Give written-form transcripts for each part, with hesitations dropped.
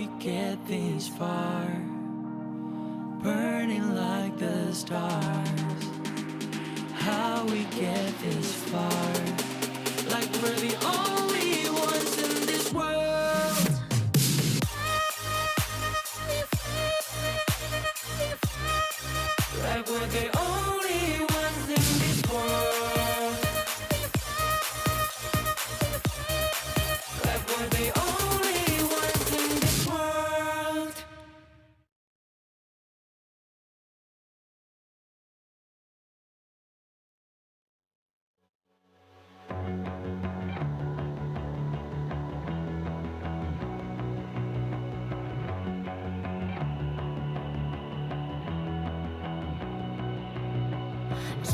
we get this far, burning like the stars. How we get this far, like we're the only ones in this world. Like we're the only ones in this world. Like we're the only ones in this world.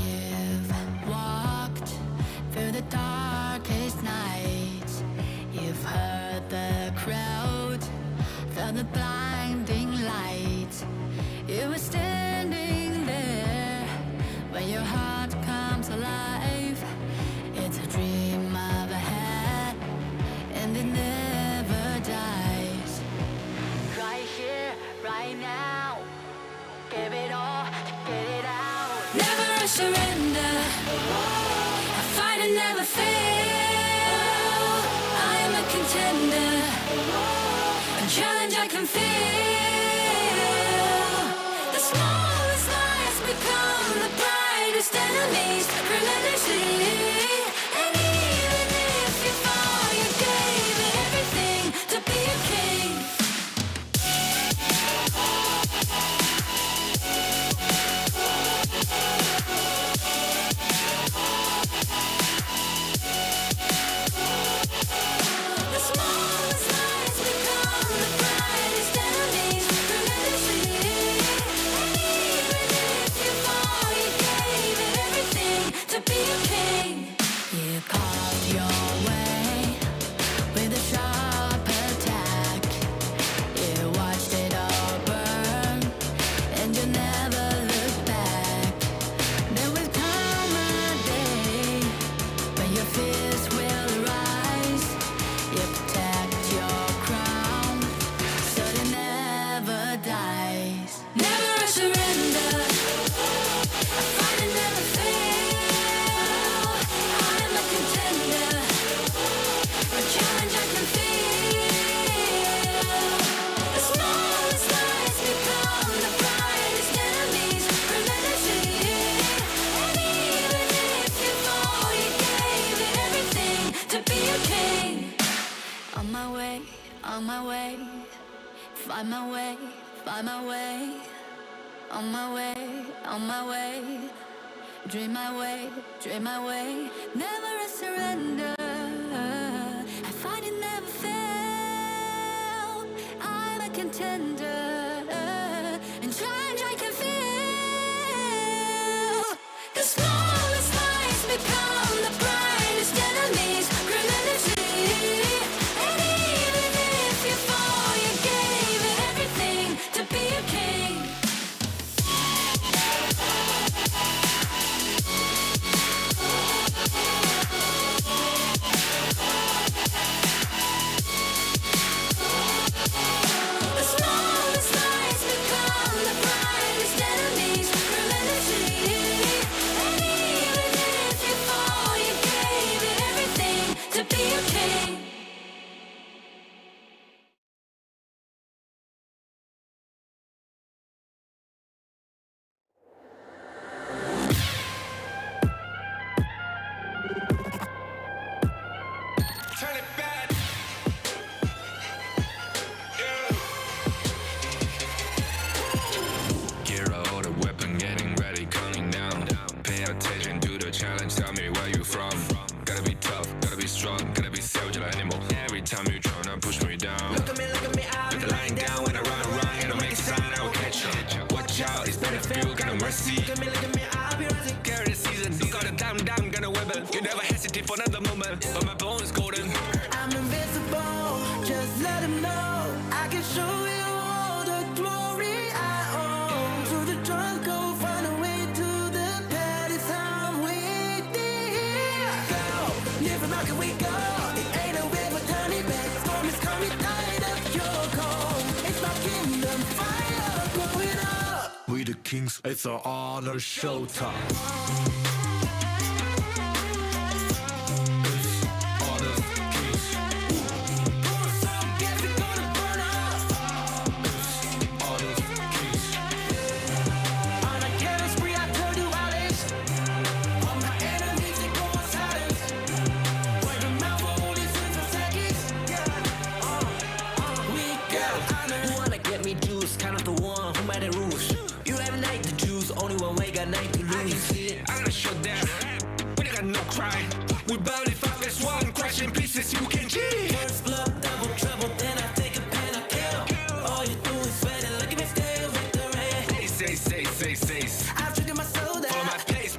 You've walked through the darkest nights. You've heard the crowd, felt the blinding light. You were standing there when your heart comes alive. It's a dream of a hat, and it never dies. Right here, right now, give it all, get it out. Never a surrender, I fight and never fail. I am a contender, a challenge I can feel. The smallest lies become the brightest enemies, relentlessly. And even if you fall, you gave it everything to be a king. The smallest lies become the brightest enemies, relentlessly. And even if you fall, you gave it everything to be a king. You carved your way with a sharp attack. You watched it all burn, and you never looked back. There will come a day when your fears will rise. You protect your crown, so it never dies. Never a surrender, I fight and never fail. I am a contender, a challenge I can feel. The smallest lies become the brightest enemies, relentlessly. And even if you fall, you gave it everything to be a king. On my way, on my way, find my way, find my way. On my way, on my way, dream my way, dream my way. Never a surrender, I fight and never fail. I'm a contender, and challenge I can feel. The smallest lies become the brightest enemies, relentlessly. And even if you fall, you gave it everything to be a king. The smallest lies become the brightest enemies, relentlessly. And even if you fall, you gave it everything to be a king. Turn it back. Gear out the weapon, getting ready, counting down. Pay attention to the challenge, tell me where you from. Gotta be tough, gotta be strong, gotta be savage like animal. Every time you tryna push me down. Look at me, I'll be lying down when I run, and I make a sign, I will catch you. Watch out, it's better feel, kind of mercy. Look at me, I'll be rising. Carry the season, you got a damn, gonna weapon. You never hesitate for another moment, but my bone is golden. I'm invincible, just let him know. I can show you all the glory I own. Through the jungle, find a way to the palace I'm waiting. Go, live from how can we go? It ain't a way for turning back. Storm is coming, tide of your cold. the kings, it's our honor showtime. Kind of the one who made the rules. You have night to choose, only one way, got night to lose. I can see it, I'm gonna shut down. We got no crime. We burn it 5 as 1, crash in pieces, you can cheat. First blood, double trouble, then I take a pen, I kill. All you do is sweat and look at me still with the rain. Say. I've triggered my soul down. For my pace.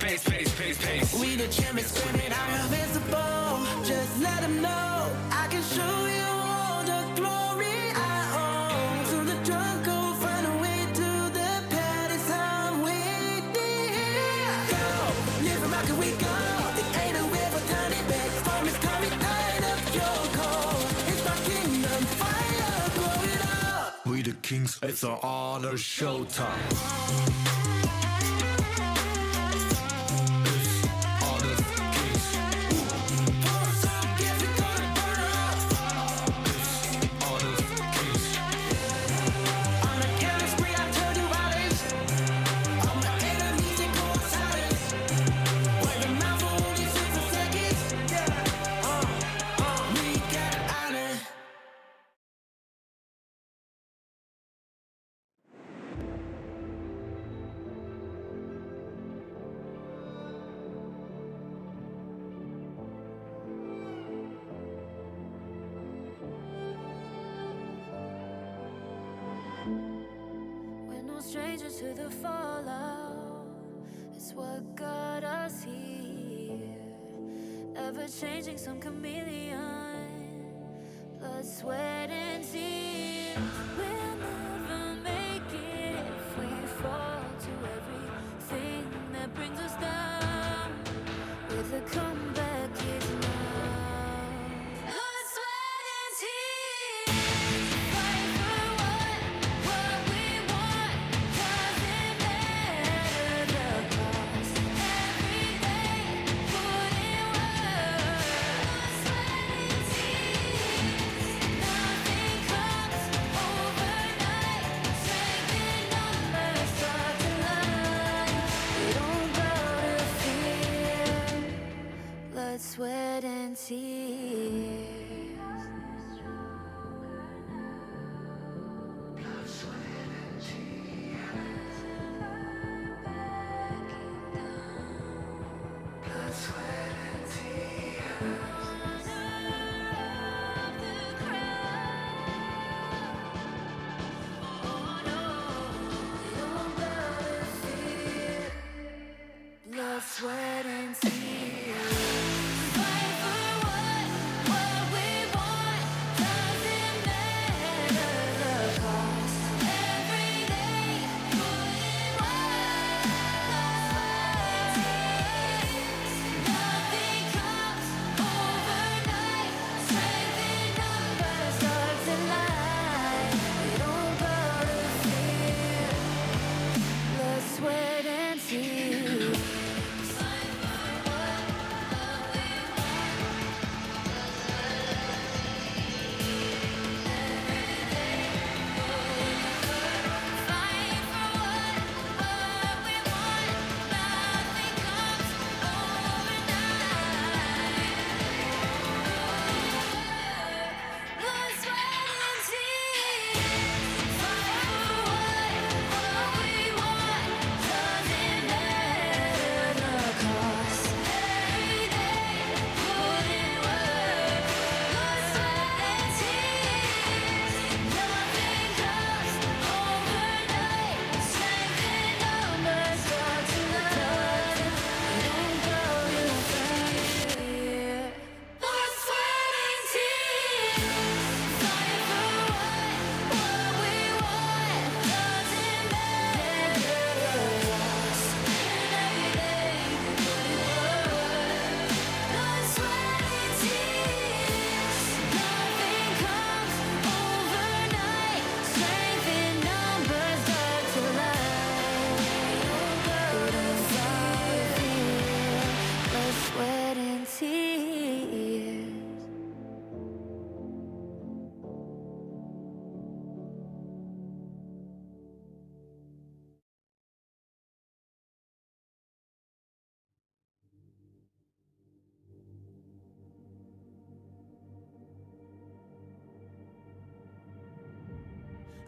We the champions screaming, I'm invincible. Just let them know I can show you all the glory I own. To the drunk, go find a way to the party's I'm waiting. Go, live from how can we go? It ain't a way for tiny bags. Storm is coming, tired of your call. It's my kingdom, fire, blow it up. We the kings, it's our honor showtime. Strangers to the fallout, it's what got us here. Ever changing, some chameleon, blood, sweat, and tears. We'll never make it if we fall to everything that brings us down. With a comeback, it's now. Blood, sweat, and tears. Fight for what we want. Doesn't matter the cost. Every day, put in work. Blood, sweat, and tears. Nothing comes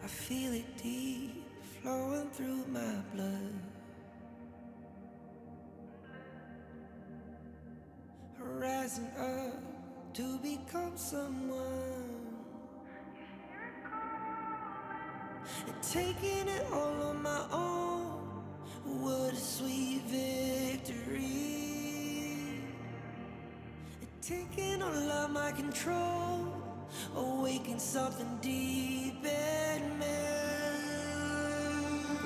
I feel it deep, flowing through my blood. Rising up to become someone, and taking it all on my own. What a sweet victory. And taking all of my control, awaken something deep in me.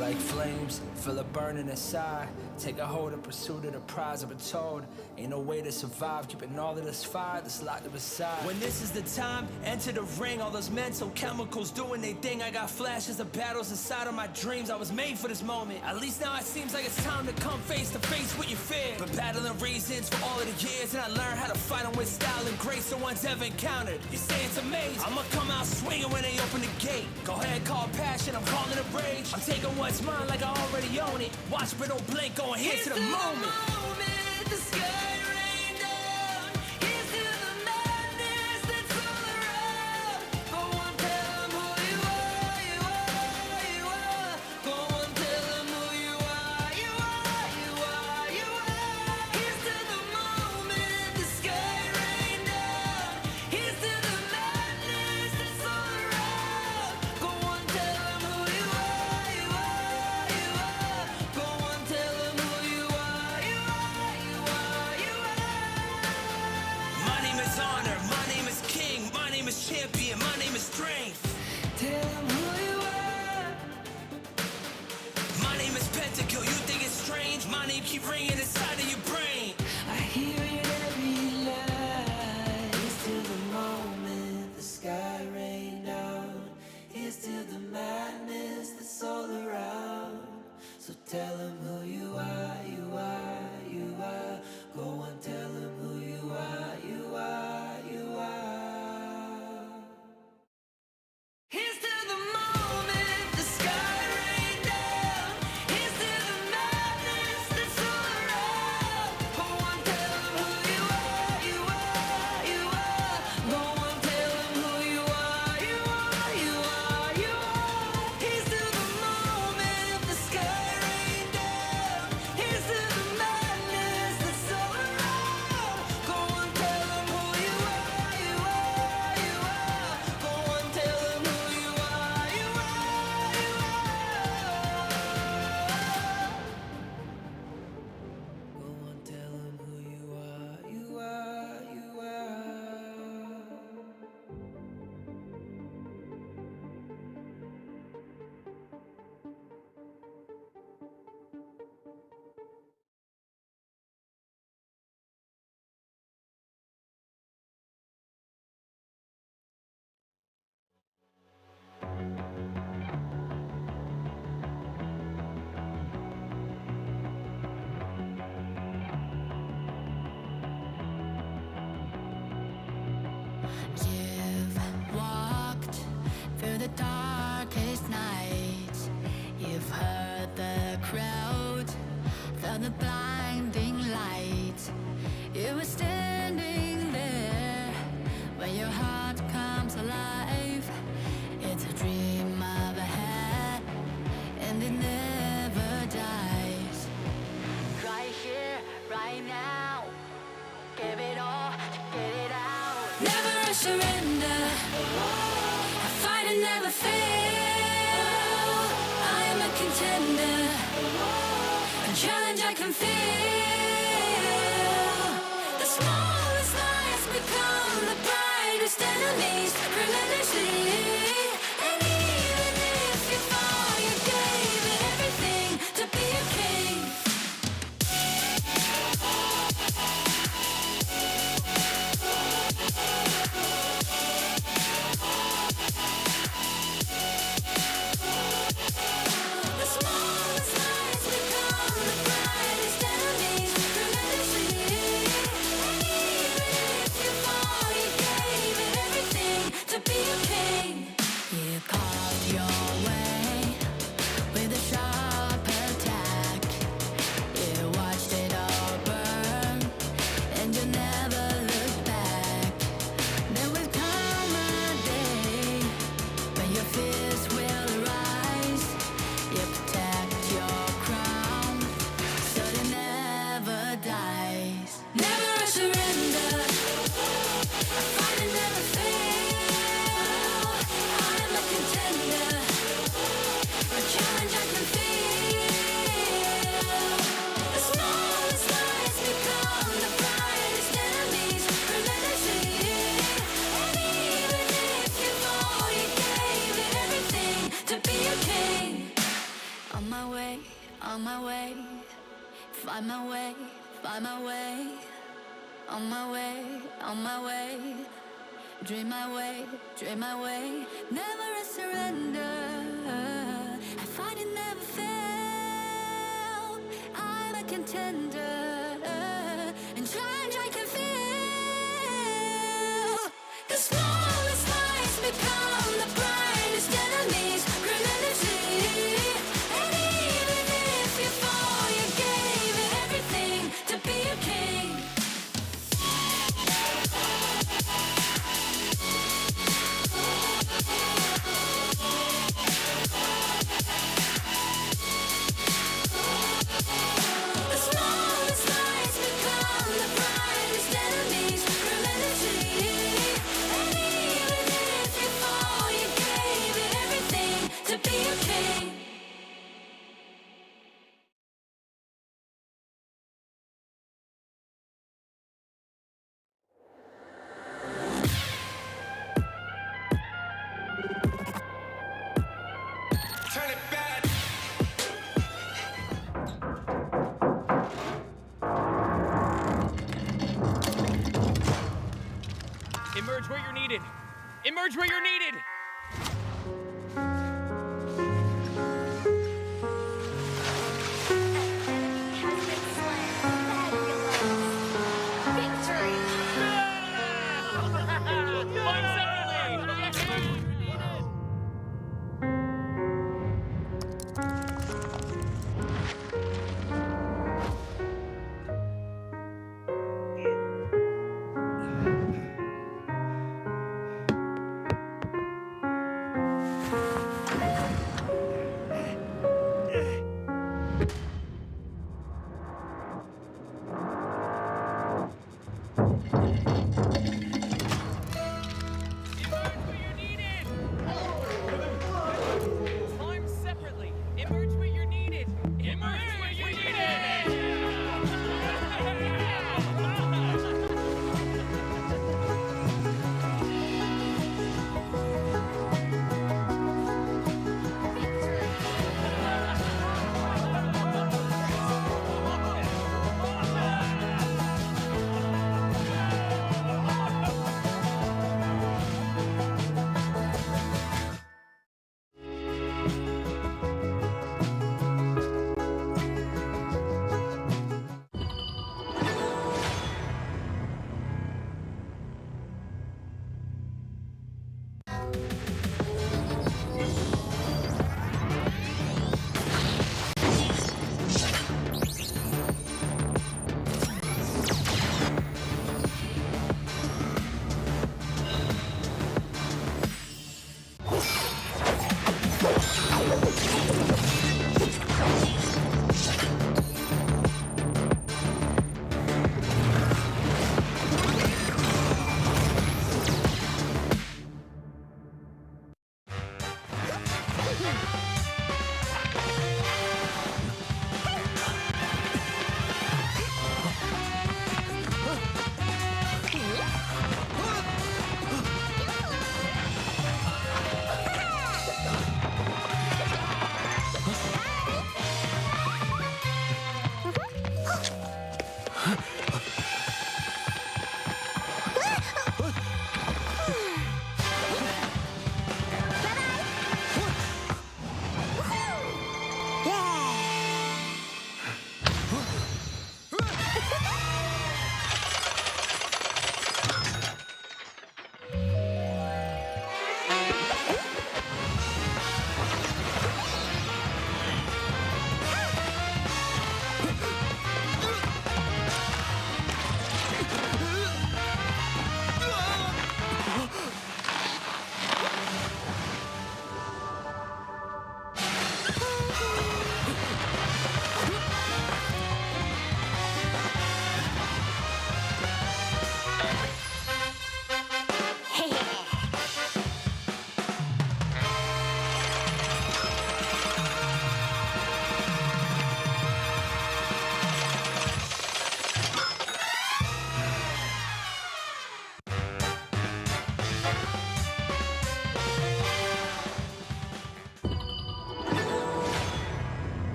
Like flames, feel it burning inside. Take a hold in pursuit of the prize. I've been told ain't no way to survive, keeping all of this fire that's locked up inside. When this is the time, enter the ring. All those mental chemicals doing their thing. I got flashes of battles inside of my dreams. I was made for this moment. At least now it seems like it's time to come face to face with your fear. Been battling reasons for all of the years, and I learned how to fight them with style and grace no one's ever encountered. You say it's amazing, I'ma come out swinging when they open the gate. Go ahead, call passion, I'm calling it rage. I'm taking what's mine like I already own it. Watch but don't blink, going here to the moment. The sky rain down. Here's to the madness that's all around. Go on, tell them who you are, you are, you are. Go on, tell them who you are, you are, you are, you are. Here's to the moment, the sky rain down. Here's to the madness that's all around. Go on, tell them who you are, you are, you are. Go on, tell them who you are, you are, you are, you are. My name is honor, my name is king, my name is champion, my name is strength. Tell them who you are. My name is Pentakill, you think it's strange? My name keep ringing inside of your brain. I hear it every night. Here's to the moment the sky rain down. Here's to the madness that's all around. So tell them who you are, you are, you are. Go on, tell them who you are, you are, you are. Here's to the moment the sky rain down. Here's to the madness that's all around. Go on, tell them who you are, you are, you are. Go on, tell them who you are, you are, you are, you are. Here's to the moment the sky rain down. Here's to the madness that's all around. Go on, tell them who you are, you are, you are. Go on, tell them who you are, you are, you are. Go on, tell them who you are, you are, you are. You've walked through the darkest nights. You've heard the crowd, felt the blinding light. You were standing there when your heart comes alive. It's a dream of a hat, and it never dies. Right here, right now. Give it all to get it out. Never a surrender. I fight and never fail. I am a contender. A challenge I can feel. The smallest lies become the brightest enemies. Relentlessly. And even if you fall, you gave it everything to be a king. The smallest lies become the brightest enemies. find my way, find my way. On my way, on my way. Dream my way, dream my way. Never a surrender. I find it never fail. I'm a contender. And challenge I can feel. The smallest lies become the brightest enemies. Grenadity. And even if you fall, you gave it everything to be a king. The smallest lies become the brightest enemies. Grenadity. And even if you fall, you gave it everything to be a king. Turn it back. Emerge where you're needed. Emerge where you're needed.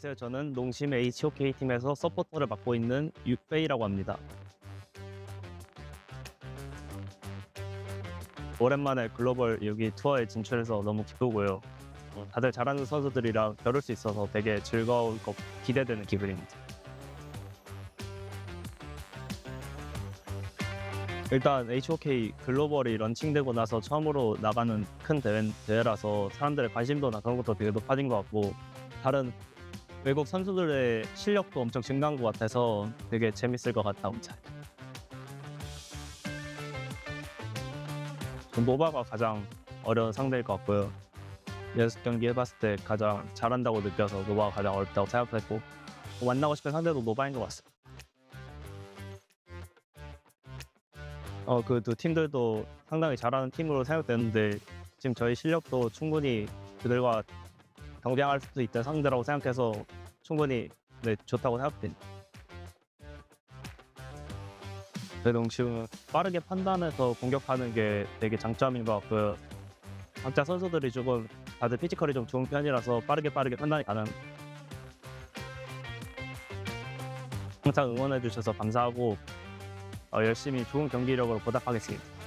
안녕하세요. 저는 농심 HOK 팀에서 서포터를 맡고 있는 육페이라고 합니다. 오랜만에 글로벌 여기 투어에 진출해서 너무 기쁘고요. 다들 잘하는 선수들이랑 겨룰 수 있어서 되게 즐거울 것 기대되는 기분입니다. 일단 HOK 글로벌이 런칭되고 나서 처음으로 나가는 큰 대회라서 사람들의 관심도나 그런 것도 되게 높아진 것 같고 다른 외국 선수들의 실력도 엄청 증가한 것 같아서 되게 재밌을 것 같다. 노바가 가장 어려운 상대일 것 같고요. 연습 경기 해봤을 때 가장 잘한다고 느껴서 노바가 가장 어렵다고 생각했고 만나고 싶은 상대도 노바인 것 같습니다. 그 두 팀들도 상당히 잘하는 팀으로 생각되는데 지금 저희 실력도 충분히 그들과 경쟁할 수도 있던 상대라고 생각해서 충분히 좋다고 생각됩니다. 저희 농심은 빠르게 판단해서 공격하는 게 되게 장점인 것 같고요. 각자 선수들이 조금 다들 피지컬이 좀 좋은 편이라서 빠르게 판단이 가능. 항상 응원해 주셔서 감사하고 열심히 좋은 경기력으로 보답하겠습니다.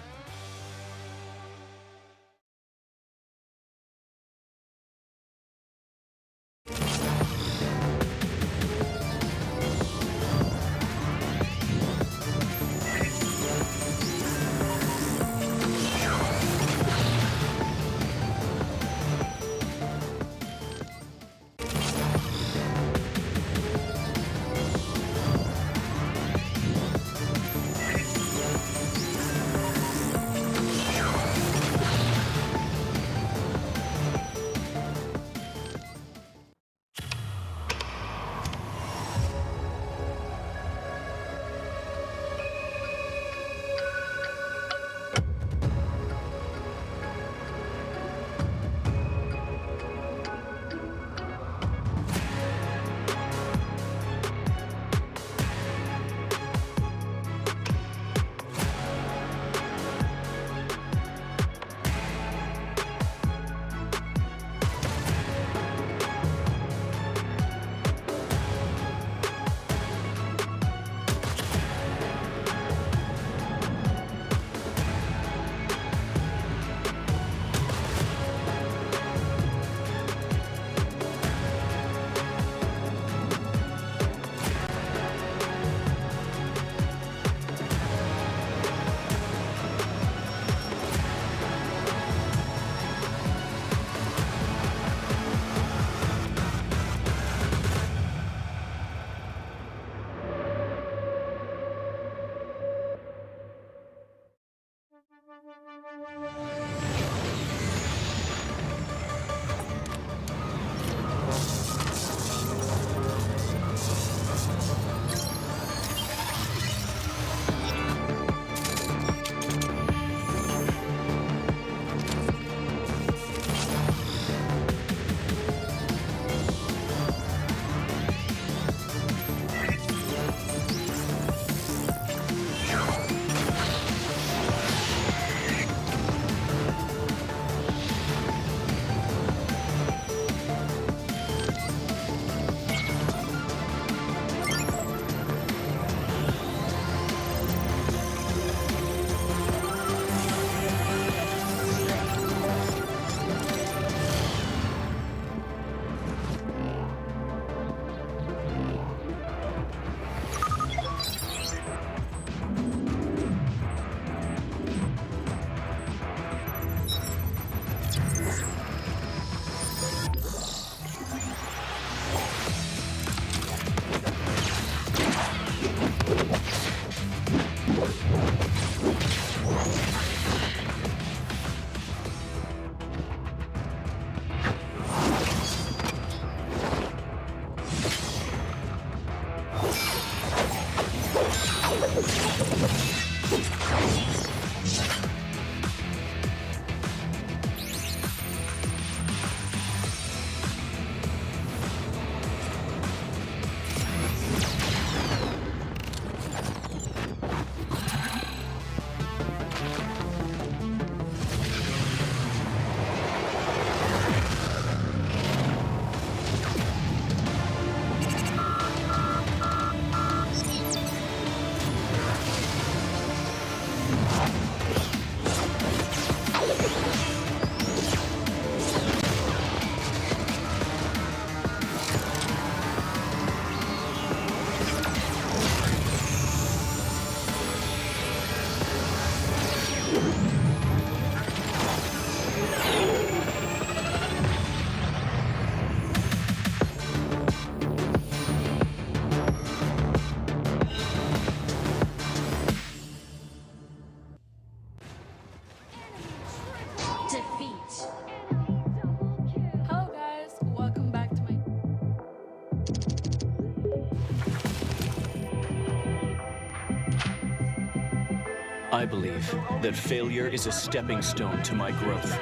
I believe that failure is a stepping stone to my growth.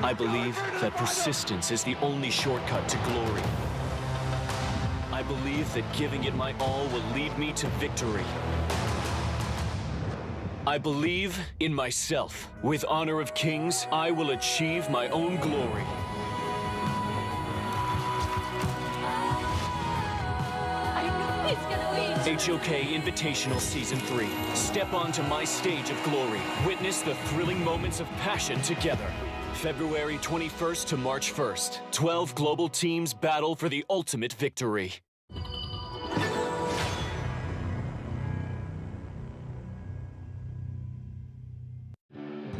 I believe that persistence is the only shortcut to glory. I believe that giving it my all will lead me to victory. I believe in myself. With Honor of Kings, I will achieve my own glory. HOK Invitational Season 3. Step onto my stage of glory. Witness the thrilling moments of passion together. February 21st to March 1st. 12 global teams battle for the ultimate victory.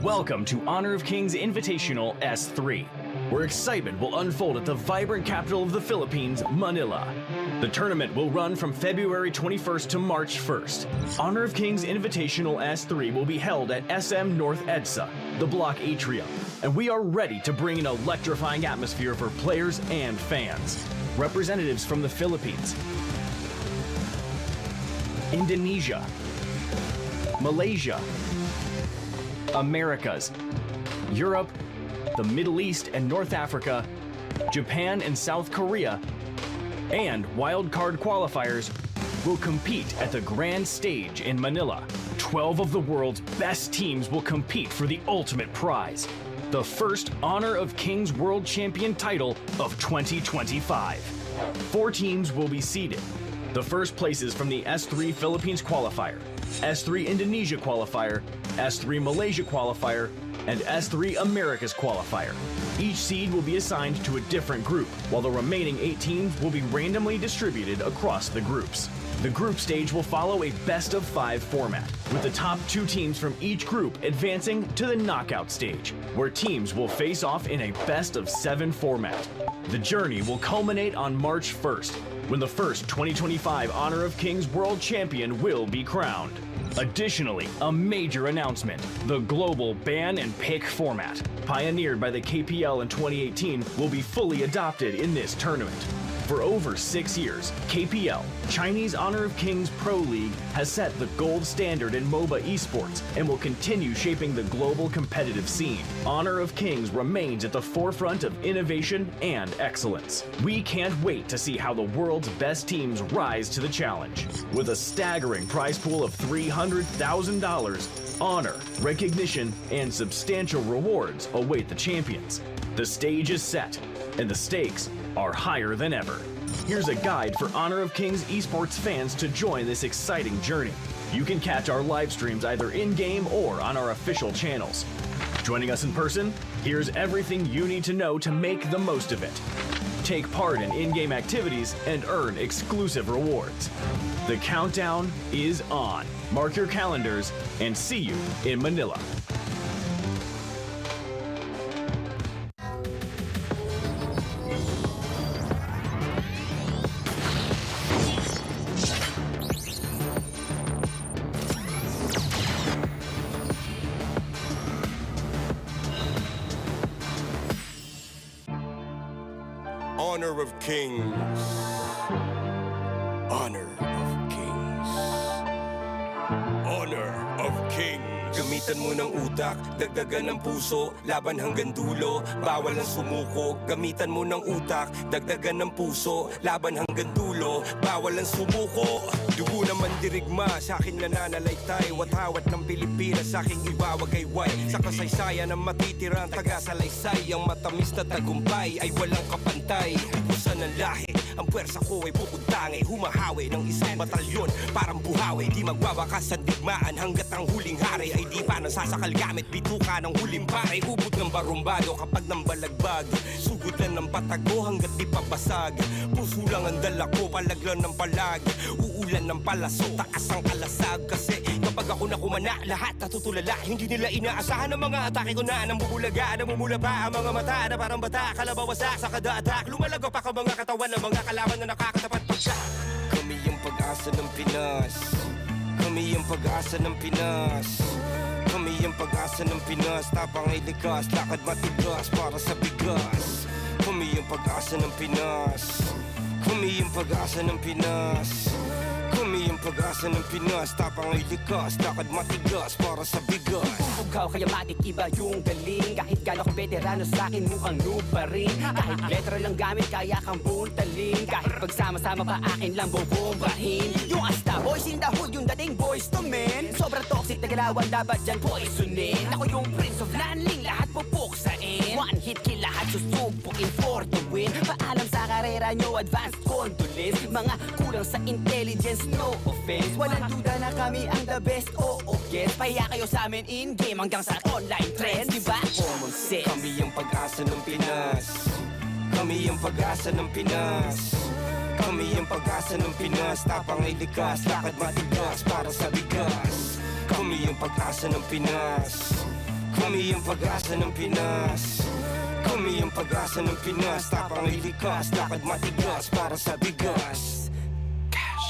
Welcome to Honor of Kings Invitational S3, where excitement will unfold at the vibrant capital of the Philippines, Manila. The tournament will run from February 21st to March 1st. Honor of Kings Invitational S3 will be held at SM North EDSA, the Block Atrium, and we are ready to bring an electrifying atmosphere for players and fans. Representatives from the Philippines, Indonesia, Malaysia, Americas, Europe, the Middle East and North Africa, Japan and South Korea, and wildcard qualifiers will compete at the grand stage in Manila. 12 of the world's best teams will compete for the ultimate prize, the first Honor of Kings World Champion title of 2025. 4 teams will be seeded. The first places from the S3 Philippines qualifier, S3 Indonesia qualifier, S3 Malaysia qualifier, and S3 Americas qualifier. Each seed will be assigned to a different group, while the remaining 8 teams will be randomly distributed across the groups. The group stage will follow a best-of-5 format, with the top 2 teams from each group advancing to the knockout stage, where teams will face off in a best-of-7 format. The journey will culminate on March 1st, when the first 2025 Honor of Kings World Champion will be crowned. Additionally, a major announcement: the global ban and pick format, pioneered by the KPL in 2018, will be fully adopted in this tournament. For over 6 years, KPL, Chinese Honor of Kings Pro League, has set the gold standard in MOBA esports and will continue shaping the global competitive scene. Honor of Kings remains at the forefront of innovation and excellence. We can't wait to see how the world's best teams rise to the challenge. With a staggering prize pool of $300,000, honor, recognition, and substantial rewards await the champions. The stage is set, and the stakes are higher than ever. Here's a guide for Honor of Kings esports fans to join this exciting journey. You can catch our live streams either in-game or on our official channels. Joining us in person? Here's everything you need to know to make the most of it. Take part in in-game activities and earn exclusive rewards. The countdown is on. Mark your calendars and see you in Manila. Honor of Kings. Honor of Kings. Honor of Kings. Gamitan mo ng utak, dagdagan ng puso, laban hanggang dulo, bawal ang sumuko. Gamitan mo ng utak, dagdagan ng puso, laban hanggang dulo, bawal ang sumuko. Dugo naman dirigma, sa akin nananalaytay, watawat ng Pilipinas, sa aking ibawagayway. Sa kasaysayan ng matitirang taga-salaysay, ang matamis na tagumpay ay walang kapantay. Pusan ng lahi, ang pwersa ko ay pupuntangi, humahawi ng isang batalyon, parang buhawi. Di magwawakas sa digmaan hanggat ang huling hari ay di pa nasasakal gamit bituka ng huling pare. Ubod ng barumbado kapag nang balagbag, sugutan ng patago hanggat di pabasag. Puso lang ang dala ko, palaglan ng palag, uulan ng palasok, taas ang alasag. Kasi kapag ako nakumana, lahat natutulala. Hindi nila inaasahan ang mga atake ko na nambubulaga, namumula pa ang mga mata na parang bata, kalabawasak sa kada atak. Lumalago pa ka mga katawan ng mga kalaban na nakakatapat pa siya. Kami yung pag-asa ng Pinas. Kami yung pag-asa ng Pinas. Kami yung pag-asa ng Pinas. Tapang ay likas, lakad matigas para sa bigas. Kami yung pag-asa ng Pinas. Kami yung pag-asa ng Pinas. Kami yung pag-asa ng Pinas. Tapang ay likas, lakad matigas para sa bigas. Bugaw kaya makikiba yung galing. Kahit gano'n ka veterano sa'kin mukhang noob pa rin. Kahit letra lang gamit kaya kang buntalin. Kahit pagsama-sama pa akin lang bobombahin. Yung asta boys in the hood, yung dating boys to men. Sobrang toxic na galawan dapat dyan poisonin. Ako yung prince of landing, lahat pupuksain. One hit kill, lahat susubukin for the win. Paalam sa karera nyo, advanced condolence. Mga kulang sa intelligence, no offense. Walang duda na kami ang the best, oo guess. Pahiya kayo sa amin in-game hanggang sa online trends, diba? Common sense. Kami yung pag-asa ng Pinas. Kami yung pag-asa ng Pinas. Kami yung pag-asa ng Pinas. Tapang ay likas, lakad matigas para sa bigas. Kami yung pag-asa ng Pinas. Kami yung pag-asa ng Pinas. Kami yung pag-asa ng Pinas. Tapang ay likas, lakad matigas para sa bigas. Cash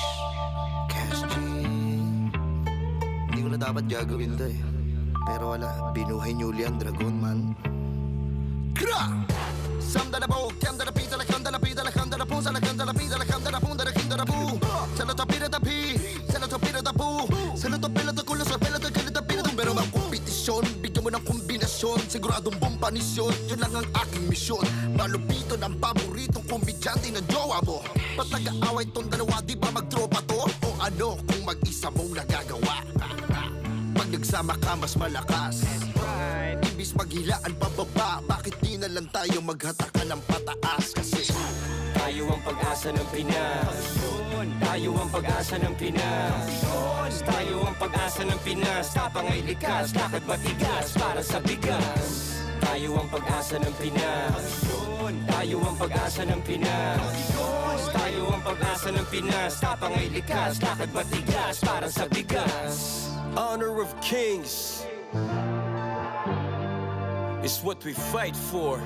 G. Hindi ko na dapat gagawin to eh. Pero wala, binuhay niyo Julian Dragon man. Kra! Samda na po, kanda na pita, lakanda na pita, lakanda na po, sa lakanda na pita, lakanda na po, darakinda na po. Sa nato pira da pi, sa nato pira da po, sa nato pila da kulo, sa pila da kalita pila da. Pero ang kompetisyon, bigyan mo ng kombinasyon, siguradong bompanisyon, yun lang ang aking misyon. Malupito ng paboritong komedyante na jowa mo. Ba't nag-aaway tong dalawa, di ba magtropa to? O ano kung mag-isa mong nagagawa? Pag nagsama ka mas malakas. Ibis maghilaan pababa, bakit di na lang tayo maghatakan ng pataas? Kasi tayo ang pag-asa ng Pinas. Tayo ang pag-asa ng Pinas. Tayo ang pag-asa ng Pinas. Tapang ay likas, lakad matigas para sa bigas. Tayo ang pag-asa ng Pinas. Tayo ang pag-asa ng Pinas. Tayo ang pag-asa ng Pinas. Tapang ay likas, lakad matigas para sa bigas. Honor of kings is what we fight for.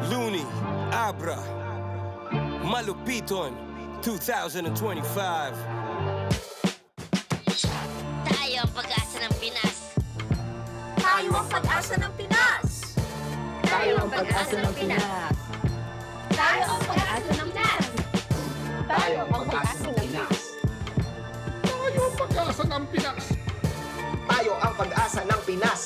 Looney, Abra, Malupiton, 2025. Tayo ang pag-asa ng Pinas. Tayo ang pag-asa ng Pinas. Tayo ang pag-asa ng Pinas. Tayo ang pag-asa ng Pinas. Tayo ang pag-asa ng Pinas. tayo ang pag-asa ng Pinas. Tayo ang pag-asa ng Pinas.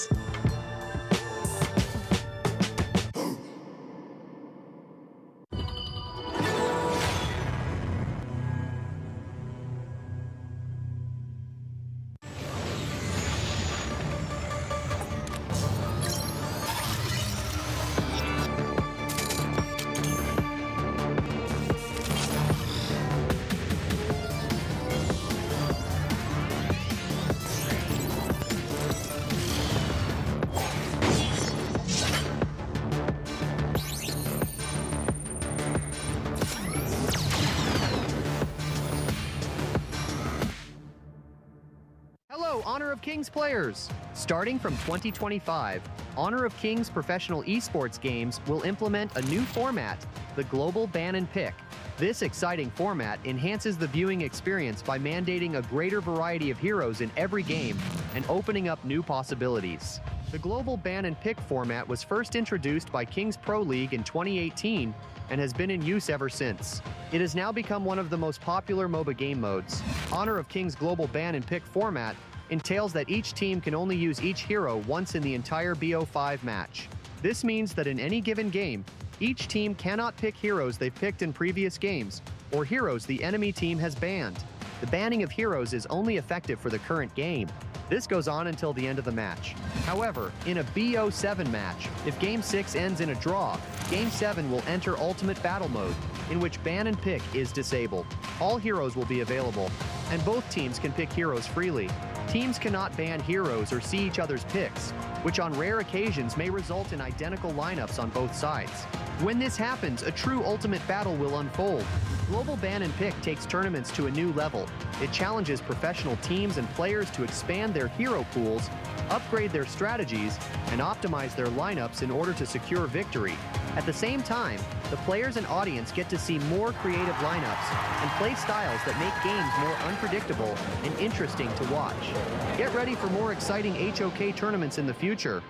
Hello, Honor of Kings players! Starting from 2025, Honor of Kings professional esports games will implement a new format, the Global Ban and Pick. This exciting format enhances the viewing experience by mandating a greater variety of heroes in every game and opening up new possibilities. The Global Ban and Pick format was first introduced by Kings Pro League in 2018 and has been in use ever since. It has now become one of the most popular MOBA game modes. Honor of Kings Global Ban and Pick format entails that each team can only use each hero once in the entire BO5 match. This means that in any given game, each team cannot pick heroes they've picked in previous games, or heroes the enemy team has banned. The banning of heroes is only effective for the current game. This goes on until the end of the match. However, in a BO7 match, if Game 6 ends in a draw, Game 7 will enter Ultimate Battle Mode, in which Ban and Pick is disabled. All heroes will be available, and both teams can pick heroes freely. Teams cannot ban heroes or see each other's picks, which on rare occasions may result in identical lineups on both sides. When this happens, a true ultimate battle will unfold. Global Ban and Pick takes tournaments to a new level. It challenges professional teams and players to expand their hero pools, upgrade their strategies, and optimize their lineups in order to secure victory. At the same time, the players and audience get to see more creative lineups and play styles that make games more unpredictable and interesting to watch. Get ready for more exciting HOK tournaments in the future.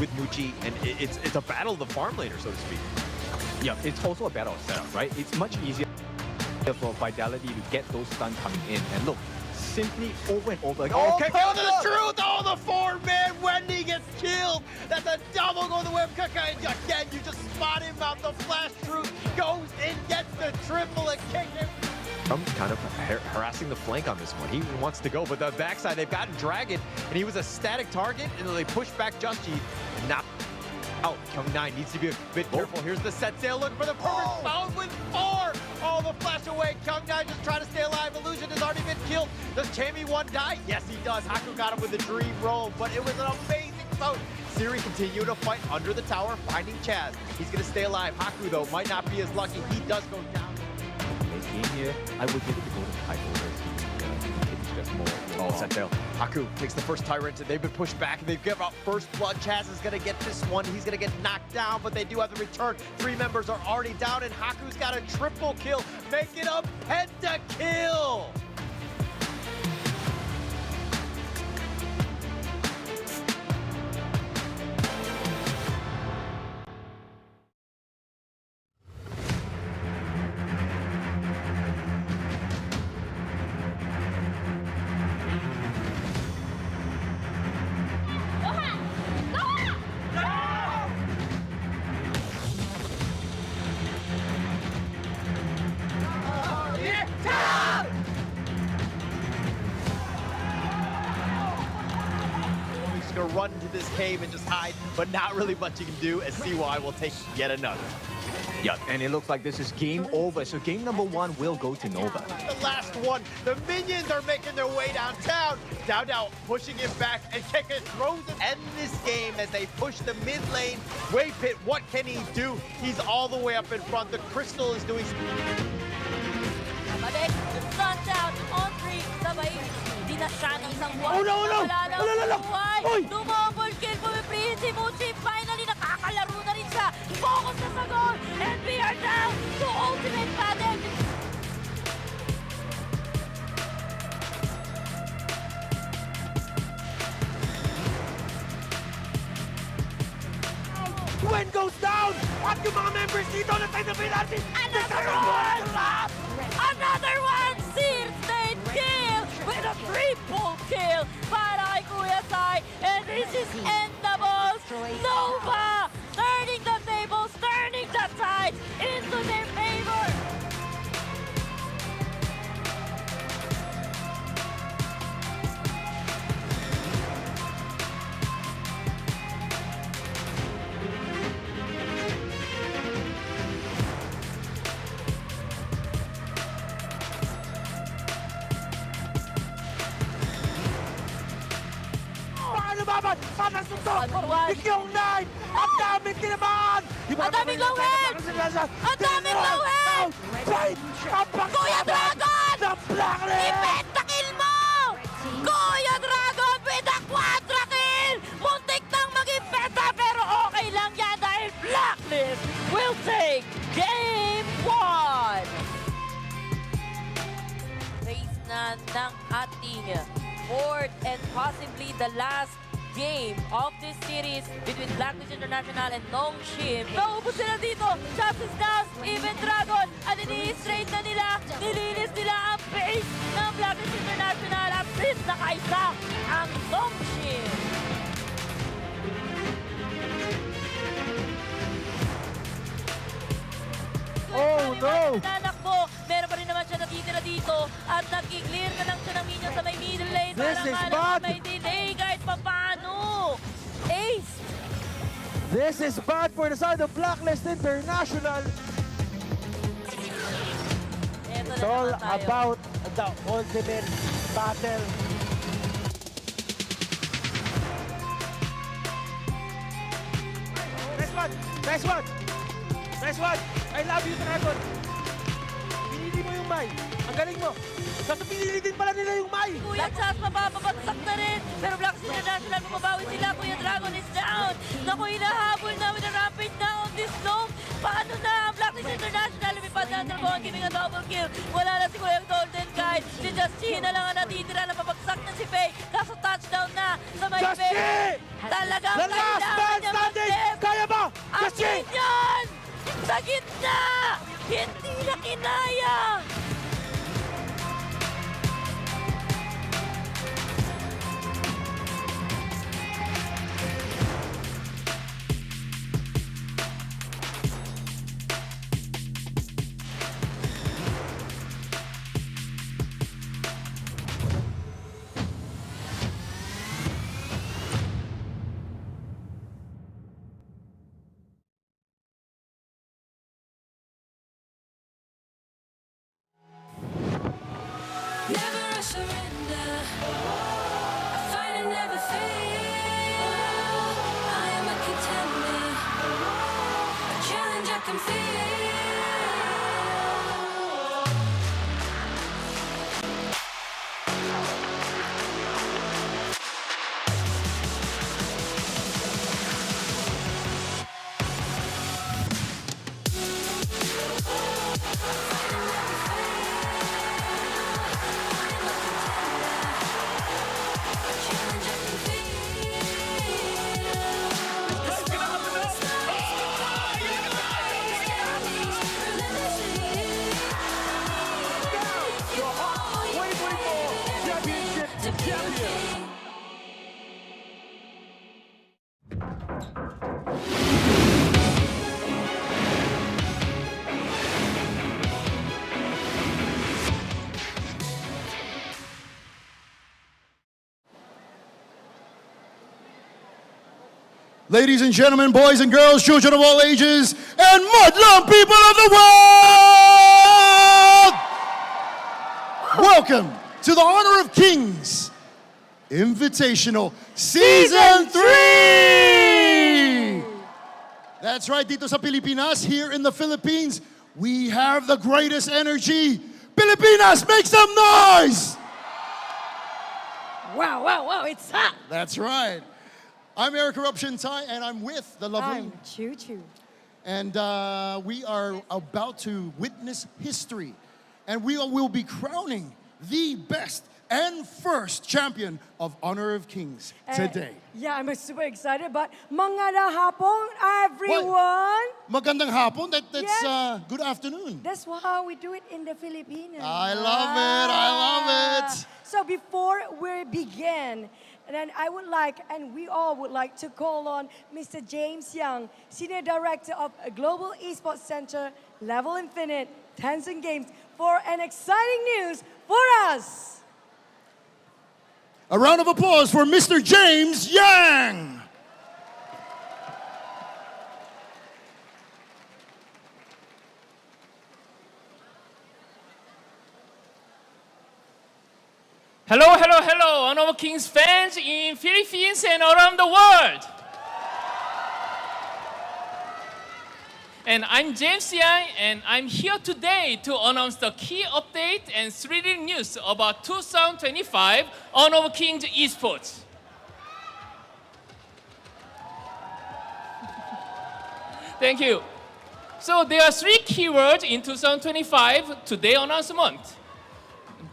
with Muji, and it's a battle of the farm laner, so to speak. Yeah, it's also a battle of setup, right? It's much easier for Vitality to get those stuns coming in. And look, simply over and over. Like, Okay, go to the truth! Oh, the four-man Wendy gets killed! That's a double go to the web kick, and again, you just spot him out. The flash truth goes in, gets the triple and kick him. I'm kind of harassing the flank on this one. He wants to go, but the backside, they've gotten Dragon, and he was a static target, and they push back Just Eat. Now, Kyung9 needs to be a bit careful. Here's the set sail, looking for the perfect foul with 4! Oh, the flash away. Kyung9 just trying to stay alive. Illusion has already been killed. Does Chammy1 die? Yes, he does. Haku got him with a dream roll, but it was an amazing bout. Siri continued to fight under the tower, finding Chaz. He's going to stay alive. Haku, though, might not be as lucky. He does go down. Game here, I would give it to Golden Title. Just more. Oh, Sentinel. Haku takes the first Tyrant, and they've been pushed back, and they give out first blood. Chaz is going to get this one. He's going to get knocked down, but they do have the return. 3 members are already down, and Haku's got a triple kill, make it a pentakill! Gonna run into this cave and just hide, but not really much you can do, as CY will take yet another. Yeah, and it looks like this is game over. So game number 1 will go to Nova. The last one, the minions are making their way downtown. Down pushing it back, and Keka throws it. End this game as they push the mid lane. Wave Pit, what can he do? He's all the way up in front. The Crystal is doing... Mabek, front out on 3, sabay. Di na siya ng isang buwan. no! Wala na ang buhay. Oy! Dumouble kill, pumipili si Muchi. Finally, nakakalaro na rin siya. Focus na sa goal. And we are down to ultimate battle. Gwen goes down! At yung mga members dito na tayo na penalty! Another one! Another one! Sears made kill with a triple kill para kay Kuya Sai. And this is Endables. Nova turning the tables, turning the tide into their favor. Panas nito! Kyung9! Ang daming tinamaan! Ang daming gawin! Ang daming gawin! Kuya Dragon! I-pentakill mo! Kuya Dragon with a quadra kill! Muntik nang maging penta pero okay lang yan dahil Blacklist will take Game 1! Race na ng ating fourth and possibly the last game of this series between Blacklist International and Nongshim. Naubos sila dito. Chances down. Even Dragon. At ini-straight na nila. Nilinis nila ang base ng Blacklist International. At please nakaisa ang Nongshim. Oh no! Nanakbo. Meron pa rin naman siya natitira dito. At nag-clear na lang siya ng minion sa may middle lane. This is bad! May delay kahit papaano. Ace! This is bad for the side of Blacklist International. It's all about the ultimate battle. Nice one! Nice one! Nice one! I love you, Dragon! Pinili mo yung Mai. Ang galing mo. Tapos pinili din pala nila yung Mai. Kuya Chas, mapapabagsak na rin. Pero Blacklist International, bumabawi sila. Kuya Dragon is down. Naku, hinahabol na with a rampage na on this long. Paano na ang Blacklist International? Lumipad na ang Dragon, giving a double kill. Wala na si Kuya Golden Guide. Si Just Chi na lang ang natitira na papagsak na si Faye. Kaso touchdown na sa may Just Faye. Chi! Talagang The last man standing! Kaya ba? Ang yan! Sa gitna! Hindi na kinaya! Never a surrender. I fight and never fail. I am a contender. A challenge I can feel. Ladies and gentlemen, boys and girls, children of all ages, and mudlum people of the world! Welcome to the Honor of Kings Invitational Season 3! That's right, dito sa Pilipinas, here in the Philippines, we have the greatest energy. Pilipinas, make some noise! Wow, wow, wow, it's hot! That's right. I'm Eric Eruption Tai, and I'm with the lovely... I'm Choo Choo. And we are about to witness history. And we will be crowning the best and first champion of Honor of Kings today. Yeah, I'm super excited, but magandang hapon, everyone! Magandang hapon? That's Yes. good afternoon. That's how we do it in the Philippines. I love it, I love it. So before we begin, and then I would like, and we all would like to call on Mr. James Young, Senior Director of Global Esports Center, Level Infinite, Tencent Games, for an exciting news for us. A round of applause for Mr. James Yang. Hello, hello, hello, Honor of Kings fans in Philippines and around the world. And I'm James Yang, and I'm here today to announce the key update and thrilling news about 2025 Honor of Kings Esports. Thank you. So there are three keywords in 2025 today announcement.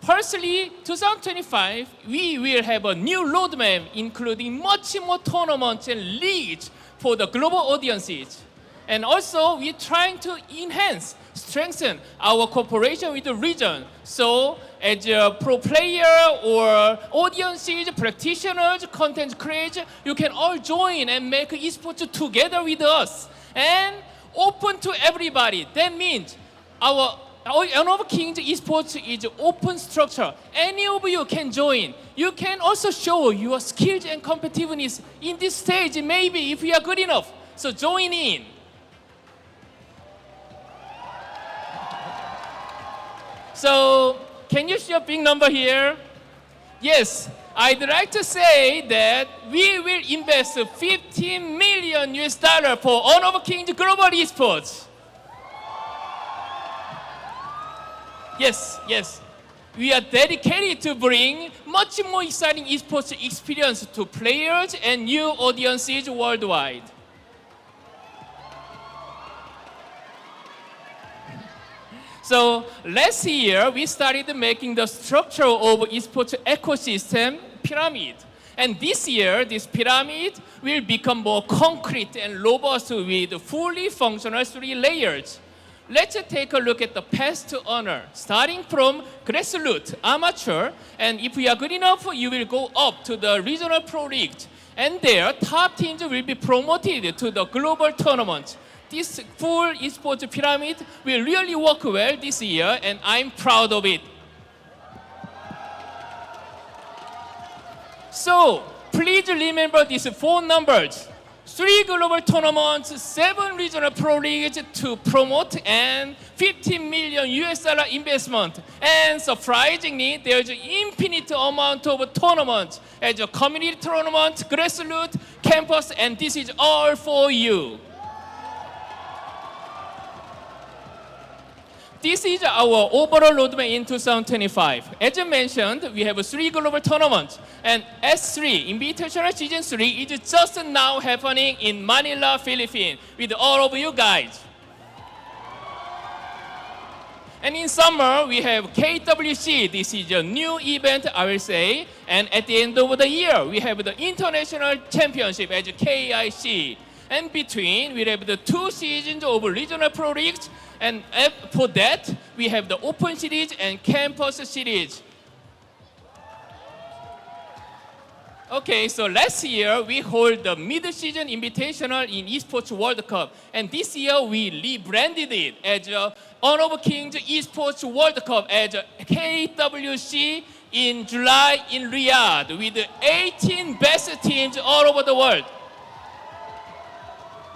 Firstly, 2025, we will have a new roadmap including much more tournaments and leagues for the global audiences. And also, we're trying to enhance, strengthen our cooperation with the region. So, as a pro player or audiences, practitioners, content creators, you can all join and make esports together with us. And open to everybody. That means our Honor of Kings Esports is open structure. Any of you can join. You can also show your skills and competitiveness in this stage, maybe if you are good enough. So join in. So can you see a big number here? Yes, I'd like to say that we will invest $15 million for Honor of Kings Global Esports. Yes, yes. We are dedicated to bring much more exciting esports experience to players and new audiences worldwide. So last year, we started making the structure of esports ecosystem pyramid. And this year, this pyramid will become more concrete and robust with fully functional 3 layers. Let's take a look at the path to honor, starting from grassroots, amateur, and if you are good enough, you will go up to the regional pro league. And there, top teams will be promoted to the global tournament. This full esports pyramid will really work well this year, and I'm proud of it. So, please remember these 4 numbers. 3 global tournaments, 7 regional pro leagues to promote, and $15 million investment. And surprisingly, there's an infinite amount of tournaments as a community tournament, grassroots, campus, and this is all for you. This is our overall roadmap in 2025. As I mentioned, we have 3 global tournaments, and S3, Invitational Season 3, is just now happening in Manila, Philippines, with all of you guys. And in summer, we have KWC. This is a new event, I will say. And at the end of the year, we have the International Championship as KIC. And between, we have the 2 seasons of regional pro leagues. And for that, we have the Open Series and Campus Series. Okay, so last year we hold the mid-season invitational in Esports World Cup. And this year we rebranded it as Honor of Kings Esports World Cup as KWC in July in Riyadh with 18 best teams all over the world.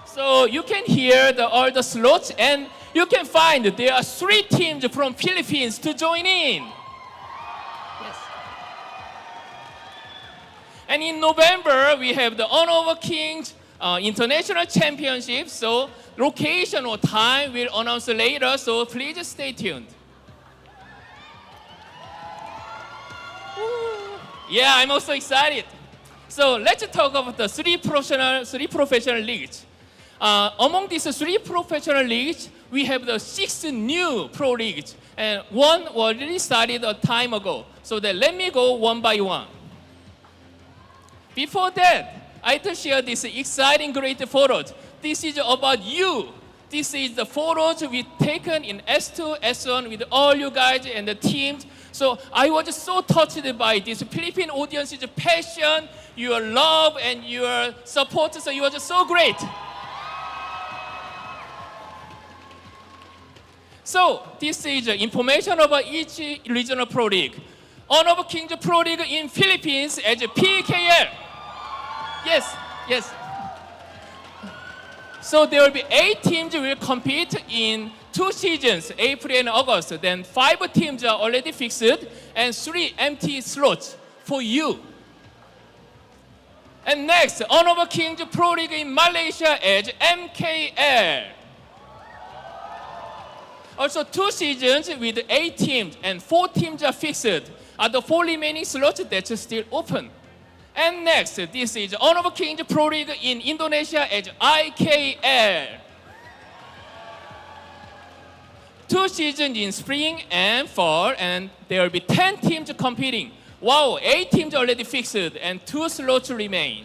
So you can hear all the slots, and you can find there are 3 teams from Philippines to join in. Yes. And in November, we have the Honor of Kings International Championship. So location or time we'll announce later, so please stay tuned. Yeah, I'm also excited. So let's talk about the 3 professional leagues. Among these 3 professional leagues, we have the 6 new pro leagues, and 1 already started a time ago. So let me go one by one. Before that, I'd like to share this exciting, great photos. This is about you. This is the photos we've taken in S2, S1 with all you guys and the teams. So I was so touched by this Philippine audience's passion, your love, and your support. So you were just so great. So this is information about each regional pro league. Honor of Kings Pro League in Philippines as PKL. Yes, yes. So there will be 8 teams will compete in 2 seasons, April and August. Then 5 teams are already fixed, and 3 empty slots for you. And next, Honor of Kings Pro League in Malaysia as MKL. Also 2 seasons with 8 teams, and 4 teams are fixed. Are the 4 remaining slots that are still open. And next, this is Honor of Kings Pro League in Indonesia as IKL. 2 seasons in spring and fall, and there will be 10 teams competing. Wow, 8 teams already fixed, and 2 slots remain.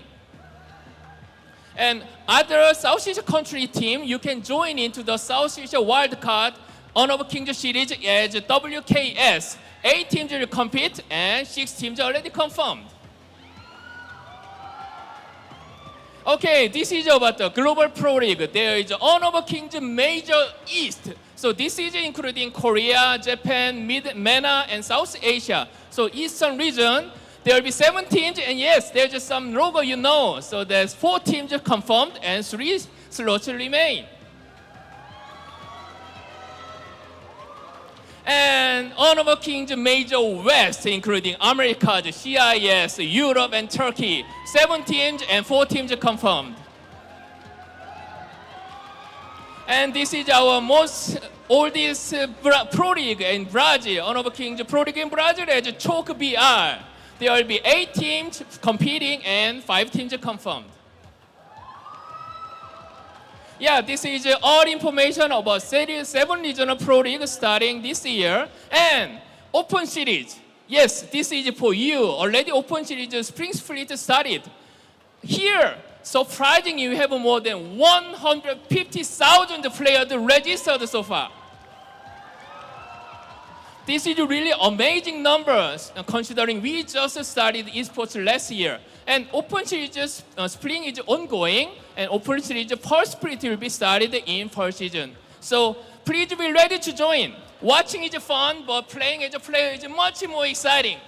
And other Southeast country team, you can join into the Southeast Wildcard Honor of Kings Series as WKS. 8 teams will compete, and 6 teams are already confirmed. Okay, this is about the Global Pro League. There is Honor of Kings Major East. So this is including Korea, Japan, MENA, and South Asia. So Eastern region, there will be 7 teams, and yes, there's just some logo you know. So there's 4 teams confirmed, and 3 slots remain. And Honor of Kings Major West, including Americas, CIS, Europe, and Turkey. 7 teams and 4 teams confirmed. And this is our most oldest pro league in Brazil, Honor of Kings Pro League in Brazil as Choke BR. There will be 8 teams competing and 5 teams confirmed. Yeah, this is all information about 7 regional pro leagues starting this year. And Open Series. Yes, this is for you. Already Open Series Spring Split started. Here, surprisingly, we have more than 150,000 players registered so far. This is really amazing numbers considering we just started esports last year. And Open Series Spring is ongoing, and Open Series Pulse Split will be started in fall season. So please be ready to join. Watching is fun, but playing as a player is much more exciting.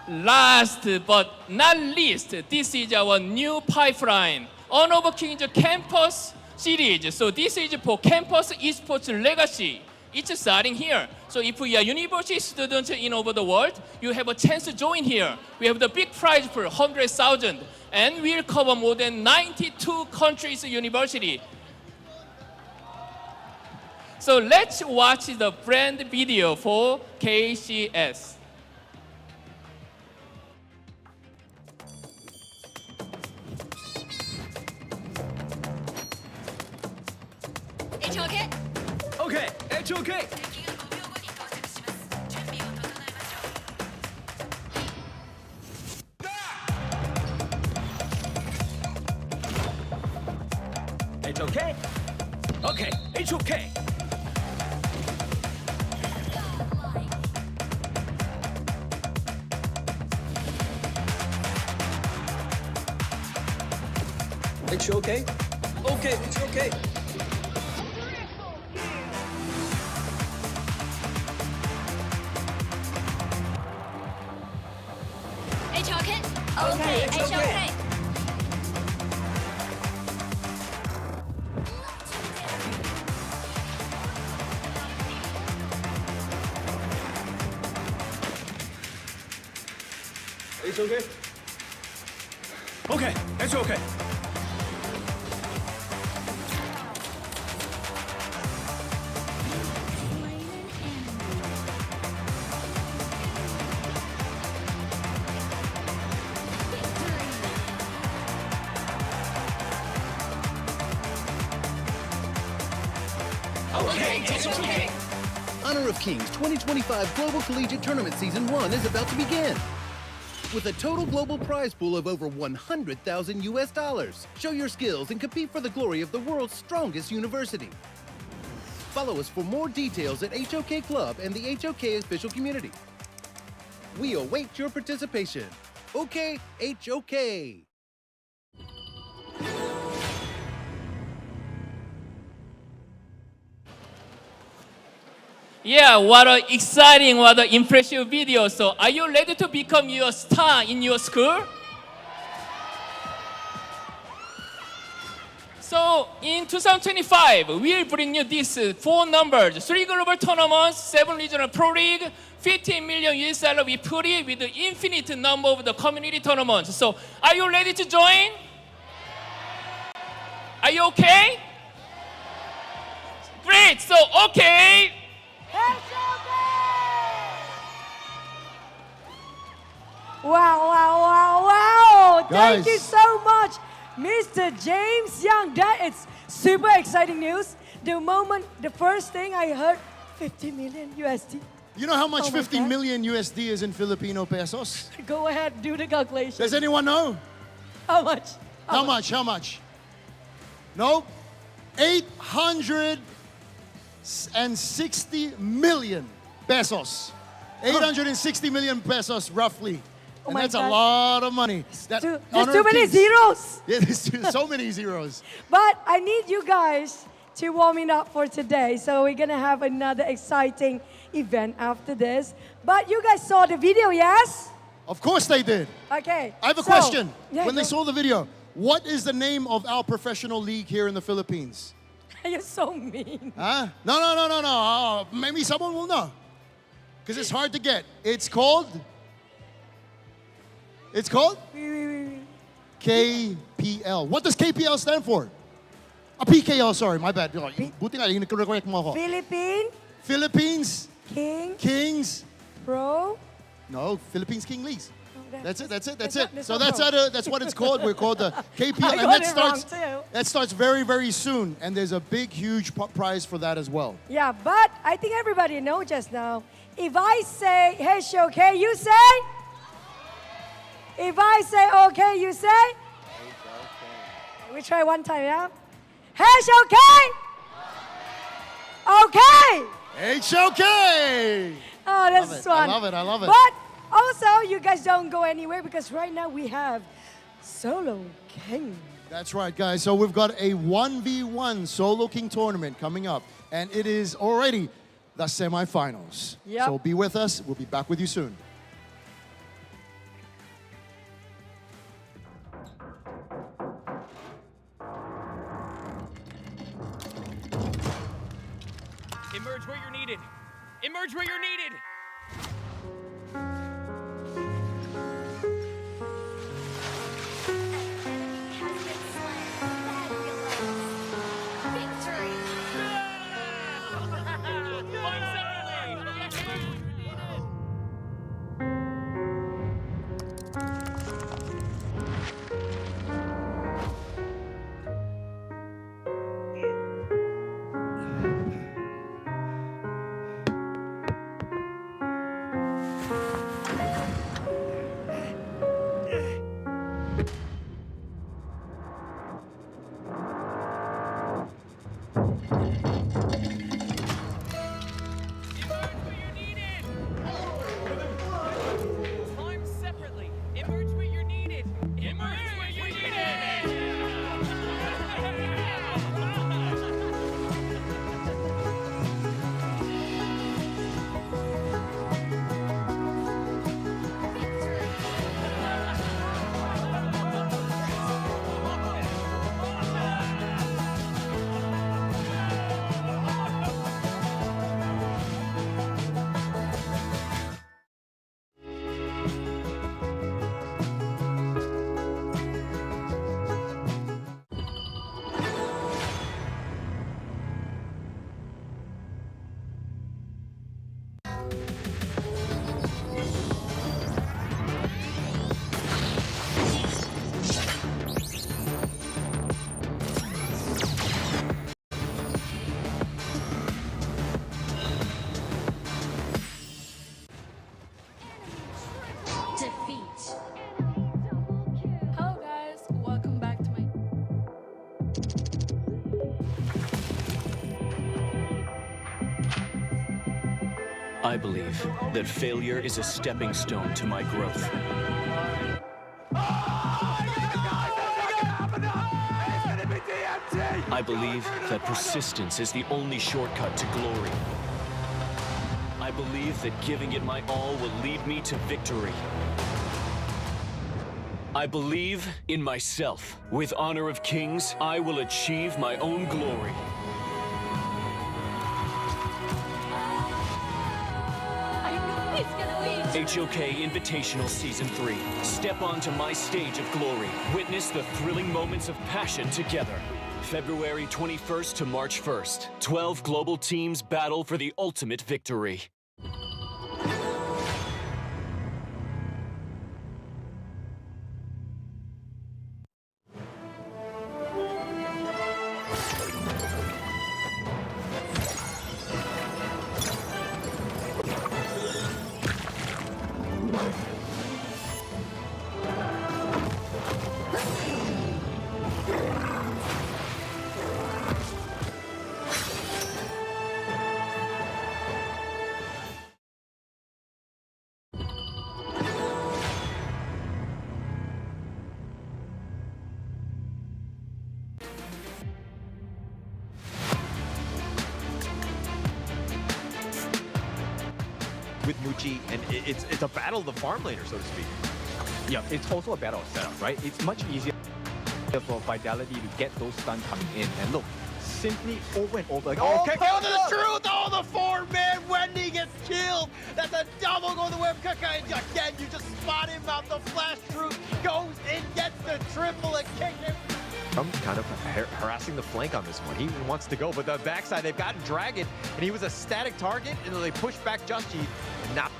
Last but not least, this is our new pipeline, Honor of Kings Campus Series. So this is for Campus Esports Legacy. It's starting here. So if you are university students in over the world, you have a chance to join here. We have the big prize for 100,000, and we'll cover more than 92 countries university. So let's watch the brand video for KCS. HOK? Okay, HOK. HOK? Okay, HOK. HOK? Okay, it's okay. HOK? Okay, HOK. It's okay? Okay, it's okay. Honor of Kings 2025 Global Collegiate Tournament Season 1 is about to begin. With a total global prize pool of over 100,000 US dollars. Show your skills and compete for the glory of the world's strongest university. Follow us for more details at HOK Club and the HOK official community. We await your participation. Okay, HOK. Yeah, what an exciting, what an impressive video. So are you ready to become your star in your school? So in 2025, we'll bring you these 4 numbers: 3 global tournaments, 7 regional pro league, 15 million US dollar we put it with the infinite number of the community tournaments. So are you ready to join? Are you okay? Great, so okay. Wow, wow, wow, wow. Thank you Guys. so much, Mr. James Young. That is super exciting news. The first thing I heard, 50 million USD. You know how much Oh my 50 God. million USD is in Filipino pesos? Go ahead, do the calculation. Does anyone know? How much? How much? How much? No? 860 million pesos. 860 million pesos, roughly. Oh And my that's a God. lot of money. That There's Honor too of many Kings- zeros. Yeah, there's so many zeros. But I need you guys to warm it up for today. So we're gonna have another exciting event after this. But you guys saw the video, yes? Of course they did. Okay. I have a so- question. Yeah, When they go. saw the video, what is the name of our professional league here in the Philippines? You're so mean. Huh? No. Maybe someone will know. Because it's hard to get. It's called KPL. What does KPL stand for? PKL, sorry, my bad. Buti nga, correct mo ako. Philippines Kings Pro No, Philippines King Leagues. That's it. That's That's it. not- So that's that's not that's what it's called. We're called the KPL, I and got it wrong too. that starts very, very soon. And there's a big, huge prize for that as well. Yeah, but I think everybody know just now. If I say, hey, okay, you say? If I say, okay, you say? We try one time, yeah? Hey, okay? Okay. H-okay. Oh, this is fun. I love it. I love it. But also, you guys don't go anywhere because right now we have Solo King. That's right, guys. So we've got a 1v1 Solo King tournament coming up. And it is already the semifinals. Yep. So be with us. We'll be back with you soon. Emerge where you're needed. Emerge where you're needed. Climb separately. Emerge where you're needed. Emerge where you're needed. Defeat. Hello guys, welcome back to my I believe that failure is a stepping stone to my growth. I believe that persistence is the only shortcut to glory. I believe that giving it my all will lead me to victory. I believe in myself. With Honor of Kings, I will achieve my own glory. I know he's gonna win. HOK Invitational Season 3. Step onto my stage of glory. Witness the thrilling moments of passion together. February 21st to March 1st. 12 global teams battle for the ultimate victory. With Muji, and it's a battle of the farm laner, so to speak. Yeah, it's also a battle of setup, right? It's much easier for Vitality to get those stuns coming in. And look, simply over and over. Like, Okay, go to the truth! Oh, the four-man Wendy gets killed! That's a double go to the web kick, and again, you just spot him out. The flash truth goes in, gets the triple and kick him. Trump's kind of harassing the flank on this one. He wants to go, but the backside, they've gotten Dragon, and he was a static target, and they push back Just G, and not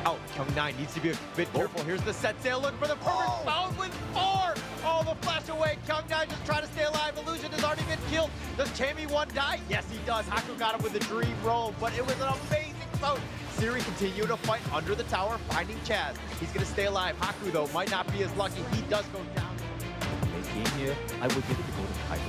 out. Kyung-9 needs to be a bit careful. Here's the set sail. Look for the perfect foul with 4. Oh, the flash away. Kyung-9 just trying to stay alive. Illusion has already been killed. Does Tammy1 die? Yes, he does. Haku got him with a dream roll, but it was an amazing bout. Siri continued to fight under the tower, finding Chaz. He's going to stay alive. Haku, though, might not be as lucky. He does go down. Game here, I would give it to go to Kaido.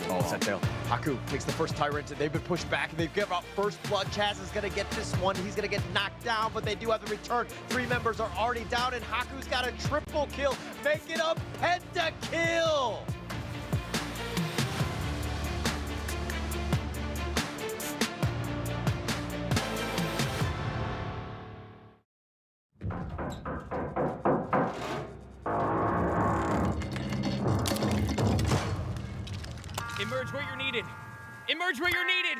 Oh, set sail. Haku takes the first Tyrant. They've been pushed back. They've given up first blood. Chaz is going to get this one. He's going to get knocked down, but they do have the return. 3 members are already down, and Haku's got a triple kill, making a pentakill. Emerge where you're needed. Emerge where you're needed.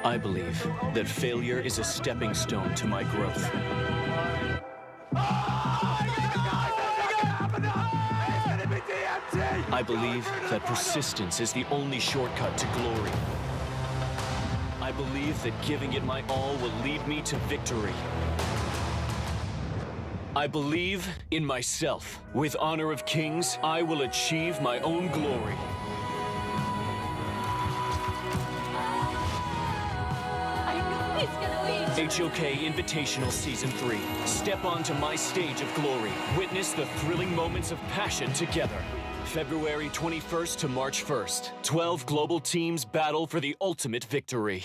I believe that failure is a stepping stone to my growth. I believe that persistence is the only shortcut to glory. I believe that giving it my all will lead me to victory. I believe in myself. With Honor of Kings, I will achieve my own glory. HOK Invitational Season 3. Step onto my stage of glory. Witness the thrilling moments of passion together. February 21st to March 1st. 12 global teams battle for the ultimate victory.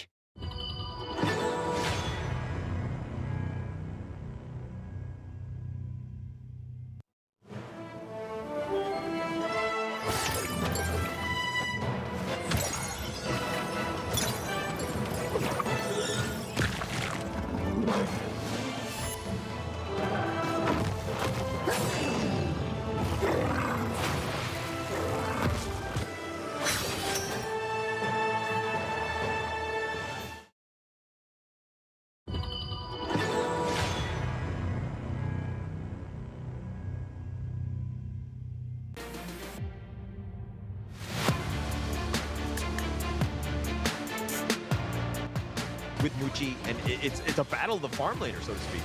With Muji, and it's a battle of the farm laner, so to speak.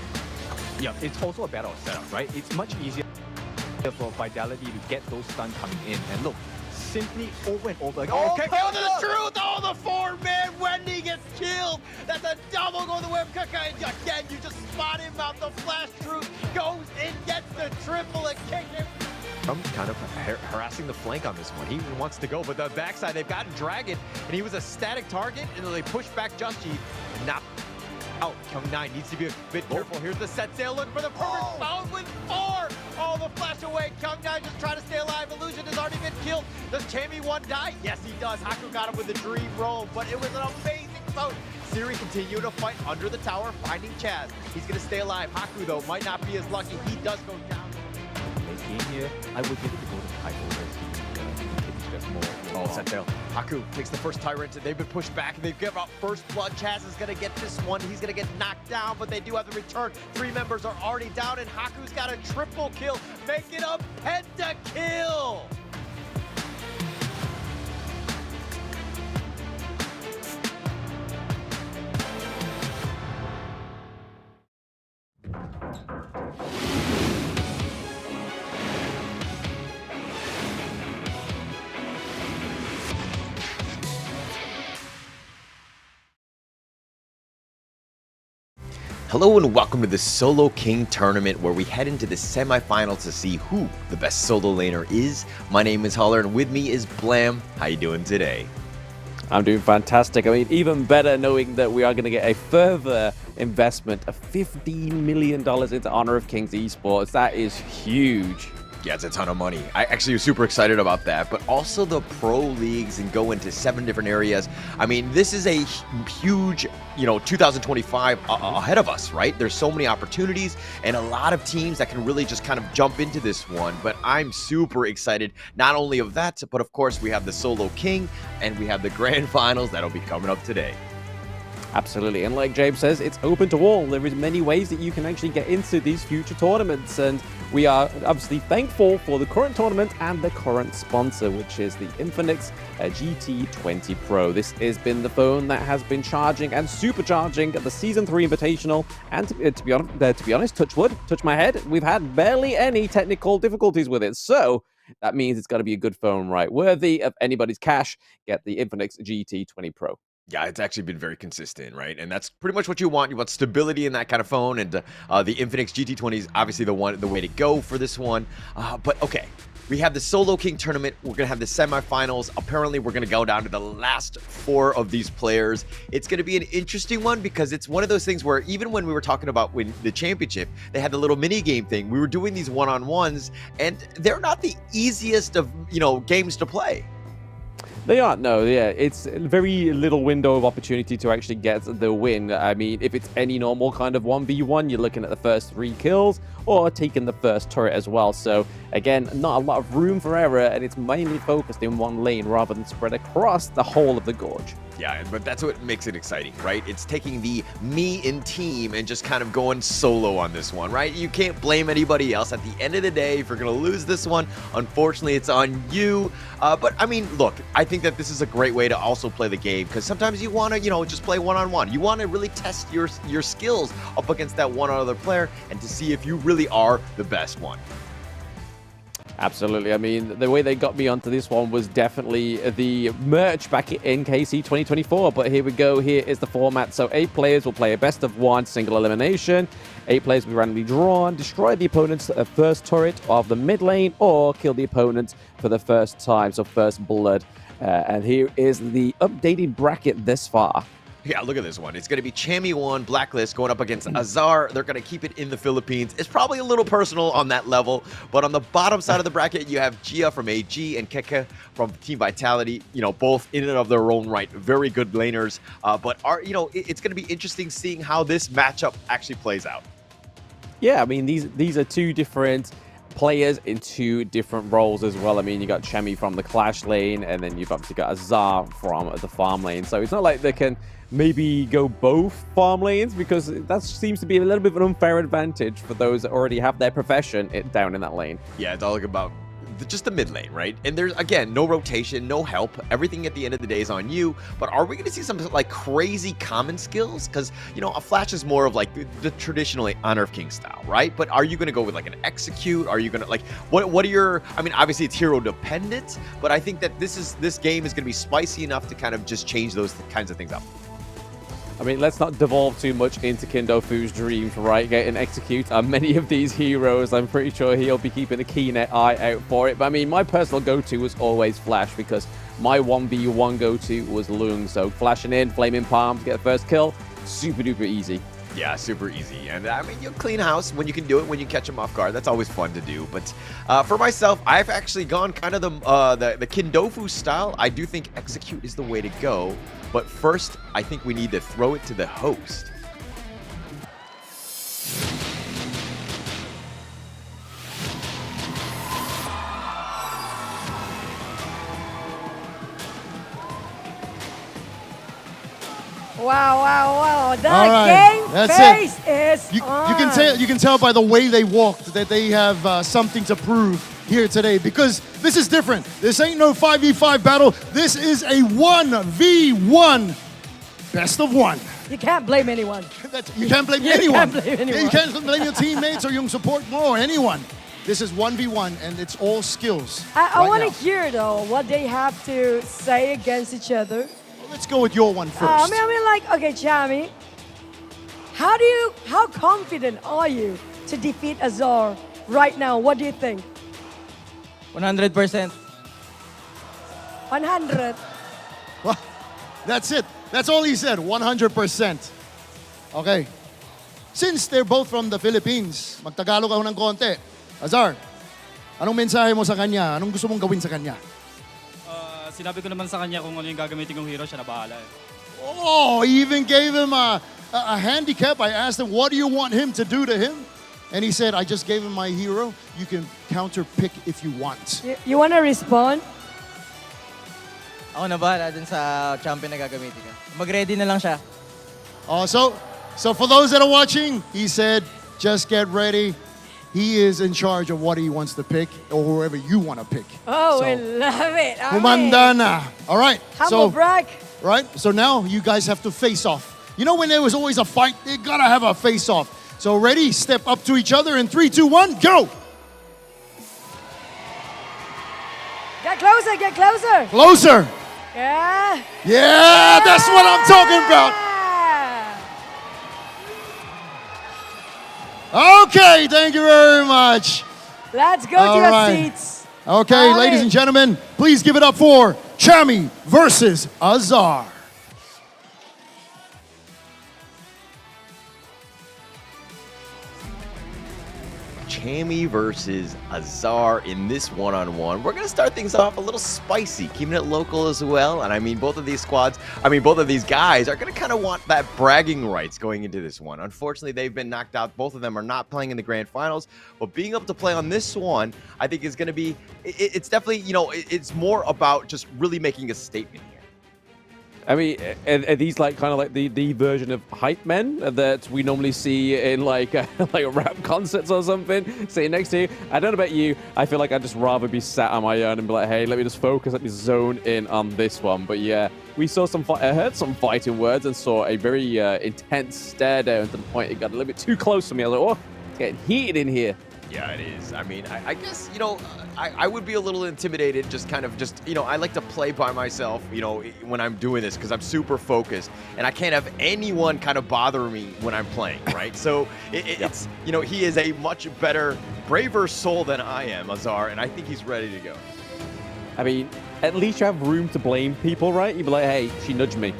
Yeah, it's also a battle of setup, right? It's much easier for Vitality to get those stuns coming in. And look, simply over and over. Like, oh, kick out to the truth! Oh, the 4-man Wendy gets killed! That's a double go to the web. Kakai again, you just spot him out. The flash truth goes in, gets the triple and kick him. I'm kind of harassing the flank on this one. He wants to go, but the backside, they've gotten Dragon, and he was a static target, and then they push back Just G, and now out. Kyung9 needs to be a bit careful. Here's the set sail. Look for the perfect foul with 4. Oh, the flash away. Kyung9 just trying to stay alive. Illusion has already been killed. Does Chammy1 die? Yes, he does. Haku got him with the dream roll, but it was an amazing phone. Siri continuing to fight under the tower, finding Chaz. He's going to stay alive. Haku, though, might not be as lucky. He does go down. Late game here, I would give it to golden title as he gets more. Oh, set sail. Haku takes the first Tyrant, and they've been pushed back, and they've given up first blood. Chaz is going to get this one. He's going to get knocked down, but they do have the return. 3 members are already down, and Haku's got a triple kill, making a pentakill. Hello and welcome to the Solo King tournament where we head into the semifinals to see who the best solo laner is. My name is Holler and with me is Blam. How you doing today? I'm doing fantastic. I mean, even better knowing that we are going to get a further investment of $15 million into Honor of Kings Esports. That is huge. Yeah, it's a ton of money. I actually was super excited about that, but also the pro leagues and go into 7 different areas. I mean, this is a huge, 2025 ahead of us, right? There's so many opportunities and a lot of teams that can really just kind of jump into this one, but I'm super excited not only of that, but of course we have the Solo King and we have the grand finals that'll be coming up today. Absolutely, and like James says, it's open to all. There is many ways that you can actually get into these future tournaments, and we are obviously thankful for the current tournament and the current sponsor, which is the Infinix GT20 Pro. This has been the phone that has been charging and supercharging the Season 3 Invitational, and to be honest, touch wood, touch my head, we've had barely any technical difficulties with it, so that means it's got to be a good phone, right? Worthy of anybody's cash. Get the Infinix GT20 Pro. Yeah, it's actually been very consistent, right? And that's pretty much what you want. You want stability in that kind of phone, and the Infinix GT20 is obviously the way to go for this one. But okay, we have the Solo King tournament. We're gonna have the semifinals. Apparently, we're gonna go down to the last 4 of these players. It's gonna be an interesting one because it's one of those things where even when we were talking about when the championship, they had the little mini game thing. We were doing these one-on-ones, and they're not the easiest of games to play. They aren't, no, yeah. It's a very little window of opportunity to actually get the win. I mean, if it's any normal kind of 1v1, you're looking at the first 3 kills or taking the first turret as well. So, again, not a lot of room for error, and it's mainly focused in one lane rather than spread across the whole of the gorge. Yeah, but that's what makes it exciting, right? It's taking the me in team and just kind of going solo on this one, right? You can't blame anybody else. At the end of the day, if you're going to lose this one, unfortunately, it's on you. But, I mean, look, I think that this is a great way to also play the game because sometimes you want to, just play one-on-one. You want to really test your skills up against that one other player and to see if you really are the best one. Absolutely. I mean, the way they got me onto this one was definitely the merch back in KC 2024. But here we go. Here is the format. So 8 players will play a best of 1 single elimination. 8 players will be randomly drawn, destroy the opponent's first turret of the mid lane, or kill the opponent for the first time. So first blood. And here is the updated bracket this far. Yeah, look at this one. It's going to be Chammy1 Blacklist going up against Azar. They're going to keep it in the Philippines. It's probably a little personal on that level, but on the bottom side of the bracket, you have Gia from AG and Keke from Team Vitality. Both in and of their own right, very good laners. But it's going to be interesting seeing how this matchup actually plays out. Yeah, I mean, these are 2 different players in 2 different roles as well. I mean, you got Chemi from the Clash lane, and then you've obviously got Azar from the farm lane. So it's not like they can maybe go both farm lanes, because that seems to be a little bit of an unfair advantage for those that already have their profession down in that lane. Yeah, it's all about just the mid lane, right? And there's, again, no rotation, no help. Everything at the end of the day is on you. But are we going to see some like crazy common skills? Because, a flash is more of like the traditional Honor of King style, right? But are you going to go with like an execute? Are you going to like, what are your, I mean, obviously it's hero dependent, but I think that this game is going to be spicy enough to kind of just change those kinds of things up. I mean, let's not devolve too much into Kindo Fu's dreams, right? Get and execute on many of these heroes. I'm pretty sure he'll be keeping a keen eye out for it. But I mean, my personal go-to was always Flash, because my 1v1 go-to was Lung. So flashing in, flaming palms, get the first kill, super duper easy. Yeah, super easy. And I mean, you clean house when you can do it, when you catch them off guard. That's always fun to do. But for myself, I've actually gone kind of the Kindofu style. I do think execute is the way to go. But first, I think we need to throw it to the host. Wow, wow, wow. The All right, game that's face is You on. can tell by the way they walked that they have something to prove here today, because this is different. This ain't no 5v5 battle. This is a 1v1 best of one. You can't blame anyone. You can't blame You anyone. can't blame anyone. You can't blame your teammates or your support more or anyone. This is 1v1 and it's all skills. I right want now. to hear though what they have to say against each other. Let's go with your one first. I mean, like, okay, Chami, how confident are you to defeat Azar right now? What do you think? 100%. 100. Well, that's it. That's all he said, 100%. Okay. Since they're both from the Philippines, magtagalog ako ng konti. Azar, anong mensahe mo sa kanya? Anong gusto mong gawin sa kanya? Sinabi ko naman sa kanya kung ano yung gagamitin kong hero, siya na bahala. Oh, he even gave him a handicap. I asked him, what do you want him to do to him? And he said, I just gave him my hero. You can counter pick if you want. You want to respond? Ako na bahala dun sa champion na gagamitin ko. Mag-ready na lang siya. Oh, so for those that are watching, he said, just get ready. He is in charge of what he wants to pick or whoever you want to pick. Oh, So, we love it. humanda na. All right. Humble brag. Right? So now you guys have to face off. You know when there was always a fight, they gotta have a face off. So ready, step up to each other in 3, 2, 1, go! Get closer, get closer. Closer. Yeah. Yeah, that's what I'm talking about. Okay, thank you very much. Let's go All to your right. seats. Okay, All ladies right. and gentlemen, please give it up for Chami versus Azar. Chami versus Azar in this one-on-one. We're going to start things off a little spicy, keeping it local as well. And I mean, both of these guys are going to kind of want that bragging rights going into this one. Unfortunately, they've been knocked out. Both of them are not playing in the grand finals. But being able to play on this one, I think is going to be, it's definitely, you know, it's more about just really making a statement here. I mean, are these like kind of like the version of hype men that we normally see in like like rap concerts or something? Sitting next to you. I don't know about you. I feel like I'd just rather be sat on my own and be like, hey, let me just focus, let me zone in on this one. But yeah, we saw I heard some fighting words and saw a very intense stare down to the point it got a little bit too close for me. I was like, oh, it's getting heated in here. Yeah, it is. I mean, I guess, you know, I would be a little intimidated, just, you know, I like to play by myself, you know, when I'm doing this because I'm super focused and I can't have anyone kind of bother me when I'm playing, right? So it's, you know, he is a much better, braver soul than I am, Azar, and I think he's ready to go. I mean, at least you have room to blame people, right? You'd be like, hey, she nudged me.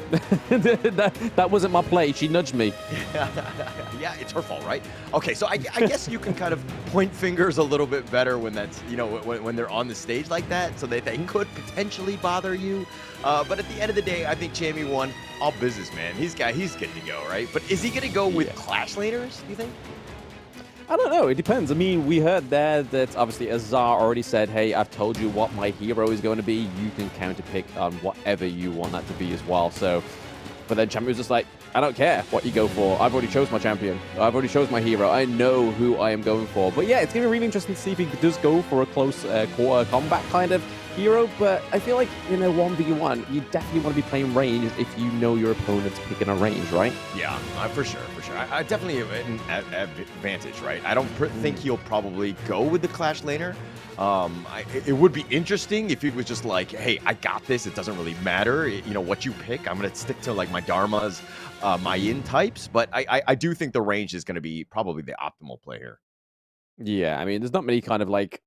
that wasn't my play. She nudged me. Yeah, it's her fault, right? Okay, so I guess you can kind of point fingers a little bit better when that's, you know, when they're on the stage like that, so that they could potentially bother you. But at the end of the day, I think Chami won. All business, man. He's good to go, right? But is he going to go with Clash Laners, do you think? I don't know. It depends. I mean, we heard there that obviously Azar already said, hey, I've told you what my hero is going to be. You can counterpick on whatever you want that to be as well. So, but then Champion was just like, I don't care what you go for. I've already chose my champion. I've already chose my hero. I know who I am going for. But yeah, it's going to be really interesting to see if he does go for a close quarter combat kind of hero. But I feel like in a 1v1, you definitely want to be playing range if you know your opponent's picking a range, right? Yeah, for sure. I definitely have an advantage, right? I don't think he'll probably go with the Clash Laner. It would be interesting if he was just like, hey, I got this. It doesn't really matter, you know, what you pick. I'm going to stick to like my Dharmas, my Yin types. But I do think the range is going to be probably the optimal play here. Yeah, I mean, there's not many kind of like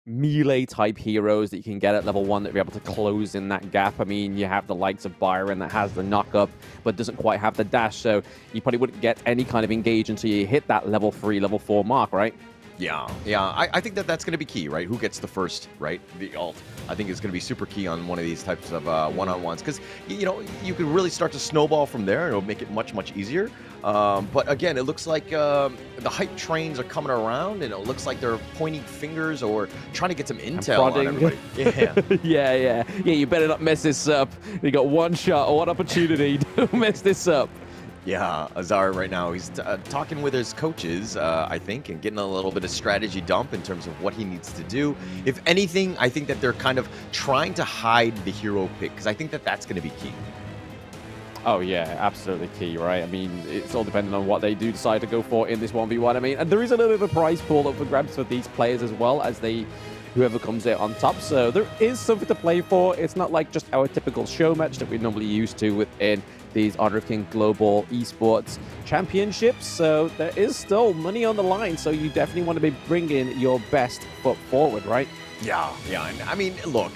melee type heroes that you can get at level 1 that be able to close in that gap. I mean, you have the likes of Byron that has the knock-up, but doesn't quite have the dash, so you probably wouldn't get any kind of engage until you hit that level 3, level 4 mark, right? Yeah. I think that that's going to be key, right? Who gets the first, right? The ult, I think is going to be super key on one of these types of one-on-ones, because, you know, you can really start to snowball from there, and it'll make it much, much easier. But again, it looks like the hype trains are coming around, and it looks like they're pointing fingers or trying to get some intel on everybody. Yeah. You better not mess this up. You got one shot, one opportunity. Don't mess this up. Yeah, Azar right now, he's talking with his coaches, I think, and getting a little bit of strategy dump in terms of what he needs to do. If anything, I think that they're kind of trying to hide the hero pick, because I think that that's going to be key. Oh, yeah, absolutely key, right? I mean, it's all dependent on what they do decide to go for in this 1v1. I mean, and there is a little bit of a prize pool up for grabs for these players as well, as whoever comes out on top. So there is something to play for. It's not like just our typical show match that we're normally used to within these Honor of King Global Esports Championships. So there is still money on the line. So you definitely want to be bringing your best foot forward, right? Yeah. And I mean, look,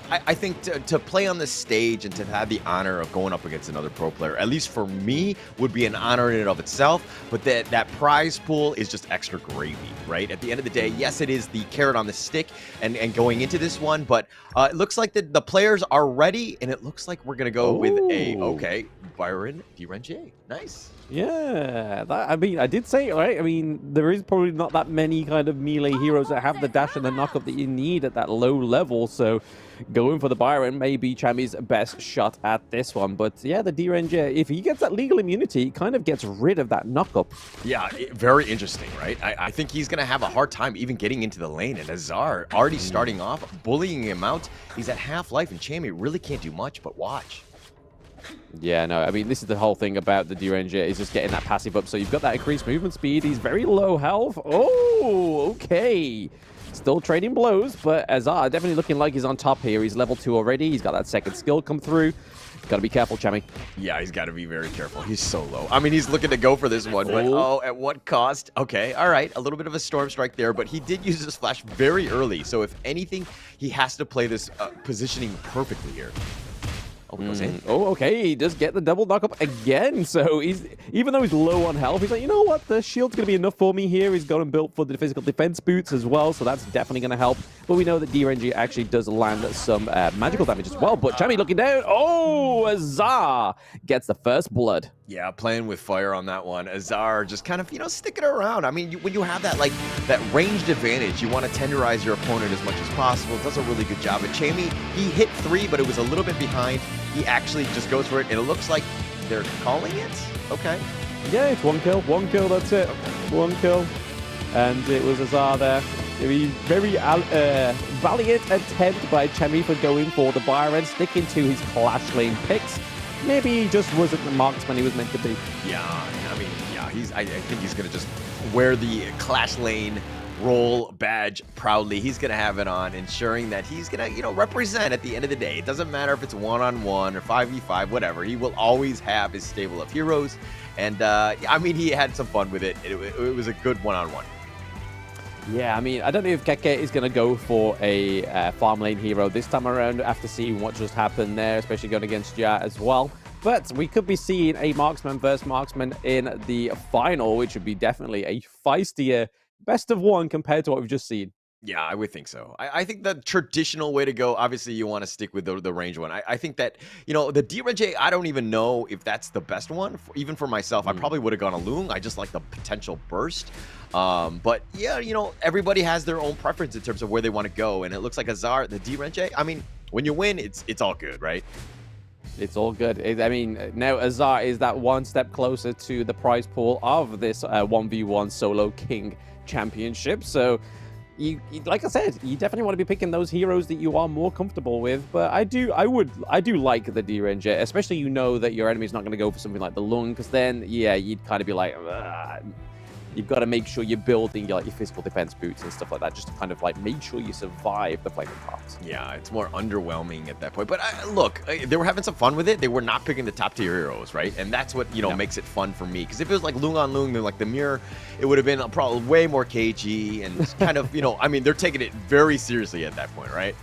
I think to play on this stage and to have the honor of going up against another pro player, at least for me, would be an honor in and of itself. But that prize pool is just extra gravy, right? At the end of the day, yes, it is the carrot on the stick and going into this one. But it looks like the players are ready, and it looks like we're going to go with Byron DRNJ. Nice. Yeah, I mean, I did say it, right? I mean, there is probably not that many kind of melee heroes that have the dash and the knockup that you need at that low level, so going for the Byron may be Chammy's best shot at this one. But yeah, the DRNJ, if he gets that legal immunity, he kind of gets rid of that knockup. Yeah, very interesting, right? I think he's going to have a hard time even getting into the lane, and Azar already starting off, bullying him out. He's at half life, and Chammy really can't do much but watch. Yeah, no, I mean, this is the whole thing about the DRNJ, is just getting that passive up. So you've got that increased movement speed. He's very low health. Oh, okay. Still trading blows, but Azar definitely looking like he's on top here. He's level 2 already. He's got that second skill come through. Got to be careful, Chammy. Yeah, he's got to be very careful. He's so low. I mean, he's looking to go for this one, but at what cost? Okay, all right. A little bit of a storm strike there, but he did use his flash very early. So if anything, he has to play this positioning perfectly here. Oh, he goes in. Oh, okay. He does get the double knockup again. So he's, even though he's low on health, he's like, you know what? The shield's going to be enough for me here. He's got him built for the physical defense boots as well. So that's definitely going to help. But we know that DRNG actually does land some magical damage as well. But Chammy looking down. Oh, Azar gets the first blood. Yeah, playing with fire on that one. Azar just kind of, sticking around. I mean, when you have that, that ranged advantage, you want to tenderize your opponent as much as possible. Does a really good job. And Chammy, he hit 3, but it was a little bit behind. He actually just goes for it, and it looks like they're calling it. Okay. Yeah, it's one kill, that's it. Okay. One kill. And it was Azar there. A very valiant attempt by Chammy for going for the Byron, sticking to his Clash Lane picks. Maybe he just wasn't the marksman he was meant to be. Yeah, I mean, yeah, I think he's going to just wear the Clash Lane role badge proudly. He's going to have it on, ensuring that he's going to, represent at the end of the day. It doesn't matter if it's 1-on-1 or 5v5, whatever. He will always have his stable of heroes. And, I mean, he had some fun with it. It was a good 1-on-1. Yeah, I mean, I don't know if Keke is going to go for a farm lane hero this time around after seeing what just happened there, especially going against Ja as well. But we could be seeing a marksman versus marksman in the final, which would be definitely a feistier best of one compared to what we've just seen. Yeah, I would think so. I think the traditional way to go, obviously, you want to stick with the range one. I think that, the DRNJ, I don't even know if that's the best one. Even for myself, I probably would have gone a Loong. I just like the potential burst. But, yeah, everybody has their own preference in terms of where they want to go. And it looks like Azar, the DRNJ, I mean, when you win, it's all good, right? It's all good. I mean, now Azar is that one step closer to the prize pool of this 1v1 Solo King Championship. So, you, like I said, you definitely want to be picking those heroes that you are more comfortable with. But I do like the DRNJ, especially that your enemy's not going to go for something like the Loong, because then, yeah, you'd kind of be like, you've got to make sure you're building your physical defense boots and stuff like that, just to kind of like make sure you survive the flaming paths. Yeah, it's more underwhelming at that point. But look, they were having some fun with it. They were not picking the top tier heroes, right? And that's what, you know, makes it fun for me. Because if it was like Lung on Lung, like the mirror, it would have been probably way more cagey and kind of, you know, I mean, they're taking it very seriously at that point, right?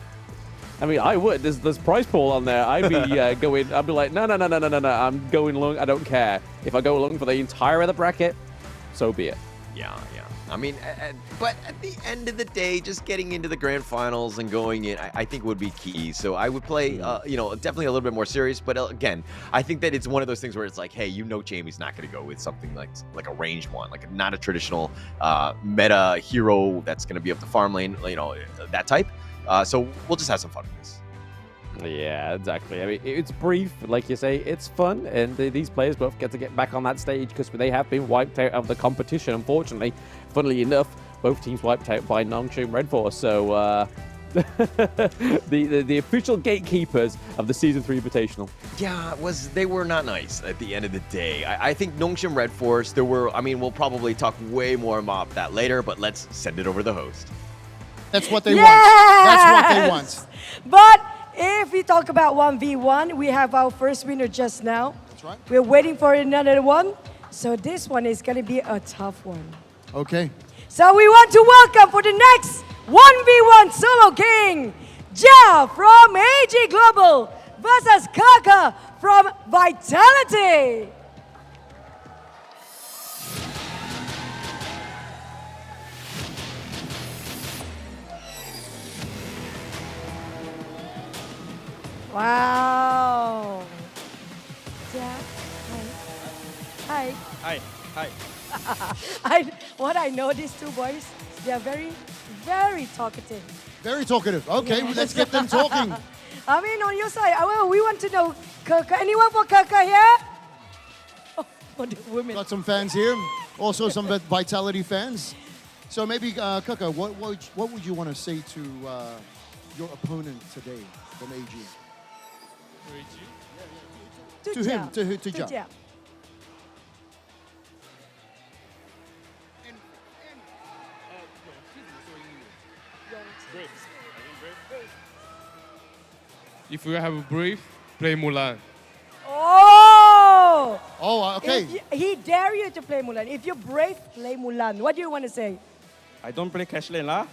I mean, I would. There's prize pool on there. I'd be going. I'd be like, no. I'm going Lung. I don't care. If I go Lung for the entire other bracket, so be it. Yeah. I mean, but at the end of the day, just getting into the grand finals and going in, I think would be key. So I would play, you know, definitely a little bit more serious. But again, I think that it's one of those things where it's like, hey, you know, Jamie's not going to go with something like a ranged one, like not a traditional meta hero that's going to be up the farm lane, you know, that type. So we'll just have some fun with this. Yeah, exactly. I mean, it's brief, like you say, it's fun, and these players both get to get back on that stage because they have been wiped out of the competition, unfortunately. Funnily enough, both teams wiped out by Nongshim RedForce, so the official gatekeepers of the Season 3 Invitational. Yeah, they were not nice at the end of the day. I think Nongshim RedForce, we'll probably talk way more about that later, but let's send it over to the host. That's what they want. That's what they want. But if we talk about 1v1, we have our first winner just now. That's right. We're waiting for another one. So this one is going to be a tough one. Okay. So we want to welcome for the next 1v1 Solo King, Ja from AG Global versus Kaka from Vitality. Wow. Yeah. Hi. Hi. What I know, these two boys, they are very, very talkative. Very talkative. Okay, let's get them talking. I mean, on your side, we want to know, Kaka. Anyone for Kaka here? Oh, for the women. Got some fans here. Also some Vitality fans. So maybe, Kaka, what would you want to say to your opponent today from AG? To him, to Ja. If you have a brief, play Mulan. Oh! Oh, okay. He dare you to play Mulan. If you're brave, play Mulan. What do you want to say? I don't play Clash Lane lah.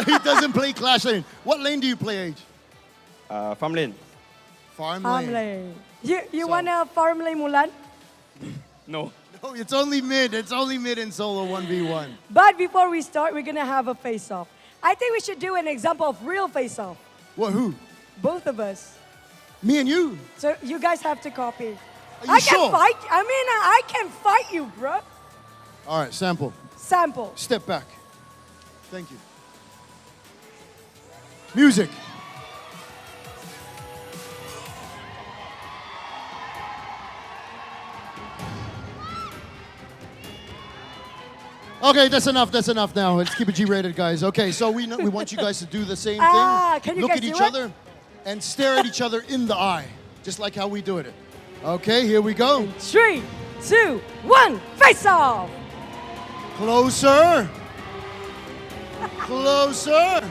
He doesn't play Clash Lane. What lane do you play, Age? Farm lane. Farm lane. You want to farm lane Mulan? No. No, it's only mid. It's only mid in solo 1v1. But before we start, we're going to have a face-off. I think we should do an example of real face-off. What, who? Both of us. Me and you? So you guys have to copy. Are you sure? Can fight. I mean, I can fight you, bro. All right, sample. Sample. Step back. Thank you. Music. Okay, that's enough. That's enough now. Let's keep it G-rated, guys. Okay, so we want you guys to do the same thing. Can you Look guys at do each it? other and stare at each other in the eye, just like how we do it. Okay, here we go. 3, 2, 1, face off! Closer. Closer.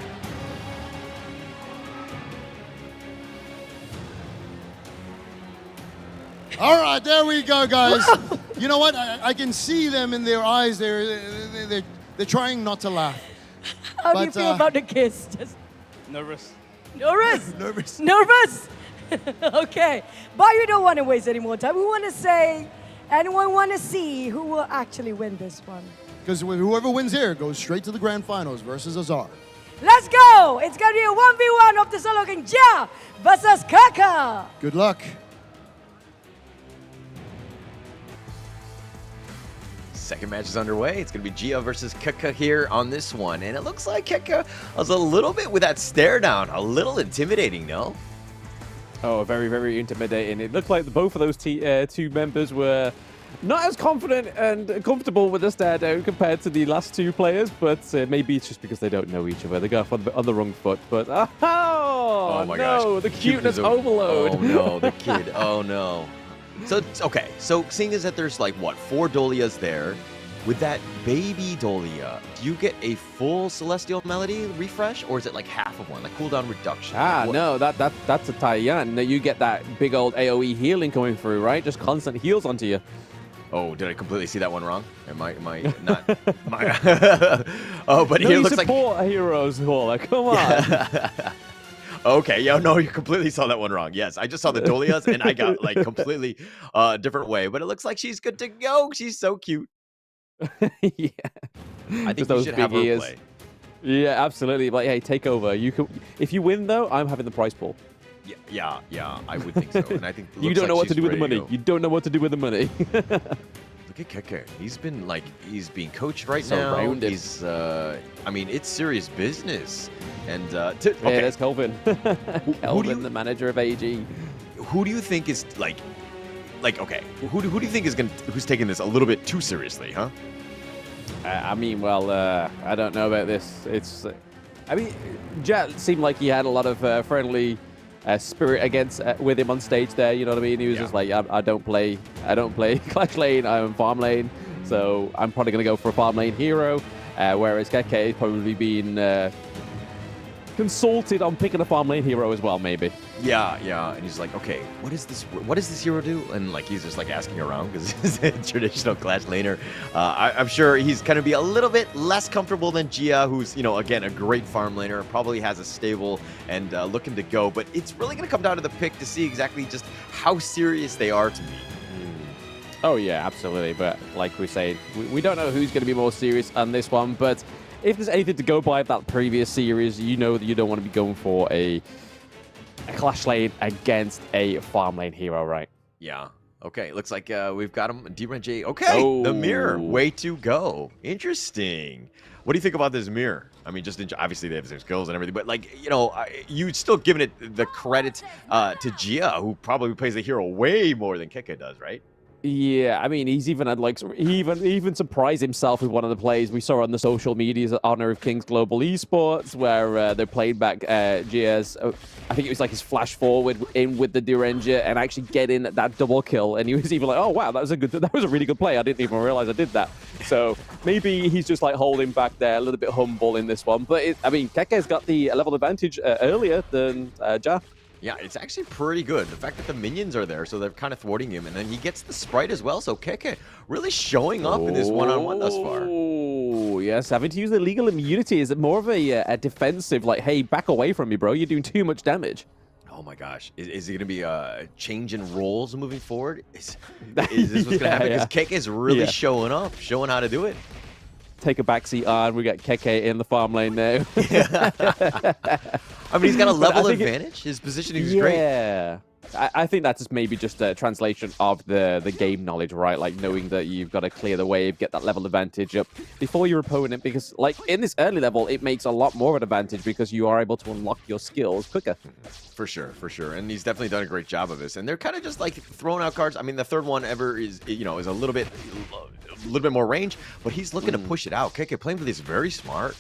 All right, there we go, guys. You know what? I can see them in their eyes. They're trying not to laugh. How do you feel about the kiss? Just Nervous. nervous? Nervous. Nervous? Okay. But you don't want to waste any more time. We want to say, and we want to see who will actually win this one. Because whoever wins here goes straight to the grand finals versus Azar. Let's go! It's going to be a 1v1 of the SOLOKING Ja versus Kaka. Good luck. Second match is underway. It's going to be Gia versus Kaka here on this one. And it looks like Kaka was a little bit with that stare down. A little intimidating, no? Oh, very, very intimidating. It looked like both of those two members were not as confident and comfortable with the stare down compared to the last two players, but maybe it's just because they don't know each other. They go off on the wrong foot, but oh my no, gosh. the cuteness overload. Oh no, the kid. Oh no. So, okay. So, seeing as that there's like, what, 4 Dolias there, with that baby Dolia, do you get a full Celestial Melody refresh, or is it like half of one, like cooldown reduction? No, that's a Taiyan. No, you get that big old AoE healing coming through, right? Just constant heals onto you. Oh, did I completely see that one wrong? Am I not? Oh, but no, here you looks like support heroes, Waller. Come on. Okay, yeah, no, you completely saw that one wrong. Yes, I just saw the Dolias and I got like completely different way, but it looks like she's good to go. She's so cute. Yeah. I think Just you those should big have her ears. play. Yeah, absolutely. But hey, take over. You can. If you win though, I'm having the prize pool. Yeah, I would think so. And I think You don't know what to do with the money. You don't know what to do with the money. Look at Keke. He's being coached right now. Surrounded. He's I mean, it's serious business. And Yeah, okay, there's Kelvin. Kelvin, the manager of AG. who do you think is like okay, who do you think is who's taking this a little bit too seriously, huh? I mean, well, I don't know about this. It's, I mean, Jet seemed like he had a lot of friendly spirit against with him on stage there. You know what I mean? He was just like, I don't play Clash Lane. I'm farm lane, so I'm probably gonna go for a farm lane hero. Whereas Keke is probably being consulted on picking a farm lane hero as well, maybe. Yeah, and he's like, okay, what does this hero do? And like he's just like asking around because he's a traditional Clash laner. I'm sure he's gonna be a little bit less comfortable than Gia, who's again a great farm laner, probably has a stable and looking to go. But it's really gonna come down to the pick to see exactly just how serious they are to me. Oh yeah, absolutely. But like we say, we don't know who's going to be more serious on this one. But if there's anything to go by that previous series, you know that you don't want to be going for a Clash lane against a farm lane hero, right? Yeah. Okay, looks like we've got him. D-Ren-J. Okay, the mirror. Way to go. Interesting. What do you think about this mirror? I mean, just obviously they have their skills and everything, but like, you still giving it the credit to Gia, who probably plays the hero way more than Keke does, right? Yeah, I mean, he's even had like he even surprised himself with one of the plays we saw on the social medias at Honor of Kings Global Esports, where they're playing back GS. I think it was like his flash forward in with the Durenja and actually getting that double kill. And he was even like, "Oh wow, that was a really good play. I didn't even realize I did that." So maybe he's just like holding back there, a little bit humble in this one. But I mean, Keke's got the level advantage earlier than Ja. Yeah, it's actually pretty good. The fact that the minions are there, so they're kind of thwarting him, and then he gets the sprite as well. So Keke really showing up in this one-on-one thus far. Oh, yes, having to use the legal immunity. Is it more of a defensive, like, hey, back away from me, bro? You're doing too much damage. Oh my gosh, is it going to be a change in roles moving forward? Is this what's going to happen? Because Keke is really showing up, showing how to do it. Take a backseat on. We got Keke in the farm lane now. I mean, he's got a level advantage. His positioning is great. Yeah. I think that's maybe just a translation of the game knowledge, right? Like knowing that you've got to clear the wave, get that level advantage up before your opponent, because like in this early level, it makes a lot more of an advantage because you are able to unlock your skills quicker. For sure. And he's definitely done a great job of this. And they're kind of just like throwing out cards. I mean, the third one ever is a little bit more range, but he's looking to push it out. Keke playing with this very smart.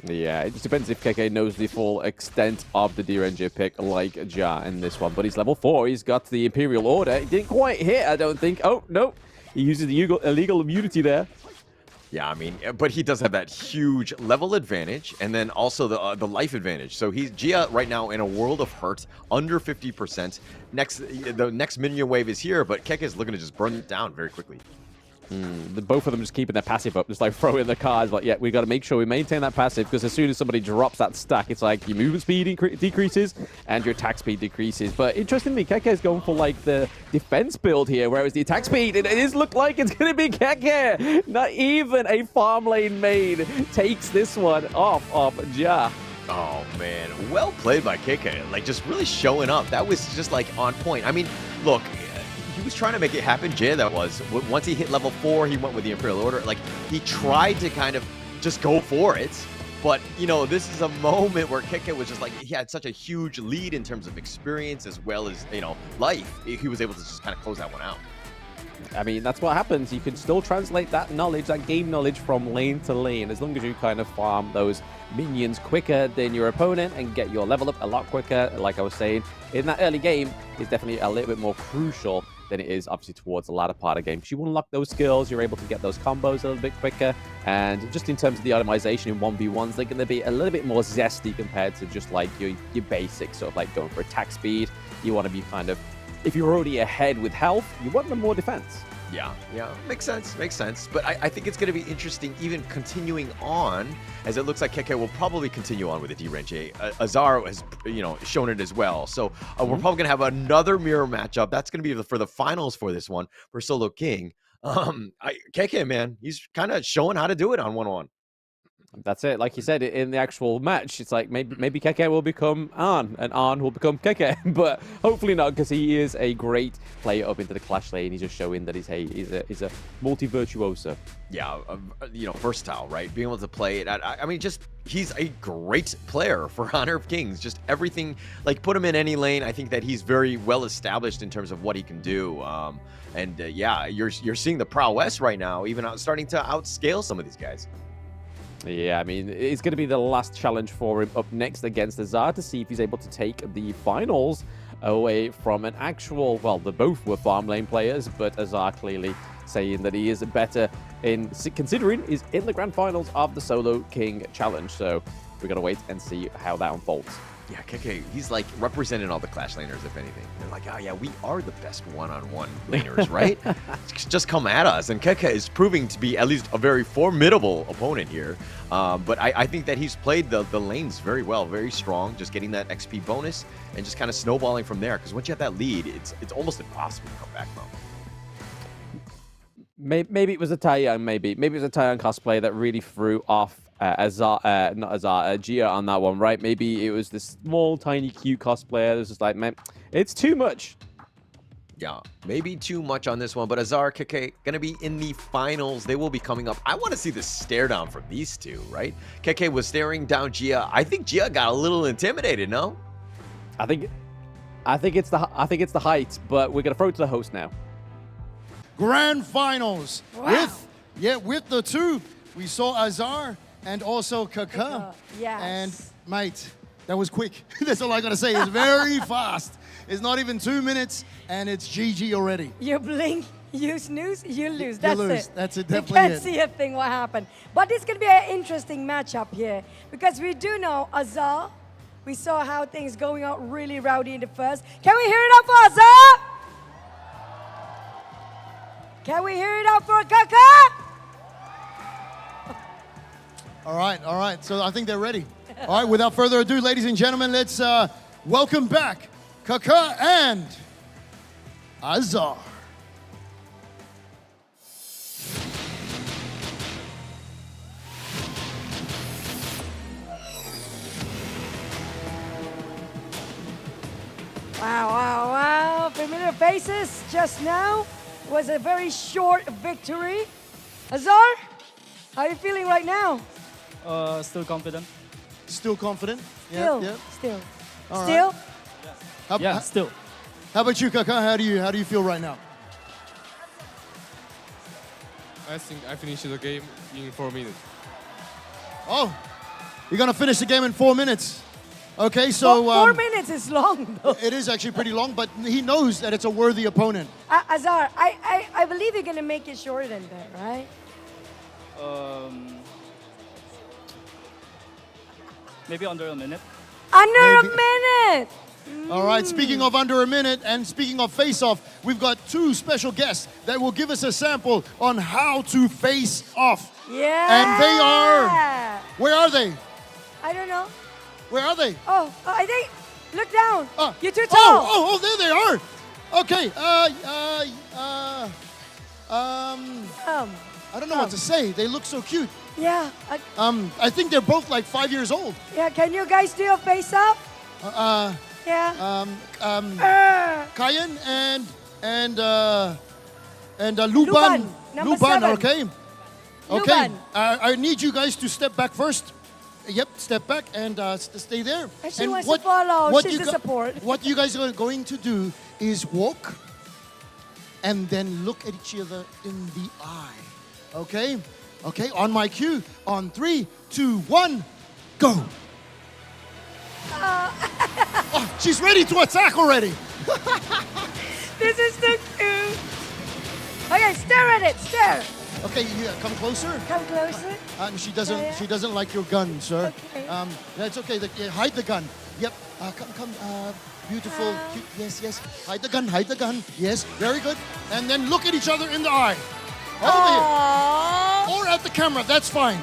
Yeah, it just depends if Keke knows the full extent of the D-Ranger pick like Ja in this one. But he's level 4. He's got the Imperial Order. He didn't quite hit, I don't think. Oh, no. He uses the illegal immunity there. Yeah, I mean, but he does have that huge level advantage and then also the life advantage. So he's Gia right now in a world of hurt, under 50%. The next minion wave is here, but Keke is looking to just burn it down very quickly. Both of them just keeping their passive up, just like throwing the cards. Like, yeah, we got to make sure we maintain that passive because as soon as somebody drops that stack, it's like your movement speed decreases and your attack speed decreases. But interestingly, Keke is going for like the defense build here, whereas the attack speed, it is look like it's going to be Keke. Not even a farm lane main takes this one off of Ja. Oh, man. Well played by Keke. Like, just really showing up. That was just, like, on point. I mean, look, he was trying to make it happen. Jay, that was. Once he hit level 4, he went with the Imperial Order. Like, he tried to kind of just go for it. But, this is a moment where Keke was just like, he had such a huge lead in terms of experience as well as, life. He was able to just kind of close that one out. I mean, that's what happens. You can still translate that knowledge, that game knowledge from lane to lane, as long as you kind of farm those minions quicker than your opponent and get your level up a lot quicker. Like I was saying, in that early game, it's definitely a little bit more crucial than it is obviously towards the latter part of the game. Because you unlock those skills, you're able to get those combos a little bit quicker, and just in terms of the itemization in 1v1s, they're going to be a little bit more zesty compared to just like your basic sort of like going for attack speed. You want to be kind of, if you're already ahead with health, you want them more defense. Yeah, makes sense. But I think it's going to be interesting even continuing on, as it looks like Keke will probably continue on with the D-Range. Azar has, shown it as well. So we're probably going to have another mirror matchup. That's going to be for the finals for this one, for SOLOKING. Keke, man, he's kind of showing how to do it on 1-on-1. That's it. Like you said, in the actual match, it's like maybe Keke will become Arn, and Arn will become Keke, but hopefully not, because he is a great player up into the clash lane. He's just showing that he's a multi-virtuoso. Yeah, versatile, right? Being able to play it. I mean, just he's a great player for Honor of Kings. Just everything, like put him in any lane. I think that he's very well established in terms of what he can do. Yeah, you're seeing the prowess right now, even starting to outscale some of these guys. Yeah, I mean, it's going to be the last challenge for him up next against Azar to see if he's able to take the finals away from an actual, well, they both were farm lane players, but Azar clearly saying that he is better considering he's in the grand finals of the SOLOKING challenge. So we're going to wait and see how that unfolds. Yeah, Keke, he's like representing all the Clash laners, if anything. They're like, oh yeah, we are the best one-on-one laners, right? Just come at us. And Keke is proving to be at least a very formidable opponent here. But I think that he's played the lanes very well, very strong, just getting that XP bonus and just kind of snowballing from there. Because once you have that lead, it's almost impossible to come back from. Maybe it was a Taiyang, maybe it was a Taiyang cosplay that really threw off Gia on that one, right? Maybe it was this small, tiny, cute cosplayer. It was just like, man, it's too much. Yeah, maybe too much on this one, but Azar, Keke, gonna be in the finals. They will be coming up. I want to see the stare down from these two, right? Keke was staring down Gia. I think Gia got a little intimidated, no? I think it's the height, but we're gonna throw it to the host now. Grand finals. Wow. With the two. We saw Azar and also Keke. Yes. And mate, that was quick. That's all I gotta say. It's very fast. It's not even 2 minutes, and it's GG already. You blink, you snooze, you lose. That's you lose. it. That's it. You Definitely can't it. see a thing what happened. But it's gonna be an interesting matchup here because we do know Azar. We saw how things going out really rowdy in the first. Can we hear it up for Azar? Can we hear it out for Keke? All right. So I think they're ready. All right, without further ado, ladies and gentlemen, let's welcome back Keke and Azar. Wow. Familiar faces just now. Was a very short victory. Azar, how are you feeling right now? Still confident. Still confident? Still. All Still? Right. Still. How about you, Keke? How do you feel right now? I think I finished the game in 4 minutes. Oh, you're gonna finish the game in 4 minutes. Okay, so 4 minutes is long, though. It is actually pretty long, but he knows that it's a worthy opponent. Azar, I believe you're gonna make it shorter than that, right? Maybe under a minute. Under a minute! All right, speaking of under a minute and speaking of face-off, we've got two special guests that will give us a sample on how to face off. Yeah! And they are... Where are they? I don't know. Where are they? Oh, I think... Look down. You're too tall. Oh, there they are. Okay, I don't know what to say. They look so cute. Yeah. I think they're both like 5 years old. Yeah, can you guys do a face-off? Yeah. Kayan and Luban. Number 7. Okay. Luban. I need you guys to step back first. Yep, step back and stay there. And she and wants to follow. She's the support. What you guys are going to do is walk and then look at each other in the eye. Okay? Okay, on my cue. On 3, 2, 1, go. Oh, she's ready to attack already. This is so cute. Okay, stare at it, stare. Okay, yeah, come closer. Come closer. She doesn't. Yeah. She doesn't like your gun, sir. Okay. That's okay. Hide the gun. Yep. Come. Beautiful. Cute. Yes. Hide the gun. Hide the gun. Yes. Very good. And then look at each other in the eye. Over here. Or at the camera. That's fine.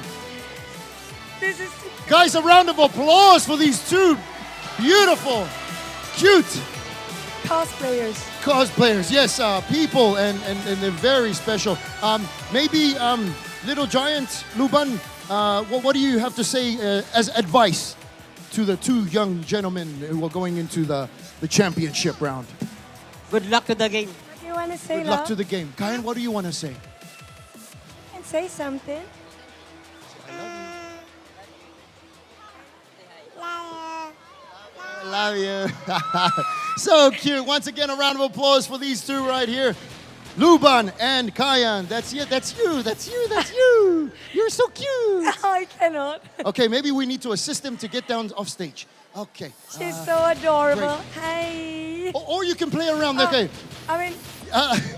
This is Guys, a round of applause for these two beautiful, cute cosplayers. Yes, people, and they're very special. Maybe Little Giant, Luban, what do you have to say as advice to the two young gentlemen who are going into the championship round? Good luck to the game. What do you want to say, Good luck to the game. Kayan, what do you want to say? And say something. I love you. So cute. Once again, a round of applause for these two right here. Luban and Kayan. That's you. That's you. That's you. That's you. You're so cute. I cannot. Okay, maybe we need to assist them to get down off stage. Okay. She's so adorable. great. Hi. Or you can play around. Okay. I mean,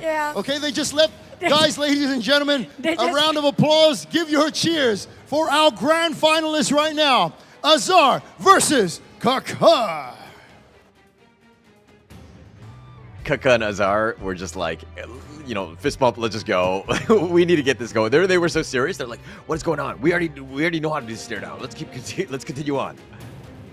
yeah. Okay, they just left. Guys, ladies and gentlemen, They a just- round of applause. Give your cheers for our grand finalists right now. Azar versus Kaka. Kaka and Azar were just like, fist bump, let's just go. We need to get this going. They were so serious. They're like, what is going on? We already know how to do stare down. Let's continue on.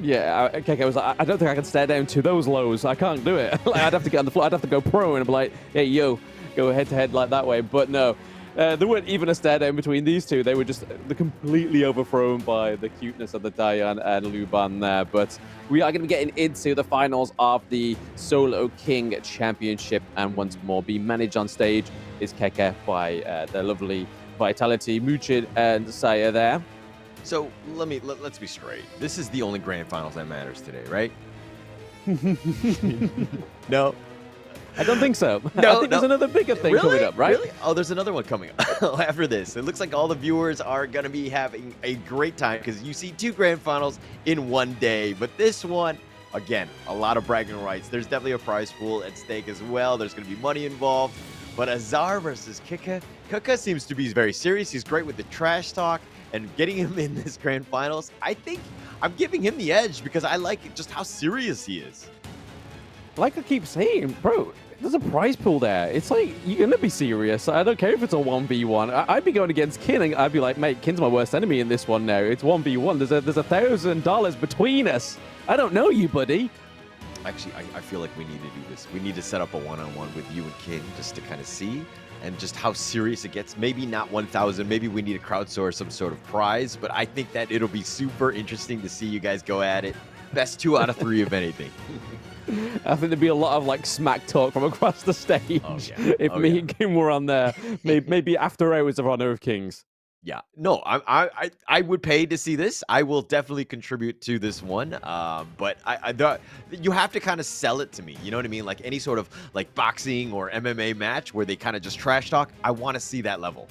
Yeah, Keke was like, I don't think I can stare down to those lows. I can't do it. Like, I'd have to get on the floor. I'd have to go pro and be like, hey, yo, go head to head like that way. But no, there weren't even a stare down between these two. They were just completely overthrown by the cuteness of the Dayan and Luban there. But we are going to be getting into the finals of the Solo King Championship. And once more, being managed on stage is Keke by the lovely Vitality, Muchin, and Saya there. So let's be straight. This is the only grand finals that matters today, right? No. I don't think so. No, I think there's another bigger thing coming up, right? Really? Oh, there's another one coming up after this. It looks like all the viewers are going to be having a great time because you see two grand finals in one day. But this one, again, a lot of bragging rights. There's definitely a prize pool at stake as well. There's going to be money involved. But Azar versus Kika. Kika seems to be very serious. He's great with the trash talk. And getting him in this grand finals, I think I'm giving him the edge because I like just how serious he is. Like I keep saying, bro, there's a prize pool there. It's like, you're going to be serious. I don't care if it's a 1v1. I'd be going against Kin and I'd be like, mate, Kin's my worst enemy in this one now. It's 1v1. There's $1,000 between us. I don't know you, buddy. Actually, I feel like we need to do this. We need to set up a one-on-one with you and Kin just to kind of see and just how serious it gets. Maybe not 1,000. Maybe we need to crowdsource some sort of prize. But I think that it'll be super interesting to see you guys go at it. Best 2 out of 3 if anything. I think there'd be a lot of like smack talk from across the stage if me and Kim were on there. Maybe after hours of Honor of Kings. Yeah, no, I would pay to see this. I will definitely contribute to this one. But you have to kind of sell it to me. You know what I mean? Like any sort of like boxing or MMA match where they kind of just trash talk. I want to see that level.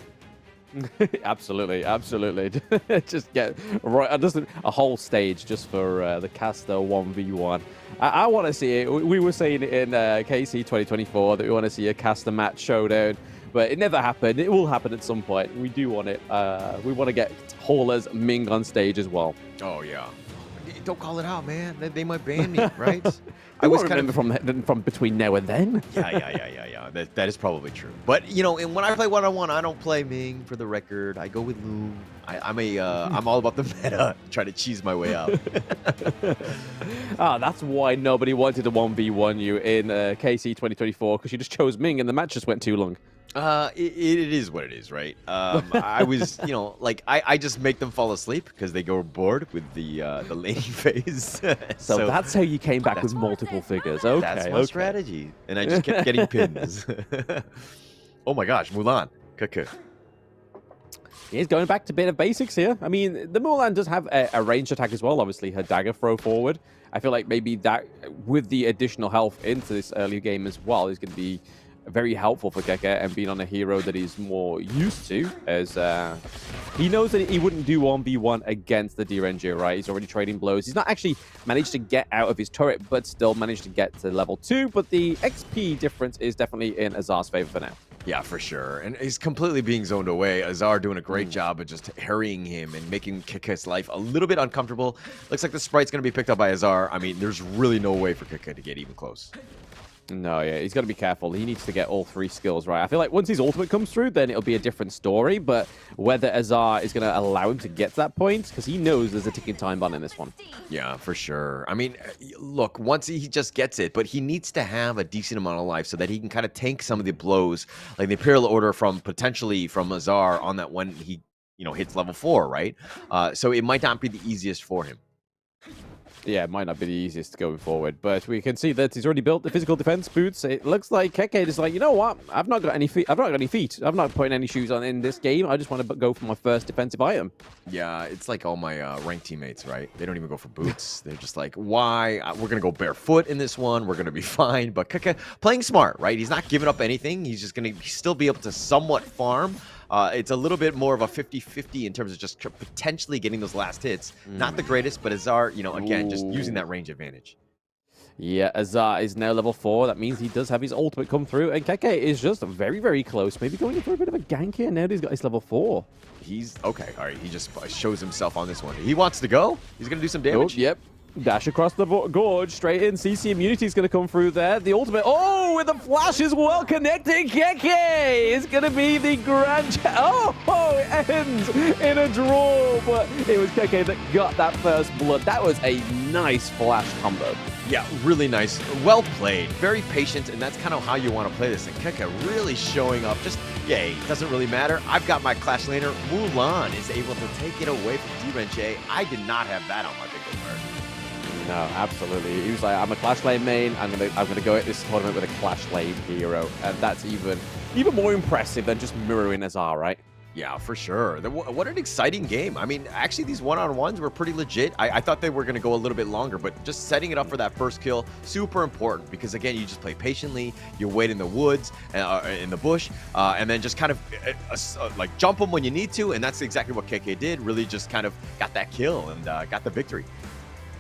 Absolutely. Just get right, just a whole stage just for the caster 1v1. I want to see it. We were saying in KC 2024 that we want to see a caster match showdown. But it never happened. It will happen at some point. We do want it. We want to get Haulers Ming on stage as well. Oh, yeah. Don't call it out, man. They might ban me, right? I was kind of from between now and then. Yeah. That is probably true. But, and when I play one-on-one, I don't play Ming for the record. I go with Loom. I'm all about the meta, trying to cheese my way out. That's why nobody wanted to 1v1 you in KC 2024, because you just chose Ming and the match just went too long. It is what it is, right? I was, I just make them fall asleep because they go bored with the laning phase. So that's how you came back with multiple figures. Okay, that's my strategy, and I just kept getting pins. Oh my gosh, Mulan, Cuckoo. He's going back to a bit of basics here. I mean, the Mulan does have a ranged attack as well. Obviously, her dagger throw forward. I feel like maybe that, with the additional health into this early game as well, is going to be very helpful for Keke and being on a hero that he's more used to, as he knows that he wouldn't do 1v1 against the D-Ranger, right? He's already trading blows. He's not actually managed to get out of his turret, but still managed to get to level 2. But the XP difference is definitely in Azar's favor for now. Yeah, for sure. And he's completely being zoned away. Azar doing a great job of just harrying him and making Kika's life a little bit uncomfortable. Looks like the sprite's going to be picked up by Azar. I mean, there's really no way for Kika to get even close. No, yeah, he's got to be careful. He needs to get all 3 skills right. I feel like once his ultimate comes through, then it'll be a different story. But whether Azar is going to allow him to get to that point, because he knows there's a ticking time bomb in this one. Yeah, for sure. I mean, look, once he just gets it, but he needs to have a decent amount of life so that he can kind of tank some of the blows, like the Imperial Order potentially from Azar on that when he, hits level 4, right? So it might not be the easiest for him. Yeah, it might not be the easiest going forward, but we can see that he's already built the physical defense boots. It looks like Keke is like, you know what? I've not got any feet. I've not got any feet. I'm not putting any shoes on in this game. I just want to go for my first defensive item. Yeah, it's like all my ranked teammates, right? They don't even go for boots. They're just like, why? We're going to go barefoot in this one. We're going to be fine. But Keke playing smart, right? He's not giving up anything. He's just going to still be able to somewhat farm. It's a little bit more of a 50-50 in terms of just potentially getting those last hits. Not the greatest, but Azar, again, just using that range advantage. Yeah, Azar is now level 4. That means he does have his ultimate come through. And Keke is just very, very close. Maybe going in for a bit of a gank here. Now that he's got his level 4. He's okay. All right, he just shows himself on this one. He wants to go. He's going to do some damage. Oh, yep. Dash across the gorge, straight in. CC immunity is going to come through there. The ultimate, with the flash is well connected. Keke is going to be the grand. It ends in a draw, but it was Keke that got that first blood. That was a nice flash combo. Yeah, really nice. Well played. Very patient, and that's kind of how you want to play this. And Keke really showing up. Just, yay, doesn't really matter. I've got my Clash laner. Mulan is able to take it away from D-Renche. I did not have that on my bingo card. No, absolutely. He was like, I'm a Clash Lane main. I'm gonna go at this tournament with a Clash Lane hero, and that's even more impressive than just mirroring Azar, right? Yeah, for sure. What an exciting game. I mean, actually, these one-on-ones were pretty legit. I thought they were going to go a little bit longer, but just setting it up for that first kill, super important, because, again, you just play patiently, you wait in the woods, in the bush, and then just kind of like jump them when you need to, and that's exactly what Keke did. Really just kind of got that kill and got the victory.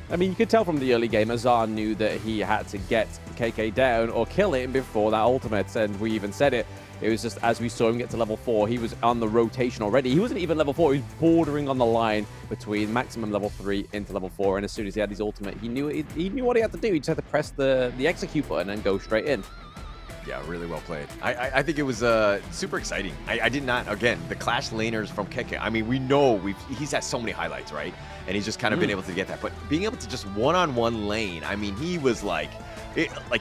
I mean, you could tell from the early game, Azar knew that he had to get Keke down or kill him before that ultimate, and we even said it. It was just as we saw him get to level 4, he was on the rotation already. He wasn't even level 4, he was bordering on the line between maximum level 3 into level 4, and as soon as he had his ultimate, he knew what he had to do. He just had to press the execute button and go straight in. Yeah, really well played. I think it was super exciting. I did not, again, the Clash laners from Keke. I mean, we know he's had so many highlights, right? And he's just kind of been able to get that. But being able to just one-on-one lane, I mean, he was like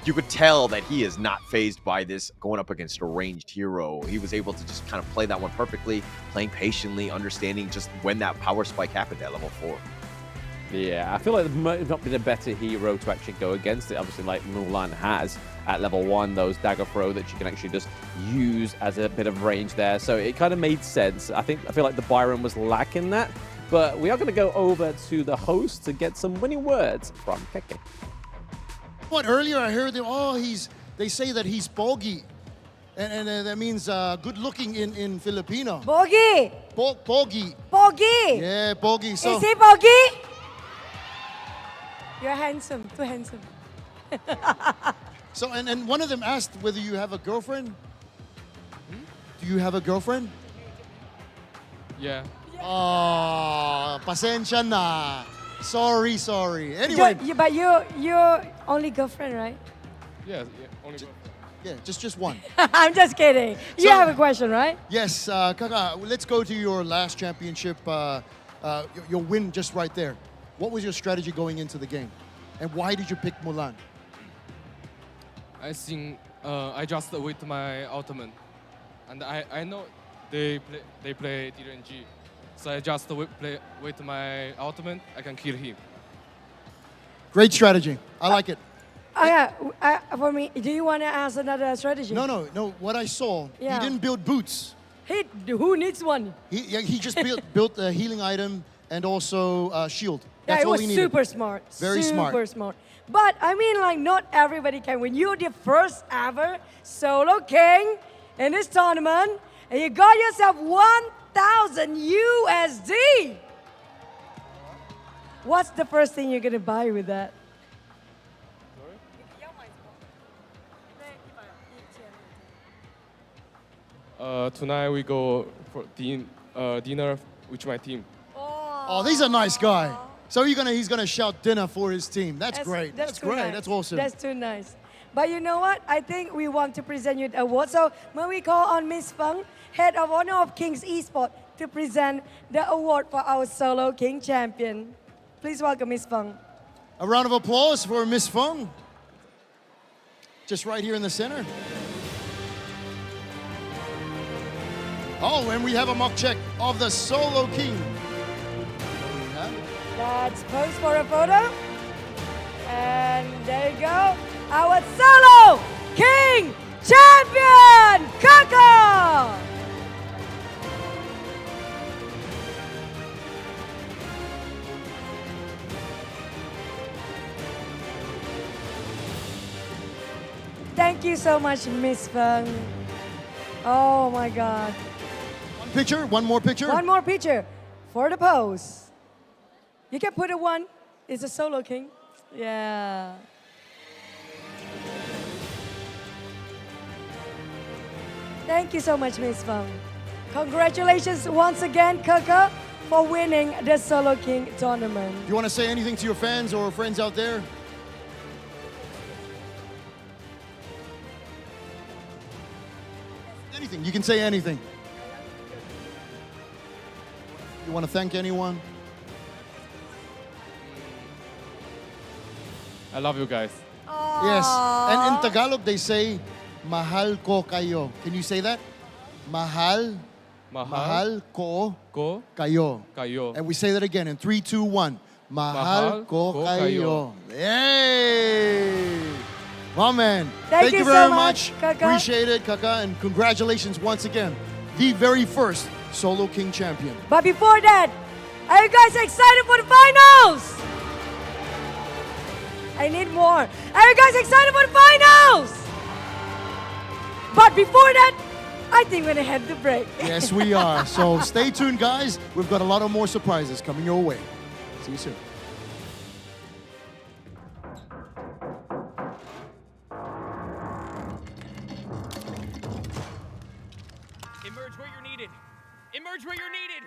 you could tell that he is not phased by this going up against a ranged hero. He was able to just kind of play that one perfectly, playing patiently, understanding just when that power spike happened at level 4. Yeah, I feel like there might not been a better hero to actually go against it. Obviously, like Mulan has at level 1, those dagger throw that you can actually just use as a bit of range there. So it kind of made sense. I feel like the Byron was lacking that. But we are going to go over to the host to get some winning words from Keke. Earlier I heard that, they say that he's pogi. And that means good looking in Filipino. Pogi! Pogi. Pogi! Yeah, pogi. So, is he pogi? You're handsome, too handsome. So, and one of them asked whether you have a girlfriend. Do you have a girlfriend? Yeah. Oh, pasensya na. Sorry. Anyway. But you're only girlfriend, right? Yeah, only girlfriend. Yeah, just one. I'm just kidding. You have a question, right? Yes, Kaka, let's go to your last championship, your win just right there. What was your strategy going into the game? And why did you pick Mulan? I think I just wait my ultimate. And I know they play DNG. So I just wait my ultimate, I can kill him. Great strategy. I like it. For me, do you want to ask another strategy? No. What I saw, he didn't build boots. Who needs one? He just built a healing item and also shield. That's it all was he needed. super smart. Very smart. Super smart. But I mean, like, not everybody can win. You're the first ever solo king in this tournament, and you got yourself 1,000 USD. What's the first thing you're gonna buy with that? Tonight we go for dinner with my team. Oh, he's a nice guy. So he's gonna shout dinner for his team. That's great. That's too great. nice. That's awesome. That's too nice. But you know what? I think we want to present you the award. So may we call on Miss Feng, Head of Honor of Kings Esports, to present the award for our Solo King champion. Please welcome Miss Feng. A round of applause for Miss Feng. Just right here in the center. Oh, and we have a mock check of the Solo King. Let's pose for a photo. And there you go. Our Solo King champion, Kaka! Thank you so much, Miss Feng. Oh my God. One picture, one more picture. One more picture for the pose. You can put a one. It's a Solo King. Yeah. Thank you so much, Miss Feng. Congratulations once again, Kaka, for winning the Solo King tournament. You want to say anything to your fans or friends out there? Anything. You can say anything. You want to thank anyone? I love you guys. Yes. And in Tagalog, they say, mahal ko kayo. Can you say that? Mahal. Mahal ko kayo. Kayo. And we say that again in 3, 2, 1. Mahal ko kayo. Yay! Well, man. Thank you very so much, Kaka. Appreciate it, Kaka. And congratulations once again. The very first Solo King champion. But before that, are you guys excited for the finals? I need more. Are you guys excited for the finals? But before that, I think we're gonna head to break. Yes, we are. So stay tuned, guys. We've got a lot of more surprises coming your way. See you soon. Emerge where you're needed. Emerge where you're needed.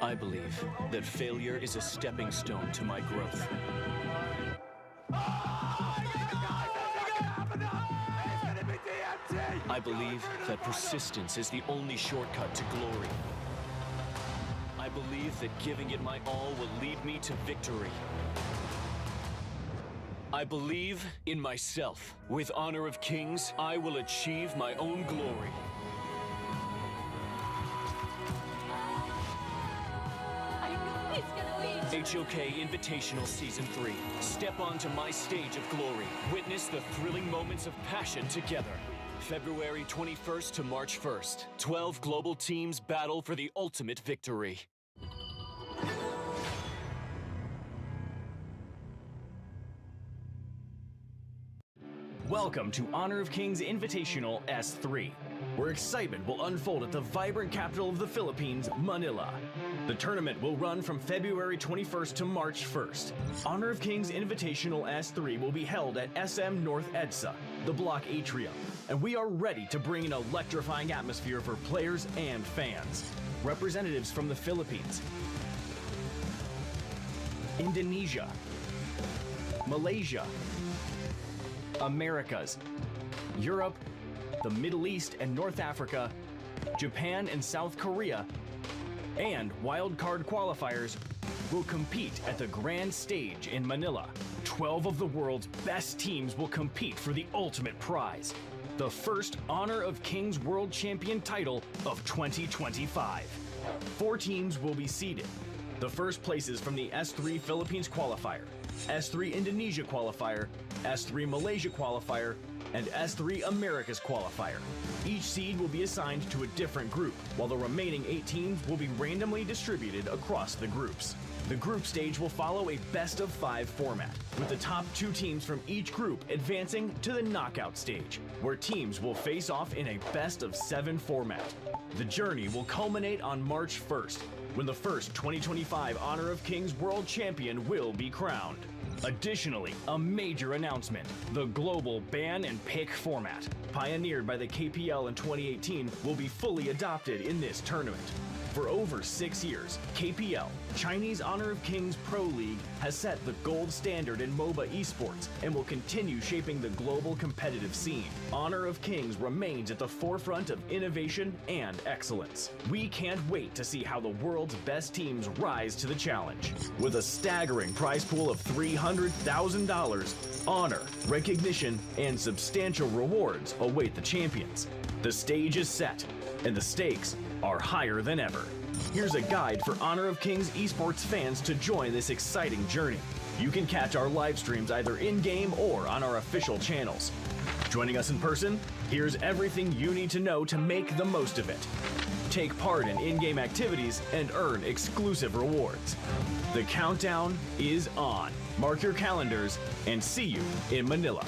I believe that failure is a stepping stone to my growth. I believe that persistence is the only shortcut to glory. I believe that giving it my all will lead me to victory. I believe in myself. With Honor of Kings, I will achieve my own glory. HOK Invitational Season 3. Step onto my stage of glory. Witness the thrilling moments of passion together. February 21st to March 1st. 12 global teams battle for the ultimate victory. Welcome to Honor of Kings Invitational S3, where excitement will unfold at the vibrant capital of the Philippines, Manila. The tournament will run from February 21st to March 1st. Honor of Kings Invitational S3 will be held at SM North EDSA, the Block Atrium, and we are ready to bring an electrifying atmosphere for players and fans. Representatives from the Philippines, Indonesia, Malaysia, Americas, Europe, the Middle East and North Africa, Japan and South Korea, and wildcard qualifiers will compete at the grand stage in Manila. 12 of the world's best teams will compete for the ultimate prize, the first Honor of Kings World Champion title of 2025. 4 teams will be seeded. The first places from the S3 Philippines qualifier, S3 Indonesia qualifier, S3 Malaysia qualifier, and S3 Americas qualifier. Each seed will be assigned to a different group, while the remaining 8 teams will be randomly distributed across the groups. The group stage will follow a best-of-5 format, with the top 2 teams from each group advancing to the knockout stage, where teams will face off in a best-of-7 format. The journey will culminate on March 1st, when the first 2025 Honor of Kings World Champion will be crowned. Additionally, a major announcement: the global ban and pick format, pioneered by the KPL in 2018, will be fully adopted in this tournament. For over 6 years, KPL, Chinese Honor of Kings Pro League, has set the gold standard in MOBA esports and will continue shaping the global competitive scene. Honor of Kings remains at the forefront of innovation and excellence. We can't wait to see how the world's best teams rise to the challenge. With a staggering prize pool of $300,000, honor, recognition, and substantial rewards await the champions. The stage is set, and the stakes are higher than ever. Here's a guide for Honor of Kings esports fans to join this exciting journey. You can catch our live streams either in-game or on our official channels. Joining us in person? Here's everything you need to know to make the most of it. Take part in in-game activities and earn exclusive rewards. The countdown is on. Mark your calendars and see you in Manila.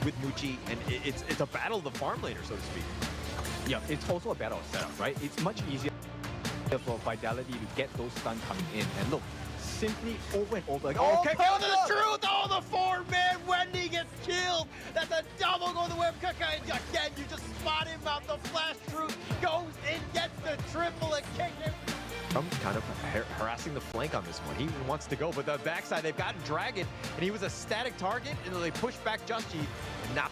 With Muchi, and it's a battle of the farm laner, so to speak. Yeah, it's also a battle of setup, right? It's much easier for Vitality to get those stuns coming in. And look, simply over and over again. Oh, tell the truth! Oh, the 4-man Wendy gets killed! That's a double go to the web. And again, you just spot him out. The flash truth goes in, gets the triple and kick him. Kind of harassing the flank on this one. He wants to go, but the backside, they've gotten Dragon, and he was a static target, and then they push back Just G, and now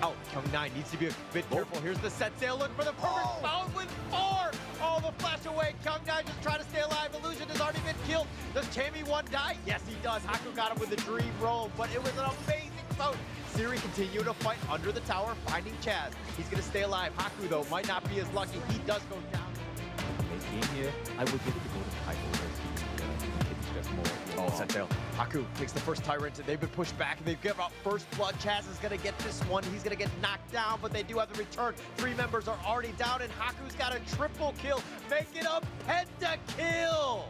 out. Kyung9 needs to be a bit careful. Here's the set sail, look for the perfect Found with 4! Oh, the flash away. Kyung9 just trying to stay alive. Illusion has already been killed. Does Chammy1 die? Yes, he does. Haku got him with the dream roll, but it was an amazing bout. Siri continue to fight under the tower, finding Chaz. He's going to stay alive. Haku, though, might not be as lucky. He does go down. Late game here, I would give it to go to Kaipo as he Oh, Sentinel. Haku takes the first Tyrant. They've been pushed back. They've given out first blood. Chaz is going to get this one. He's going to get knocked down, but they do have the return. 3 members are already down, and Haku's got a triple kill. Make it a pentakill!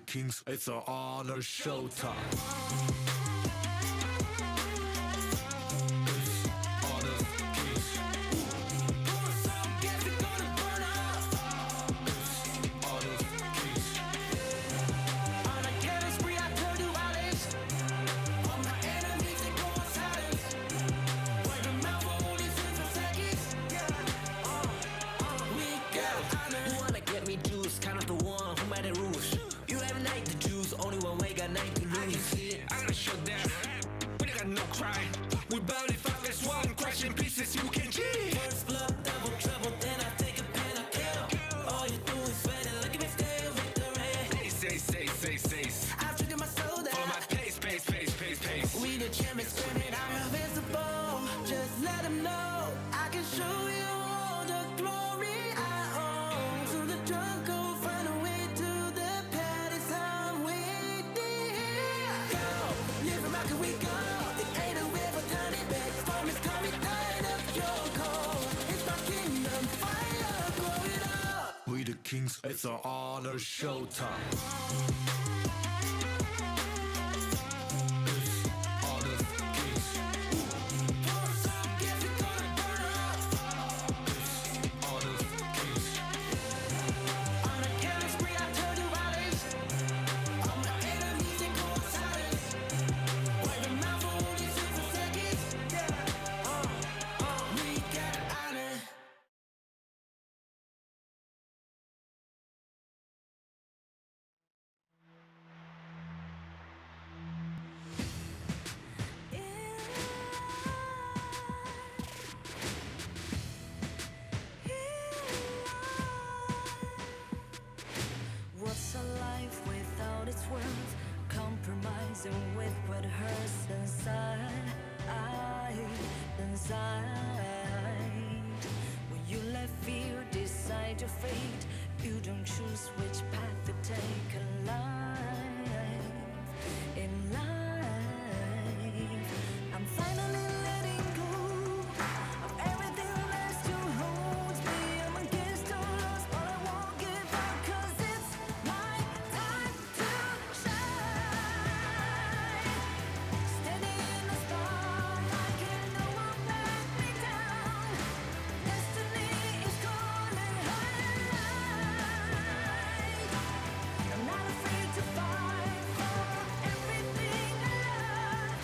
Kings, it's an honor showtime. Kings, it's an honor showtime. What's a life without its worth? Compromising with what hurts inside. When you let fear decide your fate, you don't choose which path to take in life. I'm finally letting go of everything that still holds me. I'm against all odds, but I won't give up, 'cause it's my time to shine. Standing in the spotlight, can no one let me down. Destiny is calling high. I'm not afraid to fight for everything I love.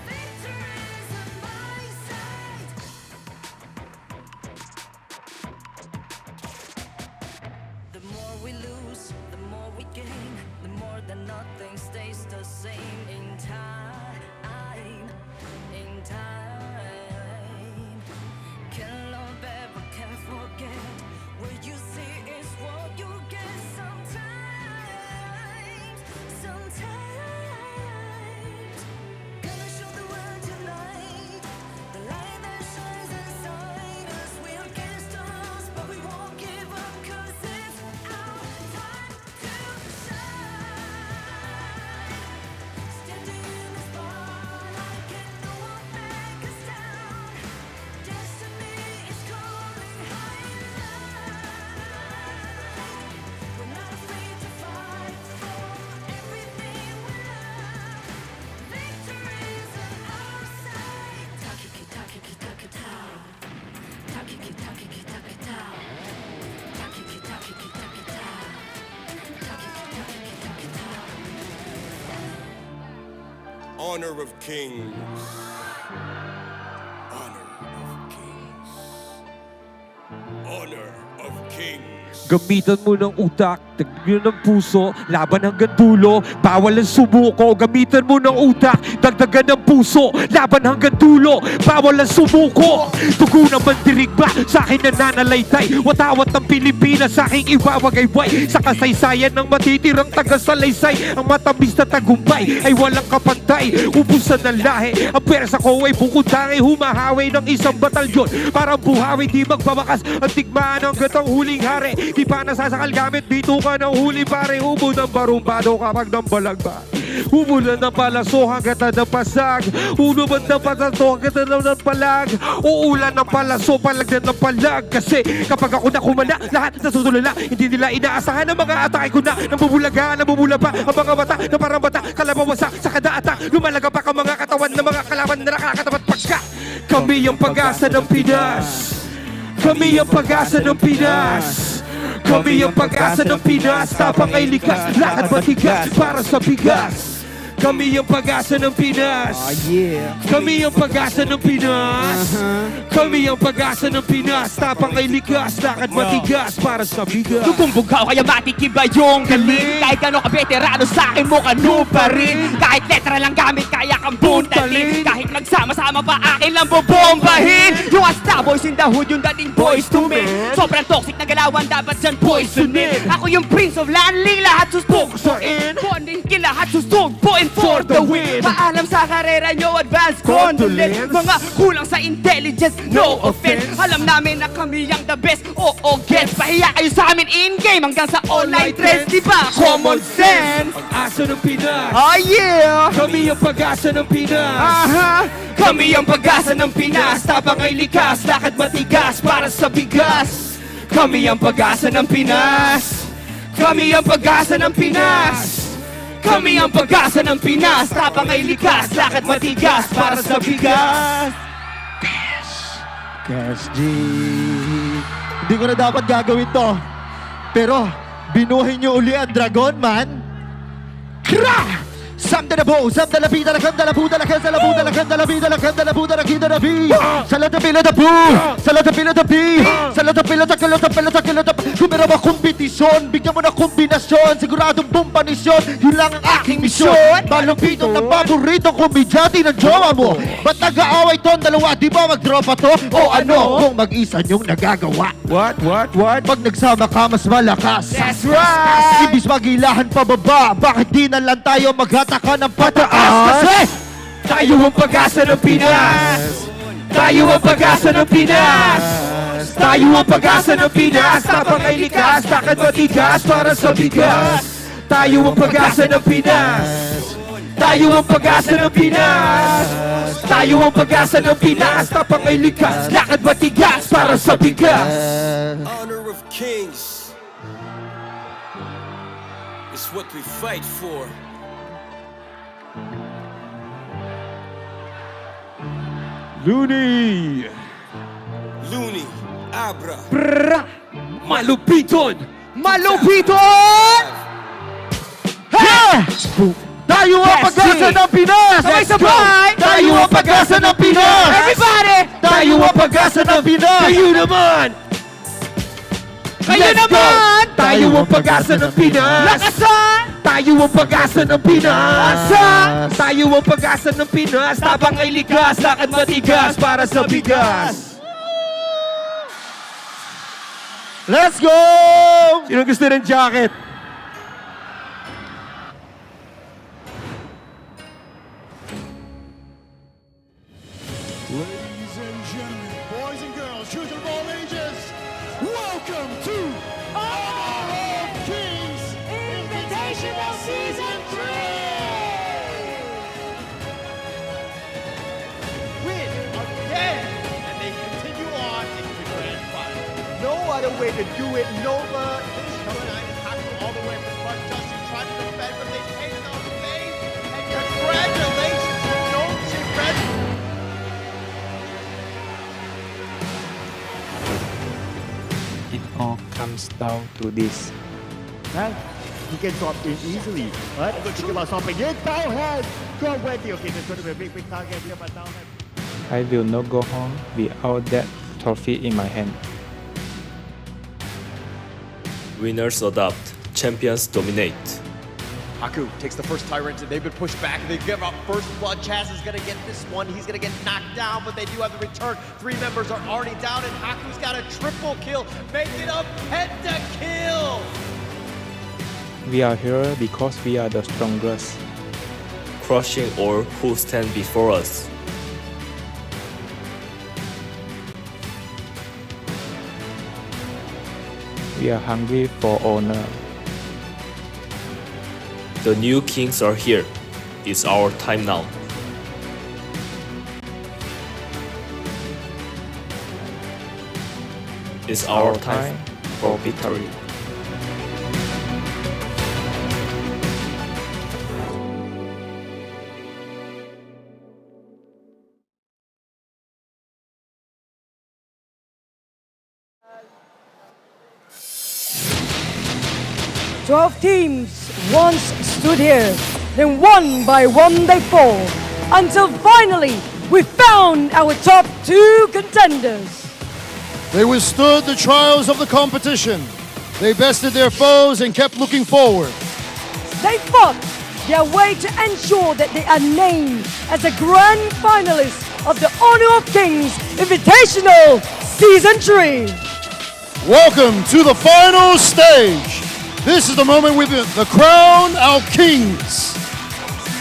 Victory is on my side. The more we lose, the more we gain. The more that nothing stays the same in time. Can't love ever, can't forget. What you see is what you get sometimes. Gonna show the world tonight the light that shines inside us. We're against the odds, but we won't give up, 'cause it's our time to shine. Honor of Kings. Honor of Kings. Honor of Kings. Gamitan mo ng utak, tagyan ng puso, laban hanggang dulo, bawal ang sumuko. Gamitan mo ng utak, dagdagan ng puso, laban hanggang dulo, bawal ang sumuko. Tugo ng mandirigma, sa akin nananalaytay, watawat ng Pilipinas, sa aking iwawagayway. Sa kasaysayan ng matitirang taga-salaysay, ang matamis na tagumpay ay walang kapantay. Ubusan ng lahi, ang persa ko ay bukod tangi, humahawi ng isang batalyon. Parang buhawi, di magbabakas, ang tigmaan hanggat ang huling hari. Di pa nasasakal gamit, dito ka ng huli pare. Hubo ng barumbado kapag ng balagba. Humulan ng palaso hanggat ng pasag. Unuban ng palaso hanggat ng palag. Uulan ng palaso, palagdan ng palag. Kasi kapag ako na kumana, lahat nasutulala. Hindi nila inaasahan ang mga atake ko na namumula pa ang mga mata na parang bata. Kalabawasa sa kada atak, lumalaga pa ang mga katawan ng mga kalaban na nakakatapat pagka. Kami ang pag-asa ng Pinas. Kami ang pag-asa ng Pinas. Kami ang pag-asa ng Pinas, tapang ay likas, lakad matigas para sa bigas. Kami ang pag-asa ng Pinas. Kami ang pag-asa ng Pinas. Kami ang pag-asa ng Pinas, tapang ay likas, lakad matigas para sa bigas. Tutumbog ka kaya matikiba yung galing. Kahit gano'n ka veterano sa akin mo kanu pa rin. Kahit letra lang gamit kaya kang buntalin. Kahit nagsama-sama pa akin lang bobombahin. Yung Asta boys in the hood, yung dating boys to men. Sobrang toxic na galawan, dapat dyan poisonin. Ako yung Prince of Landling, lahat suspukusoin. Bonding kin lahat susugpuin for the win. Paalam sa karera nyo, advance condolence. Mga kulang sa intelligence, no offense. Alam namin na kami ang the best, oo gets. Pahiya kayo sa amin in-game hanggang sa online trends. Di ba? Common sense. Pag-asa ng Pinas. Oh yeah! Kami ang pag-asa ng Pinas. Aha! Kami ang pag-asa ng Pinas. Tapang ay likas, lakad matigas para sa bigas. Kami ang pag-asa ng Pinas. Kami ang pag-asa ng Pinas. Kami ang pag-asa ng Pinas. Tapang ay likas, lakad matigas para sa bigas. Cash G. Hindi ko na dapat gagawin to. Pero, binuhay niyo uli ang Dragon Man. Kra! Samda na bo, samda na bida, lakanda na buda, lakanda na buda, lakanda na bida, lakanda na buda, lakanda na bi. Salata pila na bu, salata pila na bi, salata pila na kilota. Kung meron mga kompetisyon, bigyan mo na kombinasyon, siguradong bumpanisyon, yun lang ang aking misyon. Malumpitong ng paboritong komedyante ng jowa mo. Ba't nag-aaway to ang dalawa, di ba mag-dropa to? O ano, kung mag-isa niyong nagagawa. What? Pag nagsama ka, mas malakas. That's right! Ibis magilahan pababa, bakit di na lang tayo maghataka ng pataas? Kasi tayo ang pag-asa ng Pinas. Tayo ang pag-asa ng Pinas. Tayo ang pag-asa ng Pinas. Tapang ay likas, lakad matigas para sa bigas. Tayo ang pag-asa ng Pinas. Tayo ang pag-asa ng Pinas. Tayo ang pag-asa ng Pinas. Tapang ay likas, lakad matigas para sa bigas. Honor of Kings is what we fight for. Looney! Looney, Abra. Brrrra! Malupiton! Malupiton! Ha! Tayo ang pag-asa ng Pinas! Sabay-sabay! Tayo ang pag-asa ng Pinas! Everybody! Tayo ang pag-asa ng Pinas! Kayo naman! Kayo naman! Tayo ang pag-asa ng Pinas! Lakasan! Tayo ang pag-asa ng Pinas! Tayo ang pag-asa ng Pinas! Tapang ay likas, lakad matigas para sa bigas! Let's go! Sino gusto ng jacket? Ladies and gentlemen, boys and girls, children of all ages, welcome to Honor of Kings Invitational Season 3! Win again! And they continue on into the grand final. No other way to do it. Nova, this coming out and tackle all the way from front. Justin trying to defend, but they take it on the face. And congratulations to Nongshim Red. It all comes down to this. He can swap in easily. Right? Think about swapping in. Powerhead! Go Wendy, okay, there's going to be a big target here, but now I will not go home without that trophy in my hand. Winners adapt, champions dominate. Haku takes the first Tyrant, and they've been pushed back. They give up first blood. Chaz is going to get this one. He's going to get knocked down, but they do have the return. 3 members are already down, and Haku's got a triple kill, making a pentakill. We are here because we are the strongest. Crushing all who stand before us. We are hungry for honor. The new kings are here. It's our time now. It's our time for victory. Twelve teams once stood here, then one by one they fall, until finally we found our top 2 contenders. They withstood the trials of the competition. They bested their foes and kept looking forward. They fought their way to ensure that they are named as the grand finalists of the Honor of Kings Invitational Season 3. Welcome to the final stage. This is the moment we crown our kings.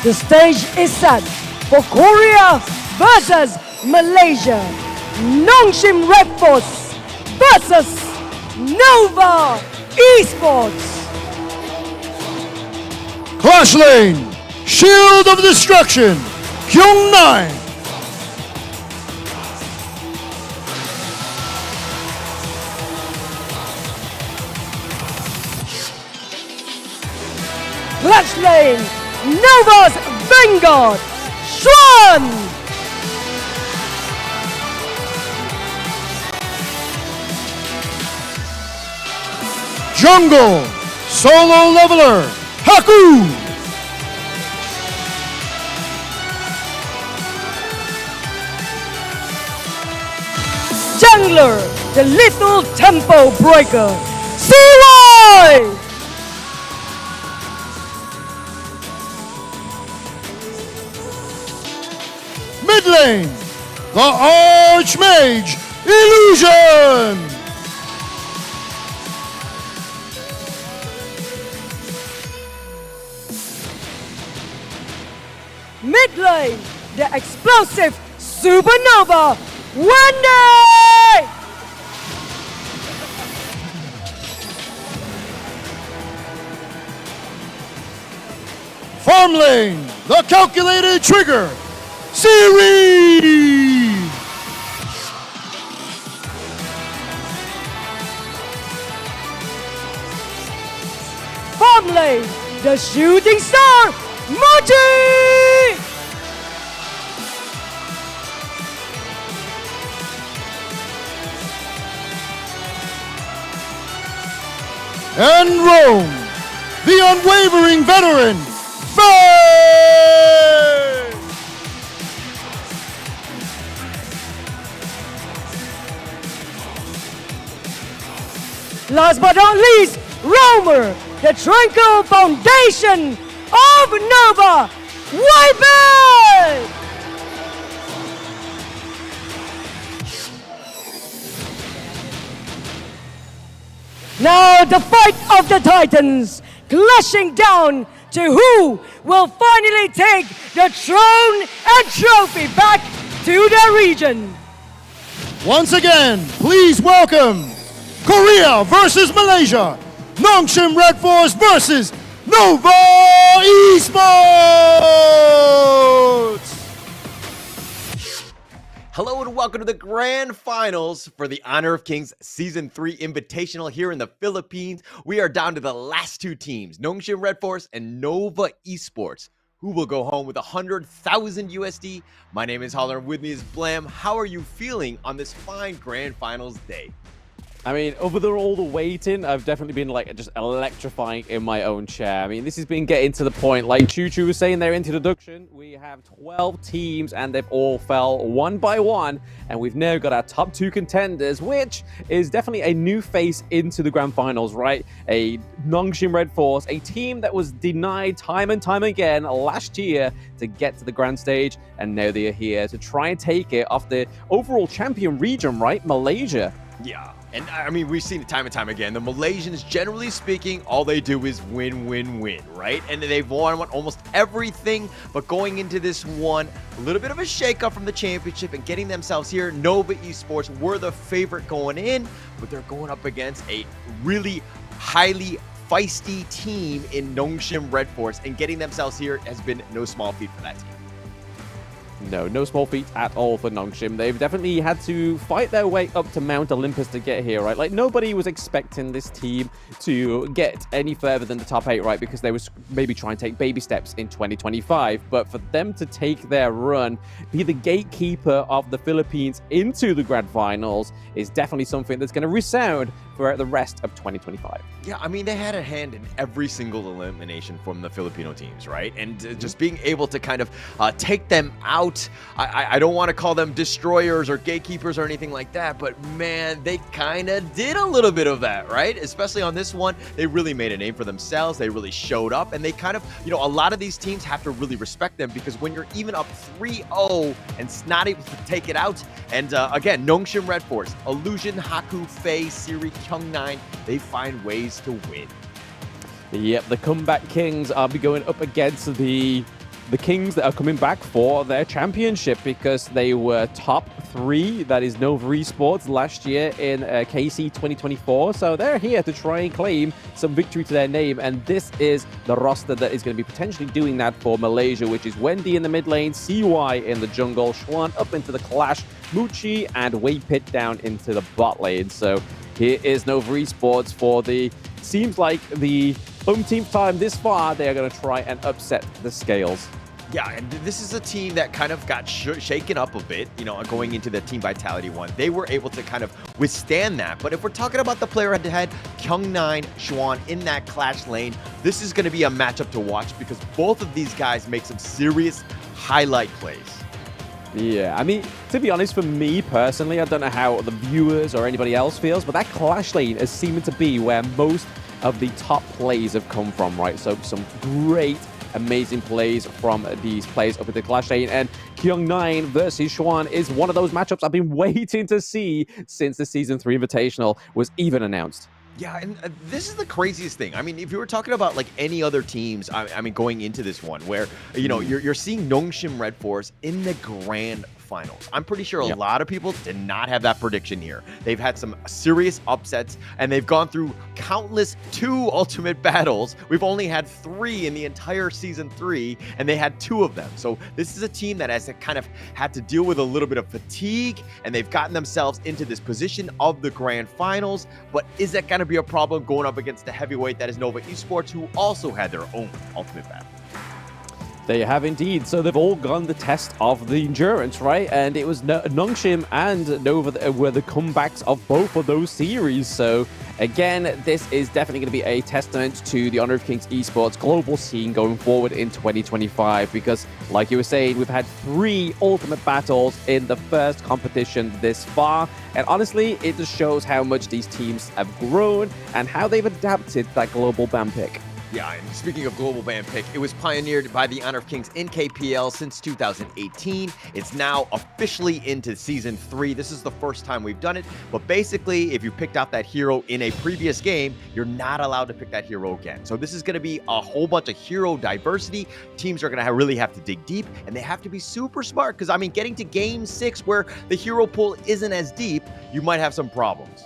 The stage is set for Korea versus Malaysia. Nongshim RedForce versus Nova Esports. Clash Lane, Shield of Destruction, Kyung-9. Clash Lane, Nova's Vanguard, Swan. Jungle, Solo Leveler, Haku. Jungler, the Little Tempo Breaker, CY. Mid lane, the Archmage, Illusion. Mid lane, the explosive Supernova, Wendy! Farm lane, the calculated trigger, Series. Farm lane, the shooting star, Mochi! And Rome, the unwavering veteran, Faye! Last but not least, Romer, the tranquil foundation of Nova, wipe it! Now the fight of the Titans, clashing down to who will finally take the throne and trophy back to their region. Once again, please welcome Korea versus Malaysia, Nongshim RedForce versus Nova Esports! Hello and welcome to the grand finals for the Honor of Kings Season 3 Invitational here in the Philippines. We are down to the last 2 teams, Nongshim RedForce and Nova Esports, who will go home with 100,000 USD. My name is Holler, and with me is Blam. How are you feeling on this fine grand finals day? I mean, over all the waiting, I've definitely been like just electrifying in my own chair. I mean, this has been getting to the point, like Choo Choo was saying in their introduction, we have 12 teams and they've all fell one by one. And we've now got our top 2 contenders, which is definitely a new face into the grand finals, right? A Nongshim RedForce, a team that was denied time and time again last year to get to the grand stage. And now they are here to try and take it off the overall champion region, right? Malaysia. Yeah. And I mean, we've seen it time and time again. The Malaysians, generally speaking, all they do is win, win, win, right? And they've won almost everything. But going into this one, a little bit of a shakeup from the championship and getting themselves here. Nova Esports were the favorite going in, but they're going up against a really highly feisty team in Nongshim RedForce. And getting themselves here has been no small feat for that team. No small feat at all for Nongshim. They've definitely had to fight their way up to Mount Olympus to get here, right? Like, nobody was expecting this team to get any further than the top 8, right? Because they was maybe trying to take baby steps in 2025. But for them to take their run, be the gatekeeper of the Philippines into the grand finals is definitely something that's going to resound for the rest of 2025. Yeah, I mean, they had a hand in every single elimination from the Filipino teams, right? And just being able to kind of take them out. I don't want to call them destroyers or gatekeepers or anything like that, but man, they kind of did a little bit of that, right? Especially on this one, they really made a name for themselves. They really showed up, and they kind of, you know, a lot of these teams have to really respect them, because when you're even up 3-0 and not able to take it out, and again, Nongshim RedForce, Illusion, Haku, Faye, Siri, Kyung9, they find ways to win. Yep, the comeback kings are be going up against the Kings that are coming back for their championship, because they were top 3, that is Nova Esports, last year in KC 2024. So they're here to try and claim some victory to their name. And this is the roster that is going to be potentially doing that for Malaysia, which is Wendy in the mid lane, CY in the jungle, Schwan up into the clash, Muchi and Waypit down into the bot lane. So here is Nova Esports for the, seems like the umpteenth time this far, they are going to try and upset the scales. Yeah, and this is a team that kind of got shaken up a bit, you know, going into the Team Vitality one. They were able to kind of withstand that. But if we're talking about the player head-to-head, Kyung9, Schwan in that clash lane, this is going to be a matchup to watch, because both of these guys make some serious highlight plays. Yeah, I mean, to be honest, for me personally, I don't know how the viewers or anybody else feels, but that clash lane is seeming to be where most of the top plays have come from, right? So some great, amazing plays from these players up at the clash lane, and Kyung9 versus Schwan is one of those matchups I've been waiting to see since the Season 3 Invitational was even announced. Yeah, and this is the craziest thing. I mean, if you were talking about like any other teams, I mean, going into this one where, you know, you're seeing Nongshim RedForce in the grand finals. I'm pretty sure a lot of people did not have that prediction here. They've had some serious upsets, and they've gone through countless 2 ultimate battles. We've only had 3 in the entire Season 3, and they had 2 of them. So this is a team that has kind of had to deal with a little bit of fatigue, and they've gotten themselves into this position of the grand finals. But is that going to be a problem going up against the heavyweight that is Nova Esports, who also had their own ultimate battle? They have indeed. So they've all gone the test of the endurance, right? And it was Nongshim and Nova were the comebacks of both of those series. So again, this is definitely going to be a testament to the Honor of Kings Esports global scene going forward in 2025. Because like you were saying, we've had 3 ultimate battles in the first competition this far. And honestly, it just shows how much these teams have grown and how they've adapted that global ban pick. Yeah, and speaking of global ban pick, it was pioneered by the Honor of Kings in KPL since 2018. It's now officially into Season 3. This is the first time we've done it, but basically, if you picked out that hero in a previous game, you're not allowed to pick that hero again. So this is going to be a whole bunch of hero diversity. Teams are going to really have to dig deep, and they have to be super smart, because, I mean, getting to Game 6 where the hero pool isn't as deep, you might have some problems.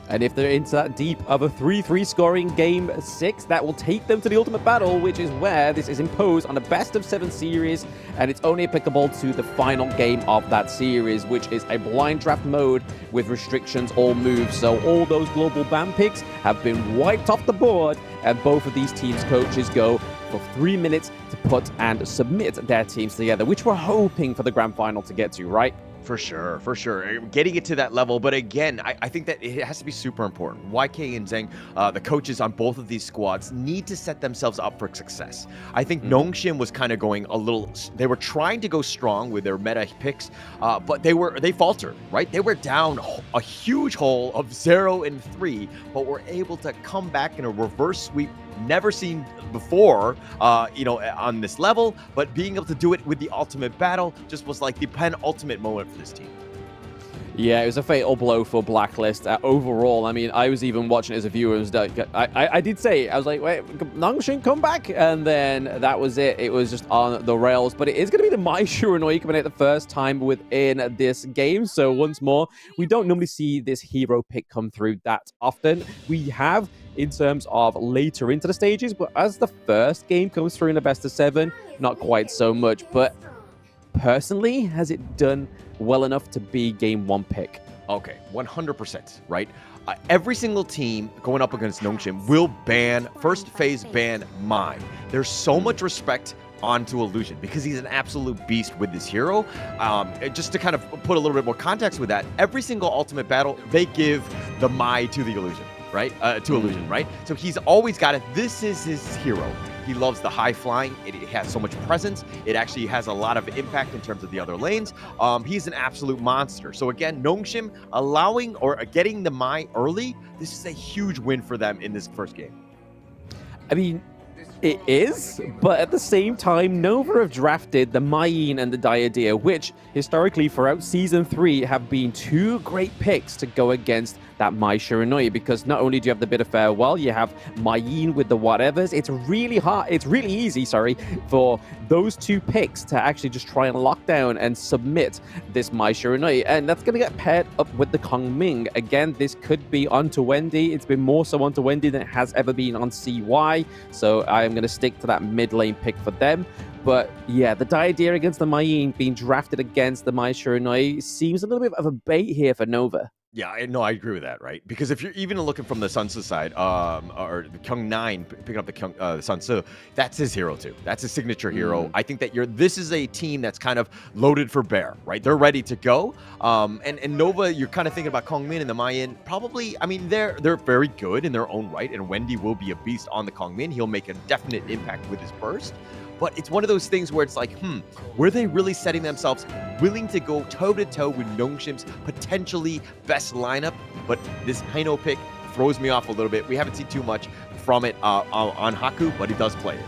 And if they're into that deep of a 3-3 scoring Game 6, that will take them to the ultimate battle, which is where this is imposed on a best-of-7 series, and it's only applicable to the final game of that series, which is a blind draft mode with restrictions all moves. So all those global ban picks have been wiped off the board, and both of these teams' coaches go for 3 minutes to put and submit their teams together, which we're hoping for the grand final to get to, right? For sure, for sure. Getting it to that level. But again, I think that it has to be super important. YK and Zheng, the coaches on both of these squads, need to set themselves up for success. I think Nongshim was kind of going a little, they were trying to go strong with their meta picks, but they faltered, right? They were down a huge hole of 0-3, but were able to come back in a reverse sweep never seen before, on this level, but being able to do it with the ultimate battle just was like the penultimate moment for this team. Yeah, it was a fatal blow for Blacklist overall. I mean, I was even watching it as a viewer. I did say, I was like, wait, Nongshim, come back. And then that was it. It was just on the rails. But it is going to be the Mai Shiranui coming out the first time within this game. So once more, we don't normally see this hero pick come through that often. We have in terms of later into the stages, but as the first game comes through in the best of 7, not quite so much. But personally, has it done well enough to be game 1 pick? Okay, 100%, right? Every single team going up against Nongshim will first phase ban Mai. There's so much respect onto Illusion because he's an absolute beast with this hero. Just to kind of put a little bit more context with that, every single ultimate battle, they give the Mai to the Illusion, right? Illusion, right? So he's always got it. This is his hero. He loves the high flying. It has so much presence. It actually has a lot of impact in terms of the other lanes. He's an absolute monster. So again, Nongshim allowing or getting the Mai early, this is a huge win for them in this first game. I mean, it is, but at the same time, Nova have drafted the Mayin and the Diadea, which historically throughout Season 3 have been 2 great picks to go against that Mai Shiranui, because not only do you have the bit of farewell, you have Mayin with the whatevers. It's really easy, for those 2 picks to actually just try and lock down and submit this Mai Shiranui, and that's going to get paired up with the Kong Ming. Again, this could be onto Wendy. It's been more so onto Wendy than it has ever been on CY, so I'm going to stick to that mid lane pick for them. But yeah, the Diadea against the Mayin being drafted against the Mai Shiranui seems a little bit of a bait here for Nova. Yeah, no, I agree with that, right? Because if you're even looking from the Sun Tzu side, or the Kyung 9 picking up the Sun Tzu, that's his hero too. That's his signature hero. I think that this is a team that's kind of loaded for bear, right? They're ready to go. And Nova, you're kind of thinking about Kong Min and the Mayin. Probably, I mean, they're very good in their own right, and Wendy will be a beast on the Kong Min. He'll make a definite impact with his burst. But it's one of those things where it's like, were they really setting themselves willing to go toe-to-toe with Nongshim's potentially best lineup? But this Haino pick throws me off a little bit. We haven't seen too much from it on Haku, but he does play it.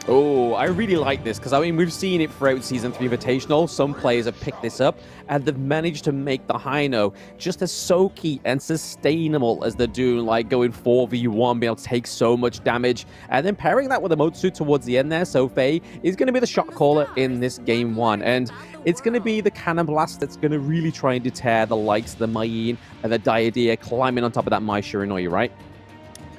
Oh, I really like this because, I mean, we've seen it throughout Season 3 Invitational. Some players have picked this up and they've managed to make the Haino just as soaky and sustainable as they're doing, like going 4v1, being able to take so much damage. And then pairing that with a Motsu towards the end there, Sofei is going to be the shot caller in this game 1. And it's going to be the Cannon Blast that's going to really try and deter the likes of the Mayin and the Diadea climbing on top of that Mai Shiranui, right?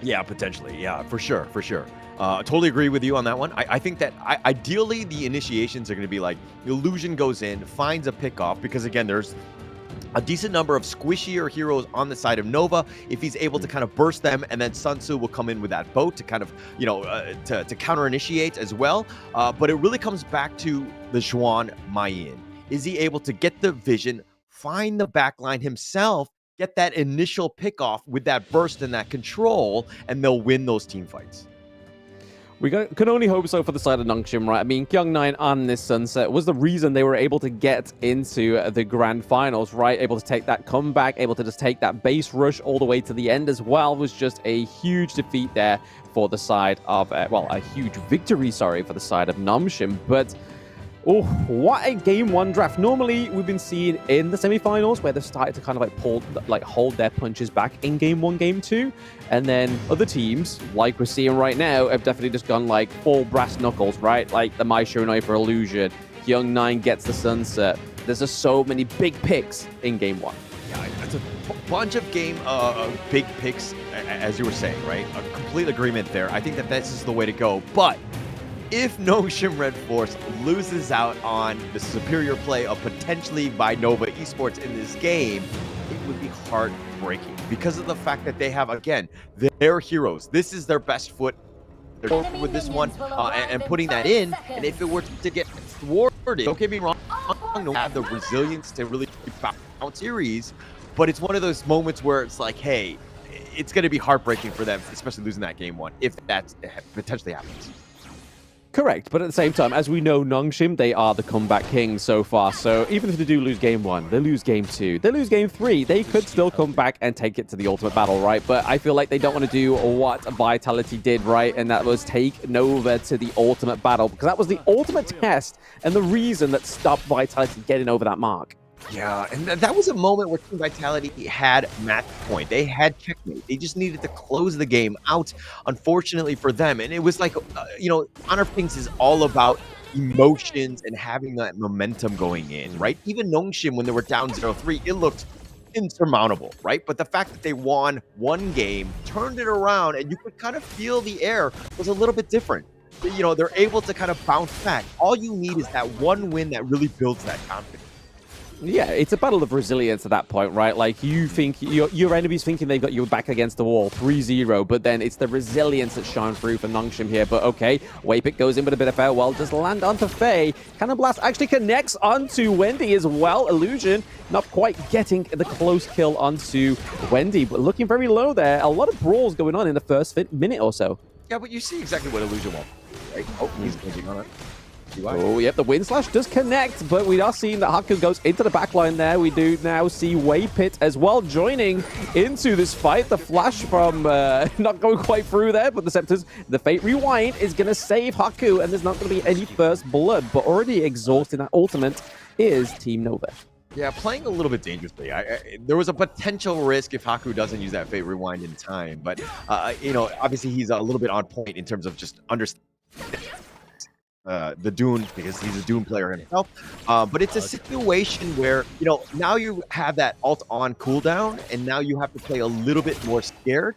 Yeah, potentially. Yeah, for sure, for sure. Totally agree with you on that one. I think that ideally the initiations are going to be like Illusion goes in, finds a pick off, because again, there's a decent number of squishier heroes on the side of Nova. If he's able to kind of burst them, and then Sun Tzu will come in with that boat to kind of, to counter initiate as well. But it really comes back to the Zhuan Mayin. Is he able to get the vision, find the backline himself, get that initial pick off with that burst and that control, and they'll win those team fights. We can only hope so for the side of Nongshim, right? I mean, Kyung 9 on this Sunset was the reason they were able to get into the grand finals, right? Able to take that comeback, able to just take that base rush all the way to the end as well. Was just a huge defeat there for the side of, a huge victory, for the side of Nongshim. But oh, what a game 1 draft. Normally, we've been seeing in the semifinals where they've started to kind of hold their punches back in game 1, game 2. And then other teams, like we're seeing right now, have definitely just gone like full brass knuckles, right? Like the Mai Shiranui for Illusion. Young 9 gets the Sunset. There's just so many big picks in game 1. Yeah, it's a bunch of big picks, as you were saying, right? A complete agreement there. I think that this is the way to go. But if Nongshim RedForce loses out on the superior play of potentially by Nova Esports in this game, it would be heartbreaking because of the fact that they have, again, their heroes. This is their best foot. They're with this one and putting that in. And if it were to get thwarted, Don't get me wrong, don't have the resilience to really bounce series, but it's one of those moments where it's like, hey, it's going to be heartbreaking for them, especially losing that game one, if that potentially happens. Correct, but at the same time, as we know, Nongshim, they are the comeback kings so far. So even if they do lose game 1, they lose game 2, they lose game 3, they could still come back and take it to the ultimate battle, right? But I feel like they don't want to do what Vitality did, right? And that was take Nova to the ultimate battle, because that was the ultimate test and the reason that stopped Vitality getting over that mark. Yeah, and that was a moment where Team Vitality had match point. They had checkmate. They just needed to close the game out, unfortunately for them. And it was like, you know, Honor of Kings is all about emotions and having that momentum going in, right? Even Nongshim, when they were down 0-3, it looked insurmountable, right? But the fact that they won one game, turned it around, and you could kind of feel the air was a little bit different. You know, they're able to kind of bounce back. All you need is that one win that really builds that confidence. Yeah, it's a battle of resilience at that point, right? Like, you think your enemy's thinking they've got you back against the wall, 3-0, but then it's the resilience that's shone through for Nongshim here. But okay, Waypick goes in with a bit of farewell, does land onto Faye. Cannon Blast actually connects onto Wendy as well. Illusion not quite getting the close kill onto Wendy, but looking very low there. A lot of brawls going on in the first minute or so. Yeah, but you see exactly what Illusion wants, right? Oh, he's glitching on it. Oh, yep, the Wind Slash does connect, but we are seeing that Haku goes into the backline there. We do now see Waypit as well joining into this fight. The flash from not going quite through there, but the Scepters, the Fate Rewind is going to save Haku, and there's not going to be any first blood, but already exhausting that ultimate is Team Nova. Yeah, playing a little bit dangerously. There was a potential risk if Haku doesn't use that Fate Rewind in time, but, you know, obviously he's a little bit on point in terms of just understanding the Dune, because he's a Dune player himself. But it's a situation where, you know, now you have that ult on cooldown, and now you have to play a little bit more scared,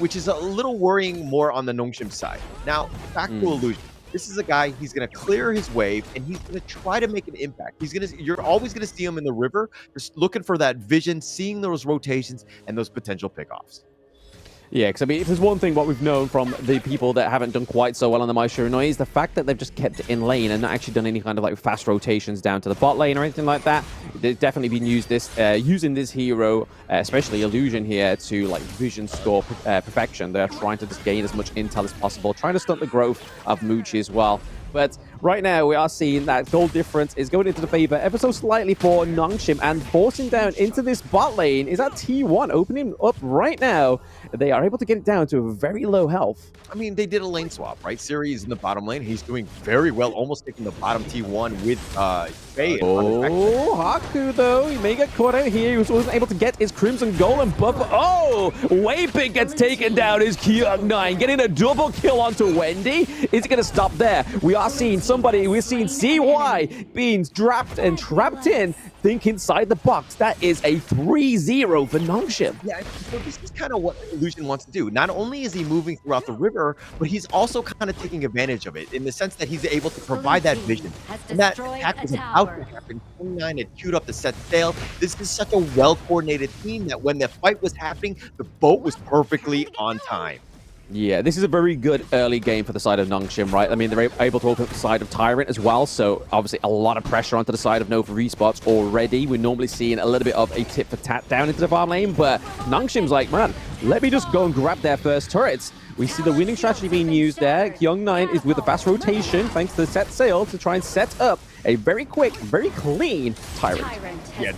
which is a little worrying more on the Nongshim side. Now, back to Illusion. This is a guy, he's going to clear his wave, and he's going to try to make an impact. You're always going to see him in the river, just looking for that vision, seeing those rotations, and those potential pickoffs. Yeah, because I mean, if there's one thing what we've known from the people that haven't done quite so well on the Maishiranoi is the fact that they've just kept it in lane and not actually done any kind of like fast rotations down to the bot lane or anything like that. They've definitely been using this hero, especially Illusion here, to like vision score perfection. They're trying to just gain as much intel as possible, trying to stunt the growth of Muchi as well. But right now, we are seeing that gold difference is going into the favor ever so slightly for Nongshim, and forcing down into this bot lane is that T1 opening up right now. They are able to get it down to a very low health. I mean, they did a lane swap, right? Siri is in the bottom lane. He's doing very well, almost taking the bottom T1 with Faye. Oh, Haku, though, he may get caught out here. He wasn't able to get his Crimson Golem buff. Oh, Waypick gets taken down. Is Kyung9 getting a double kill onto Wendy? Is it going to stop there? We are seeing somebody, we're seeing CY being trapped and trapped in. Think inside the box. That is a 3-0 for Nongshim. Yeah, so this is kind of what Illusion wants to do. Not only is he moving throughout the river, but he's also kind of taking advantage of it in the sense that he's able to provide that vision. And that attack was about to happen. 29 had queued up the set sail. This is such a well-coordinated team that when the fight was happening, the boat was perfectly on time. Yeah, this is a very good early game for the side of Nongshim, right? I mean, they're able to open up the side of Tyrant as well, so obviously a lot of pressure onto the side of Nova Esports already. We're normally seeing a little bit of a tit for tat down into the farm lane, but Nongshim's like, man, let me just go and grab their first turrets. We see the winning strategy being used there. Kyung9 is with a fast rotation, thanks to the set sail, to try and set up a very quick, very clean Tyrant. Yeah,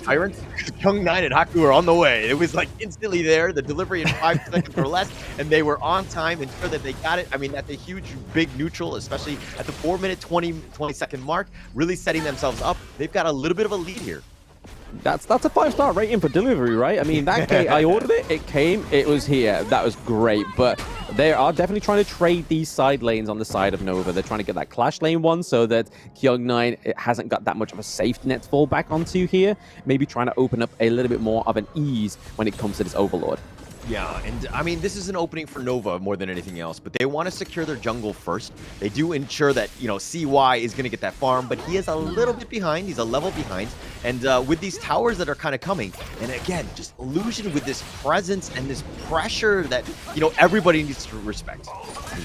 Tyrant, Kyung9 and Haku are on the way. It was like instantly there, the delivery in 5 seconds or less, and they were on time, ensure that they got it. I mean, that's a huge, big neutral, especially at the 4-minute, 20-second mark, really setting themselves up. They've got a little bit of a lead here. That's a 5-star rating for delivery, right? I mean, that came, I ordered it, it came, it was here. That was great, but they are definitely trying to trade these side lanes on the side of Nova. They're trying to get that Clash lane one so that Kyung9 hasn't got that much of a safety net to fall back onto here. Maybe trying to open up a little bit more of an ease when it comes to this Overlord. Yeah, and I mean, this is an opening for Nova more than anything else, but they want to secure their jungle first. They do ensure that, you know, CY is going to get that farm, but he is a little bit behind. He's a level behind. And with these towers that are kind of coming, and again, just Illusion with this presence and this pressure that, you know, everybody needs to respect.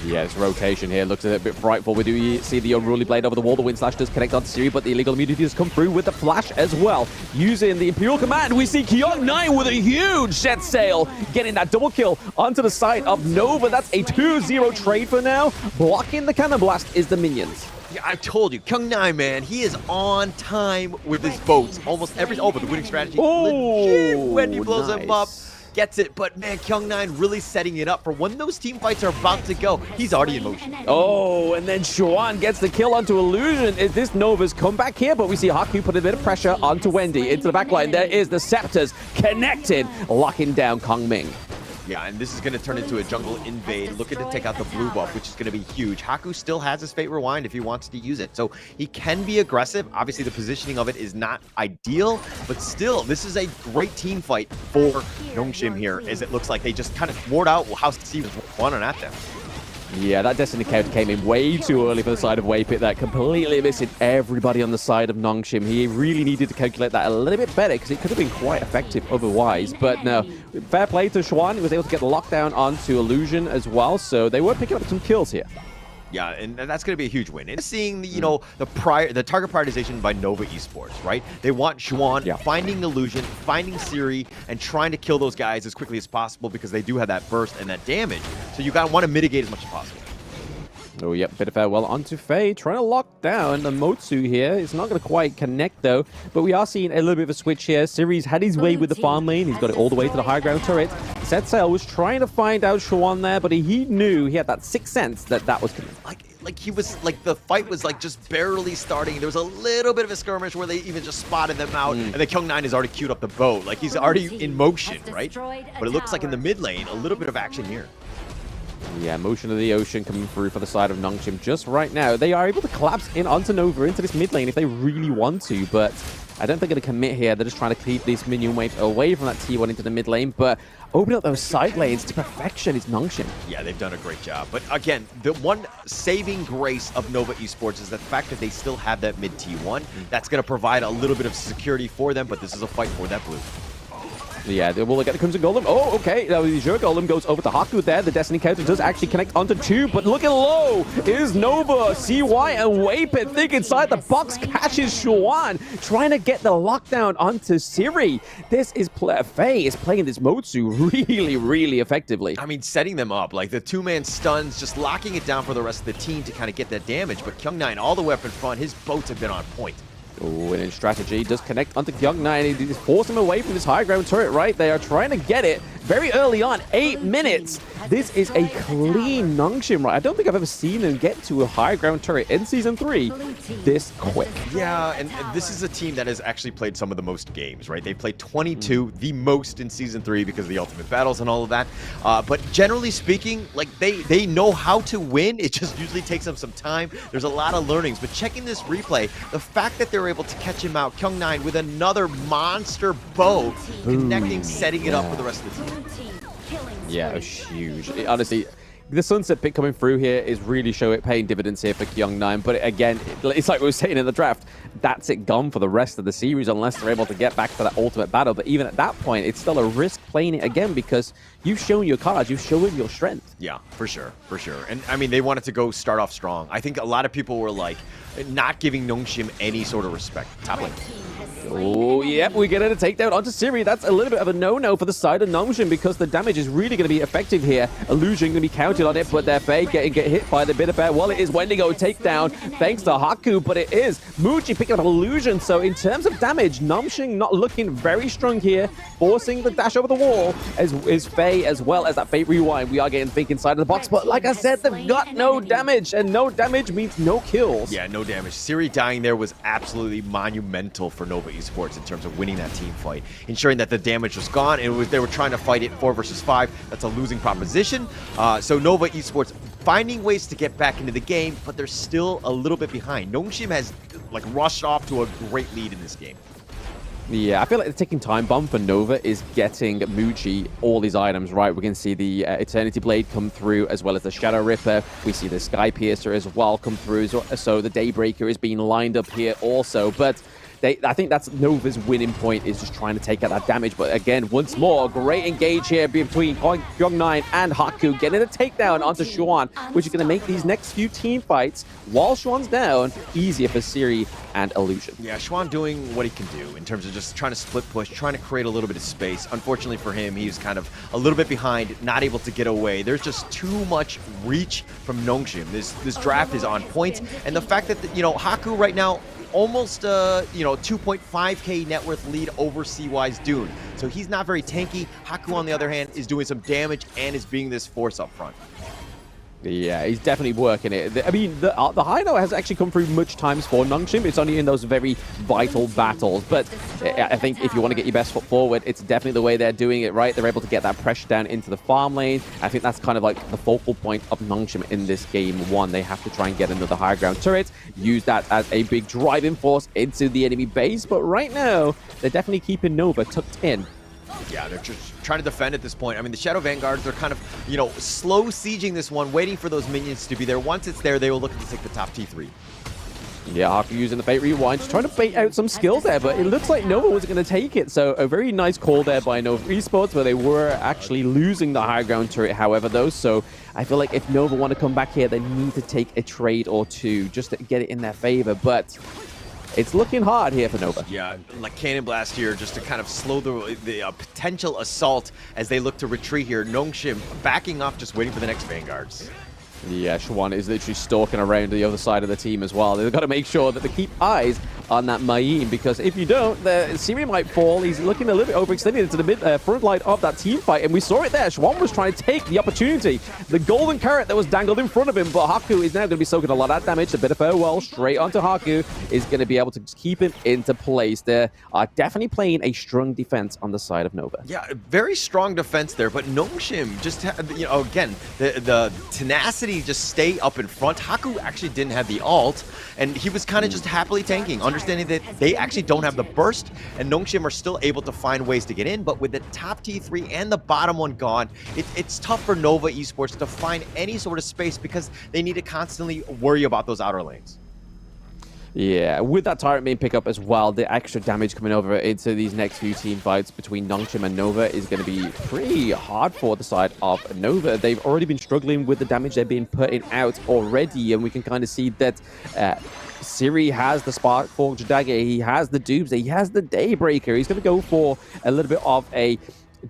Yeah, this rotation here looks a little bit frightful. We do see the Unruly Blade over the wall. The Wind Slash does connect onto Siri, but the illegal immunity does come through with the flash as well. Using the Imperial Command, we see Kyung9 with a huge set sail, getting that double kill onto the side of Nova. That's a 2-0 trade for now. Blocking the Cannon Blast is the minions. Yeah, I told you, Kyung9, man, he is on time with his boats. Almost every... Oh, but the winning strategy. Legit. Wendy blows him up. Gets it, but man, Kyung9 really setting it up for when those team fights are about to go. He's already in motion. Oh, and then Xuan gets the kill onto Illusion. Is this Nova's comeback here? But we see Haku put a bit of pressure onto Wendy into the backline. There is the Scepters connected, locking down Kong Ming. Yeah, and this is going to turn into a jungle invade, looking to take out the blue buff, which is going to be huge. Haku still has his Fate Rewind if he wants to use it, so he can be aggressive. Obviously, the positioning of it is not ideal, but still, this is a great team fight for Nongshim here, as it looks like they just kind of ward out House Stevens running at them. Yeah, that Destiny counter came in way too early for the side of Waypit. That completely missing everybody on the side of Nongshim. He really needed to calculate that a little bit better because it could have been quite effective otherwise. But no, fair play to Xuan. He was able to get the lockdown onto Illusion as well. So they were picking up some kills here. Yeah, and that's going to be a huge win. And seeing the, you know, the target prioritization by Nova Esports, right? They want Xuan finding Illusion, finding Siri, and trying to kill those guys as quickly as possible because they do have that burst and that damage. So you want to mitigate as much as possible. Oh, yep, bit of farewell onto Faye, trying to lock down the Motsu here. It's not going to quite connect, though, but we are seeing a little bit of a switch here. Siri's had his way with the farm lane. He's got it all the way to the high ground turret. Set Sail was trying to find out Xuan there, but he knew, he had that sixth sense that that was coming. Like he was, like the fight was like just barely starting. There was a little bit of a skirmish where they even just spotted them out, and the Kyung9 has already queued up the boat. Like he's already in motion, right? But it looks like in the mid lane, a little bit of action here. Yeah, Motion of the Ocean coming through for the side of Nongshim just right now. They are able to collapse in onto Nova into this mid lane if they really want to, but I don't think they're going to commit here. They're just trying to keep these minion waves away from that T1 into the mid lane, but opening up those side lanes to perfection is Nongshim. Yeah, they've done a great job. But again, the one saving grace of Nova Esports is the fact that they still have that mid T1. That's going to provide a little bit of security for them, but this is a fight for that blue. Yeah, they will get the Crimson Golem. Oh, okay. Now the Azure Golem goes over to Haku there. The Destiny counter does actually connect onto 2, but looking low is Nova. CY and Waypit think inside the box catches Xuan, trying to get the lockdown onto Siri. This is Faye is playing this Motsu really, really effectively. I mean, setting them up, like the two-man stuns, just locking it down for the rest of the team to kind of get that damage. But Kyung9 all the way up in front, his boats have been on point. Oh, and in strategy, does connect onto Kyung9. He force him away from this high ground turret, right? They are trying to get it very early on, 8 minutes. This is a clean Nongshim, right? I don't think I've ever seen them get to a high ground turret in Season 3 this quick. Yeah, and this is a team that has actually played some of the most games, right? They played 22, the most in Season 3 because of the Ultimate Battles and all of that. But generally speaking, like they know how to win. It just usually takes them some time. There's a lot of learnings. But checking this replay, the fact that they're able to catch him out, Kyung9 with another monster bow, connecting, setting it up for the rest of the team. Yeah, it was huge. Honestly, the Sunset pick coming through here is really paying dividends here for Kyung9. But again, it's like we were saying in the draft, that's it gone for the rest of the series unless they're able to get back to that ultimate battle. But even at that point, it's still a risk playing it again because you've shown your cards, you've shown your strength. Yeah, for sure, for sure. And I mean, they wanted to go start off strong. I think a lot of people were like not giving Nongshim any sort of respect. Top lane. Oh, yep, we get a takedown onto Siri. That's a little bit of a no-no for the side of Nongshim because the damage is really going to be effective here. Illusion going to be counted on it, but they're get hit by the bit of fair. Well, it is Wendigo takedown thanks to Haku, but it is Muji picking up Illusion. So in terms of damage, Nongshim not looking very strong here, forcing the dash over the wall as is Faye as well as that Fate Rewind. We are getting Fink inside of the box, but like I said, they've got no damage, and no damage means no kills. Yeah, no damage. Siri dying there was absolutely monumental for Nova Esports in terms of winning that team fight, ensuring that the damage was gone. And they were trying to fight it 4 versus 5. That's a losing proposition. So Nova Esports finding ways to get back into the game, but they're still a little bit behind. Nongshim has like rushed off to a great lead in this game. Yeah, I feel like the ticking time bomb for Nova is getting Muji all these items, right? We can see the Eternity Blade come through, as well as the Shadow Ripper. We see the Sky Piercer as well come through. So the Daybreaker is being lined up here also. But I think that's Nova's winning point, is just trying to take out that damage. But again, once more, great engage here between Kyung9 and Haku, getting a takedown onto Xuan, which is going to make these next few team fights, while Xuan's down, easier for Siri and Illusion. Yeah, Xuan doing what he can do in terms of just trying to split push, trying to create a little bit of space. Unfortunately for him, he was kind of a little bit behind, not able to get away. There's just too much reach from Nongshim. This draft is on point, and the fact that, Haku right now, almost 2.5k net worth lead over CY's Dune. So he's not very tanky. Haku, on the other hand, is doing some damage and is being this force up front. Yeah, he's definitely working it. I mean, the high note has actually come through much times for Nongshim. It's only in those very vital battles. But I think if you want to get your best foot forward, it's definitely the way they're doing it, right? They're able to get that pressure down into the farm lane. I think that's kind of like the focal point of Nongshim in this game one. They have to try and get another high ground turret, use that as a big driving force into the enemy base. But right now, they're definitely keeping Nova tucked in. Yeah, they're just trying to defend at this point. I mean, the Shadow Vanguards are kind of, slow sieging this one, waiting for those minions to be there. Once it's there, they will look to take the top T3. Yeah, after using the Fate Rewind, just trying to bait out some skills there, but it looks like Nova was going to take it. So a very nice call there by Nova Esports, where they were actually losing the high ground turret, however, though. So I feel like if Nova want to come back here, they need to take a trade or two just to get it in their favor. But it's looking hard here for Nova. Yeah, like Cannon Blast here just to kind of slow the potential assault as they look to retreat here. Nongshim backing off, just waiting for the next Vanguards. Yeah, Xuan is literally stalking around the other side of the team as well. They've got to make sure that they keep eyes on that Mayin, because if you don't, the Siri might fall. He's looking a little bit overextended into the mid front line of that team fight, and we saw it there. Xuan was trying to take the opportunity, the golden carrot that was dangled in front of him, but Haku is now going to be soaking a lot of that damage. A bit of farewell straight onto Haku is going to be able to just keep him into place. They are definitely playing a strong defense on the side of Nova. Yeah, very strong defense there, but Nongshim just, again, the tenacity just stay up in front. Haku actually didn't have the ult, and he was kind of just happily tanking, understanding that they actually don't have the burst, and Nongshim are still able to find ways to get in, but with the top T3 and the bottom one gone, it's tough for Nova Esports to find any sort of space because they need to constantly worry about those outer lanes. Yeah, with that turret main pickup as well, the extra damage coming over into these next few team fights between Nongshim and Nova is going to be pretty hard for the side of Nova. They've already been struggling with the damage they've been putting out already, and we can kind of see that Siri has the Sparkforged Dagger, he has the Doomsday, he has the Daybreaker. He's going to go for a little bit of a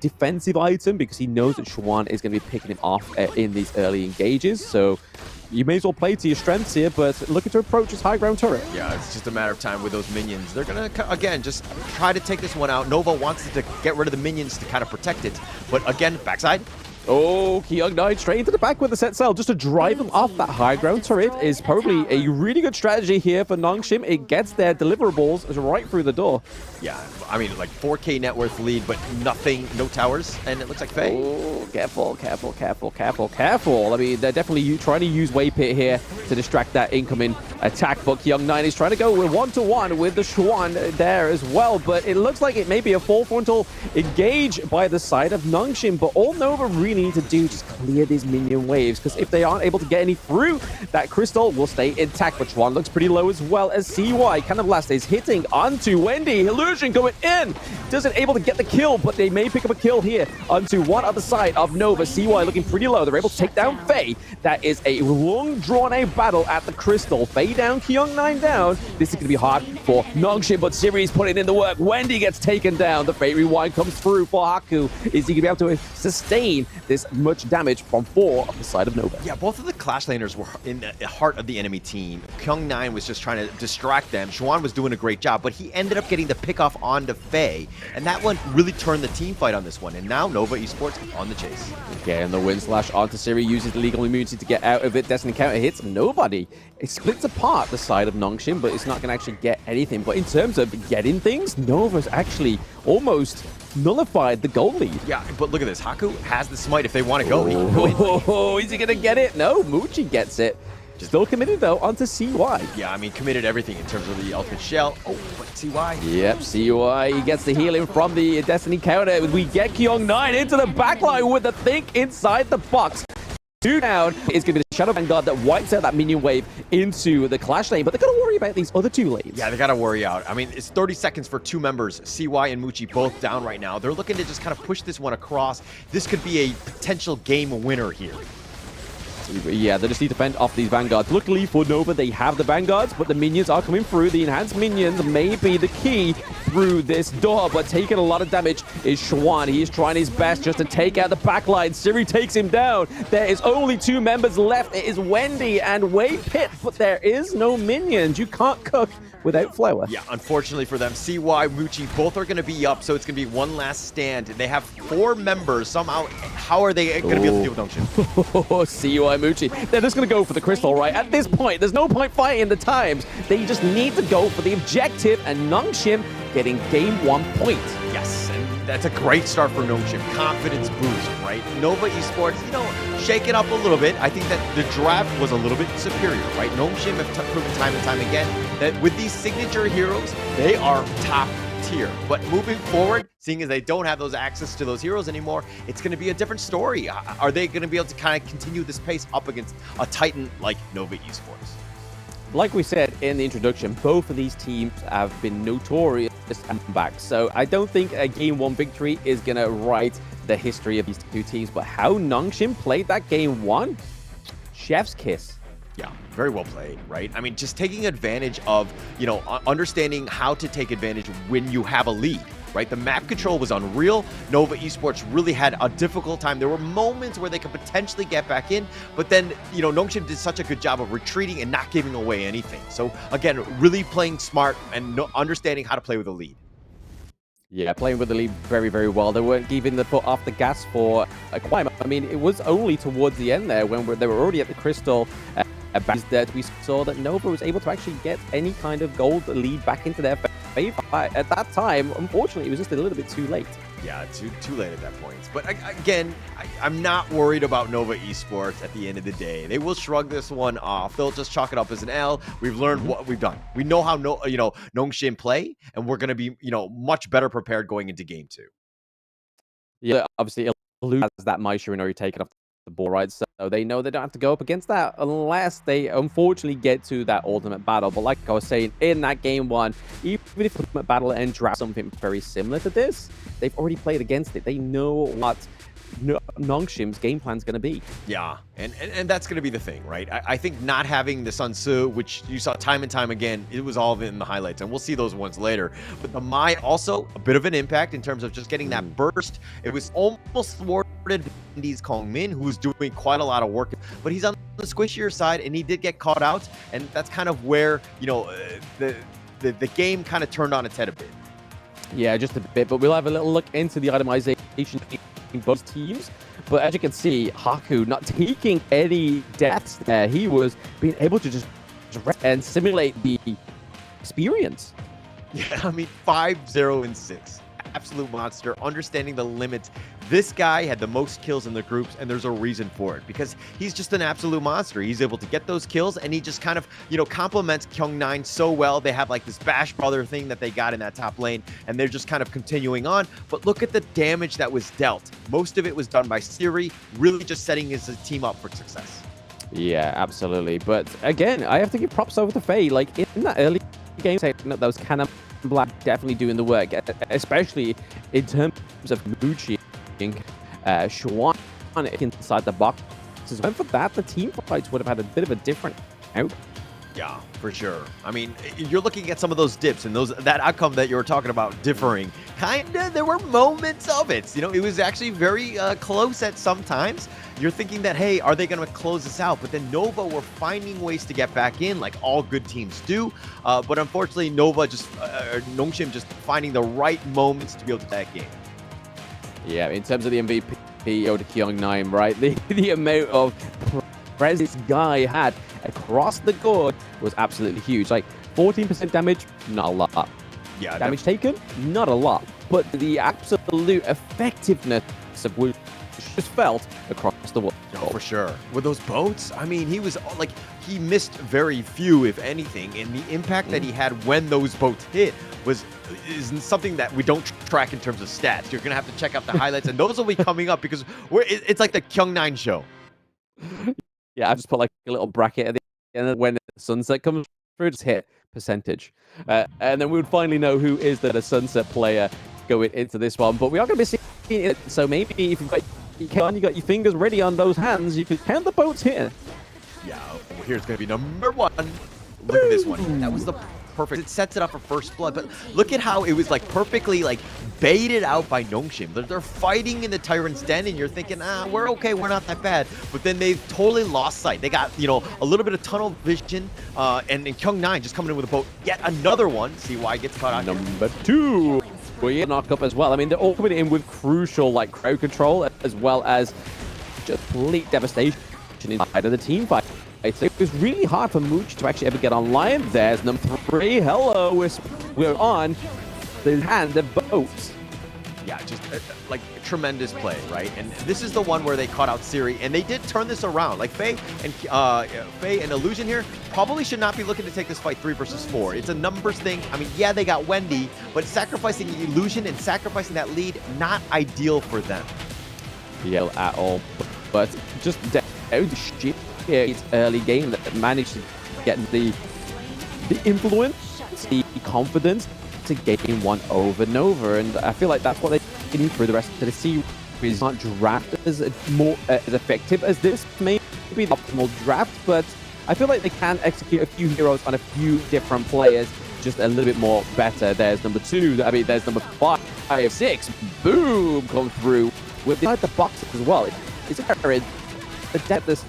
defensive item because he knows that Xuan is going to be picking him off in these early engages. So you may as well play to your strengths here, but looking to approach his high ground turret. Yeah, it's just a matter of time with those minions. They're going to, again, just try to take this one out. Nova wants to get rid of the minions to kind of protect it. But again, backside. Oh, Kyung9 straight into the back with the set sail just to drive him off that high ground turret is probably a really good strategy here for Nongshim. It gets their deliverables right through the door. Yeah, I mean, like 4k net worth lead, but nothing, no towers, and it looks like Faye. Oh, careful, careful, careful, careful, careful. I mean, they're definitely trying to use Wave Pit here to distract that incoming attack, but Kyung9 is trying to go with one-to-one with the Xuan there as well, but it looks like it may be a full frontal engage by the side of Nongshim, but all Nova really need to do is just clear these minion waves, because if they aren't able to get any through, that crystal will stay intact. But Xuan looks pretty low as well as CY. Cannon Blast is hitting onto Wendy. Illusion going in. Doesn't able to get the kill, but they may pick up a kill here onto one other side of Nova. CY looking pretty low. They're able to take down Faye. That is a long drawn-out battle at the crystal. Faye down, Kyung9 down. This is going to be hard for Nongshim, but Siri's putting in the work. Wendy gets taken down. The Fate Rewind comes through for Haku. Is he going to be able to sustain this much damage from 4 of the side of Nova? Yeah, both of the Clash laners were in the heart of the enemy team. Kyung9 was just trying to distract them. Xuan was doing a great job, but he ended up getting the pick off onto Faye, and that one really turned the team fight on this one, and now Nova Esports on the chase. Okay, and the wind slash onto Siri uses the legal immunity to get out of it. Destiny counter hits nobody. It splits apart the side of Nongshim, but it's not going to actually get anything. But in terms of getting things, Nova's actually almost nullified the goal lead. Yeah, but look at this. Haku has the smite if they want to go. Oh, is he going to get it? No, Muji gets it. Still committed, though, onto CY. Yeah, I mean, committed everything in terms of the ultimate shell. Oh, but CY. Yep, CY, he gets the healing from the Destiny counter. We get Kyung9 into the backline with the think inside the box. 2 down is going to be the Shadow Vanguard that wipes out that minion wave into the Clash lane, but they're going to worry about these other 2 lanes. Yeah, they got to worry out. I mean, it's 30 seconds for 2 members. CY and Muchi both down right now. They're looking to just kind of push this one across. This could be a potential game winner here. Yeah, they just need to fend off these Vanguards. Luckily for Nova, they have the Vanguards, but the minions are coming through. The enhanced minions may be the key through this door, but taking a lot of damage is Schwan. He is trying his best just to take out the backline. Siri takes him down. There is only 2 members left. It is Wendy and Wave Pit, but there is no minions. You can't cook without flour. Yeah, unfortunately for them, CY, Muchi, both are going to be up, so it's going to be one last stand. They have 4 members. Somehow, how are they going to be able to deal with Nongshim? CY, Muchi, they're just going to go for the crystal, right? At this point, there's no point fighting the times. They just need to go for the objective, and Nongshim getting game 1 point. Yes, and that's a great start for Nongshim. Confidence boost, right? Nova Esports, you know, shake it up a little bit. I think that the draft was a little bit superior, right? Nongshim have proven time and time again that with these signature heroes, they are top tier. But moving forward, seeing as they don't have those access to those heroes anymore, it's going to be a different story. Are they going to be able to kind of continue this pace up against a titan like Nova Esports? Like we said in the introduction, both of these teams have been notorious comebacks. So I don't think a game 1 victory is going to write the history of these 2 teams. But how Nongshim played that game 1, chef's kiss. Yeah, very well played, right? I mean, just taking advantage of, you know, understanding how to take advantage when you have a lead, right? The map control was unreal. Nova Esports really had a difficult time. There were moments where they could potentially get back in, but then, you know, Nongshim did such a good job of retreating and not giving away anything. So again, really playing smart and understanding how to play with a lead. Yeah, playing with the lead very, very well. They weren't giving the foot off the gas for a climb. I mean, it was only towards the end there when they were already at the crystal that we saw that Nova was able to actually get any kind of gold lead back into their favor. At that time, unfortunately, it was just a little bit too late. Yeah, too late at that point. But again, I'm not worried about Nova Esports at the end of the day. They will shrug this one off. They'll just chalk it up as an L. We've learned what we've done. We know how Nongshim play, and we're going to be, you know, much better prepared going into game 2. Yeah, obviously, Illu has that Maestro already taken off the ball, right? So they know they don't have to go up against that unless they unfortunately get to that ultimate battle. But like I was saying, in that game 1, even if ultimate battle and draft something very similar to this, they've already played against it. They know what Nongshim's game plan is going to be. Yeah, and that's going to be the thing, right? I think not having the Sun Tzu, which you saw time and time again, it was all in the highlights, and we'll see those ones later. But the Mai also a bit of an impact in terms of just getting that burst. It was almost thwarted Indy's Kong Min, who's doing quite a lot of work, but he's on the squishier side, and he did get caught out, and that's kind of where, you know, the game kind of turned on its head a bit. Yeah, just a bit, but we'll have a little look into the itemization in both teams. But as you can see, Haku not taking any deaths there. He was being able to just rest and simulate the experience. Yeah, I mean, 5-0-6. Absolute monster, understanding the limits. This guy had the most kills in the groups, and there's a reason for it, because he's just an absolute monster. He's able to get those kills, and he just kind of, you know, complements Kyung9 so well. They have like this Bash Brother thing that they got in that top lane, and they're just kind of continuing on. But look at the damage that was dealt. Most of it was done by Siri, really just setting his team up for success. Yeah, absolutely. But again, I have to give props over to Faye. Like in that early game, taking up those cannon Black definitely doing the work, especially in terms of Muchi, Schwan inside the box. And for that, the team fights would have had a bit of a different outcome. Yeah, for sure. I mean, you're looking at some of those dips and that outcome that you were talking about differing. Kinda, there were moments of it. You know, it was actually very close at some times. You're thinking that, hey, are they going to close this out? But then Nova were finding ways to get back in, like all good teams do. But unfortunately, Nongshim just finding the right moments to be able to that game. Yeah, in terms of the MVP over Kyung9, right? The amount of presence guy had across the board was absolutely huge. Like 14% damage, not a lot. Yeah, damage taken, not a lot. But the absolute effectiveness of just felt across the world. Oh, for sure. With those boats, I mean, he was like, he missed very few, if anything, and the impact that he had when those boats hit is something that we don't track in terms of stats. You're gonna have to check out the highlights, and those will be coming up because it's like the Kyung9 show. Yeah, I just put like a little bracket at the end when the sunset comes through, just hit percentage, and then we would finally know who is the sunset player going into this one. But we are going to be seeing it, so maybe if you've got you got your fingers ready on those hands, you could count the boats here. Yeah, here's going to be number one. Look at this one. That was the perfect. It sets it up for first blood, but look at how it was like perfectly like baited out by Nongshim. They're fighting in the Tyrant's Den, and you're thinking, we're okay, we're not that bad. But then they totally lost sight. They got, you know, a little bit of tunnel vision, and Kyung9 just coming in with a boat. Yet another one. See why it gets caught out. Number two. We knocked up as well. I mean, they're all coming in with crucial like crowd control as well as just complete devastation inside of the team fight. So it was really hard for Mooch to actually ever get online. There's number three. Hello, we're on the hand of boats. Yeah, just like tremendous play, right? And this is the one where they caught out Siri, and they did turn this around. Like Faye and Illusion here probably should not be looking to take this fight 3 versus 4. It's a numbers thing. I mean, yeah, they got Wendy, but sacrificing Illusion and sacrificing that lead, not ideal for them. Yeah, at all. But just down the ship here, it's early game that managed to get the influence, the confidence to gain one over and over, and I feel like that's what they need for the rest of the series. Not draft as effective as this may be the optimal draft, but I feel like they can execute a few heroes on a few different players just a little bit more better. There's number 2. I mean, there's number 5, 6. Boom, come through with the boxes as well. It's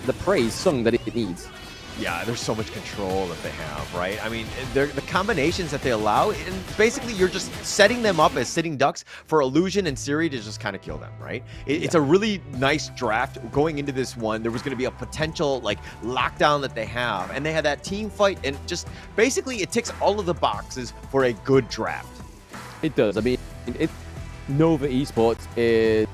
the praise sung that it needs. Yeah, there's so much control that they have, right? I mean, the combinations that they allow, and basically you're just setting them up as sitting ducks for Illusion and Siri to just kind of kill them, right? It's a really nice draft going into this one. There was going to be a potential like lockdown that they have, and they had that team fight, and just basically it ticks all of the boxes for a good draft. It does. I mean, Nova Esports is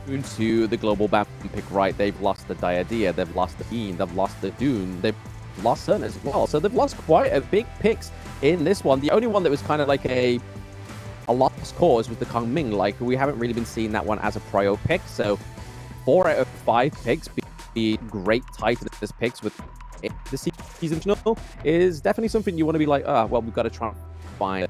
into the global ban pick, right? They've lost the Diadea, they've lost the Bean, they've lost the Dune, they've lost Sun as well. So they've lost quite a big picks in this one. The only one that was kind of like a lost cause was the Kong Ming. Like, we haven't really been seeing that one as a prio pick. So 4 out of 5 picks be great Titan as picks with the season final is definitely something you want to be like, well, we've got to try and find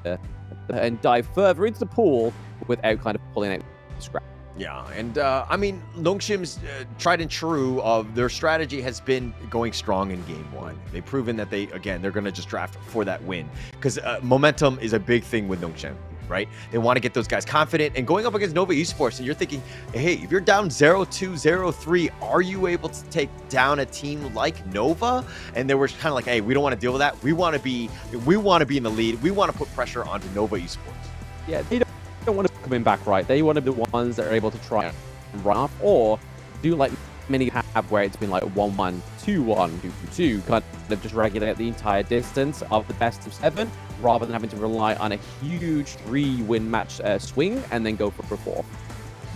and dive further into the pool without kind of pulling out scrap. Yeah, and I mean, Nongshim's tried and true of their strategy has been going strong in game 1. They've proven that they're going to just draft for that win, because momentum is a big thing with Nongshim, right? They want to get those guys confident, and going up against Nova Esports, and you're thinking, hey, if you're down 0-2, 0-3, are you able to take down a team like Nova? And they were kind of like, hey, we don't want to deal with that. We want to be in the lead. We want to put pressure onto Nova Esports. Yeah, they don't want to come in back, right? They want to be the ones that are able to try and run off, or do like many have where it's been like 1-1, 2-1, 2-2, kind of just regulate the entire distance of the best of 7, rather than having to rely on a huge 3-win match swing and then go for a 4.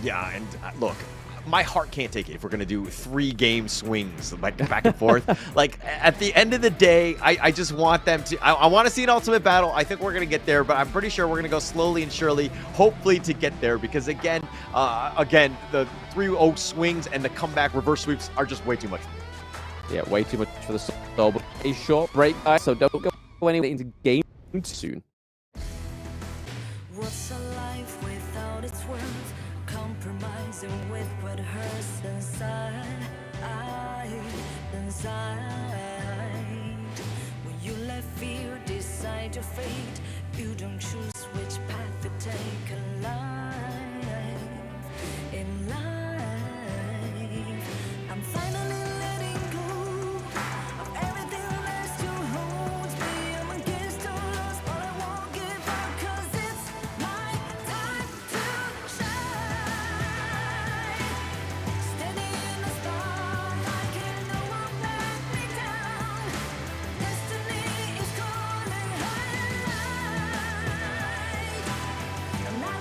Yeah, and look, my heart can't take it if we're going to do 3-game swings like back and forth. Like, at the end of the day, I just want them to, I want to see an ultimate battle. I think we're going to get there, but I'm pretty sure we're going to go slowly and surely, hopefully to get there, because again, the 3-0 swings and the comeback reverse sweeps are just way too much. Yeah, way too much for the soul. But a short break, guys, so don't go anywhere into game soon. What's a life without its worth? Compromising with what hurts inside. When you let fear decide your fate, you don't choose which path to take in life. In life, I'm finally letting go of everything that still holds me. I'm against all odds, but I won't give up, 'cause it's my time to shine. Standing in the spotlight, can no one let me down. Destiny is calling high. I'm not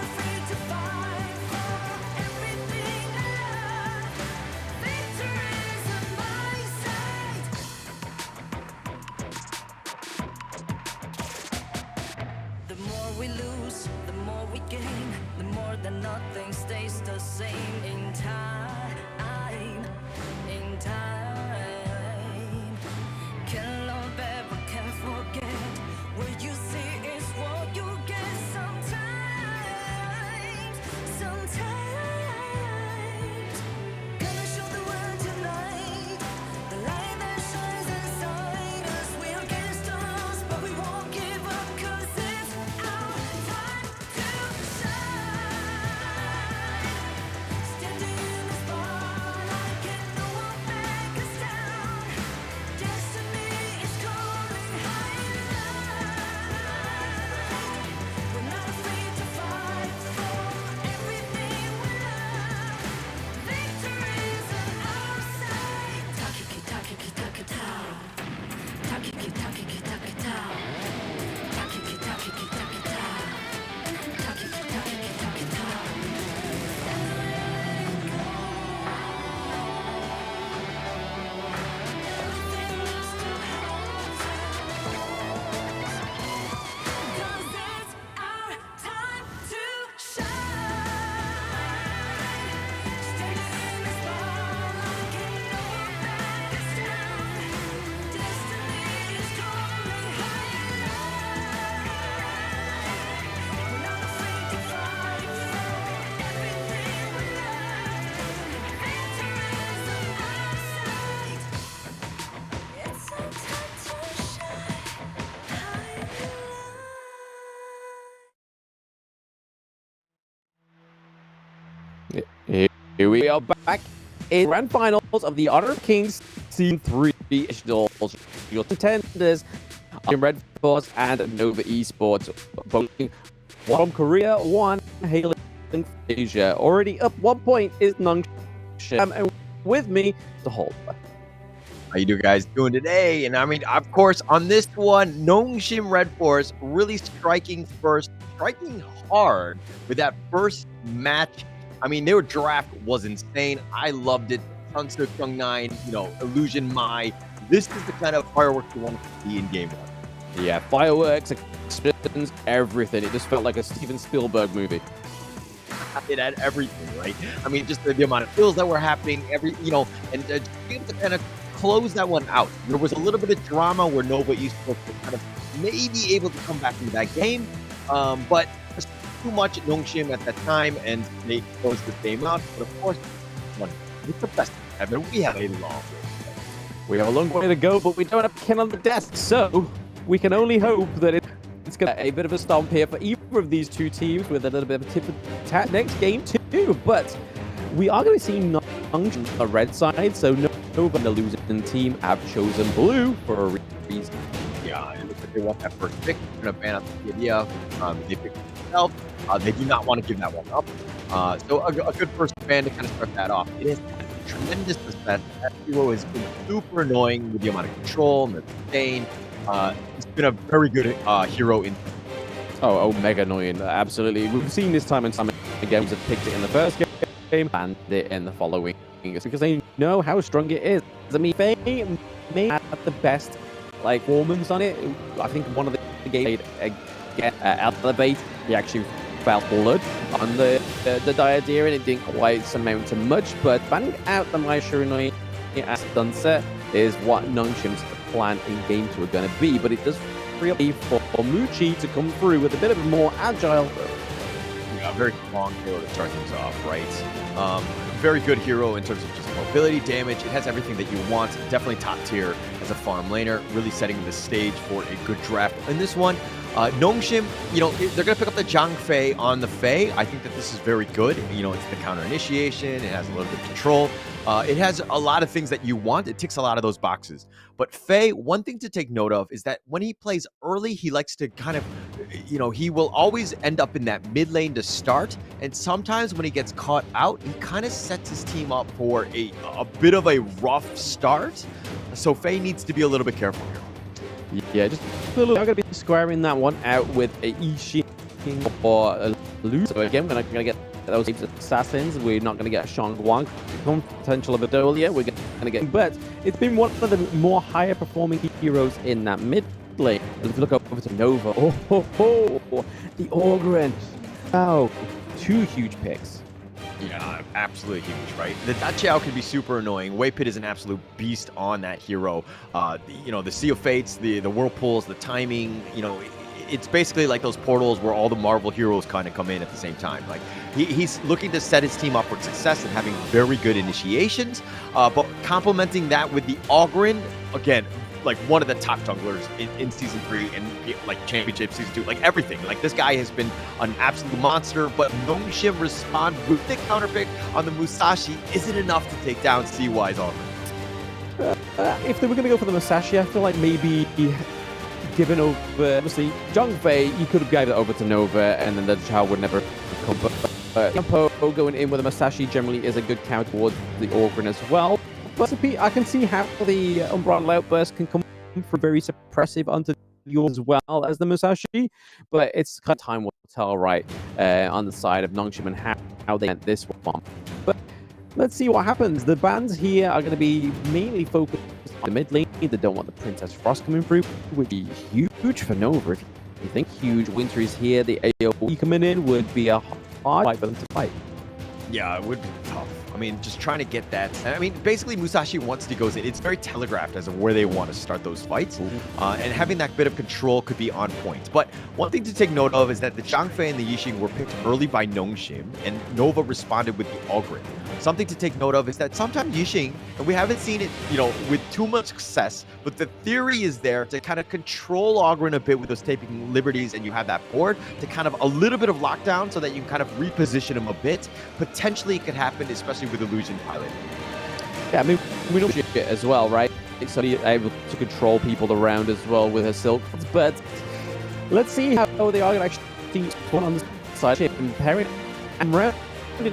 Here we are back in grand finals of the Honor of Kings Season 3 Nationals. Your contenders are RedForce and Nova Esports, both from Korea, one hailing from Asia. Already up 1 point is Nongshim, and with me, the whole. How you guys doing today? And I mean, of course, on this one, Nongshim RedForce really striking hard with that first match. I mean, their draft was insane. I loved it. Sunsu Kyung9, Illusion Mai. This is the kind of fireworks you want to see in game one. Yeah, fireworks, explosions, everything. It just felt like a Steven Spielberg movie. It had everything, right? I mean, just the amount of kills that were happening, and to be able to kind of close that one out. There was a little bit of drama where Nova Esports was kind of maybe able to come back into that game, but just too much at Nongshim at that time, and they closed the game out. But of course, it's the best ever. We have a long way. We have a long way to go, but we don't have Ken on the desk, so we can only hope that it's going to be a bit of a stomp here for either of these two teams with a little bit of a tip of tat next game too. But we are going to see Nongshim on the red side, so Nova, the losing team, have chosen blue for a reason. Yeah, it looks like they want that first pick. They're going to ban out the idea. They picked it themselves. They do not want to give that one up. So a good first ban to kind of start that off. It is tremendous success. That hero has been super annoying with the amount of control and the sustain. It's been a very good hero in. Oh, mega annoying. Absolutely. We've seen this time and time again. Have picked it in the first game, banned it in the following. It's because they know how strong it is. I mean, they may have the best performance on it. I think one of the games Elevate, he actually felt blood on the Diadea, and it didn't quite amount to much, but banning out the Mai Shirunoi as Sunset is what Nongshim's plan in game 2 are going to be, but it does free up for Muchi to come through with a bit of a more agile. Yeah, very strong hero to start things off, right? Very good hero in terms of just mobility, damage. It has everything that you want. Definitely top tier as a farm laner, really setting the stage for a good draft. In this one, Nongshim, they're going to pick up the Zhang Fei on the Fei. I think that this is very good. It's the counter initiation. It has a little bit of control. It has a lot of things that you want. It ticks a lot of those boxes. But Fei, one thing to take note of is that when he plays early, he likes to kind of, he will always end up in that mid lane to start. And sometimes when he gets caught out, he kind of sets his team up for a bit of a rough start. So Fei needs to be a little bit careful here. Yeah, just a little. I'm going to be squaring that one out with a Ishi or a Luz. So again, we're not going to get those assassins. We're not going to get Shang Wang. Potential of Adolia. We're going to get. But it's been one of the more higher performing heroes in that mid lane. Let's look over to Nova. The Orgren. Oh, 2 huge picks. Yeah, absolutely huge, right? The Dachiao can be super annoying. Wei Pit is an absolute beast on that hero. The Sea of Fates, the whirlpools, the timing, it's basically like those portals where all the Marvel heroes kind of come in at the same time. Like he's looking to set his team up for success and having very good initiations, but complementing that with the Ogren, again, like one of the top junglers in season 3 and like championship season 2, like everything. Like this guy has been an absolute monster, but Nongshim respond with the counter pick on the Musashi isn't enough to take down CY's Ogren. If they were going to go for the Musashi, I feel like maybe given over, obviously, Zhang Fei, you could have gave it over to Nova, and then the Chao would never come. But Yampo going in with a Musashi generally is a good counter towards the Orgren as well. But I can see how the Umbral Outburst can come from very suppressive onto yours as well as the Musashi, but it's kind of time will tell, right, on the side of Nongshim and how they end this one. But let's see what happens. The bans here are going to be mainly focused on the mid lane. They don't want the Princess Frost coming through, which would be huge for Nova. If you think huge Winter is here, the AoE coming in would be a hard fight for them to fight. Yeah, it would be tough. I mean, just trying to get that. I mean, basically, Musashi, once he goes in, it's very telegraphed as to where they want to start those fights. And having that bit of control could be on point. But one thing to take note of is that the Zhang Fei and the Yixing were picked early by Nongshim, and Nova responded with the Ogren. Something to take note of is that sometimes Yixing, and we haven't seen it, with too much success, but the theory is there to kind of control Ogren a bit with those taking liberties, and you have that board to kind of a little bit of lockdown so that you can kind of reposition him a bit. Potentially it could happen, especially with Illusion Pilot. Yeah, I mean, we know shit as well, right? So he's able to control people around as well with her silk. But let's see how they are going to actually put on the side chip and pairing. And round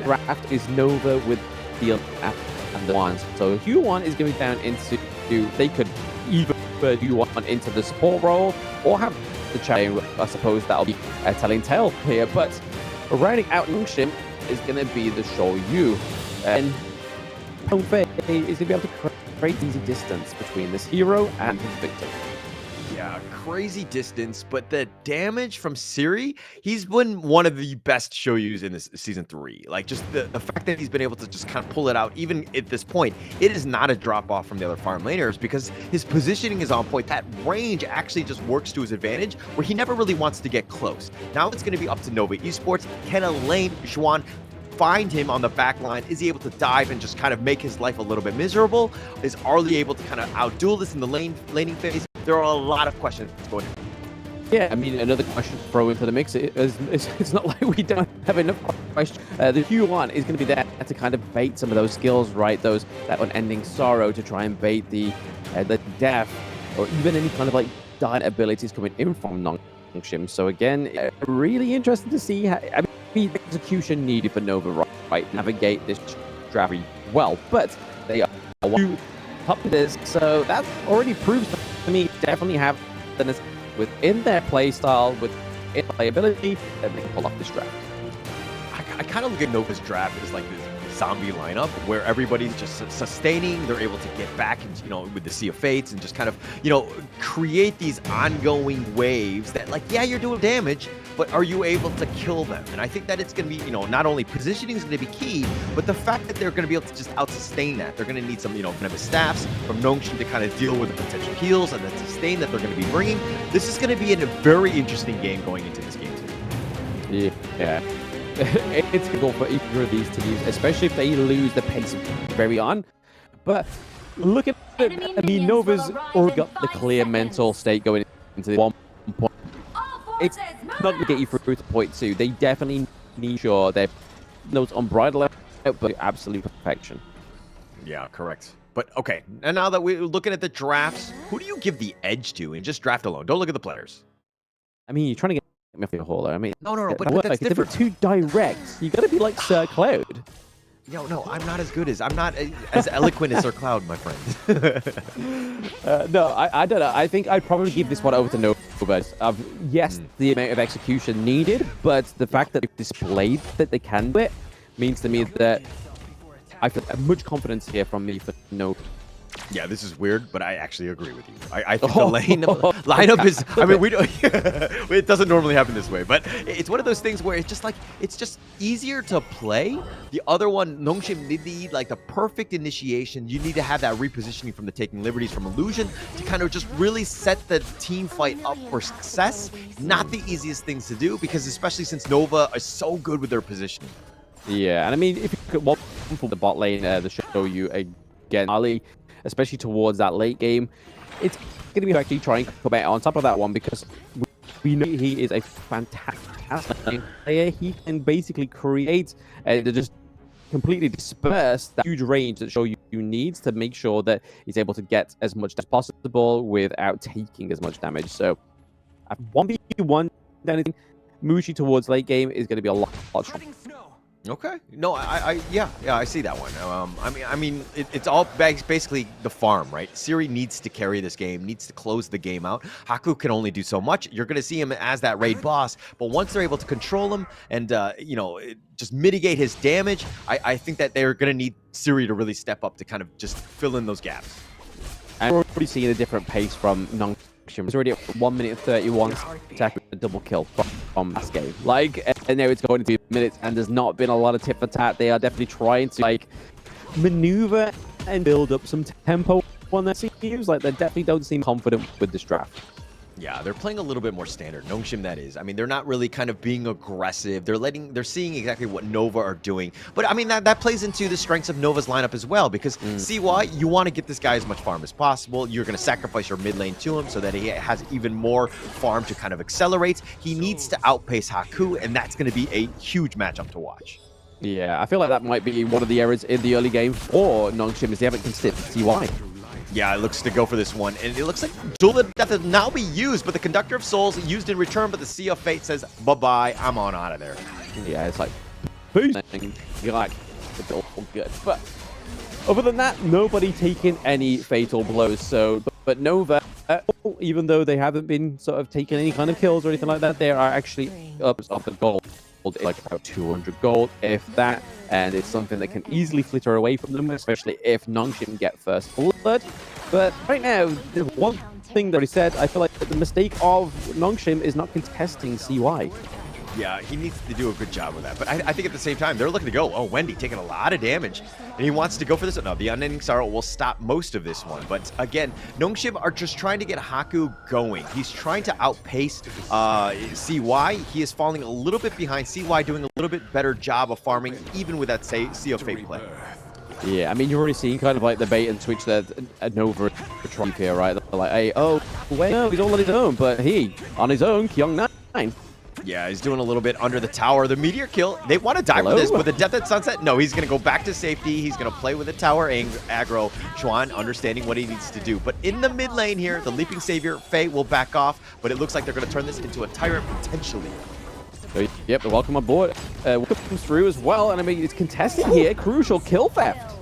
draft is Nova with the and the ones. So Q1 is going down into, they could either put Q1 into the support role or have the chain. I suppose that'll be a telling tale here. But rounding out Nongshim is going to be the Shou. And Fei is going to be able to create easy distance between this hero and his victim. Yeah, crazy distance, but the damage from Siri, he's been one of the best Shoyus in this season 3. Like, just the fact that he's been able to just kind of pull it out, even at this point, it is not a drop off from the other farm laners because his positioning is on point. That range actually just works to his advantage, where he never really wants to get close. Now it's going to be up to Nova Esports. Can Elaine Xuan find him on the back line? Is he able to dive and just kind of make his life a little bit miserable? Is Arlie able to kind of outduel this in the laning phase? There are a lot of questions going on. Yeah, I mean, another question to throw into the mix is it's not like we don't have enough questions. The Q1 is going to be there to kind of bait some of those skills, right? That unending sorrow to try and bait the death or even any kind of like dire abilities coming in from Nongshim. So again, really interesting to see how, I mean, execution needed for Nova, right? Navigate this draft well, but they are up to this, so that already proves to me definitely have this within their playstyle, within playability, that they can pull off this draft. I kind of look at Nova's draft as like this zombie lineup where everybody's just sustaining. They're able to get back, with the Sea of Fates and just kind of, create these ongoing waves that, like, yeah, you're doing damage, but are you able to kill them? And I think that it's going to be, not only positioning is going to be key, but the fact that they're going to be able to just out-sustain that. They're going to need some, Venomous Staffs from Nongshim to kind of deal with the potential heals and the sustain that they're going to be bringing. This is going to be a very interesting game going into this game, too. Yeah. It's good for either of these teams, especially if they lose the pace very on. But look at it. I mean, Nova's already got the clear mental state going into the 1 point. It's not going to get you through to point 2. They definitely need sure they're those unbridled but absolute perfection. Yeah, correct. But okay, and now that we're looking at the drafts, who do you give the edge to in just draft alone? Don't look at the players. I mean, you're trying to get me off your hauler. I mean, no, but that's different. If they're too direct, you got to be like Sir Cloud. No, I'm not as good as I'm not as eloquent as Sir Cloud, my friend. No, I don't know. I think I'd probably give this one over to Nova. Yes, the amount of execution needed, but the fact that they've displayed that they can do it means to me that I feel much confidence here from me for Nova. Yeah, this is weird, but I actually agree with you. I think the lineup is, I mean, we don't, it doesn't normally happen this way, but it's one of those things where it's just easier to play. The other one, Nongshim, need like the perfect initiation. You need to have that repositioning from the taking liberties from Illusion to kind of just really set the team fight up for success. Not the easiest things to do, because especially since Nova is so good with their positioning. Yeah, and I mean, if you could one from the bot lane, the show you again, Ali, especially towards that late game, it's going to be actually trying to come out on top of that one, because we know he is a fantastic player. He can basically create just completely disperse that huge range that Show you needs to make sure that he's able to get as much as possible without taking as much damage. So, 1v1 anything, Mushi towards late game is going to be a lot stronger. Okay. No, yeah, I see that one. I mean, it's all basically the farm, right? Siri needs to carry this game, needs to close the game out. Haku can only do so much. You're going to see him as that raid boss, but once they're able to control him and, just mitigate his damage, I think that they're going to need Siri to really step up to kind of just fill in those gaps. And we're already seeing a different pace from Nongshim. It's already at 1 minute 31 attack with a double kill from last game. And now it's going into minutes, and there's not been a lot of tit for tat. They are definitely trying to maneuver and build up some tempo on their CPUs. They definitely don't seem confident with this draft. Yeah, they're playing a little bit more standard. Nongshim, that is. I mean, they're not really kind of being aggressive. They're seeing exactly what Nova are doing. But I mean, that plays into the strengths of Nova's lineup as well, because CY, you want to get this guy as much farm as possible. You're going to sacrifice your mid lane to him so that he has even more farm to kind of accelerate. He needs to outpace Haku, and that's going to be a huge matchup to watch. Yeah, I feel like that might be one of the errors in the early game for Nongshim, is they haven't considered CY. Yeah, it looks to go for this one, and it looks like Duel of Death will now be used, but the Conductor of Souls used in return, but the Sea of Fate says, bye-bye, I'm on out of there. Yeah, it's like, peace. You're like, it's all good. But other than that, nobody taking any fatal blows. So, but Nova, even though they haven't been sort of taking any kind of kills or anything like that, they are actually up the gold, like about 200 gold, if that. And it's something that can easily flitter away from them, especially if Nongshim get first blood. But right now, the one thing that he said, I feel like the mistake of Nongshim is not contesting CY. Yeah, he needs to do a good job with that. But I think at the same time, they're looking to go. Oh, Wendy taking a lot of damage. And he wants to go for this. No, the Unending Sorrow will stop most of this one. But again, Nongshim are just trying to get Haku going. He's trying to outpace CY. He is falling a little bit behind. CY doing a little bit better job of farming, even with that Sea of Fate play. Yeah, I mean, you're already seeing kind of like the bait and switch that Nova trying here, right? They're like, hey, oh, wait, no, he's all on his own. But he, on his own, Kyung9. Yeah, he's doing a little bit under the tower. The meteor kill, they want to die for this, but the Death at Sunset, no, he's going to go back to safety. He's going to play with the tower aggro. Chuan understanding what he needs to do. But in the mid lane here, the Leaping Savior, Faye will back off, but it looks like they're going to turn this into a Tyrant potentially. Yep, the welcome on board. Welcome comes through as well, and I mean, it's contested here. Crucial kill theft.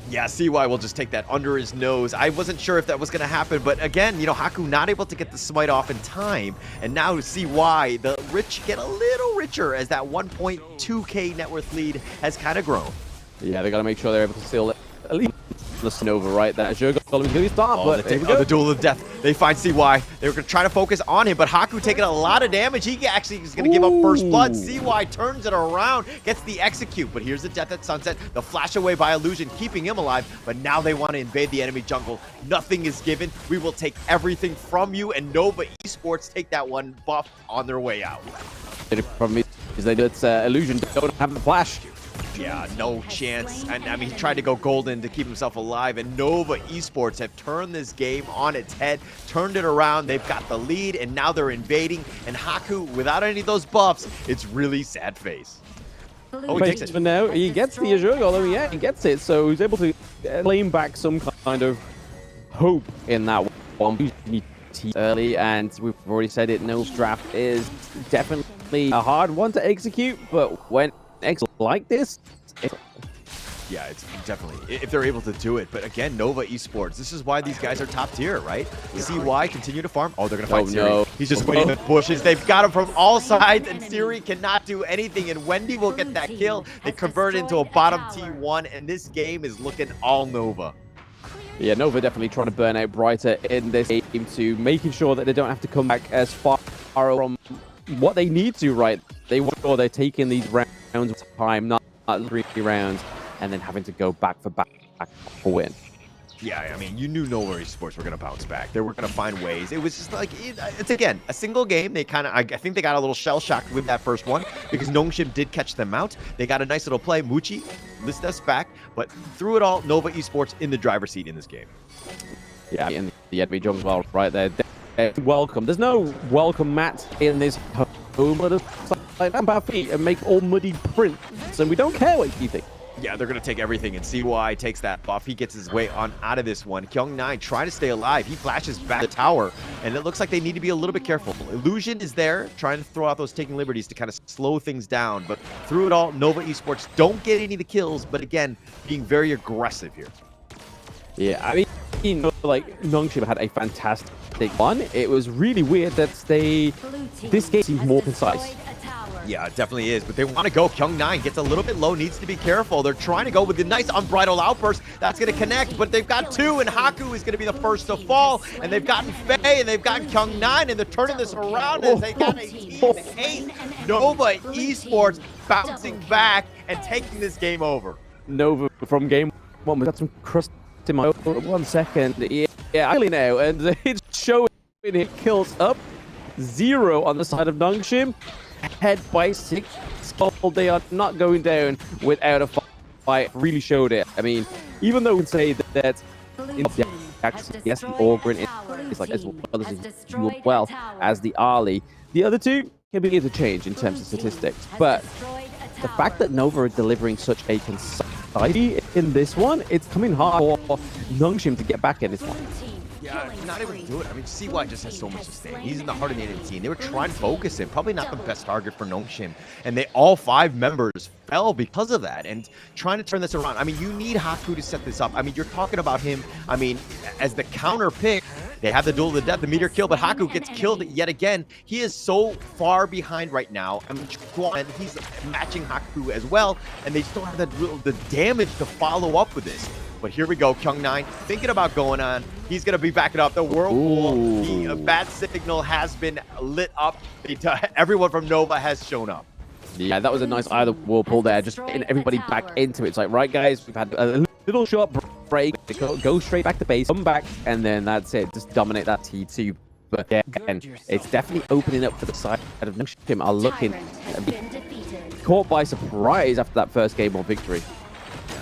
Yeah, CY will just take that under his nose. I wasn't sure if that was going to happen, but again, you know, Haku not able to get the smite off in time, and now CY, the rich get a little richer as that 1.2k net worth lead has kind of grown. Yeah, they got to make sure they're able to steal at least the Nova right there. Zhurgo going to start, but the Duel of Death. They find CY. They were going to try to focus on him, but Haku taking a lot of damage. He actually is going to give up first blood. CY turns it around, gets the execute, but here's the Death at Sunset. The flash away by Illusion, keeping him alive, but now they want to invade the enemy jungle. Nothing is given. We will take everything from you, and Nova Esports take that one buff on their way out. The problem is that Illusion don't have the flash. Yeah, no chance. And I mean, he tried to go golden to keep himself alive, and Nova Esports have turned this game on its head, turned it around. They've got the lead, and now they're invading. And Haku, without any of those buffs, it's really sad face. Oh, he takes it. But now he gets the Azure, although yeah, he gets it, so he's able to claim back some kind of hope in that one. Early, and we've already said it, No's draft is definitely a hard one to execute, but when like this, yeah, it's definitely, if they're able to do it. But again, Nova Esports, this is why these guys are top tier, right? CY continue to farm. Oh, they're gonna fight Siri. No. He's just waiting in the bushes. They've got him from all sides, and Siri cannot do anything, and Wendy will get that kill. They convert into a bottom T1, and this game is looking all Nova. Yeah, Nova definitely trying to burn out Brighter in this game to making sure that they don't have to come back as far from what they need to, right? They want sure they're taking these rounds of time, not 3 rounds, and then having to go back for win. Yeah, I mean, you knew Nova Esports were going to bounce back. They were going to find ways. It was just like, it's again, a single game. They kind of, I think they got a little shell-shocked with that first one because Nongshim did catch them out. They got a nice little play. Muchi listed us back, but through it all, Nova Esports in the driver's seat in this game. Yeah, and the enemy jungle well right there. Welcome. There's no welcome mat in this home, but it's like our feet and make all muddy prints, and we don't care what you think. Yeah, they're going to take everything, and CY takes that buff. He gets his way on out of this one. Kyung9 trying to stay alive. He flashes back the tower, and it looks like they need to be a little bit careful. Illusion is there, trying to throw out those taking liberties to kind of slow things down. But through it all, Nova Esports don't get any of the kills, but again, being very aggressive here. Yeah, I mean, you know, like, Nongshim had a fantastic one. It was really weird that this game seemed more concise. Yeah, it definitely is, but they want to go. Kyung9 gets a little bit low, needs to be careful. They're trying to go with the nice unbridled outburst. That's going to connect, but they've got two, and Haku is going to be the first to fall. And they've gotten Faye, and they've gotten Kyung9, and they're turning this around as they got a team ace. Nova Esports bouncing back and taking this game over. Nova from game one, we got some crust in my 1 second. Yeah, I really know, and it's showing hit kills up. 0 on the side of Nongshim. Ahead by 6. They are not going down without a fight. Really showed it. I mean, even though we can say that in the actually, yes, the Orgrin is like as well as the Ali. The other two can be interchanged in terms of statistics, but the fact that Nova are delivering such a concise in this one, it's coming hard for Nongshim to get back in this one. Yeah, not able to do it. I mean, CY just has so much to say. He's in the heart of the enemy team. They were trying to focus him. Probably not the best target for Nongshim. And they all 5 members fell because of that. And trying to turn this around. I mean, you need Haku to set this up. I mean, you're talking about him, I mean, as the counter pick. They have the duel of the death, the meteor kill, but Haku gets killed yet again. He is so far behind right now. I mean, he's matching Haku as well. And they still have the damage to follow up with this. But here we go, Kyung9 thinking about going on. He's going to be backing up. The whirlpool, the bat signal has been lit up. Everyone from Nova has shown up. Yeah, that was a nice eye of the whirlpool there, just getting everybody back into it. It's like, right, guys, we've had a little short break. Go straight back to base, come back, and then that's it. Just dominate that T2. But yeah, again, it's definitely opening up for the side of Nongshim are looking caught by surprise after that first game of victory.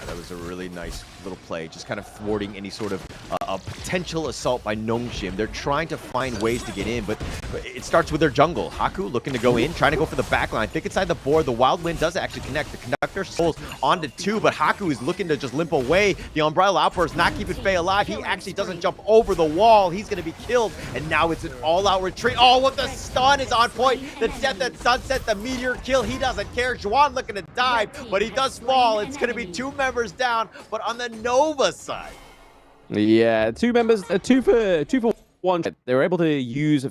That was a really nice little play, just kind of thwarting any sort of a potential assault by Nongshim. They're trying to find ways to get in, but it starts with their jungle. Haku looking to go in, trying to go for the backline. Think inside the board. The Wild Wind does actually connect. The Conductor souls onto 2, but Haku is looking to just limp away. The Umbrella Outburst not keeping Faye alive. He actually doesn't jump over the wall. He's going to be killed, and now it's an all-out retreat. Oh, what the stun is on point. The Death at Sunset, the Meteor kill. He doesn't care. Juan looking to dive, but he does fall. It's going to be 2 members down, but on the Nova side. Yeah, 2 members, 2 for 1. They were able to use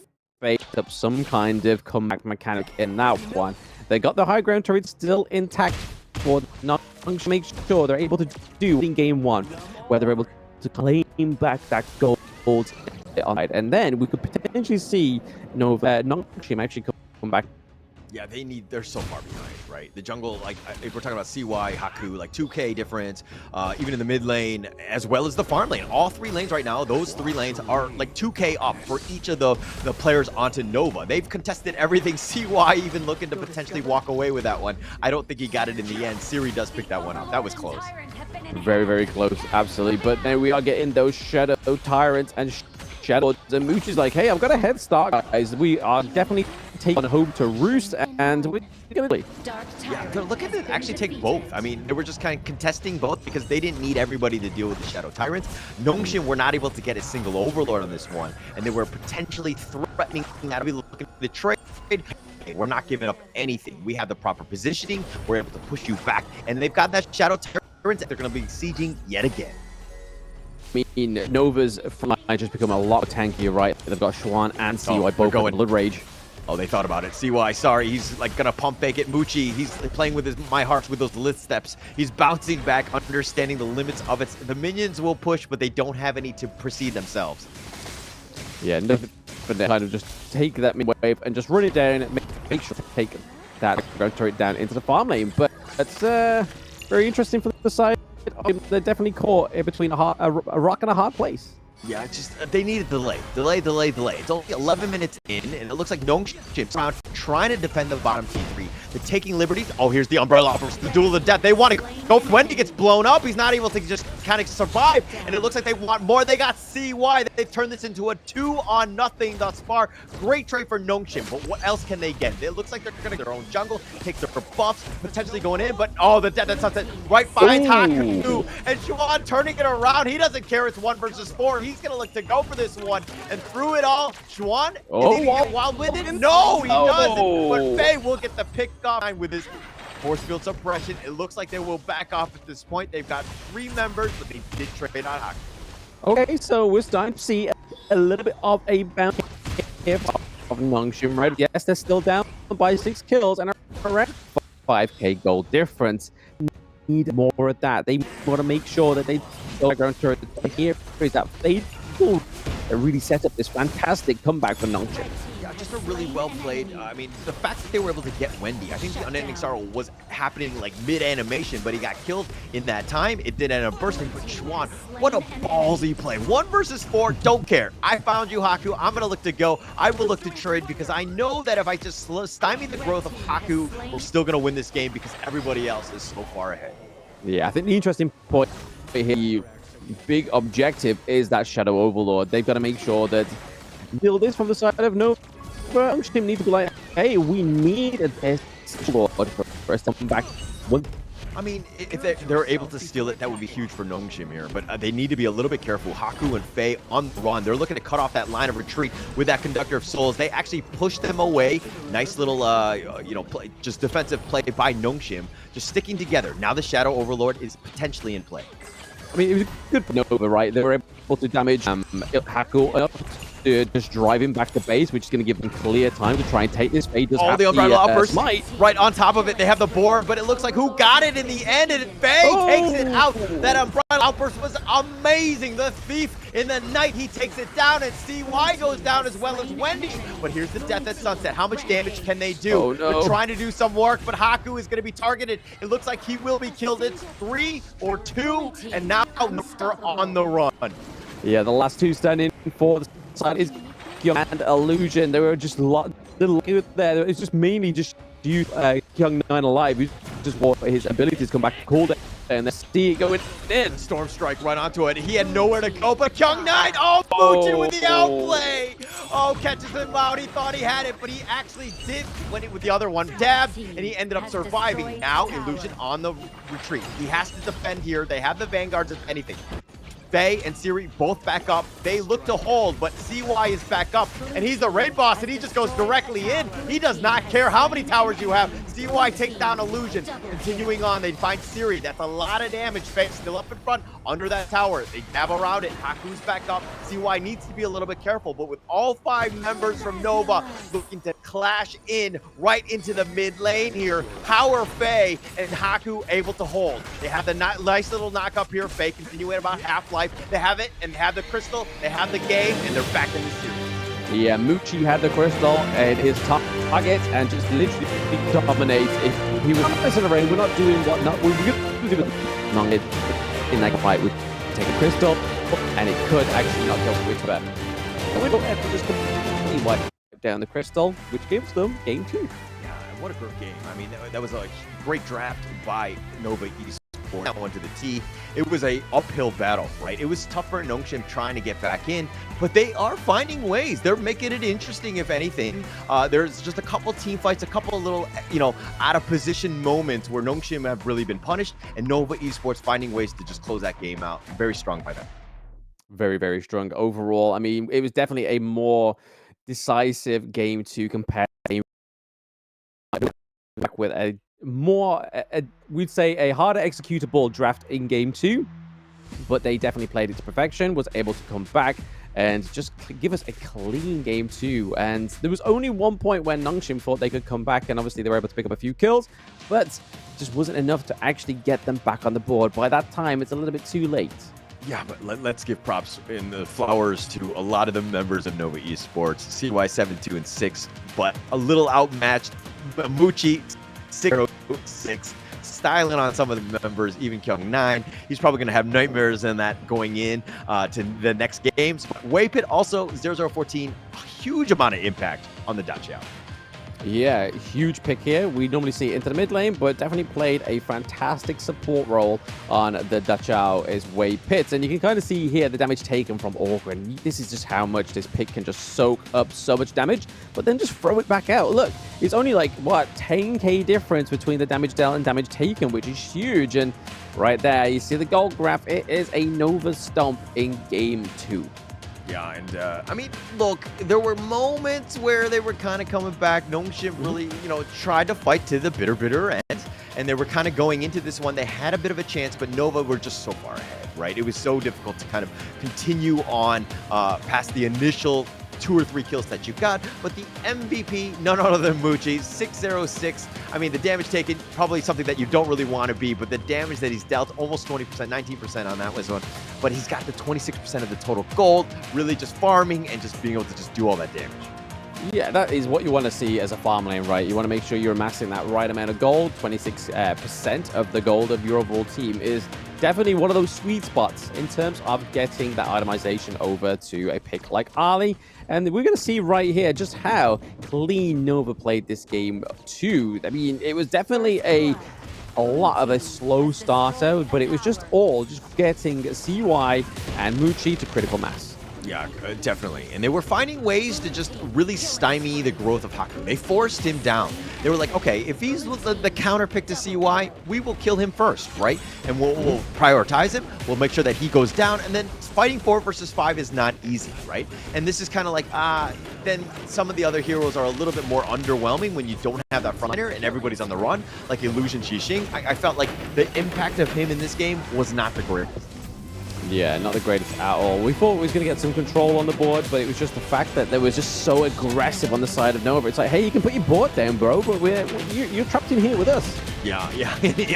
up some kind of comeback mechanic in that one. They got the high ground turret still intact for not to make sure they're able to do in game 1, where they're able to claim back that gold on it. And then we could potentially see Nongshim actually come back. Yeah, they're so far behind, right? The jungle, like, if we're talking about CY, Haku, like 2K difference, even in the mid lane, as well as the farm lane. All 3 lanes right now, those 3 lanes are like 2K up for each of the players onto Nova. They've contested everything. CY even looking to potentially walk away with that one. I don't think he got it in the end. Siri does pick that one up. That was close. Very, very close, absolutely. But then we are getting those Shadow Tyrants and Shadow. And Mooch is like, hey, I've got a head start, guys. We are definitely taking home to roost, and we're gonna play. Yeah, they're looking to actually take both. I mean, they were just kind of contesting both because they didn't need everybody to deal with the Shadow Tyrants. Nongshim were not able to get a single Overlord on this one, and they were potentially threatening that we looking for the trade. We're not giving up anything. We have the proper positioning. We're able to push you back, and they've got that Shadow Tyrants. They're going to be sieging yet again. I mean, Nova's front line just become a lot tankier, right? They've got Schwan and CY both going Blood Rage. Oh, they thought about it. CY, sorry, he's like gonna pump fake it. Muchi, he's playing with his My Hearts with those lit steps. He's bouncing back, understanding the limits of it. The minions will push, but they don't have any to precede themselves. Yeah, nothing but kind of just take that mid wave and just run it down and make sure to take that ground turret down into the farm lane. But it's very interesting for the side. They're definitely caught in between a rock and a hard place. Yeah, it's just they need a delay. It's only 11 minutes in, and it looks like Nongshim's around trying to defend the bottom T3. They're taking liberties. Oh, here's the Umbrella Outburst, the Duel of the Death. They want to go. When he gets blown up, he's not able to just kind of survive, and it looks like they want more. They got CY. They've turned this into a 2-0 thus far. Great trade for Nongshim, but what else can they get? It looks like they're going to get their own jungle, take their buffs, potentially going in, but oh, the Death at Sunset right behind Haku, and Juan turning it around. He doesn't care. It's 1 versus 4. He's going to look to go for this one, and through it all, Juan, is he going to get Wild Wind it? No, he doesn't, but Faye will get the pick off with his force field suppression. It looks like they will back off at this point. They've got 3 members, but they did trade on Haku. Okay, so we're starting to see a little bit of a bounce of Nongshim, right? Yes, they're still down by 6 kills and around 5k gold difference. Need more of that. They want to make sure that they go ground turret. Here is that they really set up this fantastic comeback for Nongshim. Yeah, just just a really well played. I mean, the fact that they were able to get Wendy, I think the unending sorrow was happening like mid-animation, but he got killed in that time. It did end up bursting, but Schwan, what a ballsy play. 1 versus 4, don't care. I found you, Haku. I'm going to look to go. I will look to trade because I know that if I just stymie the growth of Haku, we're still going to win this game because everybody else is so far ahead. Yeah, I think the interesting point here, big objective is that Shadow Overlord. They've got to make sure that build this from the side of Nova. Nongshim need to be like, hey, we need a Lord for us to come back. I mean, if they're able to steal it, that would be huge for Nongshim here. But they need to be a little bit careful. Haku and Faye on the run. They're looking to cut off that line of retreat with that Conductor of Souls. They actually push them away. Nice little, play, just defensive play by Nongshim. Just sticking together. Now the Shadow Overlord is potentially in play. I mean, it was good for Nova, right? They were able to damage Haku enough to just drive him back to base, which is going to give them clear time to try and take this. Faye does have the Unbridled Outburst smite. Right on top of it. They have the board, but it looks like who got it in the end, and Faye takes it out. That Unbridled Outburst was amazing. The Thief in the night, he takes it down, and CY goes down as well as Wendy. But here's the Death at Sunset. How much damage can they do? Oh, no. They're trying to do some work, but Haku is going to be targeted. It looks like he will be killed. It's 3 or 2, and now they're on the run. Yeah, the last 2 standing for the side is and Illusion. They were just little there. It's just mainly just Young 9 alive. Who just want his ability to come back and cool down, and then see it going in. Storm Strike right onto it. He had nowhere to go, but Young 9, Muchin with the outplay. Catches him out. He thought he had it, but he actually did when it with the other one. Dabbed, and he ended up surviving. Now Illusion on the retreat. He has to defend here. They have the Vanguards if anything. Faye and Siri both back up. They look to hold, but CY is back up, and he's the raid boss, and he just goes directly in. He does not care how many towers you have. CY takes down Illusion. Continuing on, they find Siri. That's a lot of damage. Faye still up in front, under that tower. They dab around it. Haku's back up. CY needs to be a little bit careful, but with all 5 members from Nova looking to clash in right into the mid lane here, how are Faye and Haku able to hold? They have the nice little knock up here. Faye continuing about half-life. They have it, and they have the crystal, they have the game, and they're back in the series. Yeah, Mucci had the crystal and his target and just literally dominates. If he was messing around, we're not doing what not we're going to do in that fight. We take a crystal, and it could actually not go with them. And we don't have to just completely wipe down the crystal, which gives them game 2. Yeah, what a great game. I mean, that was a great draft by Nova Esports. That one to the T. It was a uphill battle, right? It was tough for Nongshim trying to get back in, but they are finding ways. They're making it interesting, if anything. There's just a couple team fights, a couple of little, out of position moments where Nongshim have really been punished, and Nova Esports finding ways to just close that game out. Very strong by them. Very, very strong overall. I mean, it was definitely a more decisive game to compare back with a more, we'd say, a harder executable draft in game 2, but they definitely played it to perfection, was able to come back and just give us a clean game 2. And there was only one point when Nongshim thought they could come back, and obviously they were able to pick up a few kills, but just wasn't enough to actually get them back on the board. By that time, it's a little bit too late. Yeah, but let's give props in the flowers to a lot of the members of Nova Esports. CY 7-2-6, but a little outmatched. Mucci 6-6, styling on some of the members, even Kyung 9. He's probably going to have nightmares in that going in to the next games. But Waypit also 0-0-14, a huge amount of impact on the Dachau. Yeah, huge pick here. We normally see it into the mid lane, but definitely played a fantastic support role on the Dachau is Waypit. And you can kind of see here the damage taken from Orgren. This is just how much this pick can just soak up so much damage, but then just throw it back out. Look, it's only like, what, 10k difference between the damage dealt and damage taken, which is huge. And right there, you see the gold graph. It is a Nova stomp in game 2. Yeah, and I mean, look, there were moments where they were kind of coming back. Nongshim really, tried to fight to the bitter end, and they were kind of going into this one. They had a bit of a chance, but Nova were just so far ahead, right? It was so difficult to kind of continue on past the initial 2 or 3 kills that you got, but the MVP, none other than Mucci, 6-0-6. I mean, the damage taken, probably something that you don't really want to be, but the damage that he's dealt, almost 20%, 19% on that was one, but he's got the 26% of the total gold, really just farming and just being able to just do all that damage. Yeah, that is what you want to see as a farm lane, right? You want to make sure you're amassing that right amount of gold. 26% of the gold of your overall team is definitely one of those sweet spots in terms of getting that itemization over to a pick like Ali. And we're going to see right here just how clean Nova played this game too. I mean, it was definitely a lot of a slow starter, but it was just getting CY and Muchi to critical mass. Yeah, definitely. And they were finding ways to just really stymie the growth of Haku. They forced him down. They were like, okay, if he's the counter pick to CY, we will kill him first, right? And we'll prioritize him. We'll make sure that he goes down. And then fighting 4 versus 5 is not easy, right? And this is kind of like, then some of the other heroes are a little bit more underwhelming when you don't have that frontliner and everybody's on the run, like Illusion Xixing. I felt like the impact of him in this game was not the greatest. Yeah, not the greatest at all. We thought we was going to get some control on the board, but it was just the fact that they were just so aggressive on the side of Nova. It's like, hey, you can put your board down, bro, but you're trapped in here with us. Yeah.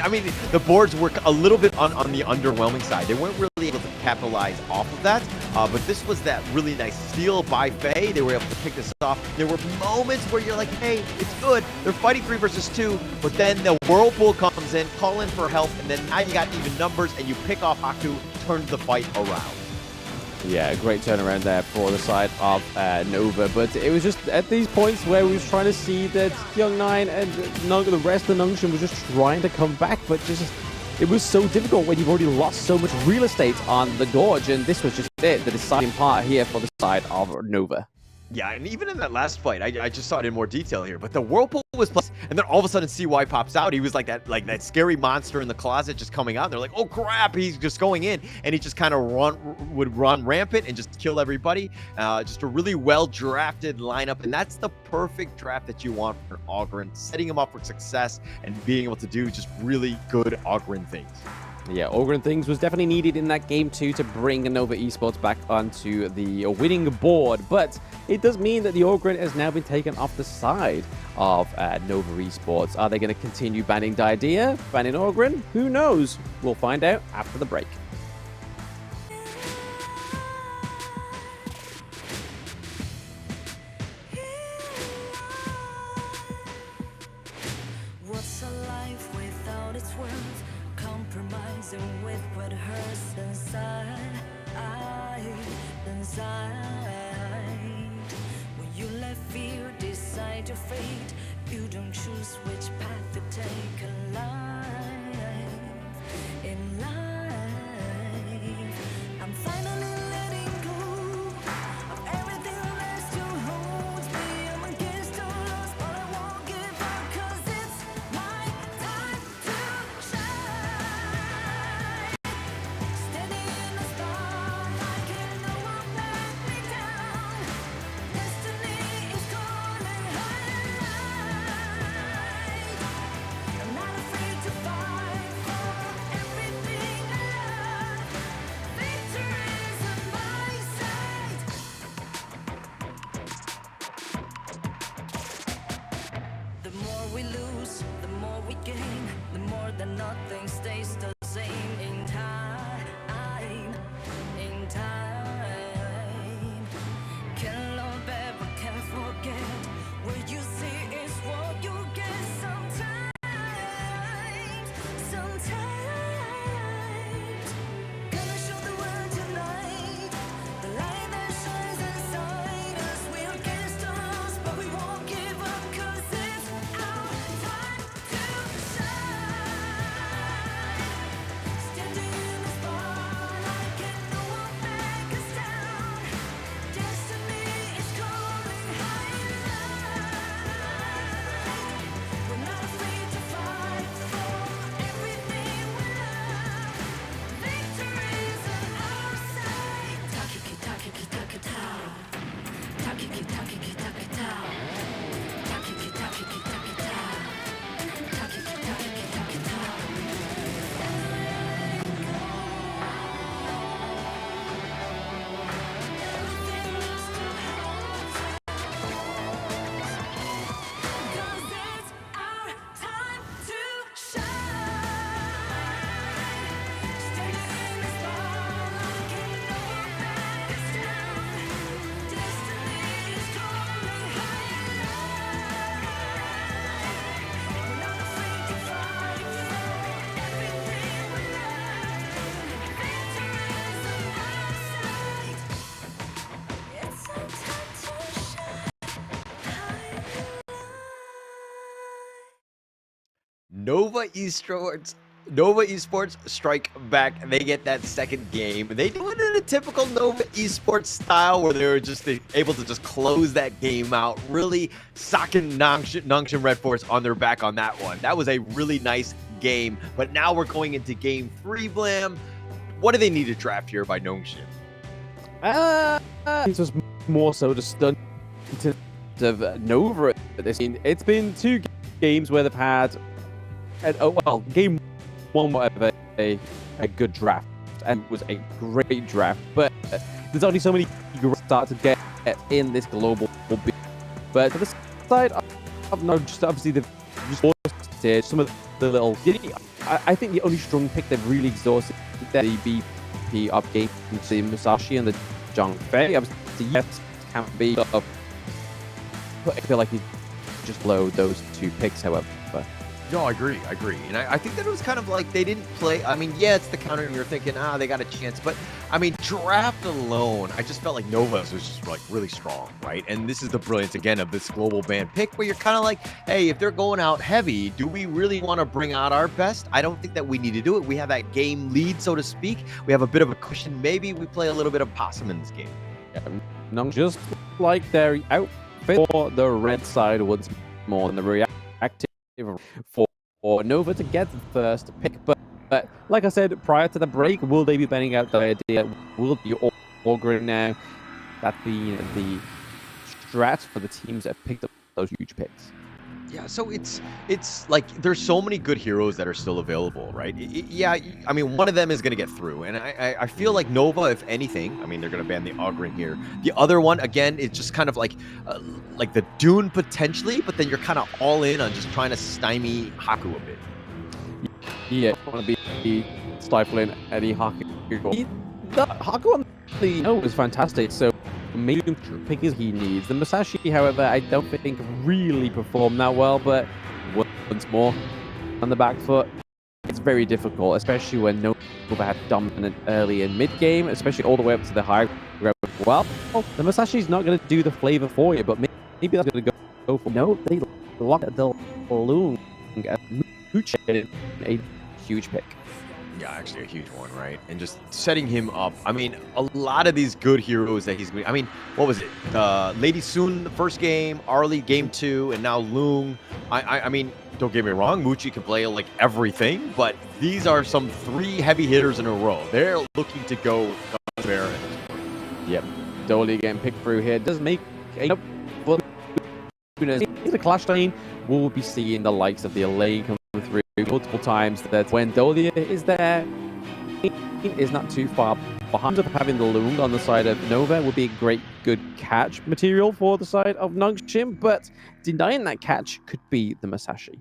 I mean, the boards were a little bit on the underwhelming side. They weren't really able to capitalize off of that, but this was that really nice steal by Faye. They were able to pick this off. There were moments where you're like, hey, it's good. They're fighting 3 versus 2, but then the Whirlpool comes in, call in for help, and then now you got even numbers, and you pick off Haku, turns the fight around. Yeah, great turnaround there for the side of Nova, but it was just at these points where we was trying to see that Young Nine and the rest of Nongshim was just trying to come back, but just it was so difficult when you've already lost so much real estate on the Gorge, and this was just it, the deciding part here for the side of Nova. Yeah, and even in that last fight, I just saw it in more detail here, but the Whirlpool was plus, and then all of a sudden CY pops out. He was like that scary monster in the closet just coming out. And they're like, oh crap, he's just going in, and he just kind of would run rampant and just kill everybody. Just a really well drafted lineup, and that's the perfect draft that you want for Oghren, setting him up for success and being able to do just really good Oghren things. Yeah, Oghren things was definitely needed in that game too to bring Nova Esports back onto the winning board, but it does mean that the Oghren has now been taken off the side of Nova Esports. Are they going to continue banning Diadea, banning Oghren? Who knows? We'll find out after the break. What's a life without its worth? Compromising with what hurts inside. When you let fear decide your fate, you don't choose which path to take in life. I'm finally letting go of everything that still holds me. I'm against all odds, but I won't give up, 'cause it's my time to shine. Standing in the spotlight, can no one let me down. Destiny is calling high. Nova Esports strike back. They get that second game. They do it in a typical Nova Esports style where they were just able to just close that game out, really socking Nongshim RedForce on their back on that one. That was a really nice game. But now we're going into game 3, Blam. What do they need to draft here by Nongshim? It was more so just stunned of Nova at this. It's been 2 games where they've had, game 1 whatever, a good draft, and it was a great draft, but there's only so many you can start to get in this global bit. But to the side of no, just obviously they've exhausted some of the little. I think the only strong pick they've really exhausted the BP up game to the Musashi and the Zhang Fei. Obviously, yes, can't be up. But I feel like he's just below those 2 picks, however. No, I agree. And I think that it was kind of like they didn't play. I mean, yeah, it's the counter, and you're thinking, they got a chance. But, I mean, draft alone, I just felt like Nova's was just, like, really strong, right? And this is the brilliance, again, of this global ban pick where you're kind of like, hey, if they're going out heavy, do we really want to bring out our best? I don't think that we need to do it. We have that game lead, so to speak. We have a bit of a cushion. Maybe we play a little bit of possum in this game. Yeah, just like their outfit for the red side once more than the reactive for Nova to get the first pick. But like I said, prior to the break, will they be banning out the idea? Will be auguring now that the strat for the teams that picked up those huge picks? Yeah, so it's like there's so many good heroes that are still available, right? Yeah, I mean, one of them is going to get through. And I feel like Nova, if anything, I mean, they're going to ban the Auguring here. The other one, again, is just kind of like the Dune potentially, but then you're kind of all in on just trying to stymie Haku a bit. Yeah, I want to be stifling any Haku. The Haku on the is fantastic, so maybe pick as he needs. The Musashi, however, I don't think really performed that well, but once more on the back foot, it's very difficult, especially when Nova had dominant early and mid game, especially all the way up to the high ground. Well, the Musashi's not going to do the flavor for you, but maybe that's going to go for. No, they locked the balloon. A huge pick. Yeah, actually a huge one, right? And just setting him up. I mean, a lot of these good heroes that he's going to... I mean, what was it? Lady Sun, the first game, Arlie, game 2, and now Lung. I mean, don't get me wrong, Muchi can play like everything, but these are some 3 heavy hitters in a row. They're looking to go there. Yep. Dolly getting picked through here. Does make a... The Clash lane, we'll be seeing the likes of the Elaine come through multiple times. That when Dolia is there, is not too far behind. Of having the Loong on the side of Nova would be a great, good catch material for the side of Nongshim, but denying that catch could be the Musashi.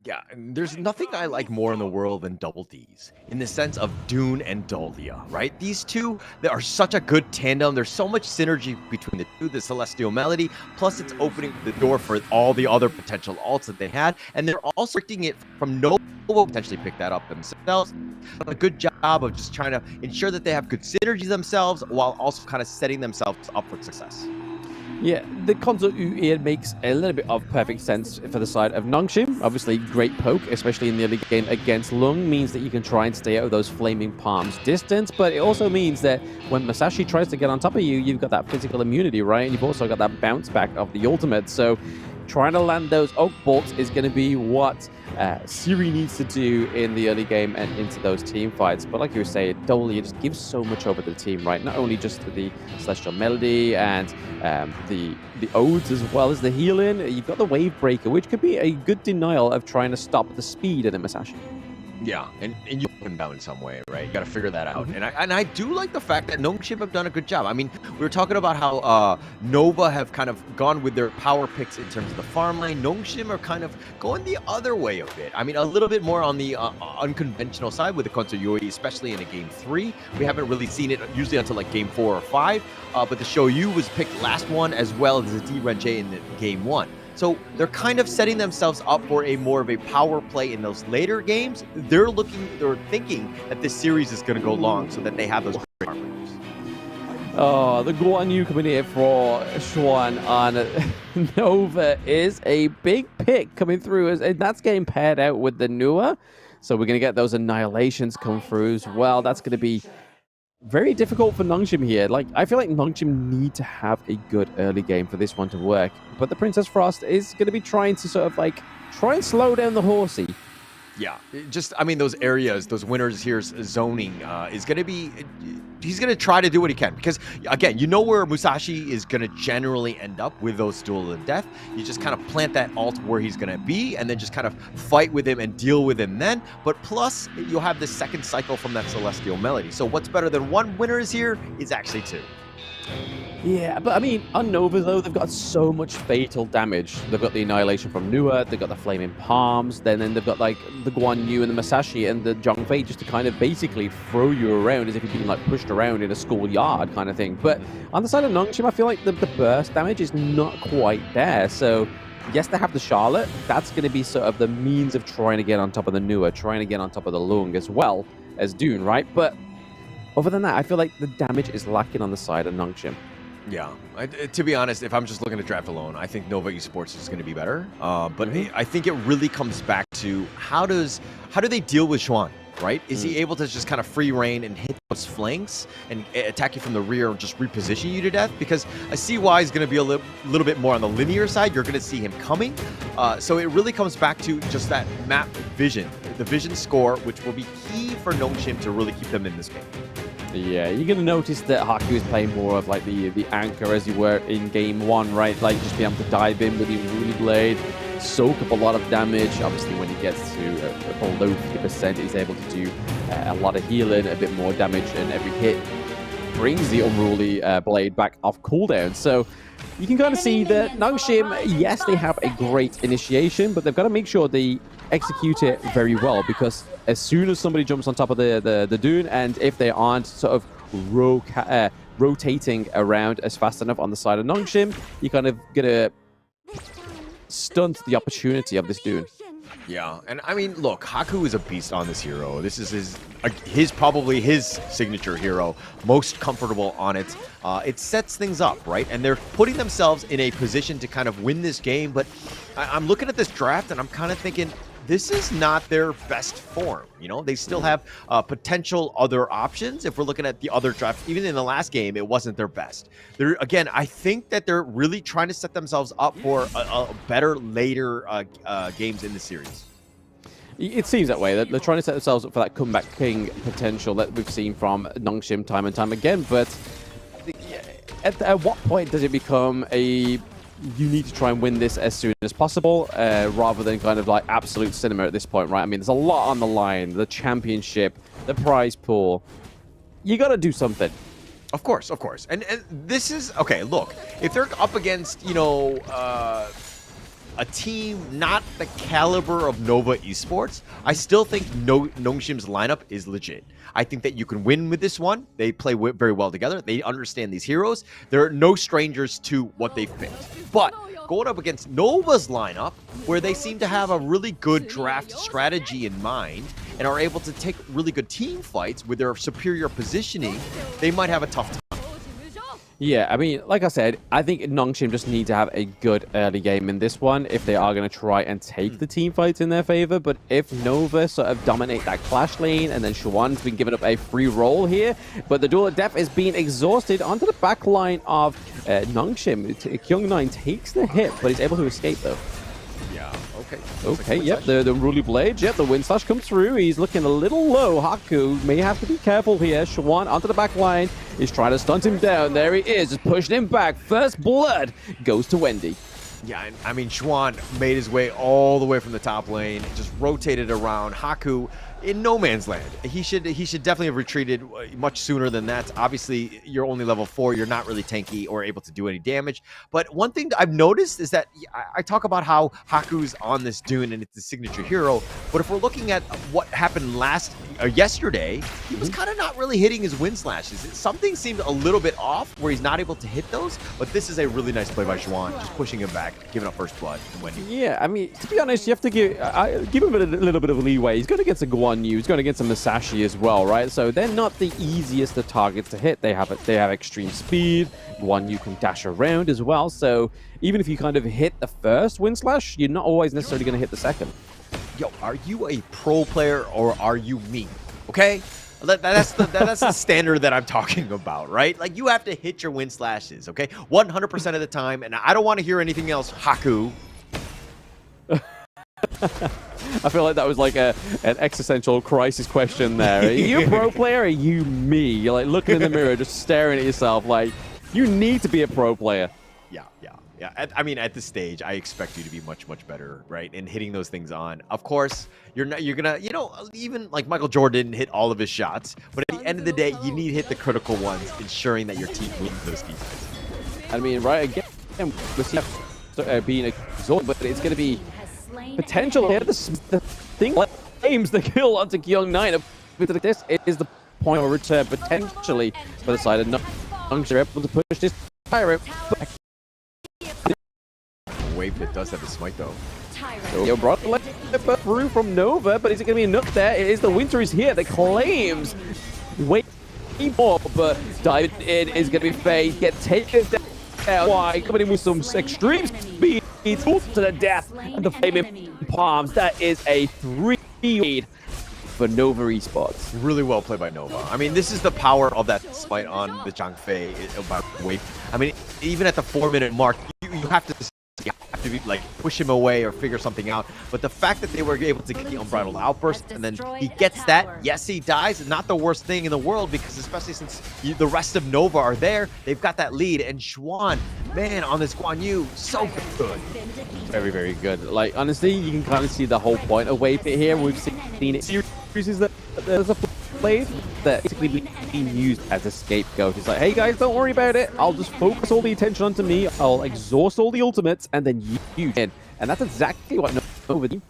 Yeah, and there's nothing I like more in the world than double Ds, in the sense of Dune and Dolia, right? These two, they are such a good tandem. There's so much synergy between the two, the Celestial Melody, plus it's opening the door for all the other potential ults that they had, and they're also restricting it from Nova potentially pick that up themselves. A good job of just trying to ensure that they have good synergy themselves, while also kind of setting themselves up for success. Yeah, the console UE makes a little bit of perfect sense for the side of Nongshim. Obviously, great poke, especially in the early game against Lung, means that you can try and stay out of those flaming palms distance, but it also means that when Musashi tries to get on top of you, you've got that physical immunity, right? And you've also got that bounce back of the ultimate, so trying to land those oak bolts is going to be what Siri needs to do in the early game and into those team fights. But like you were saying, Dolia just gives so much over the team, right? Not only just the Celestial Melody and the Odes as well as the healing. You've got the Wave Breaker, which could be a good denial of trying to stop the speed of the Musashi. Yeah, and you put him down in some way, right? You got to figure that out. And I do like the fact that Nongshim have done a good job. I mean, we were talking about how Nova have kind of gone with their power picks in terms of the farm lane. Nongshim are kind of going the other way a bit. I mean, a little bit more on the unconventional side with the Konso Yui, especially in a game 3. We haven't really seen it usually until like game 4 or 5. But the Shoyu was picked last one, as well as the D-Renche in the game 1. So they're kind of setting themselves up for a more of a power play in those later games. They're thinking that this series is going to go long so that they have those great farm players. Oh, the Guan Yu coming here for Xuan on Nova is a big pick coming through, and that's getting paired out with the Nua. So we're going to get those annihilations come through as well. That's going to be very difficult for Nongshim here. Like, I feel like Nongshim need to have a good early game for this one to work. But the Princess Frost is going to be trying to sort of like try and slow down the horsey. Yeah, just, I mean, those areas, those winners here's zoning is going to be, he's going to try to do what he can. Because, again, you know where Musashi is going to generally end up with those duel of death. You just kind of plant that ult where he's going to be and then just kind of fight with him and deal with him then. But plus, you'll have this second cycle from that Celestial Melody. So what's better than one winner is here is actually two. Yeah, but I mean, on Nova, though, they've got so much fatal damage. They've got the Annihilation from Nua, they've got the Flaming Palms, then they've got, like, the Guan Yu and the Masashi and the Zhongfei just to kind of basically throw you around as if you're being, like, pushed around in a schoolyard kind of thing. But on the side of Nongshim, I feel like the burst damage is not quite there. So, yes, they have the Charlotte. That's going to be sort of the means of trying to get on top of the Nua, trying to get on top of the Lung as well as Dune, right? But other than that, I feel like the damage is lacking on the side of Nongshim. Yeah, to be honest, if I'm just looking at draft alone, I think Nova Esports is going to be better. But I think it really comes back to how do they deal with Xuan, right? Is he able to just kind of free reign and hit those flanks and attack you from the rear and just reposition you to death? Because I see why he's going to be a little bit more on the linear side. You're going to see him coming. So it really comes back to just that map vision, the vision score, which will be key for Nongshim to really keep them in this game. Yeah, you're going to notice that Haku is playing more of like the anchor as you were in game one, right? Like just being able to dive in with the Unruly Blade, soak up a lot of damage. Obviously, when he gets to below 50%, he's able to do a lot of healing, a bit more damage, and every hit brings the Unruly Blade back off cooldown. So you can kind of see that Nongshim, yes, they have a great initiation, but they've got to make sure they execute it very well, because as soon as somebody jumps on top of the dune, and if they aren't sort of rotating around as fast enough on the side of Nongshim, you're kind of gonna stunt the opportunity of this dune. Yeah, and I mean, look, Haku is a beast on this hero. This is his probably his signature hero, most comfortable on it. It sets things up, right? And they're putting themselves in a position to kind of win this game. But I'm looking at this draft and I'm kind of thinking, this is not their best form. You know, they still have potential other options. If we're looking at the other drafts, even in the last game, it wasn't their best. Again, I think that they're really trying to set themselves up for a better later games in the series. It seems that way. They're trying to set themselves up for that comeback king potential that we've seen from Nongshim time and time again. But at what point does it become you need to try and win this as soon as possible, rather than kind of like absolute cinema at this point, right? I mean, there's a lot on the line. The championship, the prize pool. You got to do something. Of course, of course. And this is, okay, look, if they're up against, you know, a team not the caliber of Nova Esports, I still think Nongshim's lineup is legit. I think that you can win with this one. They play very well together. They understand these heroes. They're no strangers to what they've picked. But going up against Nova's lineup, where they seem to have a really good draft strategy in mind and are able to take really good team fights with their superior positioning, they might have a tough time. Yeah, I mean, like I said, I think Nongshim just need to have a good early game in this one if they are going to try and take the team fights in their favor. But if Nova sort of dominate that clash lane, and then Xuan's been given up a free roll here, but the duel of death is being exhausted onto the back line of Nongshim. Kyung9 takes the hit, but he's able to escape though. Yeah, okay. Okay, yep, the Unruly Blade, yep, the Wind Slash comes through. He's looking a little low. Haku may have to be careful here. Xuan onto the back line. He's trying to stunt him down. There he is, just pushing him back. First blood goes to Wendy. Yeah, I mean, Xuan made his way all the way from the top lane, just rotated around. Haku in no man's land. He should definitely have retreated much sooner than that. Obviously, you're only level 4. You're not really tanky or able to do any damage. But one thing that I've noticed is that I talk about how Haku's on this dune and it's the signature hero. But if we're looking at what happened last yesterday, he was kind of not really hitting his wind slashes. Something seemed a little bit off where he's not able to hit those, but this is a really nice play by Xuan, just pushing him back, giving up first blood and winning. Yeah, I mean, to be honest, you have to give him a little bit of leeway. He's going against a Guan Yu, he's going against a Masashi as well, right? So they're not the easiest of targets to hit. They have extreme speed. Guan Yu can dash around as well. So even if you kind of hit the first wind slash, you're not always necessarily going to hit the second. Yo, are you a pro player or are you me? Okay? That's the standard that I'm talking about, right? Like, you have to hit your wind slashes, okay? 100% of the time, and I don't want to hear anything else, Haku. I feel like that was like an existential crisis question there. Are you a pro player or are you me? You're like looking in the mirror, just staring at yourself like, you need to be a pro player. Yeah. I mean, at this stage, I expect you to be much, much better, right? And hitting those things on. Of course, you're gonna, even like Michael Jordan didn't hit all of his shots, but at the end of the day, you need to hit the critical ones, ensuring that your team wins those games. I mean, right, again, we're seeing being exhausted, but it's gonna be potential here. The thing claims the kill onto Kyung9. This is the point of return potentially for the side of Nongshim, able to push this Tyrant back. Wave that does have a smite though. Yo, brought through from Nova, but is it going to be enough there? It is the Winter is here. The claims wait more, but dive in is going to be Faye. Get taken down. Why? Coming in with some extreme speed to the death. And the Flaming Palms. That is a 3 lead for Nova Esports. Really well played by Nova. I mean, this is the power of that smite on the Zhang Fei by Wave. I mean, even at the 4-minute mark, you have to like push him away or figure something out. But the fact that they were able to get the unbridled outburst and then he gets that, yes, he dies, not the worst thing in the world, because especially since the rest of Nova are there, they've got that lead. And Xuan, man, on this Guan Yu, so good. Very, very good. Like, honestly, you can kind of see the whole point of Wave Pit here. We've seen it series that there's a play that basically being used as a scapegoat. It's like, hey guys, don't worry about it. I'll just focus all the attention onto me. I'll exhaust all the ultimates and then you in. And that's exactly what Nova did.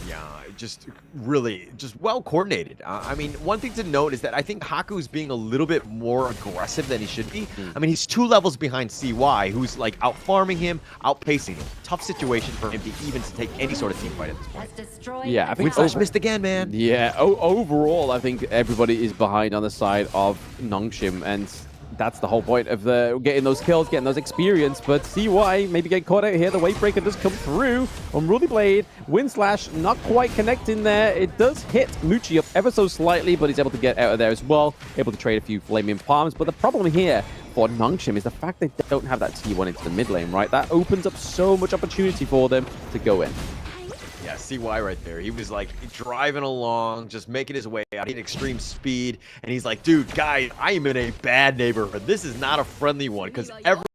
Yeah, just really well coordinated. I mean, one thing to note is that I think Haku's being a little bit more aggressive than he should be. I mean, he's 2 levels behind CY, who's like out farming him, outpacing him. Tough situation for him to even take any sort of team fight at this point. Yeah, I think Winslash missed again, man. Yeah, overall, I think everybody is behind on the side of Nongshim, and that's the whole point of getting those kills, getting those experience. But CY maybe get caught out here. The wave breaker does come through. Unruly Blade, Wind Slash, not quite connecting there. It does hit Muchi up ever so slightly, but he's able to get out of there as well. Able to trade a few Flaming Palms. But the problem here for Nongshim is the fact they don't have that T1 into the mid lane, right? That opens up so much opportunity for them to go in. Yeah, CY right there. He was like driving along, just making his way out. He had extreme speed, and he's like, dude, guys, I am in a bad neighborhood. This is not a friendly one, because everyone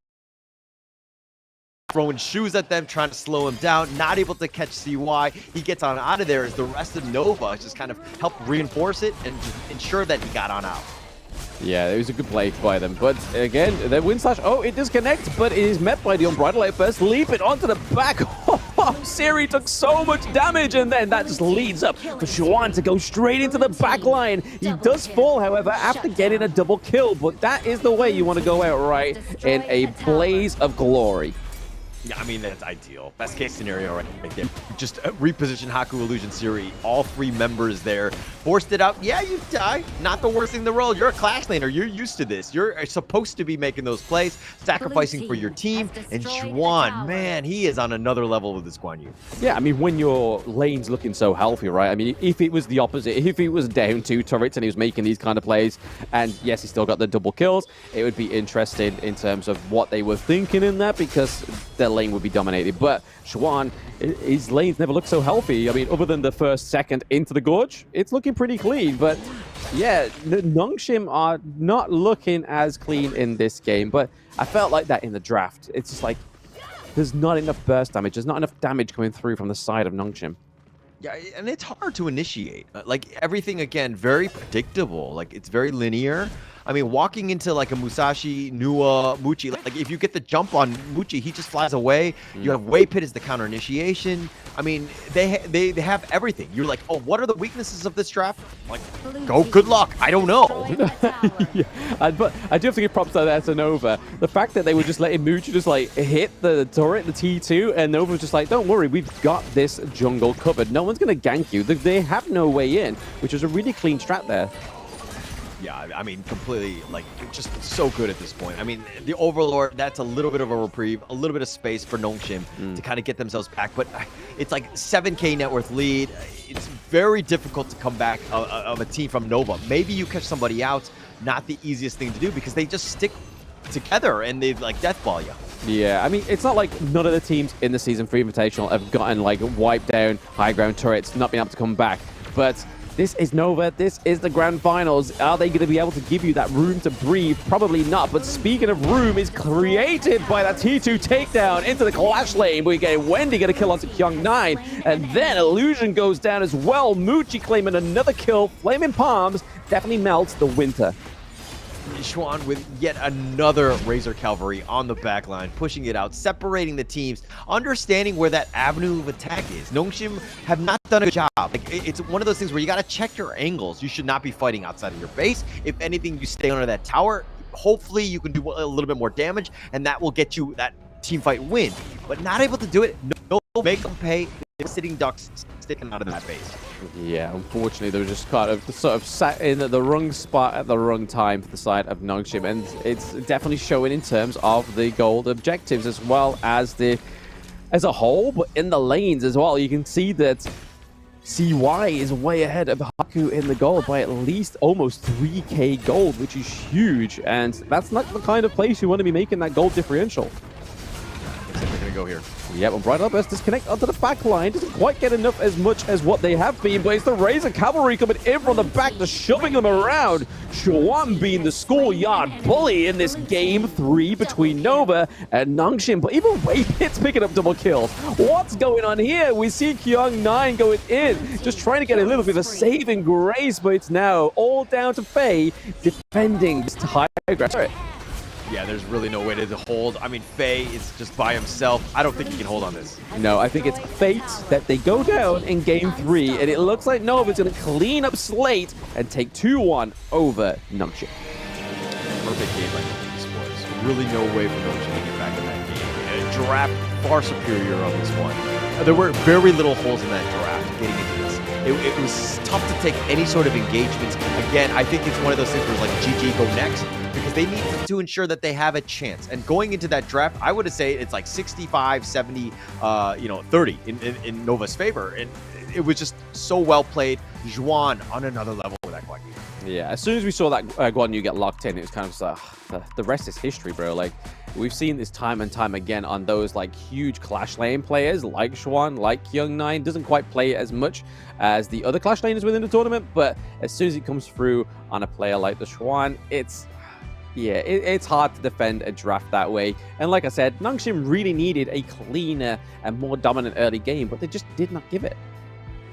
throwing shoes at them, trying to slow him down, not able to catch CY. He gets on out of there as the rest of Nova just kind of helped reinforce it and just ensure that he got on out. Yeah, it was a good play by them. But again, the Wind Slash, oh, it does connect, but it is met by the Unbridled Outburst. Leap it onto the back. Siri took so much damage, and then that just leads up for Xuan to go straight into the back line. He does fall, however, after getting a double kill, but that is the way you want to go out, right? In a blaze of glory. Yeah, I mean, that's ideal. Best case scenario right there. Just reposition Haku, Illusion, Siri, all 3 members there. Forced it out. Yeah, you die. Not the worst thing in the world. You're a Clash laner. You're used to this. You're supposed to be making those plays, sacrificing for your team. And Xuan, man, he is on another level with this Guan Yu. Yeah, I mean, when your lane's looking so healthy, right? I mean, if it was the opposite, if he was down 2 turrets and he was making these kind of plays, and yes, he still got the double kills, it would be interesting in terms of what they were thinking in that, because their lane would be dominated. But Xuan, his lanes never look so healthy. I mean, other than the first second into the gorge, it's looking pretty clean. But yeah, the Nongshim are not looking as clean in this game. But I felt like that in the draft. It's just like there's not enough burst damage. There's not enough damage coming through from the side of Nongshim. Yeah, and it's hard to initiate. Like, everything, again, very predictable. Like, it's very linear. I mean, walking into like a Musashi, Nua, Muchi, like if you get the jump on Muchi, he just flies away. You have Wave Pit as the counter initiation. I mean, they have everything. You're like, oh, what are the weaknesses of this draft? Like, good luck. I don't know. But I do have to give props to that to Nova. The fact that they were just letting Muchi just like hit the turret, the T2, and Nova was just like, don't worry, we've got this jungle covered. No one's going to gank you. They have no way in, which was a really clean strat there. Yeah, I mean, completely, like, just so good at this point. I mean, the Overlord, that's a little bit of a reprieve, a little bit of space for Nongshim to kind of get themselves back. But it's like 7K net worth lead. It's very difficult to come back of a team from Nova. Maybe you catch somebody out, not the easiest thing to do because they just stick together and they, like, deathball you. Yeah, I mean, it's not like none of the teams in the Season 3 Invitational have gotten, like, wiped down high ground turrets, not being able to come back. But this is Nova. This is the grand finals. Are they going to be able to give you that room to breathe? Probably not. But speaking of room, is created by that T2 takedown into the clash lane. We get Wendy get a kill onto Kyung9. And then Illusion goes down as well. Muchi claiming another kill. Flaming Palms definitely melts the winter. Xuan with yet another Razor Cavalry on the back line, pushing it out, separating the teams, understanding where that avenue of attack is. Nongshim have not done a good job. Like, it's one of those things where you got to check your angles. You should not be fighting outside of your base. If anything, you stay under that tower. Hopefully, you can do a little bit more damage, and that will get you that team fight win. But not able to do it. No, make them pay. They're sitting ducks sticking out of that base. Yeah, unfortunately, they were just kind of sort of sat in the wrong spot at the wrong time for the side of Nongshim, and it's definitely showing in terms of the gold objectives as well as as a whole, but in the lanes as well. You can see that CY is way ahead of Haku in the gold by at least almost 3k gold, which is huge, and that's not the kind of place you want to be making that gold differential. They're gonna go here. Yep, and Bridal Burst disconnect onto the back line. Doesn't quite get enough as much as what they have been, but it's the Razor Cavalry coming in from the back, just shoving them around. Xuan being the schoolyard bully in this game 3 between Nova and Nongshim, but even Wave Pit's picking up double kills. What's going on here? We see Kyung9 going in, just trying to get a little bit of saving grace, but it's now all down to Faye defending this high ground. Yeah, there's really no way to hold. I mean, Faye is just by himself. I don't think he can hold on this. No, I think it's fate that they go down in game 3, and it looks like Nova's going to clean up slate and take 2-1 over Nongshim. Perfect game by Esports. Really no way for Nongshim to get back in that game. And draft far superior on this one. There were very little holes in that draft getting into this. It was tough to take any sort of engagements. Again, I think it's one of those things where it's like GG go next, because they need to ensure that they have a chance. And going into that draft, I would say it's like 65, 70, 30 in Nova's favor. And it was just so well played. Xuan on another level with that Guan Yu. Yeah, as soon as we saw that Guan Yu get locked in, it was kind of just the rest is history, bro. Like, we've seen this time and time again on those like huge Clash Lane players like Xuan, like Kyung9. Doesn't quite play as much as the other Clash Laners within the tournament, but as soon as it comes through on a player like the Xuan, it's hard to defend a draft that way. And like I said, Nongshim really needed a cleaner and more dominant early game, but they just did not give it.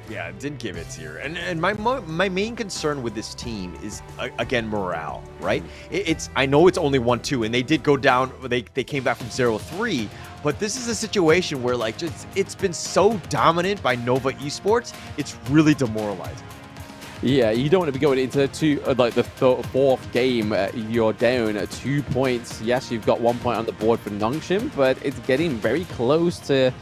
Yeah, it didn't give it here. And my main concern with this team is, again, morale, right? I know it's only 1-2, and they did go down. They came back from 0-3, but this is a situation where, like, it's been so dominant by Nova Esports, it's really demoralizing. Yeah, you don't want to be going into the fourth game. You're down 2 points. Yes, you've got 1 point on the board for Nongshim, but it's getting very close to...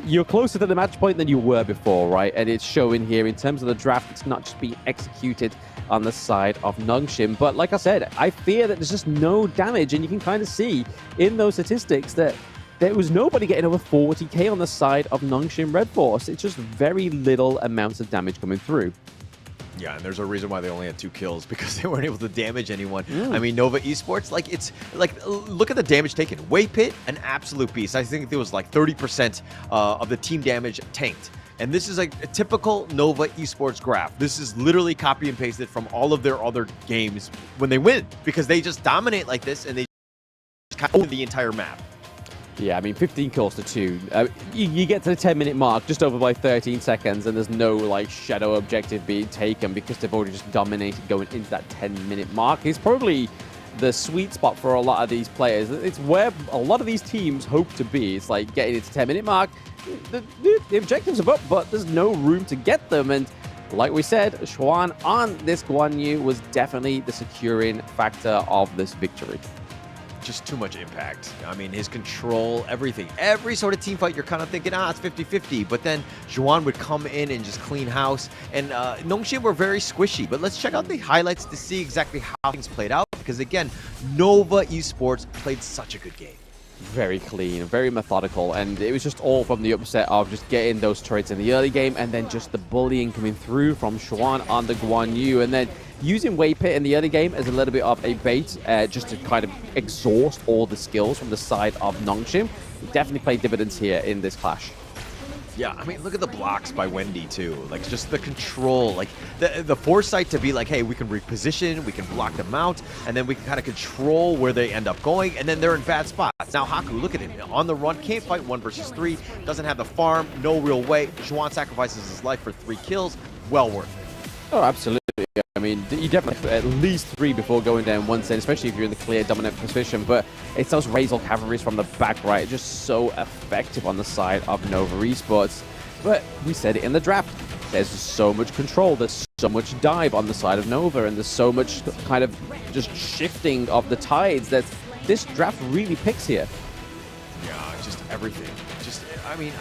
You're closer to the match point than you were before, right? And it's showing here in terms of the draft. It's not just being executed on the side of Nongshim. But like I said, I fear that there's just no damage. And you can kind of see in those statistics that there was nobody getting over 40k on the side of Nongshim RedForce. It's just very little amounts of damage coming through. Yeah, and there's a reason why they only had 2 kills, because they weren't able to damage anyone. I mean, Nova Esports, look at the damage taken. Wave Pit, an absolute beast. I think there was like 30% of the team damage tanked. And this is like a typical Nova Esports graph. This is literally copy and pasted from all of their other games when they win, because they just dominate like this and they just kind of own the entire map. Yeah, I mean, 15 kills to 2. You get to the 10-minute mark just over by 13 seconds, and there's no, like, shadow objective being taken because they've already just dominated going into that 10-minute mark. It's probably the sweet spot for a lot of these players. It's where a lot of these teams hope to be. It's like getting into 10-minute mark. The objectives are up, but there's no room to get them. And like we said, Xuan on this Guan Yu was definitely the securing factor of this victory. Just too much impact. I mean, his control, everything. Every sort of team fight, you're kind of thinking, it's 50-50. But then Xuan would come in and just clean house. And Nongshim were very squishy. But let's check out the highlights to see exactly how things played out. Because again, Nova Esports played such a good game. Very clean, very methodical, and it was just all from the upset of just getting those turrets in the early game, and then just the bullying coming through from Xuan on the Guan Yu, and then using Wave Pit in the early game as a little bit of a bait, just to kind of exhaust all the skills from the side of Nongshim. Definitely played dividends here in this clash. Yeah, I mean, look at the blocks by Wendy, too. Like, just the control, like, the foresight to be like, hey, we can reposition, we can block them out, and then we can kind of control where they end up going, and then they're in bad spots. Now, Haku, look at him. On the run, can't fight 1 versus 3, doesn't have the farm, no real way. Xuan sacrifices his life for 3 kills. Well worth it. Oh, absolutely. I mean, you definitely at least 3 before going down one side, especially if you're in the clear dominant position. But it's those Razor cavalries from the back right, just so effective on the side of Nova Esports. But we said it in the draft. There's so much control, there's so much dive on the side of Nova, and there's so much kind of just shifting of the tides that this draft really picks here. Yeah, just everything. Just, I mean,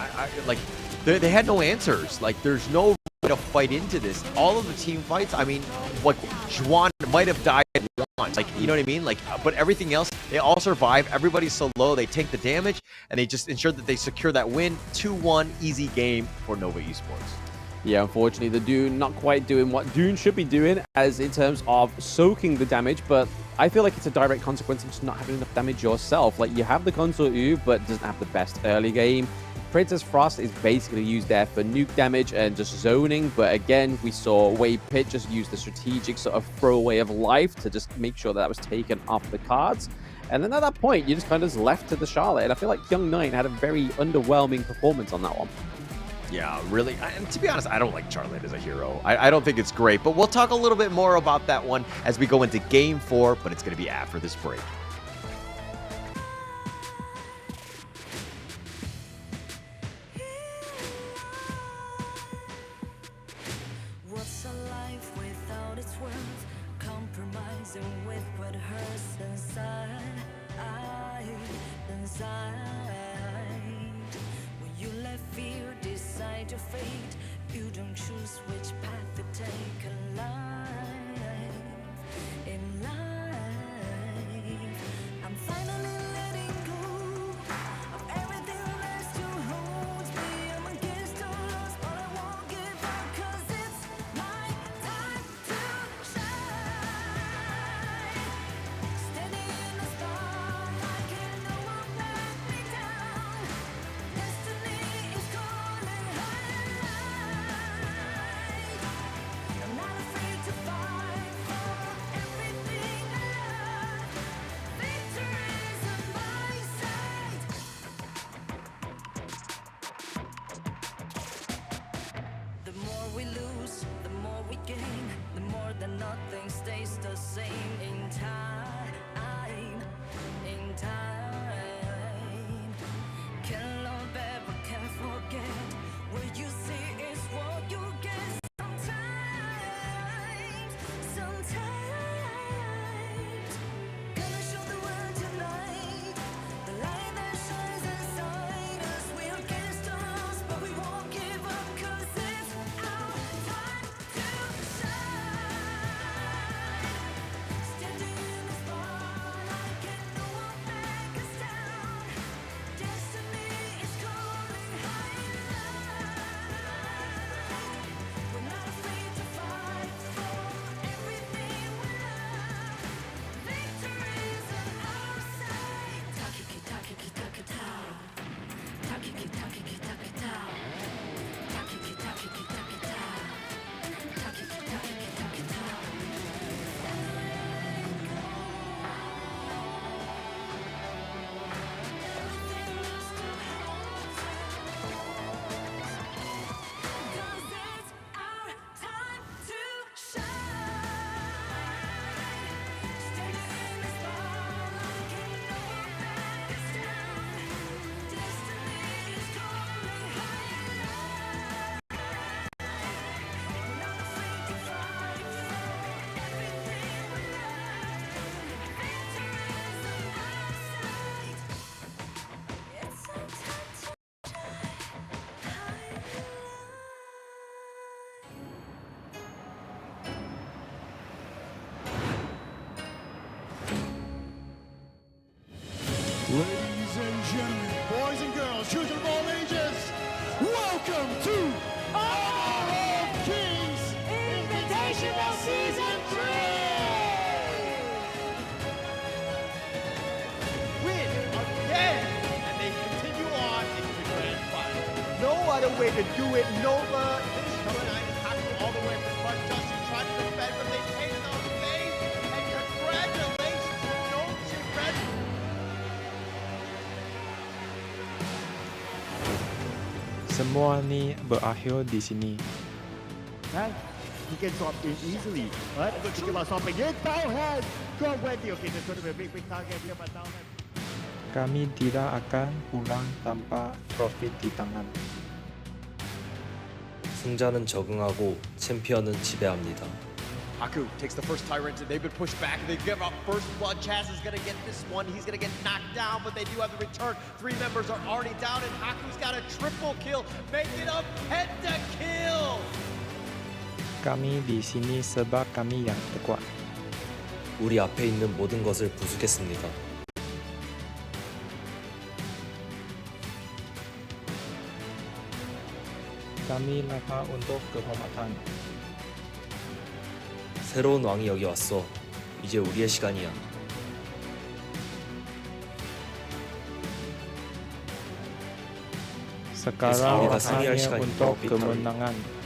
like, they had no answers. Like, there's no way to fight into this. All of the team fights, I mean, like, Xuan might have died once. Like, you know what I mean? Like, but everything else, they all survive. Everybody's so low, they take the damage, and they just ensure that they secure that win. 2-1, easy game for Nova Esports. Yeah, unfortunately, the Dune not quite doing what Dune should be doing as in terms of soaking the damage, but I feel like it's a direct consequence of just not having enough damage yourself. Like, you have the console U, but doesn't have the best early game. Princess Frost is basically used there for nuke damage and just zoning, but again, we saw Wave Pit just use the strategic sort of throwaway of life to just make sure that was taken off the cards. And then at that point, you just kind of left to the Charlotte, and I feel like Young Knight had a very underwhelming performance on that one. Yeah, really. And to be honest, I don't like Charlotte as a hero. I don't think it's great, but we'll talk a little bit more about that one as we go into Game 4, but it's going to be after this break. What's a life without its worth? Compromising with what hurts inside. When you let fear decide your fate, you don't choose which path to take in life. In life, I'm finally letting go of everything that still holds me. I'm against the loss, but I won't give up, 'cause it's my time to shine. Standing in the spotlight, can no one let me down. Destiny is calling high and Ladies and gentlemen, boys and girls, children of all ages, welcome to Honor of Kings Invitational Season 3! Win again! And they continue on into the grand final. No other way to do it. Nova, this coming out and Haku all the way from front. Justin trying to defend, but they take it out of space. And congratulations to Nongshim Red. Semua ni berakhir di sini. Right? He can swap in easily. Right? Think about swapping in. Downhand. Go Wendy. Okay, there's going to be a big target here, but downhand. Kami tidak akan pulang tanpa trofi di tangan. 승자는 적응하고 챔피언은 지배합니다. Haku takes the first tyrant, and they've been pushed back. They give up first blood. Chaz is going to get this one. He's going to get knocked down, but they do have the return. 3 members are already down, and Haku's got a triple kill, making a pentakill. Kami di sini sebab kami yang terkuat. 우리 앞에 있는 모든 것을 부수겠습니다. Kami lapar untuk kehormatan. 새로운 왕이 여기 왔어. 이제 우리의 시간이야. Sekarang 우리가 승리할 waktunya 시간이 untuk 빅토리. kemenangan.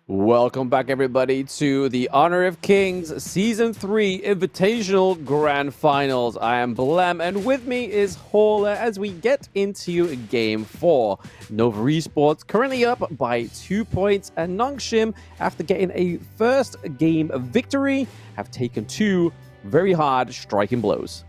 Welcome back, everybody, to the Honor of Kings Season 3 Invitational Grand Finals. I am Blem, and with me is Hauler as we get into Game 4. Nova Esports currently up by 2 points, and Nongshim, after getting a first game victory, have taken 2 very hard striking blows.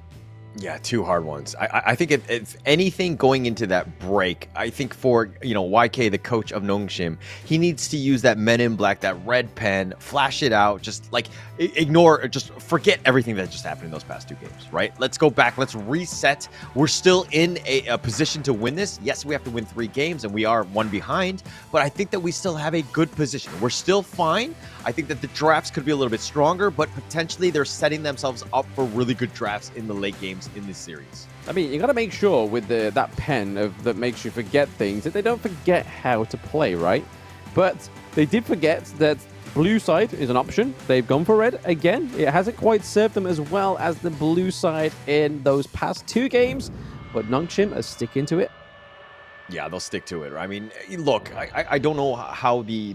Yeah, 2 hard ones. I think if anything going into that break, I think for, YK, the coach of Nongshim, he needs to use that Men in Black, that red pen, flash it out, just like ignore, just forget everything that just happened in those past 2 games, right? Let's go back. Let's reset. We're still in a position to win this. Yes, we have to win 3 games and we are 1 behind, but I think that we still have a good position. We're still fine. I think that the drafts could be a little bit stronger, but potentially they're setting themselves up for really good drafts in the late games in this series. I mean, you got to make sure with that pen that makes you forget things that they don't forget how to play, right? But they did forget that blue side is an option. They've gone for red again. It hasn't quite served them as well as the blue side in those past 2 games, but Nongshim are sticking to it. Yeah, they'll stick to it. I mean, look, I don't know how the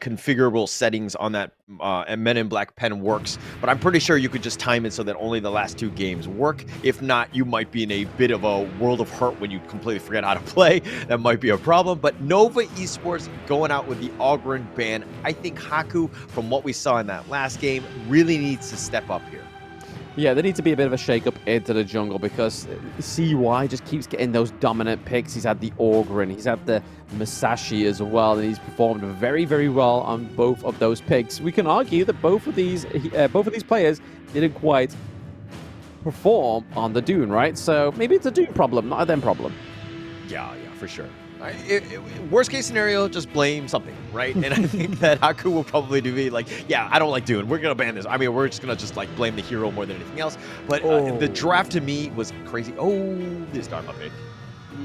configurable settings on that Men in Black pen works, but I'm pretty sure you could just time it so that only the last 2 games work. If not, you might be in a bit of a world of hurt when you completely forget how to play. That might be a problem. But Nova Esports going out with the Ogren ban. I think Haku, from what we saw in that last game, really needs to step up here. Yeah, there needs to be a bit of a shake-up into the jungle because CY just keeps getting those dominant picks. He's had the Ogren, he's had the Masashi as well, and he's performed very, very well on both of those picks. We can argue that both of these players didn't quite perform on the Dune, right? So maybe it's a Dune problem, not a them problem. Yeah, for sure. Worst case scenario, just blame something, right? And I think that Haku will probably be like, yeah, I don't like Dune. We're going to ban this. I mean, we're just going to blame the hero more than anything else. But the draft to me was crazy. Oh, this Dharma pick.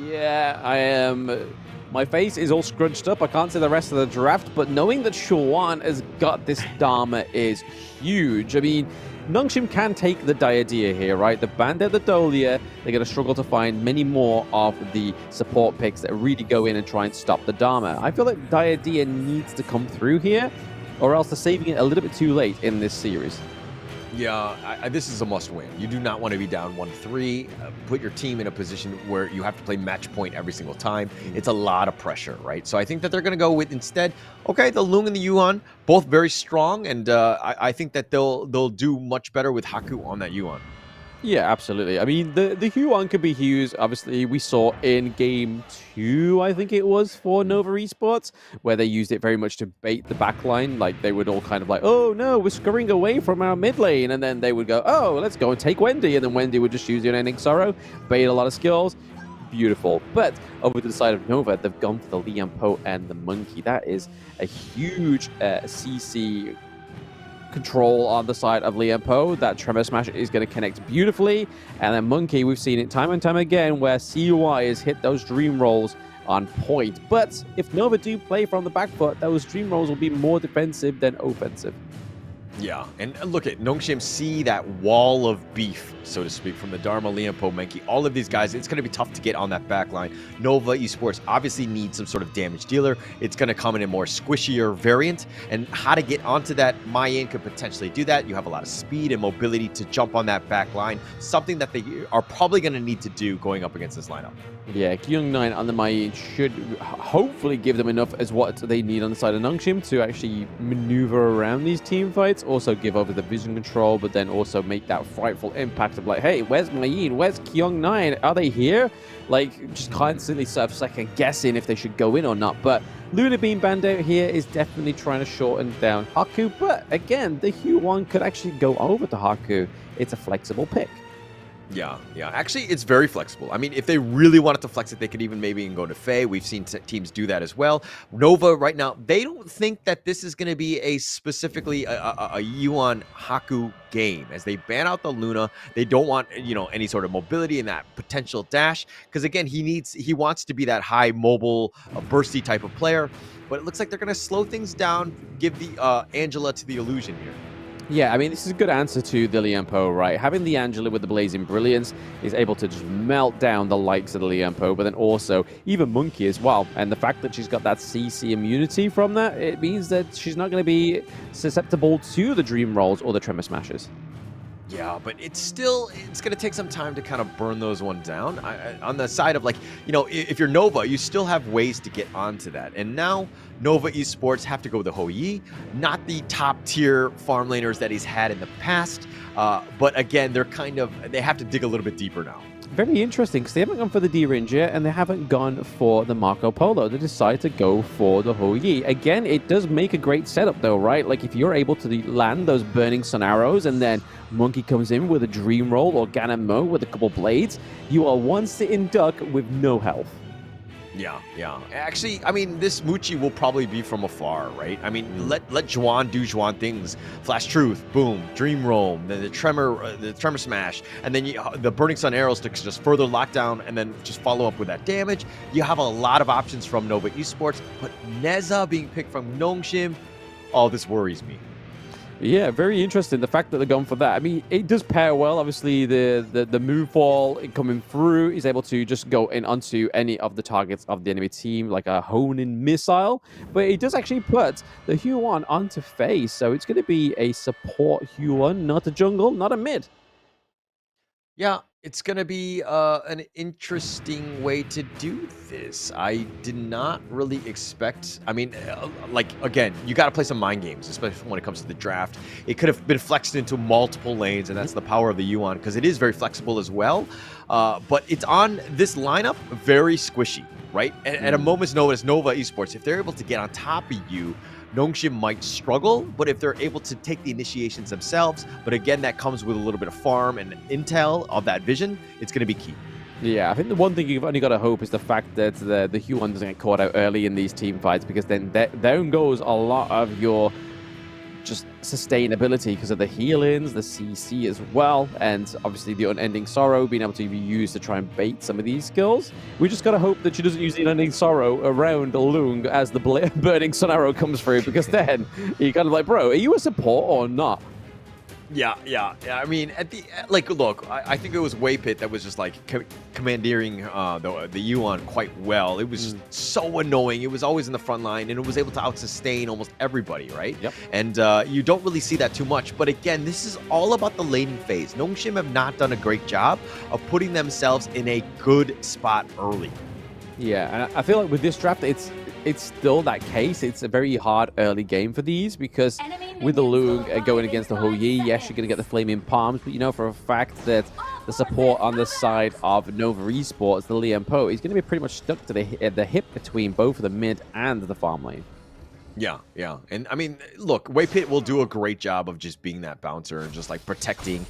Yeah, I am. My face is all scrunched up. I can't see the rest of the draft, but knowing that Shawan has got this Dharma is huge. I mean, Nongshim can take the Diadea here, right? The Bandit, the Dolia, they're going to struggle to find many more of the support picks that really go in and try and stop the Dharma. I feel like Diadea needs to come through here, or else they're saving it a little bit too late in this series. Yeah, this is a must-win. You do not want to be down 1-3. Put your team in a position where you have to play match point every single time. It's a lot of pressure, right? So I think that they're going to go with instead, okay, the Lung and the Yuan, both very strong, and I think that they'll do much better with Haku on that Yuan. Yeah, absolutely. I mean, the Huan could be used, obviously, we saw in Game 2, I think it was, for Nova Esports, where they used it very much to bait the backline. Like, they would all kind of like, oh, no, we're scurrying away from our mid lane. And then they would go, oh, let's go and take Wendy. And then Wendy would just use the Unending Sorrow, bait a lot of skills. Beautiful. But over to the side of Nova, they've gone for the Lian Po and the Monkey. That is a huge CC control on the side of Lian Po. That Tremor Smash is going to connect beautifully. And then Monkey, we've seen it time and time again where CUI has hit those dream rolls on point. But if Nova do play from the back foot, those dream rolls will be more defensive than offensive. Yeah, and look at Nongshim, see that wall of beef, so to speak, from the Dharma, Lian Po, Menki, all of these guys. It's going to be tough to get on that back line. Nova Esports obviously needs some sort of damage dealer. It's going to come in a more squishier variant, and how to get onto that, Mayan could potentially do that. You have a lot of speed and mobility to jump on that back line, something that they are probably going to need to do going up against this lineup. Yeah, Kyung9 on the Mayan should hopefully give them enough as what they need on the side of Nongshim to actually maneuver around these team fights, also give over the vision control, but then also make that frightful impact of like, hey, where's Mayan? Where's Kyung9? Are they here? Like, just constantly sort of second guessing if they should go in or not. But Lunar Beam Bandit here is definitely trying to shorten down Haku, but again, the Huan could actually go over to Haku. It's a flexible pick. Yeah. Actually, it's very flexible. I mean, if they really wanted to flex it, they could even maybe go to Faye. We've seen teams do that as well. Nova right now, they don't think that this is going to be a specifically a Yuan Haku game. As they ban out the Luna, they don't want, any sort of mobility in that potential dash. Because again, he wants to be that high mobile, bursty type of player. But it looks like they're going to slow things down, give the Angela to the illusion here. Yeah, I mean, this is a good answer to the Lian Po, right? Having the Angela with the Blazing Brilliance is able to just melt down the likes of the Lian Po, but then also even Monkey as well. And the fact that she's got that CC immunity from that, it means that she's not going to be susceptible to the Dream Rolls or the Tremor Smashes. Yeah, but it's going to take some time to kind of burn those one down. On the side of if you're Nova, you still have ways to get onto that. And now Nova Esports have to go with the Hou Yi, not the top tier farm laners that he's had in the past. But again, they have to dig a little bit deeper now. Very interesting, because they haven't gone for the D-Range yet, and they haven't gone for the Marco Polo. They decided to go for the Hou Yi. Again, it does make a great setup, though, right? Like, if you're able to land those Burning Sun arrows, and then Monkey comes in with a Dream Roll, or Ganon Mo with a couple blades, you are one sitting duck with no health. Yeah. Actually, I mean, this Muchi will probably be from afar, right? I mean, let Juan do Juan things. Flash Truth, boom, Dream Roll, then the Tremor Smash, and then the Burning Sun arrows to just further lock down and then just follow up with that damage. You have a lot of options from Nova Esports, but Neza being picked from Nongshim, this worries me. Yeah, very interesting. The fact that they're going for that. I mean, it does pair well. Obviously, the move ball coming through is able to just go in onto any of the targets of the enemy team, like a hone-in missile. But it does actually put the Huan onto Faye, so it's going to be a support Huan, not a jungle, not a mid. Yeah, it's going to be an interesting way to do this. I did not really expect... I mean, again, you got to play some mind games, especially when it comes to the draft. It could have been flexed into multiple lanes, and that's the power of the Yuan, because it is very flexible as well. But it's on this lineup, very squishy, right? At a moment's notice, Nova Esports, if they're able to get on top of you, Nongshim might struggle, but if they're able to take the initiations themselves, but again, that comes with a little bit of farm and intel of that vision, it's going to be key. Yeah, I think the one thing you've only got to hope is the fact that the Huan doesn't get caught out early in these team fights, because then down goes a lot of your just sustainability because of the heal-ins, the CC as well, and obviously the Unending Sorrow being able to be used to try and bait some of these skills. We just got to hope that she doesn't use the Unending Sorrow around Lung as the Burning Sun Arrow comes through, because then you're kind of like, bro, are you a support or not? Yeah. I mean, look, I think it was Waypit that was just commandeering the Yuan quite well. It was just so annoying. It was always in the front line, and it was able to out-sustain almost everybody, right? Yep. And you don't really see that too much. But again, this is all about the laning phase. Nongshim have not done a great job of putting themselves in a good spot early. Yeah, and I feel like with this draft, it's it's still that case. It's a very hard early game for these because with the Lung going against the Hou Yi, yes, you're going to get the Flaming Palms, but you know for a fact that the support on the side of Nova Esports, the Liam Po, is going to be pretty much stuck to the hip between both the mid and the farm lane. Yeah, yeah. And I mean, look, Waypit will do a great job of just being that bouncer and just like protecting,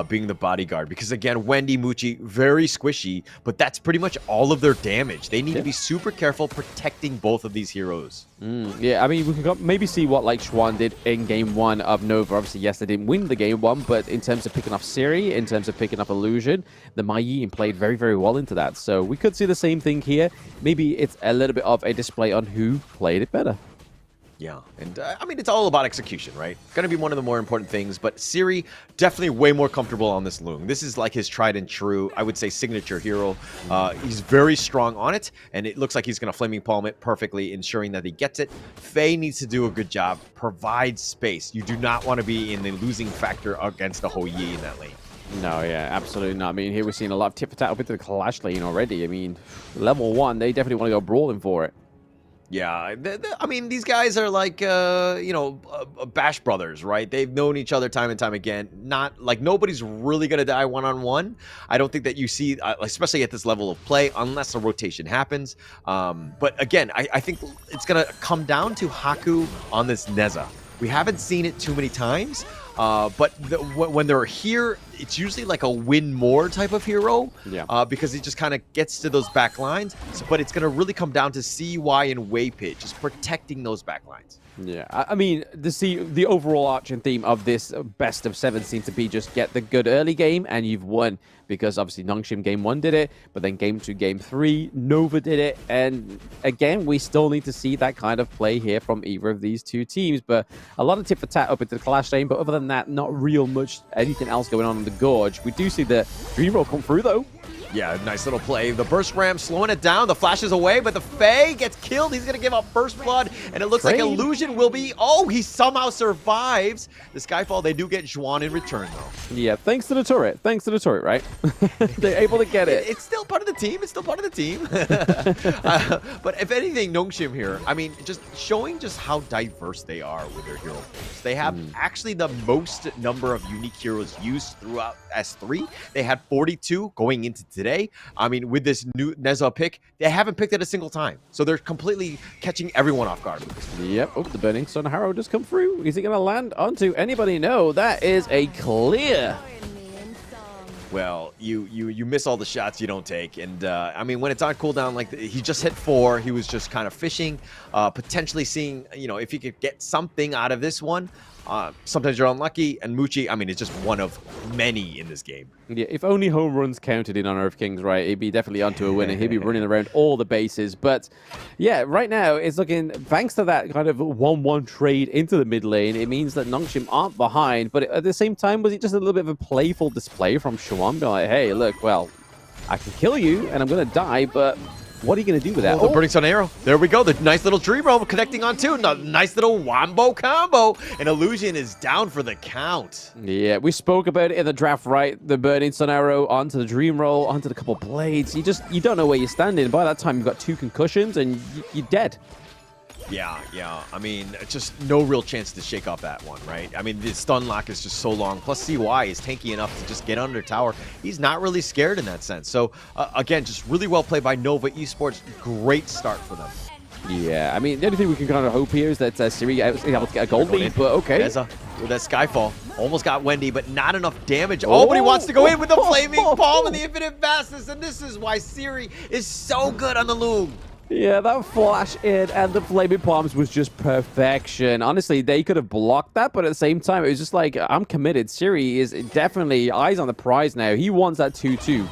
being the bodyguard. Because again, Wendy, Muchi, very squishy, but that's pretty much all of their damage. They need to be super careful protecting both of these heroes. Yeah, I mean, we could maybe see what like Schwan did in game 1 of Nova. Obviously, yes, they didn't win the game 1, but in terms of picking off Siri, in terms of picking up Illusion, the Mai played very, very well into that. So we could see the same thing here. Maybe it's a little bit of a display on who played it better. Yeah, and I mean, it's all about execution, right? Going to be one of the more important things, but Siri, definitely way more comfortable on this Lung. This is like his tried and true, I would say, signature hero. He's very strong on it, and it looks like he's going to Flaming Palm it perfectly, ensuring that he gets it. Faye needs to do a good job, provide space. You do not want to be in the losing factor against the Hou Yi in that lane. No, yeah, absolutely not. I mean, here we're seeing a lot of tit-for-tat up into the Clash lane already. I mean, level 1, they definitely want to go brawling for it. Yeah, I mean, these guys are like, you know, Bash brothers, right? They've known each other time and time again. Not like nobody's really going to die one-on-one. I don't think that you see, especially at this level of play, unless a rotation happens. But again, I think it's going to come down to Haku on this Neza. We haven't seen it too many times. But when they're here, it's usually like a win more type of hero. Yeah. Because it just kind of gets to those back lines. So, but it's going to really come down to CY and Waypit, just protecting those back lines. Yeah, I mean, the overall arching theme of this best of 7 seems to be just get the good early game and you've won. Because obviously Nongshim game 1 did it, but then game 2, game 3, Nova did it. And again, we still need to see that kind of play here from either of these two teams. But a lot of tit for tat up into the Clash lane, but other than that, not real much anything else going on in the Gorge. We do see the Dream Roll come through though. Yeah, nice little play. The Burst Ram slowing it down. The flash is away, but the Fae gets killed. He's going to give up First Blood, and it looks like Illusion will be... Oh, he somehow survives. The Skyfall, they do get Juan in return, though. Yeah, thanks to the turret. Thanks to the turret, right? They're able to get it. It's still part of the team. It's still part of the team. But if anything, Nongshim here, I mean, just showing just how diverse they are with their hero pools. They have actually the most number of unique heroes used throughout S3. They had 42 going into today. I mean, with this new Neza pick, they haven't picked it a single time. So they're completely catching everyone off guard. Yep. Oh, the Burning Sun Harrow just come through. Is it going to land onto anybody? No, that is a clear. Well, you miss all the shots you don't take. And, I mean, when it's on cooldown, like, he just hit 4. He was just kind of fishing, potentially seeing, you know, if he could get something out of this one. Sometimes you're unlucky, and Muchi, I mean, it's just one of many in this game. Yeah, if only home runs counted in Honor of Kings, right? He'd be definitely onto a winner. He'd be running around all the bases. But yeah, right now, it's looking, thanks to that kind of 1-1 trade into the mid lane, it means that Nongshim aren't behind. But at the same time, was it just a little bit of a playful display from Shawan? Being like, hey, look, well, I can kill you, and I'm going to die, but... what are you going to do with that? Oh, the Burning Sun Arrow. There we go. The nice little Dream Roll connecting on two. Nice little wombo combo. And Illusion is down for the count. Yeah, we spoke about it in the draft, right? The Burning Sun Arrow onto the Dream Roll, onto the couple blades. You don't know where you're standing. By that time, you've got 2 concussions and you're dead. Yeah. I mean, just no real chance to shake off that one, right? I mean, the stun lock is just so long. Plus, CY is tanky enough to just get under tower. He's not really scared in that sense. So, again, just really well played by Nova Esports. Great start for them. Yeah, I mean, the only thing we can kind of hope here is that Siri is able to get a gold lead, but okay. With that Skyfall. Almost got Wendy, but not enough damage. Oh, but he wants to go in with the Flaming Palm and the Infinite Vastness, and this is why Siri is so good on the Loom. Yeah, that flash in and the Flaming Palms was just perfection. Honestly, they could have blocked that, but at the same time, it was just like, I'm committed. Siri is definitely eyes on the prize now. He wants that 2-2.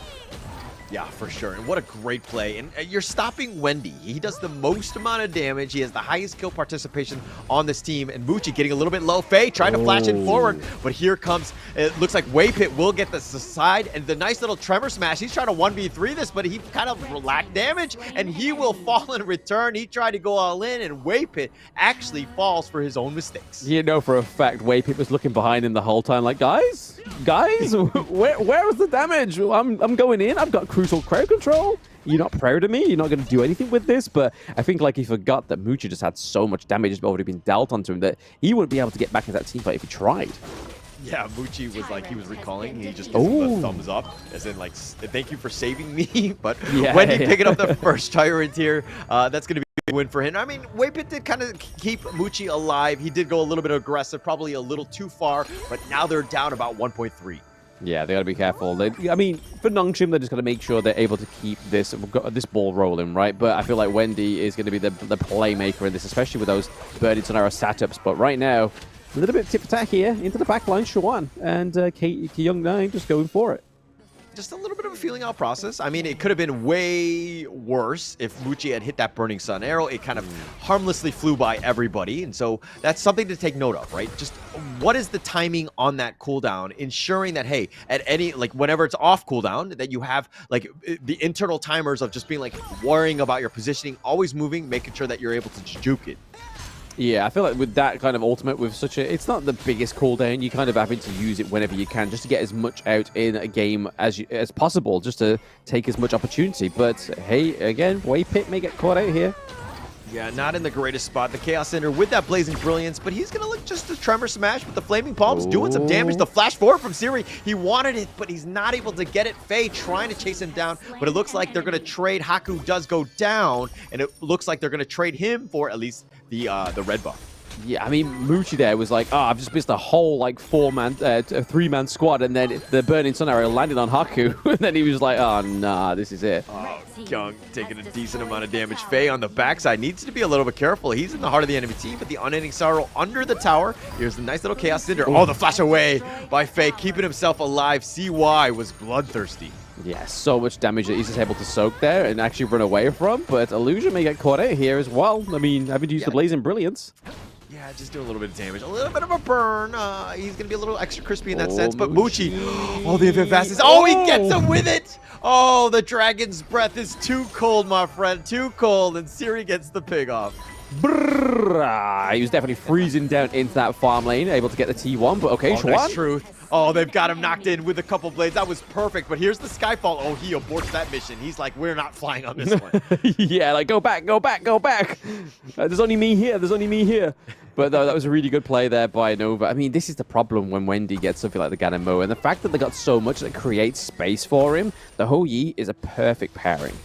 Yeah, for sure. And what a great play. And you're stopping Wendy. He does the most amount of damage. He has the highest kill participation on this team. And Muchi getting a little bit low. Faye trying to flash it forward. But here comes, it looks like Waypit will get the side. And the nice little Tremor Smash. He's trying to 1v3 this, but he kind of lacked damage. And he will fall in return. He tried to go all in. And Waypit actually falls for his own mistakes. You know for a fact Waypit was looking behind him the whole time like, guys, where was the damage? I'm going in. I've got crucial crowd control. you're not proud of me. You're not going to do anything with this. But I think like he forgot that Muchi just had so much damage has already been dealt onto him that he wouldn't be able to get back into that team fight if he tried. Yeah, Muchi was like, he was recalling. He just gives him the thumbs up, as in like, thank you for saving me. But Wendy picking up the first tyrant here, that's going to be a win for him. I mean, Waypit did kind of keep Muchi alive. He did go a little bit aggressive, probably a little too far, but now they're down about 1.3. Yeah, they got to be careful. I mean, for Nongshim, they're just going to make sure they're able to keep this ball rolling, right? But I feel like Wendy is going to be the playmaker in this, especially with those Birdie Tonara setups. But right now, a little bit tip-tack here into the back line, Shawan and Kyung9 just going for it. Just a little bit of a feeling out process. I mean, it could have been way worse if Muchi had hit that Burning Sun arrow. It kind of harmlessly flew by everybody. And so that's something to take note of, right? Just what is the timing on that cooldown, ensuring that, hey, at any, like whenever it's off cooldown, that you have like the internal timers of just being like worrying about your positioning, always moving, making sure that you're able to juke it. Yeah, I feel like with that kind of ultimate, with such a, it's not the biggest cooldown. You kind of having to use it whenever you can, just to get as much out in a game as possible, just to take as much opportunity. But hey, again, Waypit may get caught out here. Yeah, not in the greatest spot. The Chaos Cinder with that Blazing Brilliance, but he's going to look just a Tremor Smash with the Flaming Palms, doing some damage. The flash forward from Siri, he wanted it, but he's not able to get it. Faye trying to chase him down, but it looks like they're going to trade. Haku does go down, and it looks like they're going to trade him for at least the red buff. Yeah, I mean, Muchi there was like, oh, I've just missed a whole like three-man squad, and then the Burning Sun arrow landed on Haku, and then he was like, oh, nah, this is it. Kyung taking a decent amount of damage. Faye on the backside needs to be a little bit careful. He's in the heart of the enemy team, but the Unending Sorrow under the tower. Here's the nice little Chaos Cinder. Oh, the flash away by Faye, keeping himself alive. CY was bloodthirsty. Yeah, so much damage that he's just able to soak there and actually run away from, but Illusion may get caught out here as well. I mean, having to use the Blazing Brilliance. Yeah, just do a little bit of damage. A little bit of a burn. He's going to be a little extra crispy in that sense, but Muchi, oh, the Infinite Fastness. Oh, he gets him with it! Oh, the Dragon's Breath is too cold, my friend. Too cold, and Siri gets the pig off. Brrr, he was definitely freezing down into that farm lane, able to get the T1, but okay, Shawan. Nice truth. Oh, they've got him knocked in with a couple blades. That was perfect, but here's the Skyfall. Oh, he aborts that mission. He's like, we're not flying on this one. Yeah, like, go back, go back, go back. There's only me here, there's only me here. But no, that was a really good play there by Nova. I mean, this is the problem when Wendy gets something like the Ganemo, and the fact that they got so much that creates space for him, the Ho Yi is a perfect pairing.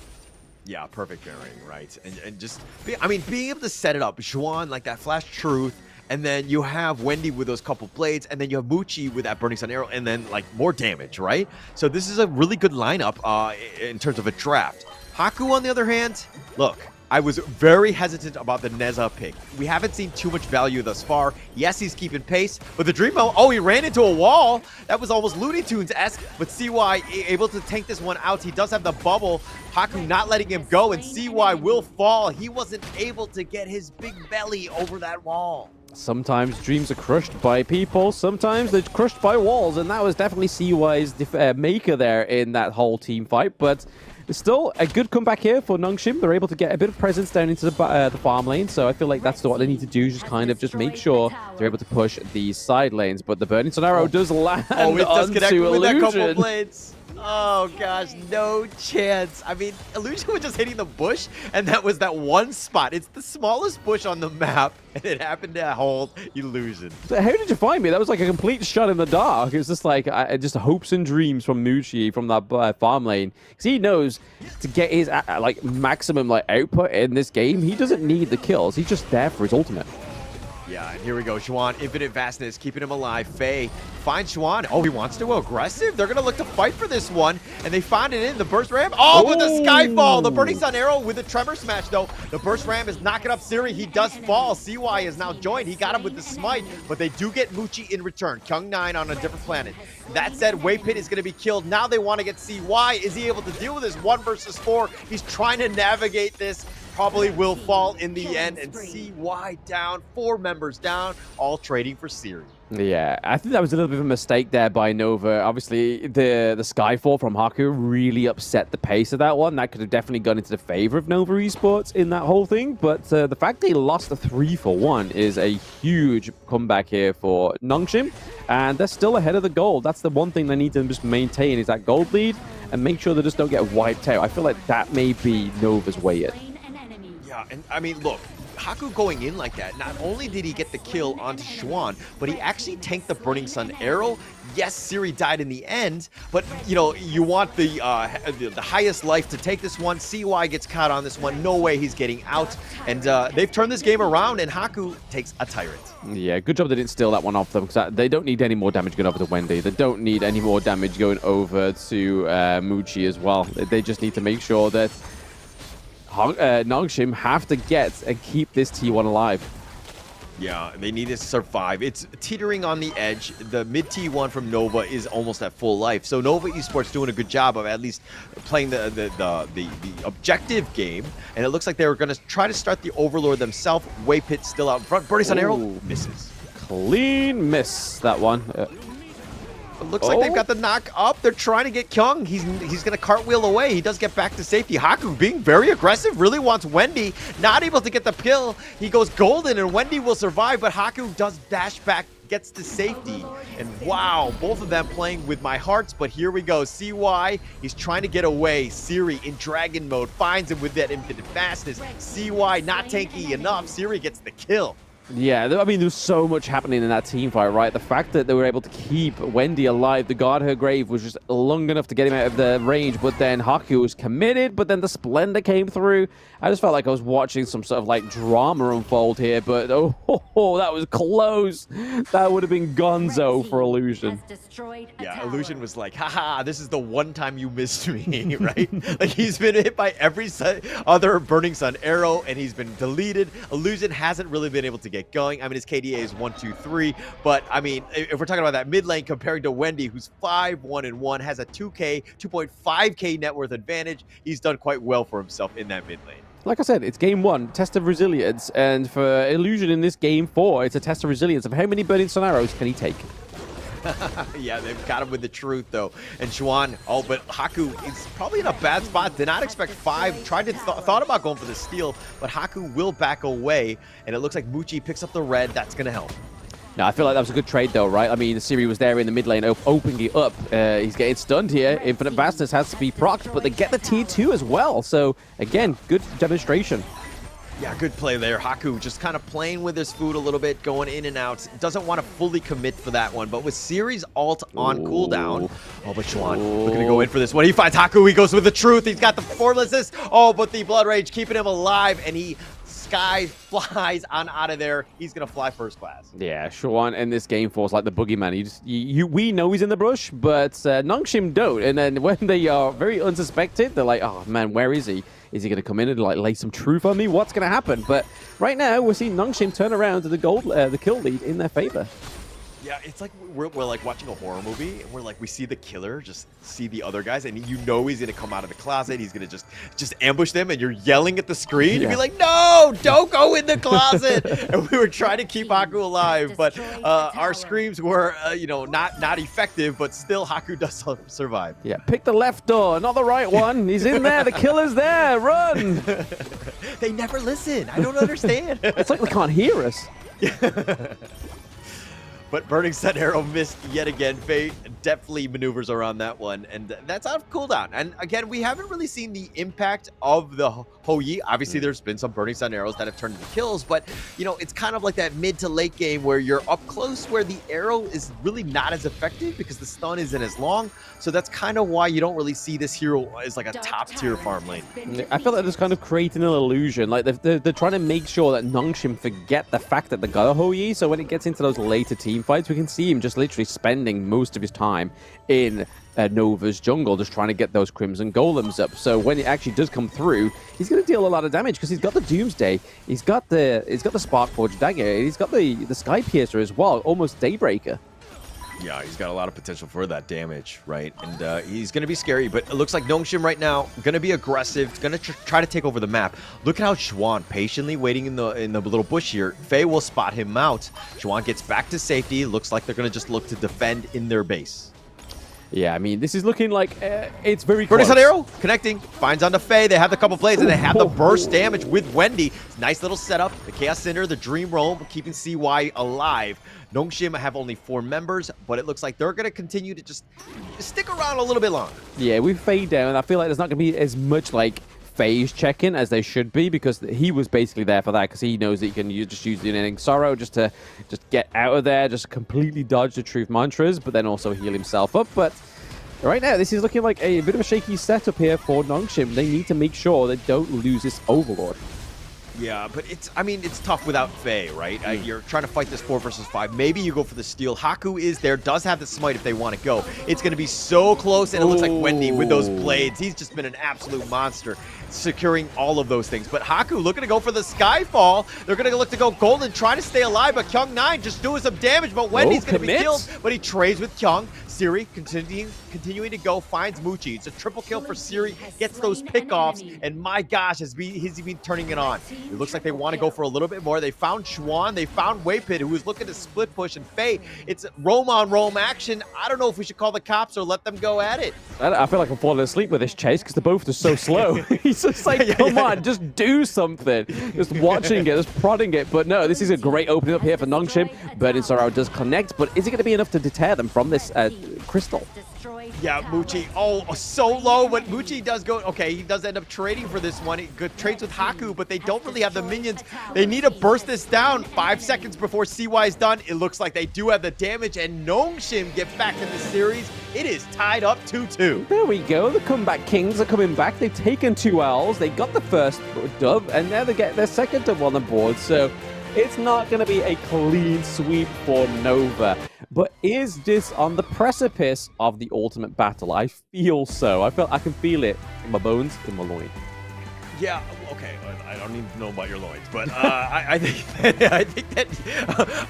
Yeah, perfect pairing, right? And just, I mean, being able to set it up, Xuan, like that Flash Truth, and then you have Wendy with those couple blades, and then you have Muchi with that Burning Sun arrow, and then like more damage, right? So this is a really good lineup in terms of a draft. Haku, on the other hand, look, I was very hesitant about the Neza pick. We haven't seen too much value thus far. Yes, he's keeping pace, but the Dreamo, oh, he ran into a wall. That was almost Looney Tunes-esque, but CY able to tank this one out. He does have the bubble. Haku not letting him go, and CY will fall. He wasn't able to get his big belly over that wall. Sometimes dreams are crushed by people, sometimes they're crushed by walls, and that was definitely CY's maker there in that whole team fight, but it's still a good comeback here for Nongshim. They're able to get a bit of presence down into the farm lane, so I feel like that's what they need to do, just kind of just make sure they're able to push these side lanes, but the Burning Sun arrow does land it does connect onto with that couple Illusion. blades. Oh gosh, no chance. I mean, Illusion was just hitting the bush, and that was that one spot. It's the smallest bush on the map, and it happened to hold Illusion. So how did you find me? That was like a complete shot in the dark. It was just like just hopes and dreams from Muchi from that farm lane, because he knows to get his like maximum like output in this game, he doesn't need the kills. He's just there for his ultimate. Yeah, and here we go. Xuan, Infinite Vastness, keeping him alive. Faye finds Xuan. Oh, he wants to go aggressive. They're going to look to fight for this one, and they find it in the Burst Ram. Oh, with the Skyfall. The Burning Sun arrow with the Tremor Smash, though. The Burst Ram is knocking up Siri. He does fall. CY is now joined. He got him with the Smite, but they do get Muchi in return. Kyung9 on a different planet. That said, Waypit is going to be killed. Now they want to get CY. Is he able to deal with this 1 versus 4? He's trying to navigate this. probably will fall in the end, and CY down, 4 members down, all trading for Siri. Yeah, I think that was a little bit of a mistake there by Nova. Obviously, the Skyfall from Haku really upset the pace of that one. That could have definitely gone into the favor of Nova Esports in that whole thing. But the fact they lost a 3-for-1 is a huge comeback here for Nongshim. And they're still ahead of the gold. That's the one thing they need to just maintain is that gold lead and make sure they just don't get wiped out. I feel like that may be Nova's way in. Yeah, and I mean, look, Haku going in like that, not only did he get the kill onto Xuan, but he actually tanked the Burning Sun arrow. Yes, Siri died in the end, but, you know, you want the highest life to take this one. CY gets caught on this one. No way he's getting out. And they've turned this game around, and Haku takes a Tyrant. Yeah, good job they didn't steal that one off them, because they don't need any more damage going over to Wendy. They don't need any more damage going over to Muchi as well. They just need to make sure that Nongshim have to get and keep this T1 alive. Yeah, they need to survive. It's teetering on the edge. The mid T1 from Nova is almost at full life. So Nova Esports doing a good job of at least playing the objective game. And it looks like they were going to try to start the Overlord themselves. Waypit still out in front. Burning Sun arrow misses. Clean miss, that one. It looks like they've got the knock up. They're trying to get Kyung. He's going to cartwheel away. He does get back to safety. Haku being very aggressive, really wants Wendy. Not able to get the kill. He goes golden, and Wendy will survive, but Haku does dash back, gets to safety. And wow, both of them playing with my hearts, but here we go. CY, he's trying to get away. Siri in dragon mode finds him with that infinite fastness. CY not tanky enough. Siri gets the kill. Yeah, I mean, there was so much happening in that team fight, right? The fact that they were able to keep Wendy alive, to guard her grave, was just long enough to get him out of the range, but then Haku was committed, but then the Splendor came through. I just felt like I was watching some sort of, like, drama unfold here, but that was close. That would have been gonzo for Illusion. Yeah, Illusion was like, haha, this is the one time you missed me, right? Like, he's been hit by every other Burning Sun arrow, and he's been deleted. Illusion hasn't really been able to get going. I mean, his KDA is 1-2-3, but I mean, if we're talking about that mid lane comparing to Wendy, who's 5-1-1, has a 2.5k net worth advantage, he's done quite well for himself in that mid lane. Like I said, it's game 1, test of resilience, and for Illusion in this game 4, it's a test of resilience of how many Burning Sun arrows can he take. Yeah, they've got him with the truth, though. And Xuan, but Haku is probably in a bad spot. Did not expect 5. Tried to thought about going for the steal, but Haku will back away. And it looks like Muchi picks up the red. That's going to help. No, I feel like that was a good trade, though, right? I mean, Siri was there in the mid lane, opening it up. He's getting stunned here. Infinite Vastness has to be procced, but they get the tier 2 as well. So, again, good demonstration. Yeah, good play there. Haku just kind of playing with his food a little bit, going in and out. Doesn't want to fully commit for that one, but with Siri's ult on cooldown. Oh, but Xuan looking to go in for this one. He finds Haku. He goes with the truth. He's got the formlessness. Oh, but the Blood Rage keeping him alive, and he flies on out of there. He's going to fly first class. Yeah, Xuan in this game force like the boogeyman. We know he's in the brush, but Nongshim don't. And then when they are very unsuspected, they're like, oh, man, where is he? Is he going to come in and like lay some truth on me? What's going to happen? But right now, we're seeing Nongshim turn around to the kill lead in their favor. Yeah, it's like we're like watching a horror movie, and we're like, we see the killer just see the other guys, and you know he's gonna come out of the closet, he's gonna just ambush them, and you're yelling at the screen, and be like, no, don't go in the closet. And we were trying to keep Haku alive, but our screams were, not effective, but still Haku does survive. Yeah, pick the left door, not the right one. He's in there, the killer's there, run. They never listen. I don't understand. It's like they can't hear us. But Burning Sun arrow missed yet again. Fate definitely maneuvers around that one, and that's out of cooldown. And again, we haven't really seen the impact of the Hou-Yi. Obviously, there's been some Burning Sun arrows that have turned into kills, but it's kind of like that mid to late game where you're up close, where the arrow is really not as effective because the stun isn't as long. So that's kind of why you don't really see this hero as like a top tier farm lane. I feel like they're just kind of creating an illusion. Like they're trying to make sure that Nongshim forget the fact that they got a Hou-Yi. So when it gets into those later team fights, we can see him just literally spending most of his time in Nova's jungle, just trying to get those Crimson Golems up. So when it actually does come through, he's going to deal a lot of damage because he's got the Doomsday, he's got the Sparkforged dagger, he's got the Sky Piercer as well, almost Daybreaker. Yeah, he's got a lot of potential for that damage, right? And he's going to be scary, but it looks like Nongshim right now going to be aggressive, going to try to take over the map. Look at how Xuan patiently waiting in the little bush here. Faye will spot him out. Xuan gets back to safety. Looks like they're going to just look to defend in their base. Yeah, I mean, this is looking like it's very close. Burning Sun Arrow connecting, finds onto Faye. They have the couple plays, and they have the burst damage with Wendy. Nice little setup. The Chaos Cinder, the Dream Roam, keeping CY alive. Nongshim have only 4 members, but it looks like they're going to continue to just stick around a little bit longer. Yeah, with Faye down, I feel like there's not going to be as much like phase check-in as they should be, because he was basically there for that, because he knows that he can just use the Unending Sorrow just to get out of there, just completely dodge the Truth Mantras, but then also heal himself up. But right now, this is looking like a bit of a shaky setup here for Nongshim. They need to make sure they don't lose this Overlord. Yeah, but it's tough without Faye, right? You're trying to fight this 4 versus 5. Maybe you go for the steal. Haku is there, does have the smite if they want to go. It's going to be so close, and it looks like Wendy with those blades. He's just been an absolute monster, securing all of those things. But Haku looking to go for the Skyfall. They're going to look to go golden, trying to stay alive, but Kyung9 just doing some damage, but Wendy's going to be killed. But he trades with Kyung. Siri continuing to go, finds Muchi. It's a triple kill for Siri, gets those pickoffs, and my gosh, he's been turning it on. It looks like they want to go for a little bit more. They found Xuan, they found Waypit, who was looking to split push, and Faye. It's roam on roam action. I don't know if we should call the cops or let them go at it. I feel like I'm falling asleep with this chase because they're both just so slow. He's just like, come on, just do something. Just watching it, just prodding it. But no, this is a great opening up here for Nongshim. Burning Sorrow does connect, but is it going to be enough to deter them from this crystal? Yeah, Muchi, so low, but Muchi does go, okay, he does end up trading for this one. He trades with Haku, but they don't really have the minions. They need to burst this down 5 seconds before CY is done. It looks like they do have the damage, and Nongshim get back in the series. It is tied up 2-2. There we go. The Comeback Kings are coming back. They've taken 2 L's. They got the first dub, and now they get their second dub on the board. So it's not going to be a clean sweep for Nova. But is this on the precipice of the ultimate battle? I feel so. I can feel it in my bones, in my loins. Yeah, okay. I don't even know about your loins, but I think that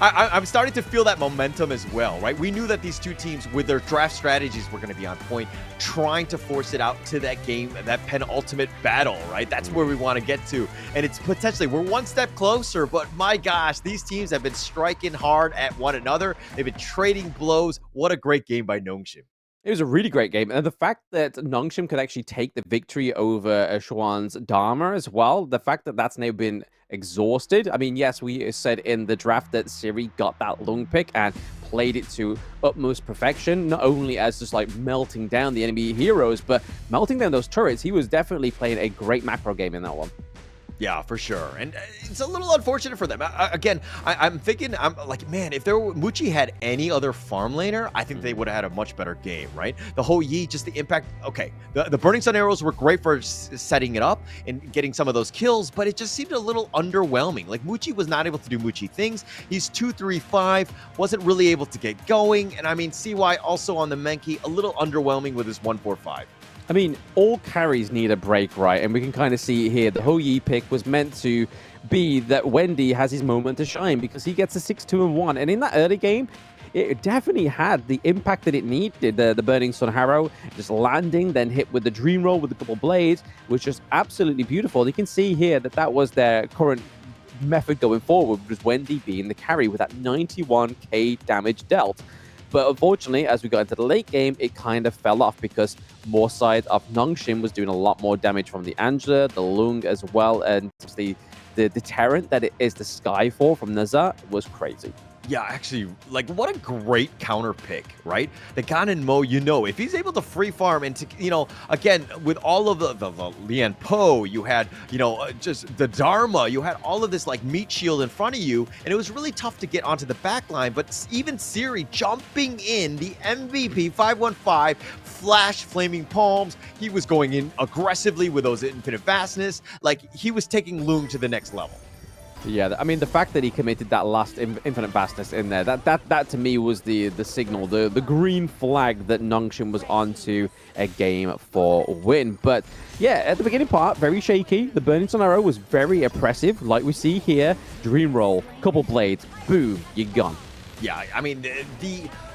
I'm starting to feel that momentum as well, right? We knew that these two teams, with their draft strategies, were going to be on point, trying to force it out to that game, that penultimate battle, right? That's where we want to get to, and it's potentially, we're one step closer, but my gosh, these teams have been striking hard at one another. They've been trading blows. What a great game by Nongshim. It was a really great game, and the fact that Nongshim could actually take the victory over Xuan's Dharma as well, the fact that that's now been exhausted. I mean, yes, we said in the draft that Siri got that lung pick and played it to utmost perfection, not only as just like melting down the enemy heroes, but melting down those turrets. He was definitely playing a great macro game in that one. Yeah, for sure. And it's a little unfortunate for them. Again, I'm thinking, I'm like, man, if Muchi had any other farm laner, I think they would have had a much better game, right? The whole Yi, just the impact. Okay, the Burning Sun arrows were great for setting it up and getting some of those kills, but it just seemed a little underwhelming. Like, Muchi was not able to do Muchi things. He's 2-3-5, wasn't really able to get going. And I mean, CY also on the Menki, a little underwhelming with his 1-4-5. I mean, all carries need a break, right? And we can kind of see here the Ho Yi pick was meant to be that Wendy has his moment to shine because he gets a 6-2-1. And in that early game, it definitely had the impact that it needed. The Burning Sun Harrow just landing, then hit with the Dream Roll with a couple blades, which is absolutely beautiful. You can see here that that was their current method going forward, was Wendy being the carry with that 91k damage dealt. But unfortunately, as we got into the late game, it kind of fell off because more side of Nongshim was doing a lot more damage from the Angela, the Lung as well, and the deterrent that it is the Skyfall from Nazar was crazy. Yeah, actually, like, what a great counter pick, right? The Ganon Mo, you know, if he's able to free farm and to, you know, again, with all of the Lian Po, you had, you know, just the Dharma, you had all of this, like, meat shield in front of you, and it was really tough to get onto the back line, but even Siri jumping in, the MVP 515, flash flaming palms, he was going in aggressively with those infinite vastness, like, he was taking Loom to the next level. Yeah, I mean, the fact that he committed that last infinite vastness in there, that to me was the signal, the green flag that Nongshim was onto a game for win. But yeah, at the beginning part, very shaky. The Burning Sun Arrow was very oppressive, like we see here. Dream Roll, couple blades, boom, you're gone. Yeah, I mean,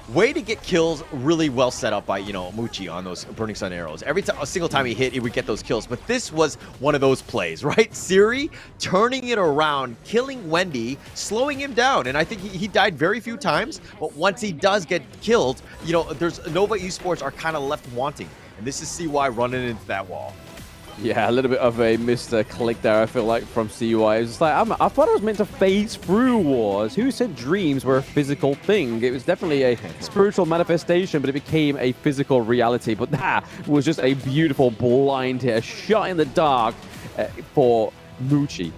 way to get kills really well set up by, you know, Muchi on those Burning Sun arrows. Every time, a single time he hit, he would get those kills. But this was one of those plays, right? Siri turning it around, killing Wendy, slowing him down. And I think he died very few times. But once he does get killed, you know, there's Nova Esports are kind of left wanting. And this is CY running into that wall. Yeah, a little bit of a missed click there, I feel like, from CY. It was just like, I thought I was meant to phase through wars. Who said dreams were a physical thing? It was definitely a spiritual manifestation, but it became a physical reality. But that was just a beautiful blind hit, a shot in the dark for Muchi.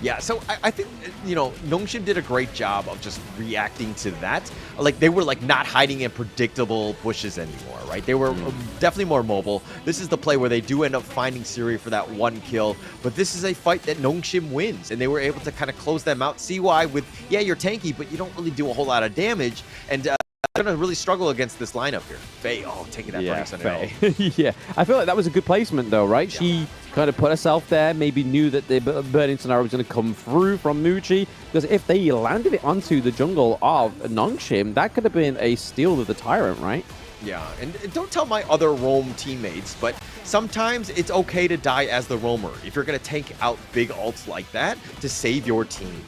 Yeah, so I think, you know, Nongshim did a great job of just reacting to that. Like, they were, like, not hiding in predictable bushes anymore, right? They were definitely more mobile. This is the play where they do end up finding Siri for that one kill, but this is a fight that Nongshim wins, and they were able to kind of close them out. CY with, yeah, you're tanky, but you don't really do a whole lot of damage, and going to really struggle against this lineup here. Faye, taking that Burning Sun arrow. Yeah, I feel like that was a good placement, though, right? Yeah. She kind of put herself there, maybe knew that the Burning Sun arrow was going to come through from Muchi, because if they landed it onto the jungle of Nongshim, that could have been a steal of the Tyrant, right? Yeah, and don't tell my other roam teammates, but sometimes it's okay to die as the roamer if you're going to tank out big ults like that to save your team.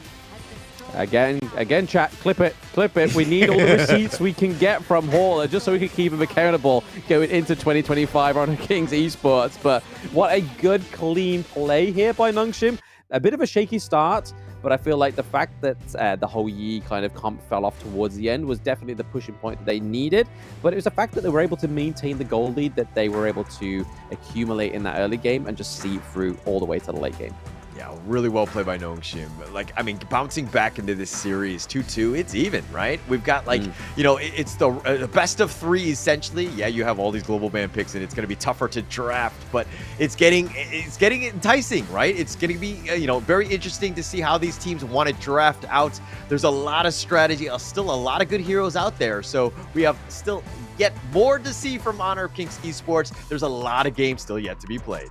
Again, chat, clip it. We need all the receipts we can get from Hauler just so we can keep him accountable going into 2025 on Kings Esports. But what a good, clean play here by Nongshim. A bit of a shaky start, but I feel like the fact that the whole Yi kind of comp fell off towards the end was definitely the pushing point that they needed. But it was the fact that they were able to maintain the goal lead that they were able to accumulate in that early game and just see it through all the way to the late game. Yeah, really well played by Nongshim. Like, I mean, bouncing back into this series, 2-2, it's even, right? We've got, like, you know, it's the best of three, essentially. Yeah, you have all these global ban picks, and it's going to be tougher to draft, but it's getting enticing, right? It's going to be, you know, very interesting to see how these teams want to draft out. There's a lot of strategy, still a lot of good heroes out there, so we have still yet more to see from Honor of Kings Esports. There's a lot of games still yet to be played.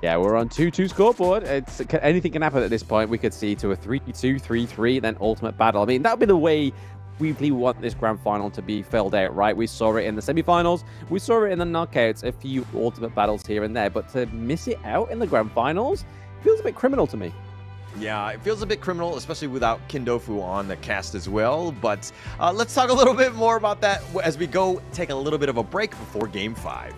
Yeah, we're on 2-2 scoreboard. Anything can happen at this point. We could see to a 3-2, 3-3, then ultimate battle. I mean, that would be the way we really want this grand final to be filled out, right? We saw it in the semifinals. We saw it in the knockouts, a few ultimate battles here and there. But to miss it out in the grand finals feels a bit criminal to me. Yeah, it feels a bit criminal, especially without Kindofu on the cast as well. But let's talk a little bit more about that as we go take a little bit of a break before Game 5.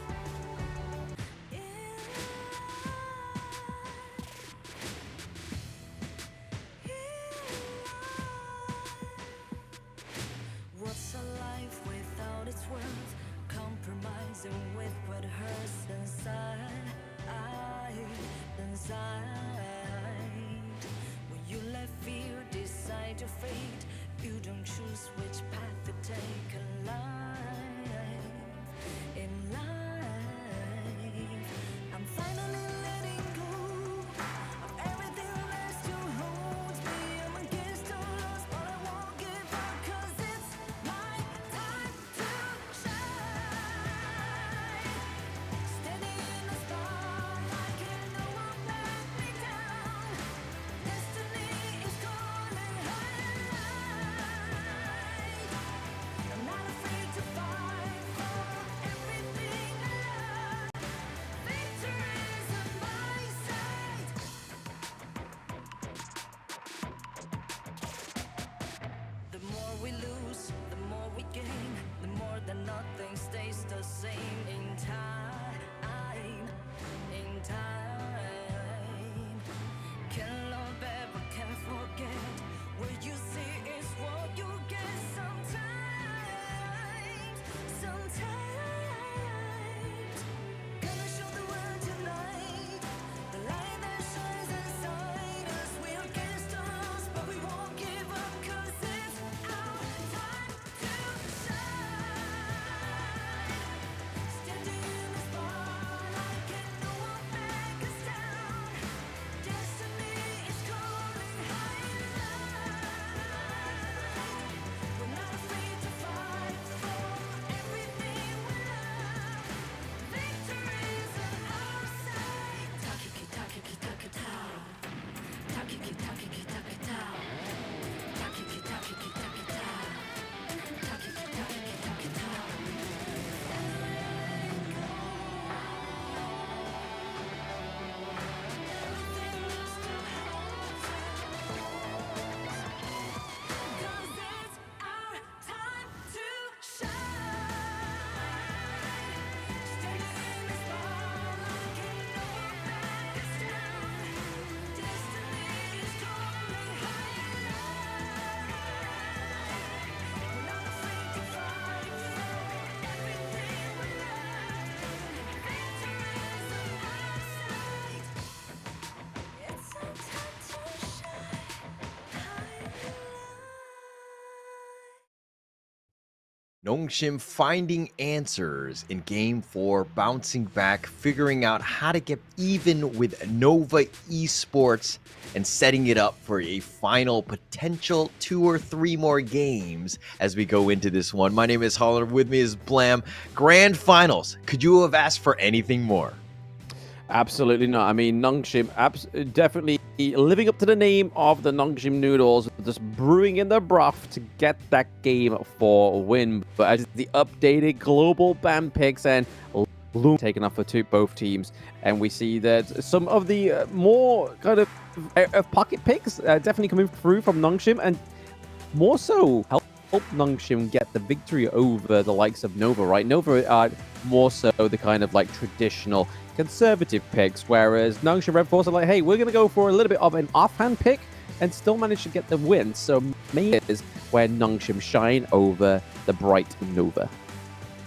Nongshim finding answers in Game 4, bouncing back, figuring out how to get even with Nova Esports, and setting it up for a final potential 2 or 3 more games as we go into this one. My name is Holler, with me is Blam. Grand Finals, could you have asked for anything more? Absolutely not. I mean, Nongshim definitely living up to the name of the Nongshim Noodles, just brewing in the broth to get that game for a win. But as the updated global ban picks and Loom taken off for both teams, and we see that some of the more kind of pocket picks definitely coming through from Nongshim, and more so help Nongshim get the victory over the likes of Nova, right? Nova are more so the kind of like traditional conservative picks, whereas Nongshim RedForce are like, hey, we're going to go for a little bit of an offhand pick and still manage to get the win. So maybe is where Nongshim shine over the bright Nova.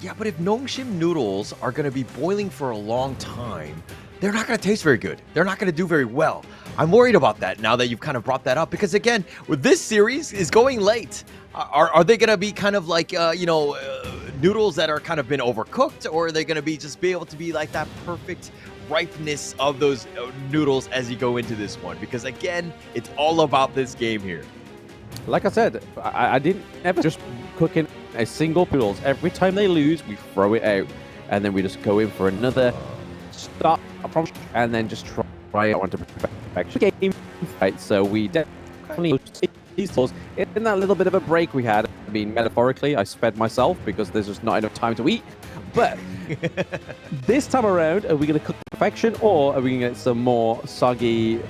Yeah, but if Nongshim noodles are going to be boiling for a long time, they're not going to taste very good. They're not going to do very well. I'm worried about that now that you've kind of brought that up, because again, with this series is going late. Are they going to be kind of like, noodles that are kind of been overcooked, or are they going to be able to be like that perfect ripeness of those noodles as you go into this one? Because again, it's all about this game here. Like I said, I didn't ever just cook in a single noodles. Every time they lose, we throw it out, and then we just go in for another start from, and then just try out to perfect game. Right, so we definitely these tools in that little bit of a break we had. I mean, metaphorically, I sped myself because there's just not enough time to eat. But this time around, are we going to cook perfection, or are we going to get some more soggy,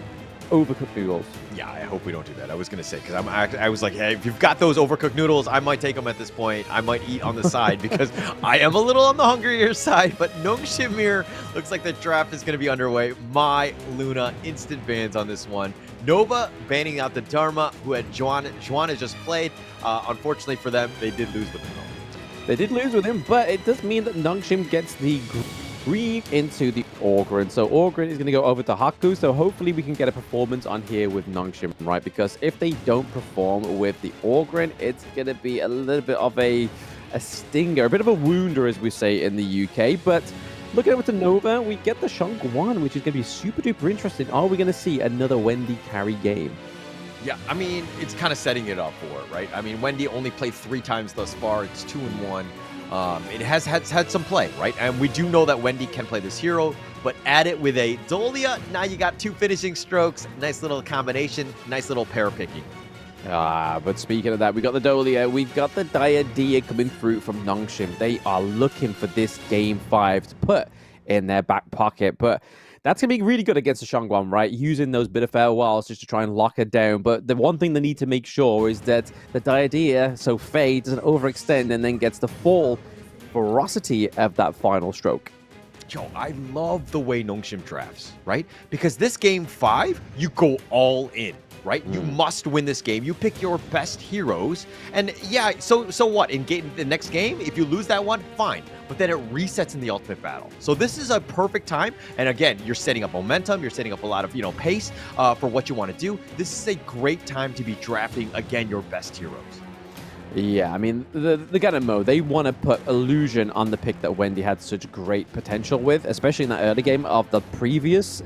overcooked noodles? Yeah, I hope we don't do that. I was going to say, because I was like, hey, if you've got those overcooked noodles, I might take them at this point. I might eat on the side because I am a little on the hungrier side. But Nongshim here looks like the draft is going to be underway. My Luna instant bans on this one. Nova banning out the Dharma, who had Juan has just played. Unfortunately for them, they did lose with him. They did lose with him, but it does mean that Nongshim gets the green into the Orgrin. So Orgrin is going to go over to Haku, so hopefully we can get a performance on here with Nongshim, right? Because if they don't perform with the Orgrin, it's going to be a little bit of a stinger, a bit of a wounder, as we say in the UK. But looking over to Nova, we get the Shangguan, which is going to be super duper interesting. Are we going to see another Wendy carry game? Yeah, I mean, it's kind of setting it up for it, right? I mean, Wendy only played 3 times thus far. It's 2-1. It has had some play, right? And we do know that Wendy can play this hero, but add it with a Dolia, now you got 2 finishing strokes. Nice little combination, nice little pair picking. But speaking of that, we got the Dolia, we got the Diadea coming through from Nongshim. They are looking for this game 5 to put in their back pocket, but that's going to be really good against the Shangguan, right? Using those bit of farewells just to try and lock it down. But the one thing they need to make sure is that the Diadea, so Faye, doesn't overextend and then gets the full ferocity of that final stroke. Yo, I love the way Nongshim drafts, right? Because this game 5, you go all in, right? You must win this game. You pick your best heroes. And yeah, so what? In the next game, if you lose that one, fine. But then it resets in the ultimate battle. So this is a perfect time. And again, you're setting up momentum. You're setting up a lot of, pace for what you want to do. This is a great time to be drafting, again, your best heroes. Yeah, I mean, the Ganon mode, they want to put Illusion on the pick that Wendy had such great potential with, especially in that early game of the previous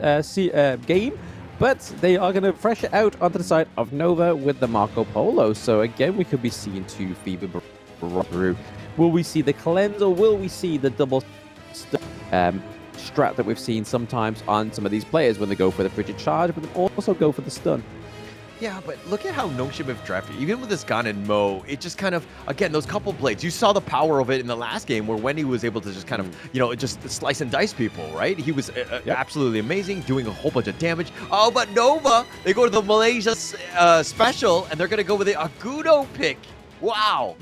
game. But they are going to fresh it out onto the side of Nova with the Marco Polo. So again, we could be seeing 2 Fever through. Will we see the cleanse, or will we see the double strat that we've seen sometimes on some of these players when they go for the frigid charge, but then also go for the stun? Yeah, but look at how Nongshim have drafted. Even with this Ganon Mo, it just kind of, again, those couple blades. You saw the power of it in the last game where Wendy was able to just kind of, just slice and dice people, right? He was absolutely amazing, doing a whole bunch of damage. Oh, but Nova, they go to the Malaysia special, and they're going to go with the Agudo pick. Wow.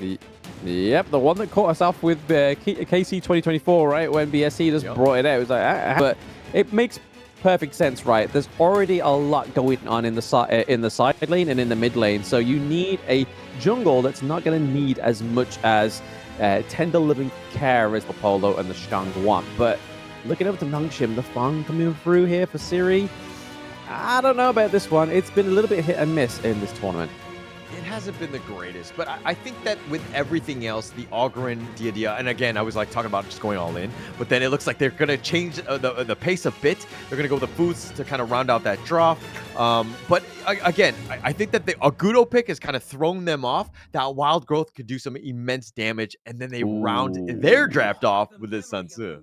Yep, the one that caught us off with KC 2024, right? When BSC just brought it out. It was like, but it makes perfect sense, right? There's already a lot going on in the side lane and in the mid lane, so you need a jungle that's not going to need as much as tender living care as the Polo and the Shangguan. But looking over to Nongshim, the Fang coming through here for Siri. I don't know about this one. It's been a little bit hit and miss in this tournament. It hasn't been the greatest, but I think that with everything else, the Ogryn, Dia, and again, I was like talking about just going all in, but then it looks like they're going to change the pace a bit. They're going to go with the Foods to kind of round out that draw. But again, I think that the Agudo pick has kind of thrown them off. That Wild Growth could do some immense damage, and then they round their draft off with this Sun Tzu.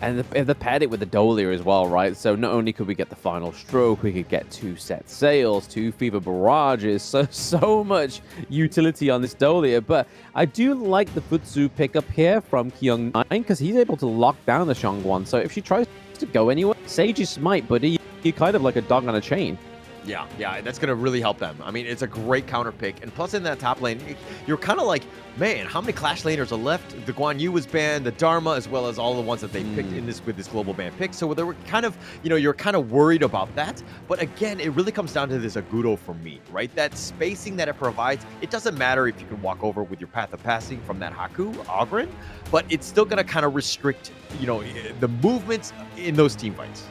And they paired it with the Dolia as well, right? So not only could we get the final stroke, we could get 2 set sails, 2 fever barrages, so much utility on this Dolia. But I do like the Futsu pickup here from Kyung9 because he's able to lock down the Shangguan. So if she tries to go anywhere, Sage is smite, but you're kind of like a dog on a chain. Yeah, that's going to really help them. I mean, it's a great counter pick. And plus in that top lane, you're kind of like, man, how many Clash laners are left? The Guan Yu was banned, the Dharma, as well as all the ones that they picked in this with this global ban pick. So they were kind of, you're kind of worried about that. But again, it really comes down to this Agudo for me, right? That spacing that it provides, it doesn't matter if you can walk over with your Path of Passing from that Haku, Ogryn, but it's still going to kind of restrict, the movements in those team fights.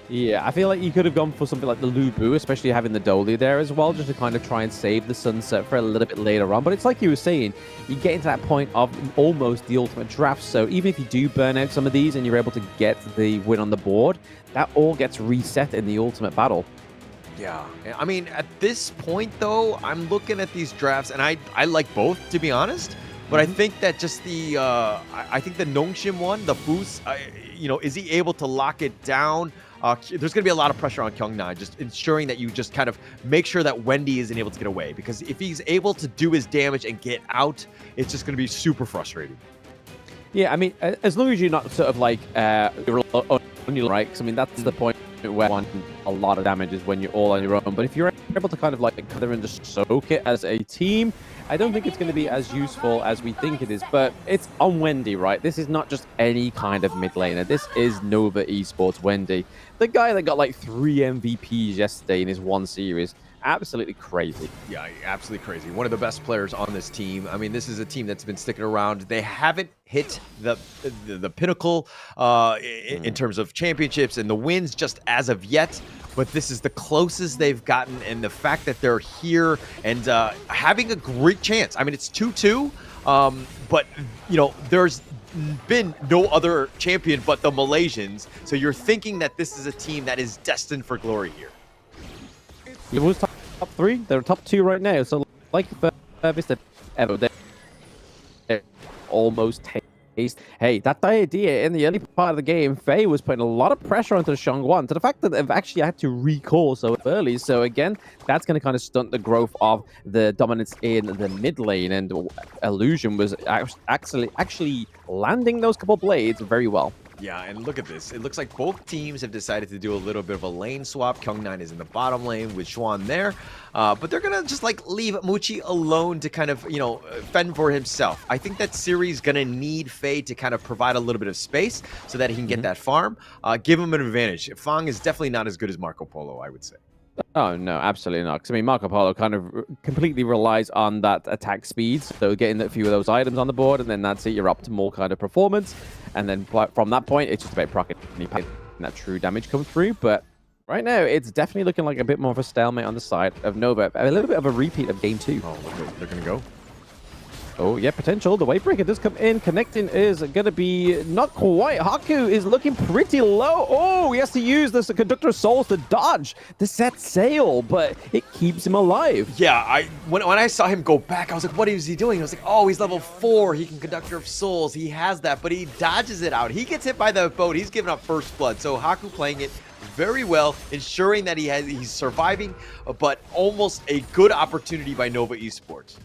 Yeah, I feel like you could have gone for something like the Lubu, especially having the Dolia there as well, just to kind of try and save the Sunset for a little bit later on. But it's like you were saying, you get into that point of almost the ultimate draft. So even if you do burn out some of these and you're able to get the win on the board, that all gets reset in the ultimate battle. Yeah, I mean, at this point, though, I'm looking at these drafts, and I like both, to be honest. But I think that just the, I think the Nongshim one, the Foos, is he able to lock it down? There's going to be a lot of pressure on Kyung9, just ensuring that you just kind of make sure that Wendy isn't able to get away. Because if he's able to do his damage and get out, it's just going to be super frustrating. Yeah, I mean, as long as you're not sort of like, right? Because, I mean, that's the point where a lot of damage is when you're all on your own. But if you're able to kind of like cover and just soak it as a team, I don't think it's going to be as useful as we think it is. But it's on Wendy, right? This is not just any kind of mid laner. This is Nova Esports Wendy. The guy that got like 3 MVPs yesterday in his one series. Absolutely crazy. Yeah, absolutely crazy. One of the best players on this team. I mean, this is a team that's been sticking around. They haven't hit the pinnacle in terms of championships and the wins just as of yet. But this is the closest they've gotten, and the fact that they're here and having a great chance. I mean, it's 2-2, but, there's been no other champion but the Malaysians. So you're thinking that this is a team that is destined for glory here. It was top 3. They're top 2 right now. So, like the furthest they've ever they're almost taste. Hey, that idea in the early part of the game, Faye was putting a lot of pressure onto the Shangguan to the fact that they've actually had to recall so early. So again, that's going to kind of stunt the growth of the dominance in the mid lane. And Illusion was actually landing those couple blades very well. Yeah, and look at this. It looks like both teams have decided to do a little bit of a lane swap. Kyung9 is in the bottom lane with Xuan there. But they're going to just like leave Muchi alone to kind of, fend for himself. I think that Siri's going to need Faye to kind of provide a little bit of space so that he can get that farm. Give him an advantage. Fang is definitely not as good as Marco Polo, I would say. Oh, no, absolutely not. Because, I mean, Marco Polo kind of completely relies on that attack speed. So getting a few of those items on the board, and then that's it, your optimal kind of performance. And then from that point, it's just about proccing that true damage come through. But right now, it's definitely looking like a bit more of a stalemate on the side of Nova. A little bit of a repeat of game 2. Oh, they're going to go. Oh, yeah, potential. The Wavebreaker does come in. Connecting is going to be not quite. Haku is looking pretty low. Oh, he has to use this Conductor of Souls to dodge the set sail, but it keeps him alive. Yeah, when I saw him go back, I was like, what is he doing? I was like, oh, he's level 4. He can Conductor of Souls. He has that, but he dodges it out. He gets hit by the boat. He's giving up first blood. So Haku playing it very well, ensuring that he's surviving, but almost a good opportunity by Nova Esports.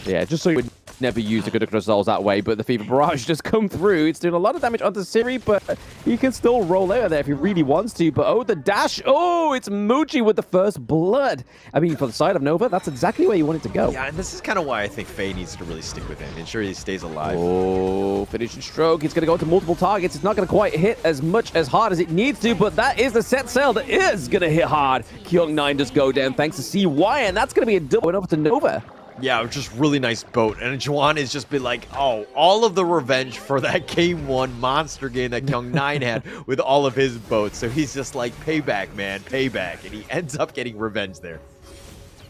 Yeah, just so you would never use the Conductor of Souls that way, but the Fever Barrage just come through. It's doing a lot of damage onto Siri, but he can still roll out of there if he really wants to. But oh, the dash. Oh, it's Muji with the first blood. I mean, for the side of Nova, that's exactly where you want it to go. Yeah, and this is kind of why I think Faye needs to really stick with him, ensure he stays alive. Oh, finishing stroke. It's going to go into multiple targets. It's not going to quite hit as hard as it needs to, but that is the set sail that is going to hit hard. Kyung9 does go down thanks to CY, and that's going to be a double over to Nova. Yeah, just really nice boat. And Juan has just been like, oh, all of the revenge for that game 1 monster game that Kyung9 had with all of his boats. So he's just like, payback, man, payback. And he ends up getting revenge there.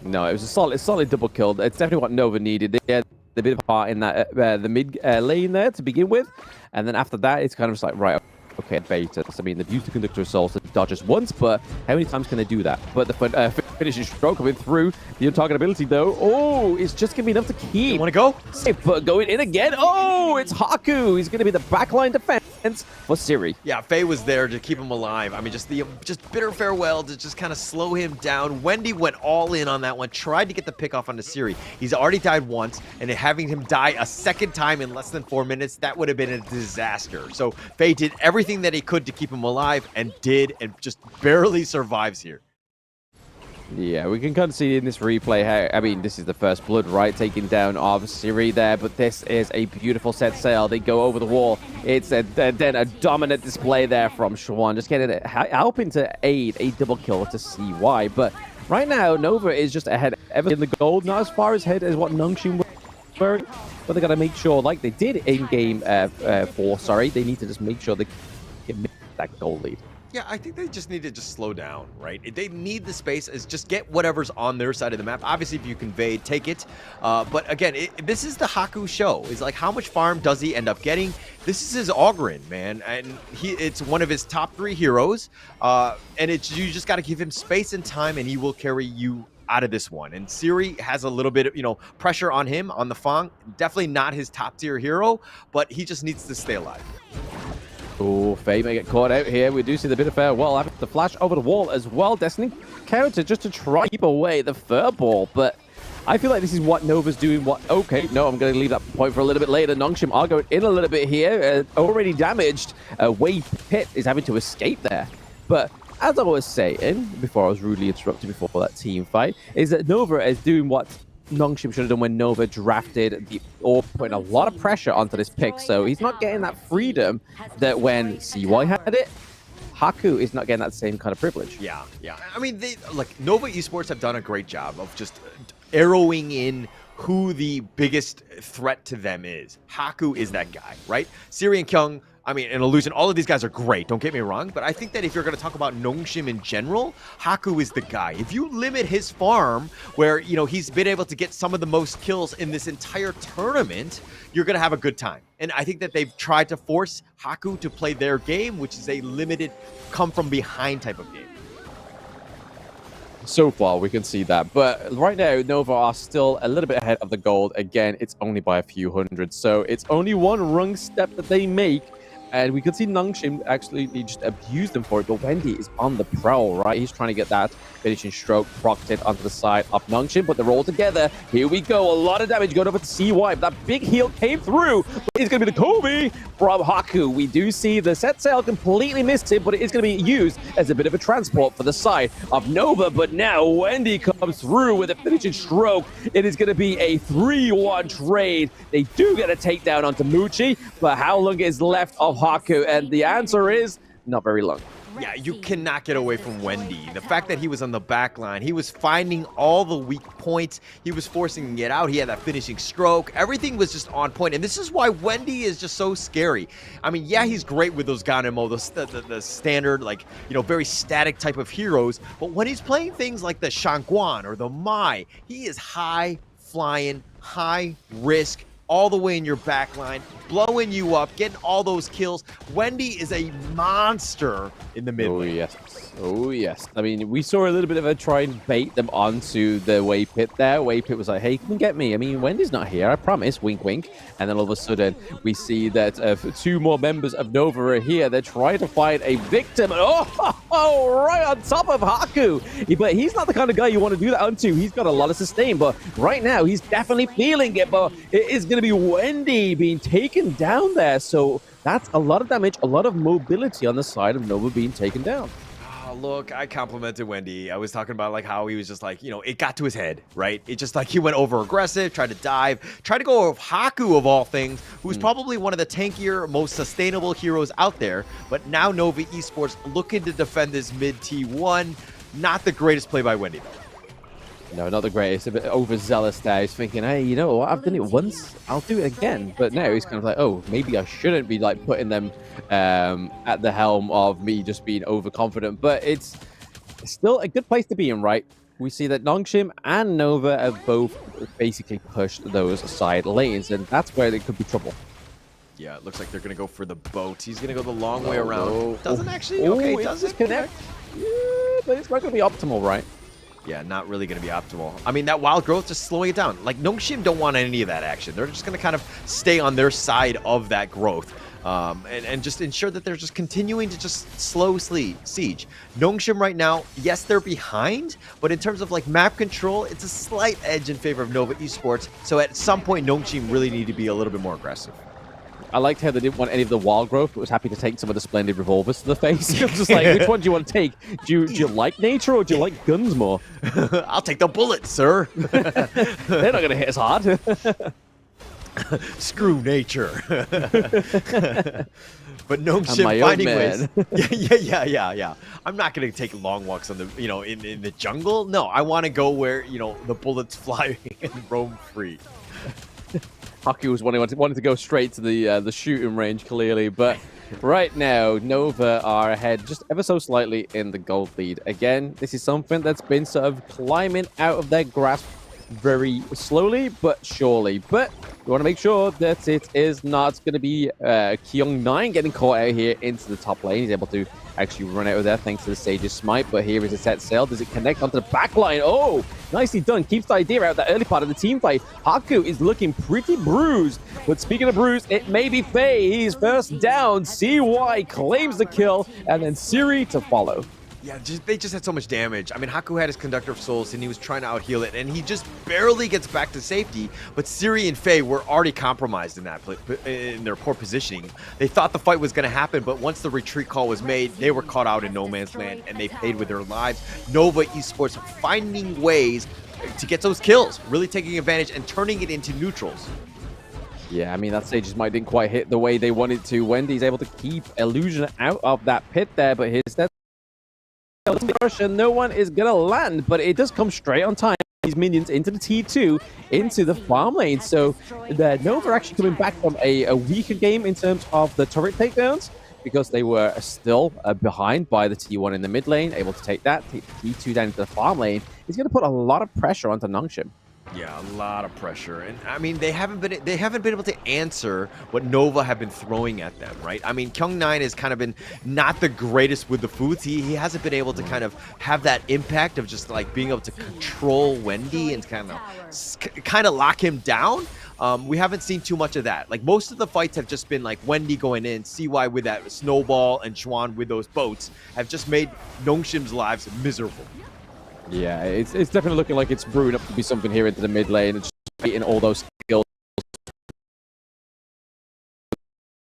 No, it was a solid double kill. It's definitely what Nova needed. They had a bit of heart in that the mid lane there to begin with, and then after that, it's kind of just like, right, okay, beta. I mean, they've used the conductor assault to dodge us once, but how many times can they do that? But the finishing stroke coming through, the untargetability though, oh, it's just gonna be enough to keep. Want to go? But going in again. Oh, it's Haku. He's gonna be the backline defense for Siri. Yeah, Faye was there to keep him alive. I mean, just bitter farewell to just kind of slow him down. Wendy went all in on that one, tried to get the pick off onto Siri. He's already died once, and having him die a second time in less than 4 minutes, that would have been a disaster. So Faye did everything that he could to keep him alive, and just barely survives here. Yeah, we can kind of see in this replay how, I mean, this is the first blood, right? Taking down of Siri there, but this is a beautiful set sail. They go over the wall. It's then a dominant display there from Shawan, just getting it, helping to aid a double kill to CY. But right now, Nova is just ahead ever in the gold, not as far ahead as what Nongshim were, but they got to make sure, like they did in game 4, sorry, they need to just make sure they can make that goal lead. Yeah, I think they just need to slow down, right? They need the space, is just get whatever's on their side of the map. Obviously, if you convey, take it. But again, this is the Haku show. Is like, how much farm does he end up getting? This is his Ogren, man, and it's one of his top 3 heroes. And you just got to give him space and time, and he will carry you out of this one. And Siri has a little bit of, pressure on him on the Fang. Definitely not his top tier hero, but he just needs to stay alive. Oh, Faye may get caught out here. We do see the bit of farewell having to flash over the wall as well. Destiny counter just to try to keep away the fur ball, but I feel like this is what Nova's doing. Okay, no, I'm going to leave that point for a little bit later. Nongshim are going in a little bit here. Already damaged. Wave Pit is having to escape there. But as I was saying, before I was rudely interrupted before that team fight, is that Nova is doing what Nongshim should have done when Nova drafted the orb, putting a lot of pressure onto this pick, so he's not getting that freedom that when CY had it. Haku is not getting that same kind of privilege. Yeah. I mean, Nova Esports have done a great job of just arrowing in who the biggest threat to them is. Haku is that guy, right? Siri and Kyung, I mean, and Illusion, all of these guys are great, don't get me wrong, but I think that if you're going to talk about Nongshim in general, Haku is the guy. If you limit his farm, where, he's been able to get some of the most kills in this entire tournament, you're going to have a good time. And I think that they've tried to force Haku to play their game, which is a limited come-from-behind type of game. So far, we can see that. But right now, Nova are still a little bit ahead of the gold. Again, it's only by a few hundred, so it's only one rung step that they make. And we could see Nongshim actually just abuse them for it, but Wendy is on the prowl, right? He's trying to get that finishing stroke procced onto the side of Nongshim, but they're all together. Here we go, a lot of damage going over to CY. That big heal came through, but it's going to be the Kobe from Haku. We do see the set sail completely missed it, but it is going to be used as a bit of a transport for the side of Nova. But now Wendy comes through with a finishing stroke. It is going to be a 3-1 trade. They do get a takedown onto Muchi, but how long is left of Haku? And the answer is not very long. Yeah, you cannot get away from Wendy. The fact that he was on the back line, he was finding all the weak points. He was forcing it out. He had that finishing stroke. Everything was just on point. And this is why Wendy is just so scary. I mean, yeah, he's great with those Ganemo, the standard, very static type of heroes. But when he's playing things like the Shangguan or the Mai, he is high flying, high risk, all the way in your back line, blowing you up, getting all those kills. Wendy is a monster in the mid lane. Oh, yes. I mean, we saw a little bit of a try and bait them onto the Wave Pit there. Wave Pit was like, hey, come and get me. I mean, Wendy's not here, I promise. Wink, wink. And then all of a sudden, we see that 2 more members of Nova are here. They're trying to find a victim. Oh, right on top of Haku. But he's not the kind of guy you want to do that onto. He's got a lot of sustain, but right now, he's definitely feeling it. But it is going to be Wendy being taken down there. So that's a lot of damage, a lot of mobility on the side of Nova being taken down. Look, I complimented Wendy. I was talking about how he was just it got to his head, right? It just he went over aggressive, tried to dive, tried to go over Haku of all things, who's probably one of the tankier, most sustainable heroes out there. But now Nova Esports looking to defend this mid T1. Not the greatest play by Wendy, though. No, not the greatest. A bit overzealous there. He's thinking, hey, you know what? I've done it once. I'll do it again. But now he's kind of like, oh, maybe I shouldn't be putting them at the helm of me just being overconfident. But it's still a good place to be in, right? we see that Nongshim and Nova have both basically pushed those side lanes, and that's where there could be trouble. Yeah, it looks like they're going to go for the boat. He's going to go the long way around. Doesn't actually? Oh, Okay, it doesn't connect. Yeah, but it's not going to be optimal, right? Yeah, not really going to be optimal. I mean, that wild growth just slowing it down. Like, Nongshim don't want any of that action. They're just going to kind of stay on their side of that growth. And just ensure that they're just continuing to just slow siege. Nongshim right now, yes, they're behind, but in terms of like map control, it's a slight edge in favor of Nova Esports. So at some point, Nongshim really need to be a little bit more aggressive. I liked how they didn't want any of the wild growth, but was happy to take some of the splendid revolvers to the face. It was just like, which one do you want to take? Do you like nature or do you like guns more? I'll take the bullets, sir. They're not going to hit as hard. Screw nature. But Nongshim finding ways. Yeah. I'm not gonna take long walks on the, in the jungle. No, I want to go where the bullets fly and roam free. Haku was wanting to go straight to the shooting range, clearly, but right now Nova are ahead just ever so slightly in the gold lead. Again, this is something that's been sort of climbing out of their grasp very slowly but surely. But we want to make sure that it is not going to be Kyung9 getting caught out here into the top lane. He's able to actually run out of there thanks to the Sage's Smite, but here is a set sail. Does it connect onto the back line? Oh, nicely done. Keeps the idea out of that early part of the team fight. Haku is looking pretty bruised, but speaking of bruised, it may be Faye. He's first down. CY claims the kill, and then Siri to follow. Yeah, they just had so much damage. I mean, Haku had his Conductor of Souls, and he was trying to out-heal it, and he just barely gets back to safety. But Siri and Faye were already compromised in their poor positioning. They thought the fight was going to happen, but once the retreat call was made, they were caught out in no man's land, and they paid with their lives. Nova Esports finding ways to get those kills, really taking advantage and turning it into neutrals. Yeah, I mean, that Sage's Smite didn't quite hit the way they wanted to. Wendy's able to keep Illusion out of that pit there, but here's that. No one is gonna land, but it does come straight on time. These minions into the T2, into the farm lane. So the Nova are actually coming back from a weaker game in terms of the turret takedowns, because they were still behind by the T1 in the mid lane, able to take the T2 down into the farm lane. It's going to put a lot of pressure onto Nongshim. Yeah, a lot of pressure. And I mean, they haven't been able to answer what Nova have been throwing at them, right? I mean, Kyung9 has kind of been not the greatest with the foods. He hasn't been able to kind of have that impact of just like being able to control Wendy and kind of lock him down. We haven't seen too much of that. Like, most of the fights have just been like Wendy going in, CY with that snowball, and Chuan with those boats have just made Nongshim's lives miserable. Yeah, it's definitely looking like it's brewing up to be something here into the mid lane and just getting all those skills.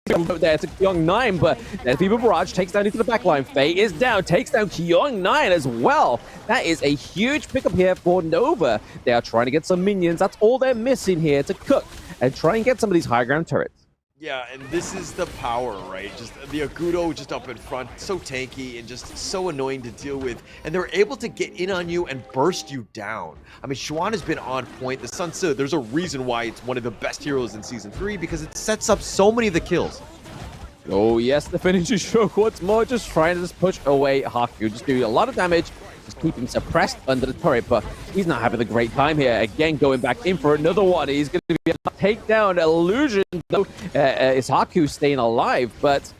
There to Kyung9, but there's Fever Barrage, takes down into the backline. Faye is down, takes down Kyung9 as well. That is a huge pickup here for Nova. They are trying to get some minions. That's all they're missing here to cook and try and get some of these high ground turrets. Yeah, and this is the power, right? Just the Agudo just up in front, so tanky and just so annoying to deal with. And they're able to get in on you and burst you down. I mean, Chuan has been on point. The Sun Tzu, there's a reason why it's one of the best heroes in Season 3, because it sets up so many of the kills. Oh yes, the finisher stroke once more, just trying to just push away Haku, just doing a lot of damage, just keeping suppressed under the turret, but he's not having a great time here. Again, going back in for another one. He's going to be able to take down Illusion, though is Haku staying alive, but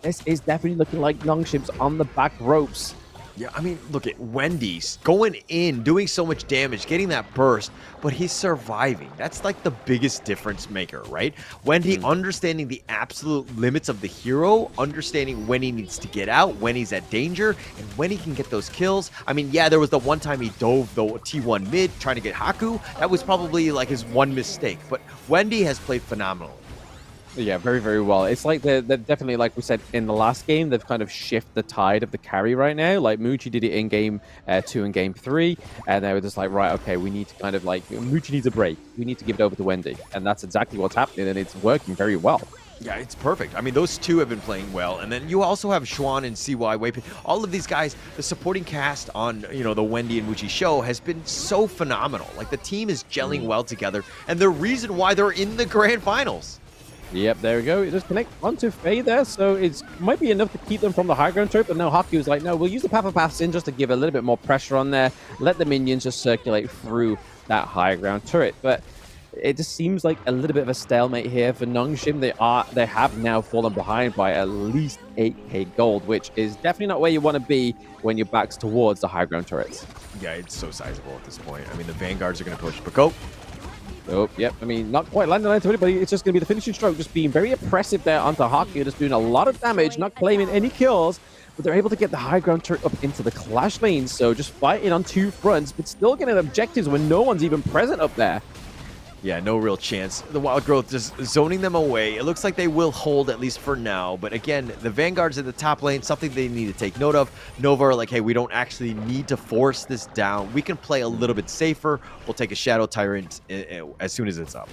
this is definitely looking like Nongshim's on the back ropes. Yeah, I mean, look at Wendy's going in, doing so much damage, getting that burst, but he's surviving. That's like the biggest difference maker, right? Wendy understanding the absolute limits of the hero, understanding when he needs to get out, when he's at danger, and when he can get those kills. I mean, yeah, there was the one time he dove the T1 mid trying to get Haku. That was probably like his one mistake, but Wendy has played phenomenal. Yeah, very, very well. It's like they're definitely, like we said in the last game, they've kind of shifted the tide of the carry right now. Like, Muchi did it in game 2 and game 3, and they were just like, right, okay, we need to kind of like, Muchi needs a break. We need to give it over to Wendy. And that's exactly what's happening, and it's working very well. Yeah, it's perfect. I mean, those two have been playing well. And then you also have Chuan and CY Waypin. All of these guys, the supporting cast on, the Wendy and Muchi show has been so phenomenal. Like, the team is gelling well together, and the reason why they're in the grand finals. Yep, there we go. It just connects onto Faye there, so it might be enough to keep them from the high ground turret, but no, Haku was like, no, we'll use the Papa Paths in just to give a little bit more pressure on there, let the minions just circulate through that high ground turret. But it just seems like a little bit of a stalemate here for Nongshim. They have now fallen behind by at least 8k gold, which is definitely not where you want to be when your back's towards the high ground turrets. Yeah, it's so sizable at this point. I mean, the Vanguards are going to push, but go. Oh, yep. I mean, not quite landing onto anybody. It's just going to be the finishing stroke, just being very oppressive there onto Haku, just doing a lot of damage, not claiming any kills, but they're able to get the high ground turret up into the clash lane. So just fighting on two fronts, but still getting objectives when no one's even present up there. Yeah, no real chance. The Wild Growth just zoning them away. It looks like they will hold, at least for now. But again, the Vanguards at the top lane, something they need to take note of. Nova are like, hey, we don't actually need to force this down. We can play a little bit safer. We'll take a Shadow Tyrant as soon as it's up.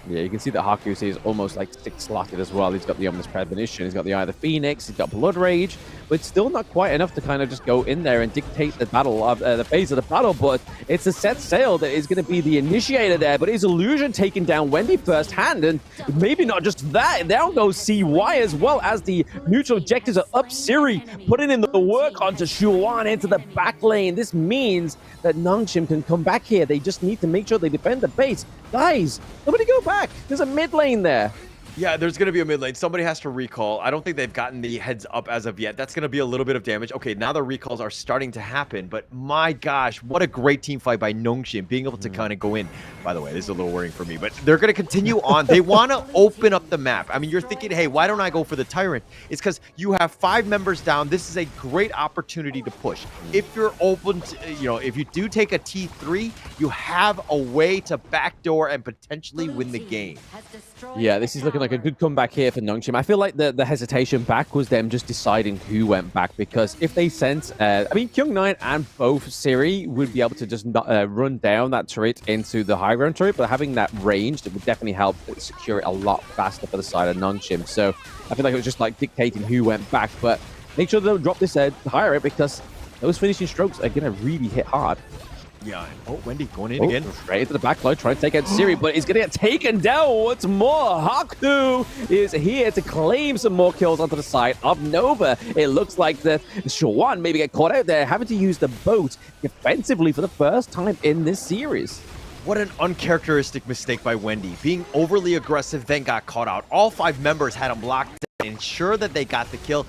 Yeah, you can see that Haku is almost like 6-slotted as well. He's got the Ominous Premonition, he's got the Eye of the Phoenix, he's got Blood Rage, but it's still not quite enough to kind of just go in there and dictate the battle of the phase of the battle. But it's a set sail that is going to be the initiator there. But is Illusion taking down Wendy firsthand? And maybe not just that, down goes CY as well as the neutral objectives are up. Siri putting in the work onto Shuan into the back lane. This means that Nongshim can come back here. They just need to make sure they defend the base. Guys, nobody go back. There's a mid lane there. Yeah, there's going to be a mid lane. Somebody has to recall. I don't think they've gotten the heads up as of yet. That's going to be a little bit of damage. Okay, now the recalls are starting to happen, but my gosh, what a great team fight by Nongshim, being able to kind of go in. By the way, this is a little worrying for me, but they're going to continue on. They want to open up the map. I mean, you're thinking, hey, why don't I go for the Tyrant? It's because you have 5 members down. This is a great opportunity to push. If you're open to, if you do take a T3, you have a way to backdoor and potentially win the game. Yeah, this is looking like a good comeback here for Nongshim. I feel like the hesitation back was them just deciding who went back, because if they sent, Kyung9 and both Siri would be able to just run down that turret into the high ground turret, but having that ranged, it would definitely help secure it a lot faster for the side of Nongshim. So I feel like it was just like dictating who went back, but make sure they don't drop this higher, because those finishing strokes are going to really hit hard. Yeah. Oh, Wendy going in again. Right into the back line, trying to take out Siri, but he's going to get taken down once more. Haku is here to claim some more kills onto the side of Nova. It looks like the Shawan maybe get caught out there, having to use the boat defensively for the first time in this series. What an uncharacteristic mistake by Wendy. Being overly aggressive, then got caught out. All 5 members had him locked down, ensure that they got the kill,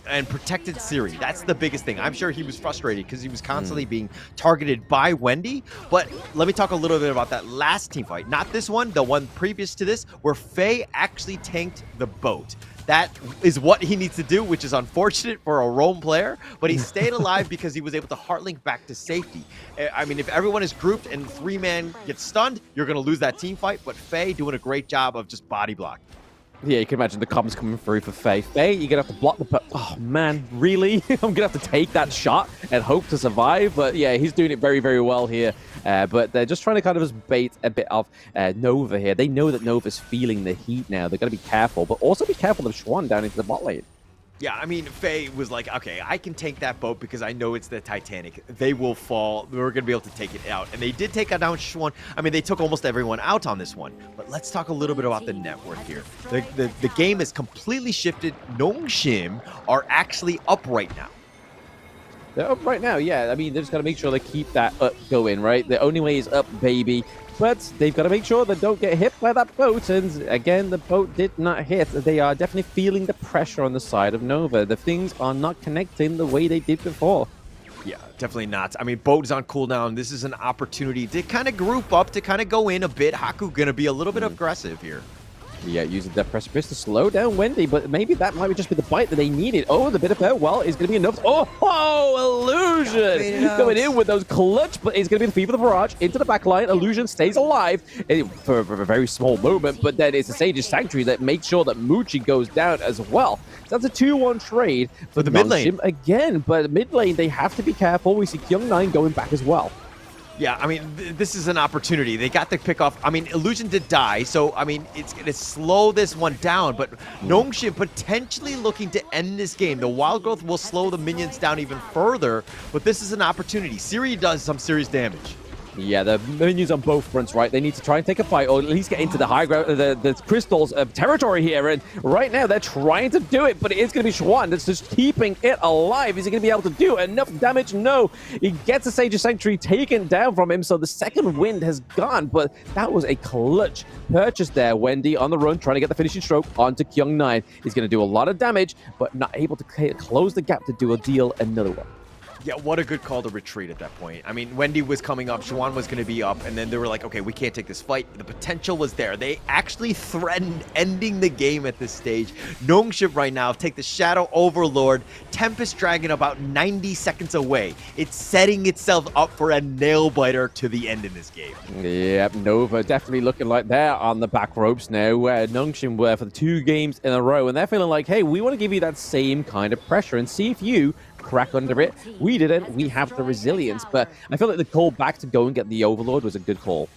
and protected Siri. That's the biggest thing. I'm sure he was frustrated because he was constantly being targeted by Wendy. But let me talk a little bit about that last team fight. Not this one, the one previous to this, where Faye actually tanked the boat. That is what he needs to do, which is unfortunate for a roam player, but he stayed alive because he was able to heartlink back to safety. I mean, if everyone is grouped and 3-man gets stunned, you're going to lose that team fight, but Faye doing a great job of just body block. Yeah, you can imagine the comms coming through for Faye. Faye, you're going to have to block the... Oh, man, really? I'm going to have to take that shot and hope to survive. But yeah, he's doing it very, very well here. But they're just trying to kind of just bait a bit of Nova here. They know that Nova's feeling the heat now. They've got to be careful, but also be careful of Schwan down into the bot lane. Yeah, I mean, Faye was like, okay, I can tank that boat because I know it's the Titanic. They will fall. We're going to be able to take it out. And they did take down Schwan. I mean, they took almost everyone out on this one. But let's talk a little bit about the network here. The game has completely shifted. Nongshim are actually up right now. They're up right now, yeah. I mean, they just got to make sure they keep that up going, right? The only way is up, baby. But they've got to make sure they don't get hit by that boat. And again, the boat did not hit. They are definitely feeling the pressure on the side of Nova. The things are not connecting the way they did before. Yeah, definitely not. I mean, boat is on cooldown. This is an opportunity to kind of group up, to kind of go in a bit. Haku going to be a little bit aggressive here. Yeah, using Death Precipice to slow down Wendy, but maybe that might just be the bite that they needed. Oh, the bit of farewell is going to be enough. Oh, Illusion! Coming in with those clutch, but it's going to be the Fever of the Barrage into the back line. Illusion stays alive for a very small moment, but then it's the Sage's Sanctuary that makes sure that Muchi goes down as well. So that's a 2-1 trade for the mid lane again, but mid lane, they have to be careful. We see Kyung9 going back as well. Yeah, I mean, this is an opportunity. They got the pick off. I mean, Illusion did die, so, I mean, it's going to slow this one down, but Nongshim potentially looking to end this game. The Wild Growth will slow the minions down even further, but this is an opportunity. Siri does some serious damage. Yeah, the minions on both fronts, right? They need to try and take a fight, or at least get into the high ground, the crystals territory here. And right now, they're trying to do it, but it is going to be Schwan that's just keeping it alive. Is he going to be able to do enough damage? No. He gets a Sage of Sanctuary taken down from him, so the second wind has gone. But that was a clutch purchase there. Wendy on the run, trying to get the finishing stroke onto Kyung9. He's going to do a lot of damage, but not able to close the gap to deal another one. Yeah, what a good call to retreat at that point. I mean, Wendy was coming up, Schwan was going to be up, and then they were like, okay, we can't take this fight. The potential was there. They actually threatened ending the game at this stage. Nongshim right now take the Shadow Overlord, Tempest Dragon about 90 seconds away. It's setting itself up for a nail-biter to the end in this game. Yep, Nova definitely looking like they're on the back ropes now, where Nongshim were for the 2 games in a row, and they're feeling like, hey, we want to give you that same kind of pressure and see if you crack under it. We didn't. We have the resilience, but I feel like the call back to go and get the Overlord was a good call.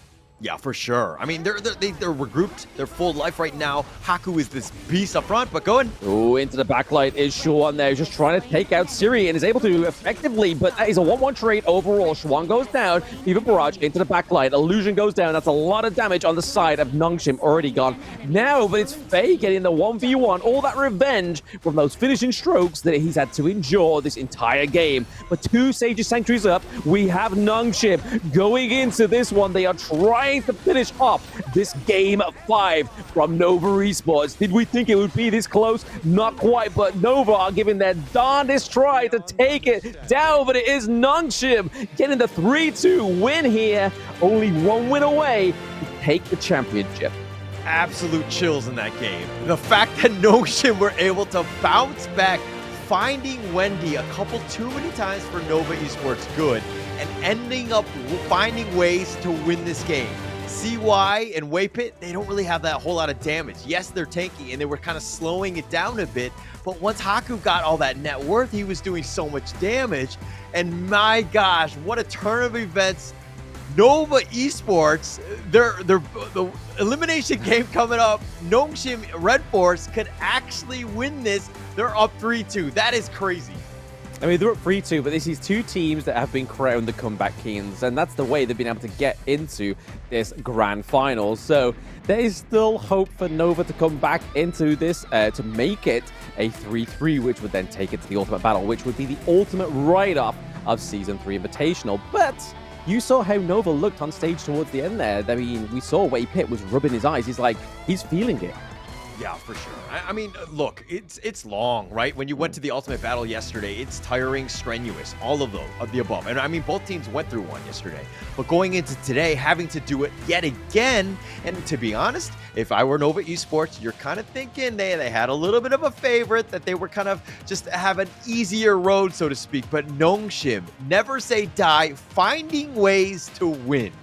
Yeah, for sure. I mean, they're regrouped. They're full life right now. Haku is this beast up front, but going. Oh, into the backlight is Schwan there, just trying to take out Siri and is able to effectively, but that is a 1-1 trade overall. Schwan goes down, Fever Barrage into the backlight. Illusion goes down. That's a lot of damage on the side of Nongshim, already gone. Now, but it's Faye getting the 1v1, all that revenge from those finishing strokes that he's had to endure this entire game. But 2 Sage's Sanctuaries up, we have Nongshim going into this one. They are trying to finish off this game 5 from Nova Esports. Did we think it would be this close? Not quite, but Nova are giving their darndest try to take it down, but it is Nongshim getting the 3-2 win here. Only 1 win away to take the championship. Absolute chills in that game. The fact that Nongshim were able to bounce back, finding Wendy a couple too many times for Nova Esports good, and ending up finding ways to win this game. CY and Waypit, they don't really have that whole lot of damage. Yes, they're tanky, and they were kind of slowing it down a bit, but once Haku got all that net worth, he was doing so much damage, and my gosh, what a turn of events. Nova Esports, the elimination game coming up, Nongshim RedForce could actually win this. They're up 3-2. That is crazy. I mean, they're up 3-2, but this is 2 teams that have been crowned the comeback kings, and that's the way they've been able to get into this grand final. So there is still hope for Nova to come back into this to make it a 3-3, which would then take it to the ultimate battle, which would be the ultimate write-off of Season 3 Invitational. But you saw how Nova looked on stage towards the end there. I mean, we saw Wei Pitt was rubbing his eyes. He's like, he's feeling it. Yeah, for sure. I mean, look, it's long, right? When you went to the ultimate battle yesterday, it's tiring, strenuous, all of the above. And I mean, both teams went through one yesterday. But going into today, having to do it yet again, and to be honest, if I were Nova Esports, you're kind of thinking they had a little bit of a favorite, that they were kind of just have an easier road, so to speak. But Nongshim, never say die, finding ways to win.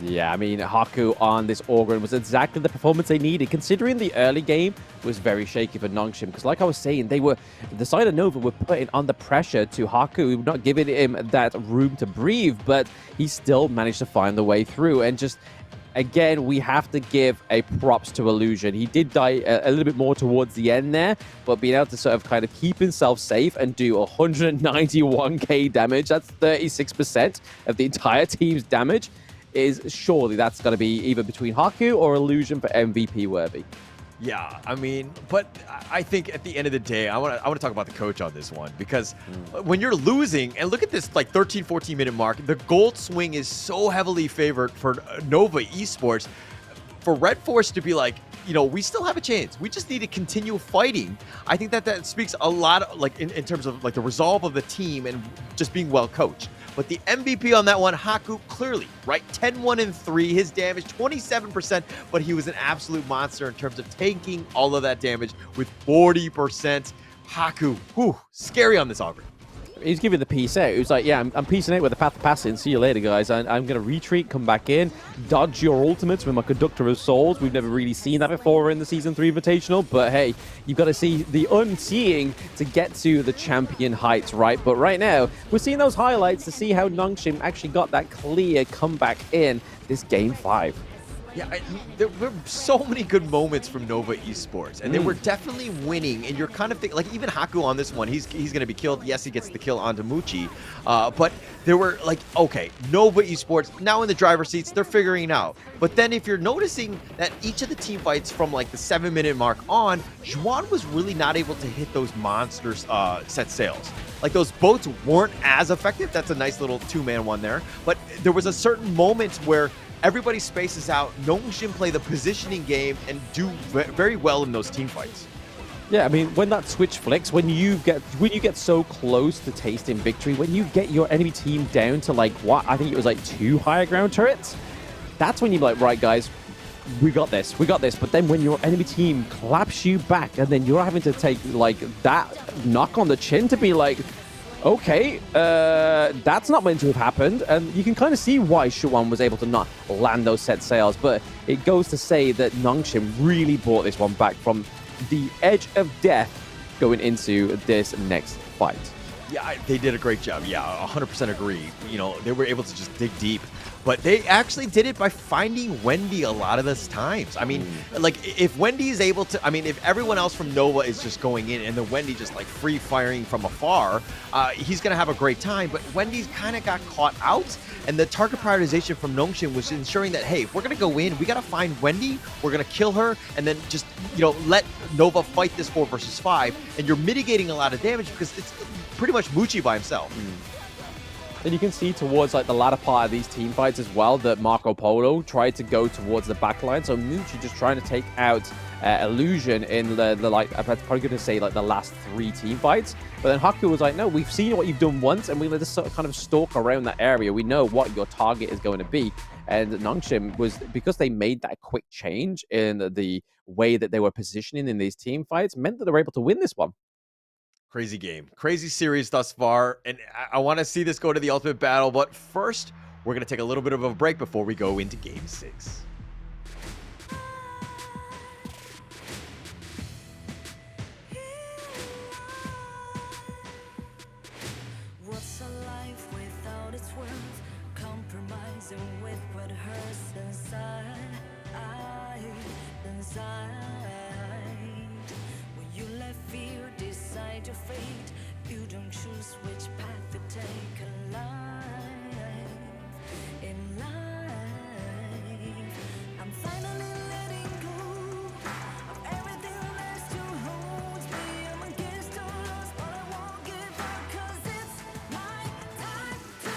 Yeah, I mean, Haku on this Organ was exactly the performance they needed, considering the early game was very shaky for Nongshim. Because like I was saying, the side of Nova were putting on the pressure to Haku, not giving him that room to breathe, but he still managed to find the way through. And just, again, we have to give a props to Illusion. He did die a little bit more towards the end there, but being able to sort of kind of keep himself safe and do 191k damage, that's 36% of the entire team's damage, is surely that's going to be either between Haku or Illusion for MVP worthy. Yeah, I mean, but I think at the end of the day, I want to talk about the coach on this one, because when you're losing, and look at this like 13-14 minute mark, the gold swing is so heavily favored for Nova Esports. For RedForce to be like, you know, we still have a chance. We just need to continue fighting. I think that speaks a lot, like in terms of like the resolve of the team and just being well coached. But the MVP on that one, Haku, clearly, right? 10-1-3, his damage, 27%, but he was an absolute monster in terms of taking all of that damage with 40%. Haku, whew, scary on this Augur. He's giving the peace out. He was like, yeah, I'm peacing out with the path of passing. See you later, guys. I'm going to retreat, come back in, dodge your ultimates with my Conductor of Souls. We've never really seen that before in the Season 3 Invitational. But hey, you've got to see the unseeing to get to the champion heights, right? But right now, we're seeing those highlights to see how Nongshim actually got that clear comeback in this Game 5. Yeah, there were so many good moments from Nova Esports, and they were definitely winning. And you're kind of thinking, like, even Haku on this one, he's going to be killed. Yes, he gets the kill onto Muchi, but there were like, okay, Nova Esports now in the driver's seats, they're figuring it out. But then if you're noticing that each of the team fights from like the 7-minute mark on, Juan was really not able to hit those monsters set sails. Like those boats weren't as effective. That's a nice little 2-man one there. But there was a certain moment where everybody spaces out. Nongshim play the positioning game and do very well in those team fights. Yeah, I mean, when that switch flicks, when you get so close to tasting victory, when you get your enemy team down to like what I think it was like 2 higher ground turrets, that's when you're like, right, guys, we got this. But then when your enemy team claps you back, and then you're having to take like that knock on the chin to be like, okay, that's not meant to have happened. And you can kind of see why Shuan was able to not land those set sails. But it goes to say that Nongshim really brought this one back from the edge of death going into this next fight. Yeah, they did a great job. Yeah, 100% agree. You know, they were able to just dig deep. But they actually did it by finding Wendy a lot of those times. I mean, like, if Wendy is able to, I mean, if everyone else from Nova is just going in and then Wendy just like free firing from afar, he's going to have a great time. But Wendy's kind of got caught out. And the target prioritization from Nongshim was ensuring that, hey, if we're going to go in, we got to find Wendy, we're going to kill her, and then just, you know, let Nova fight this 4 versus 5. And you're mitigating a lot of damage because it's pretty much Muchi by himself. And you can see towards like the latter part of these team fights as well that Marco Polo tried to go towards the back line. So Muchi just trying to take out Illusion in the like, I'm probably going to say like the last 3 team fights. But then Haku was like, no, we've seen what you've done once, and we let this sort of kind of stalk around that area. We know what your target is going to be. And Nongshim was, because they made that quick change in the way that they were positioning in these team fights, meant that they were able to win this one. Crazy game. Crazy series thus far. And I want to see this go to the ultimate battle. But first, we're going to take a little bit of a break before we go into Game 6. What's a life without its worth? Compromising with what hurts inside. When you let fear decide your fate, you don't choose which path to take in life. I'm finally letting go of everything that still holds me. I'm against all odds, but I won't give up, 'cause it's my time to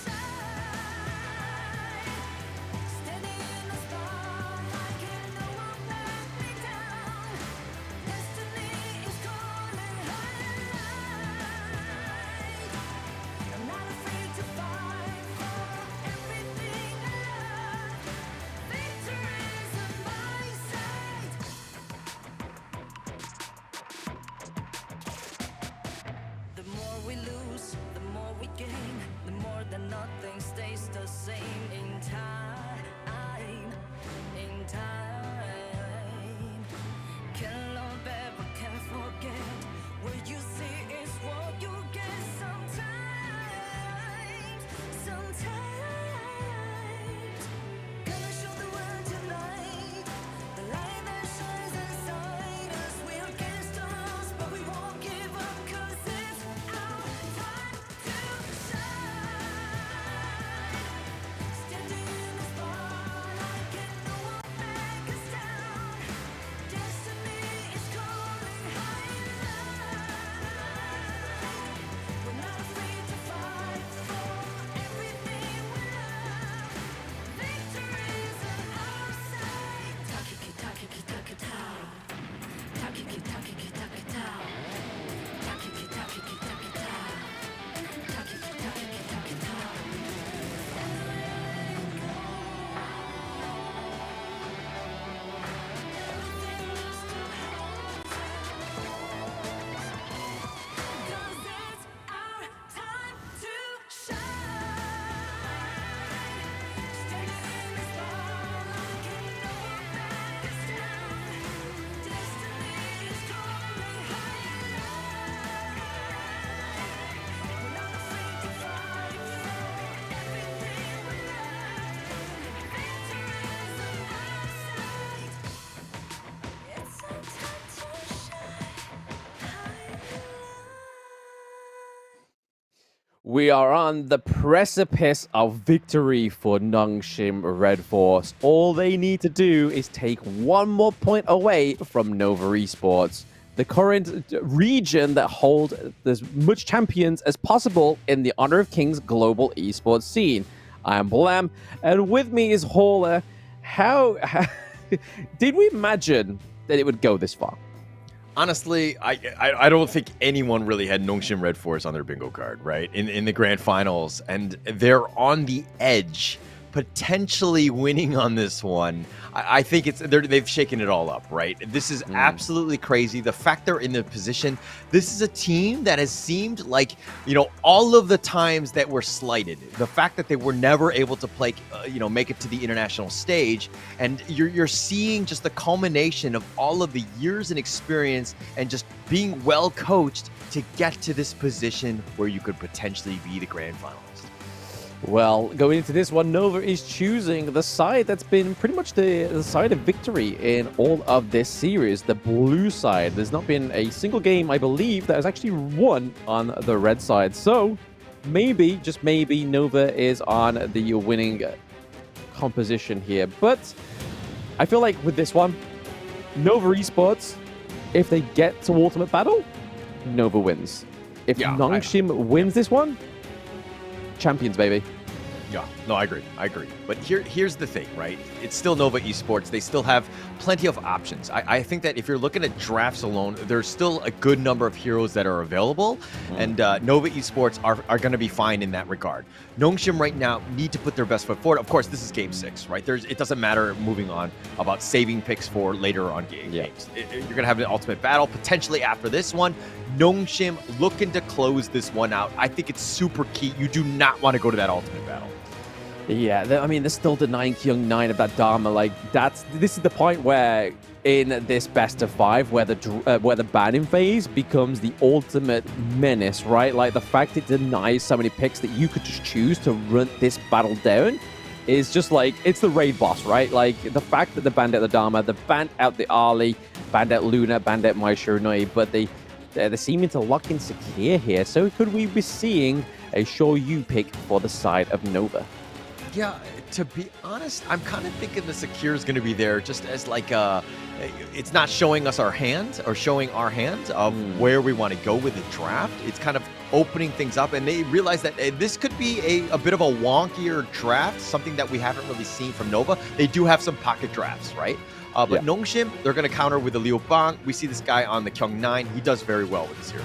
shine. Standing in the spotlight, and no one let me down. Destiny is calling high. I'm not afraid to We are on the precipice of victory for Nongshim RedForce. All they need to do is take one more point away from Nova Esports, the current region that holds as much champions as possible in the Honor of Kings global esports scene. I am Blam, and with me is Hauler. How did we imagine that it would go this far? Honestly, I don't think anyone really had Nongshim RedForce on their bingo card, right? In the grand finals, and they're on the edge, potentially winning on this one. I think they've shaken it all up, right? This is absolutely crazy. The fact they're in the position, this is a team that has seemed like, all of the times that were slighted, the fact that they were never able to play, make it to the international stage, and you're seeing just the culmination of all of the years and experience and just being well coached to get to this position where you could potentially be the grand finalist. Well, going into this one, Nova is choosing the side that's been pretty much the side of victory in all of this series, the blue side. There's not been a single game, I believe, that has actually won on the red side. So maybe, just maybe, Nova is on the winning composition here. But I feel like with this one, Nova Esports, if they get to Ultimate Battle, Nova wins. If Nongshim wins this one, champions, baby. Yeah, no, I agree. But here's the thing, right? It's still Nova Esports. They still have plenty of options. I think that if you're looking at drafts alone, there's still a good number of heroes that are available, and Nova Esports are going to be fine in that regard. Nongshim right now need to put their best foot forward. Of course, this is Game 6, right? It doesn't matter moving on about saving picks for later on games. You're going to have an ultimate battle potentially after this one. Nongshim looking to close this one out. I think it's super key. You do not want to go to that ultimate battle. Yeah, I mean, they're still denying Kyung9 of that Dharma. Like, this is the point where in this best of 5, where the banning phase becomes the ultimate menace, right? Like, the fact it denies so many picks that you could just choose to run this battle down is just like, it's the raid boss, right? Like, the fact that they banned out the Dharma, they banned out the Ali, banned out Luna, banned out Mai Shirunoi, but they're seeming to lock in Sakir here. So could we be seeing a Shoryu pick for the side of Nova? Yeah, to be honest, I'm kind of thinking the Sakir is going to be there just as like it's not showing us our hand or showing our hand of where we want to go with the draft. It's kind of opening things up, and they realize that this could be a bit of a wonkier draft, something that we haven't really seen from Nova. They do have some pocket drafts, right? But Nongshim, they're going to counter with the Liu Bang. We see this guy on the Kyung9. He does very well with this hero.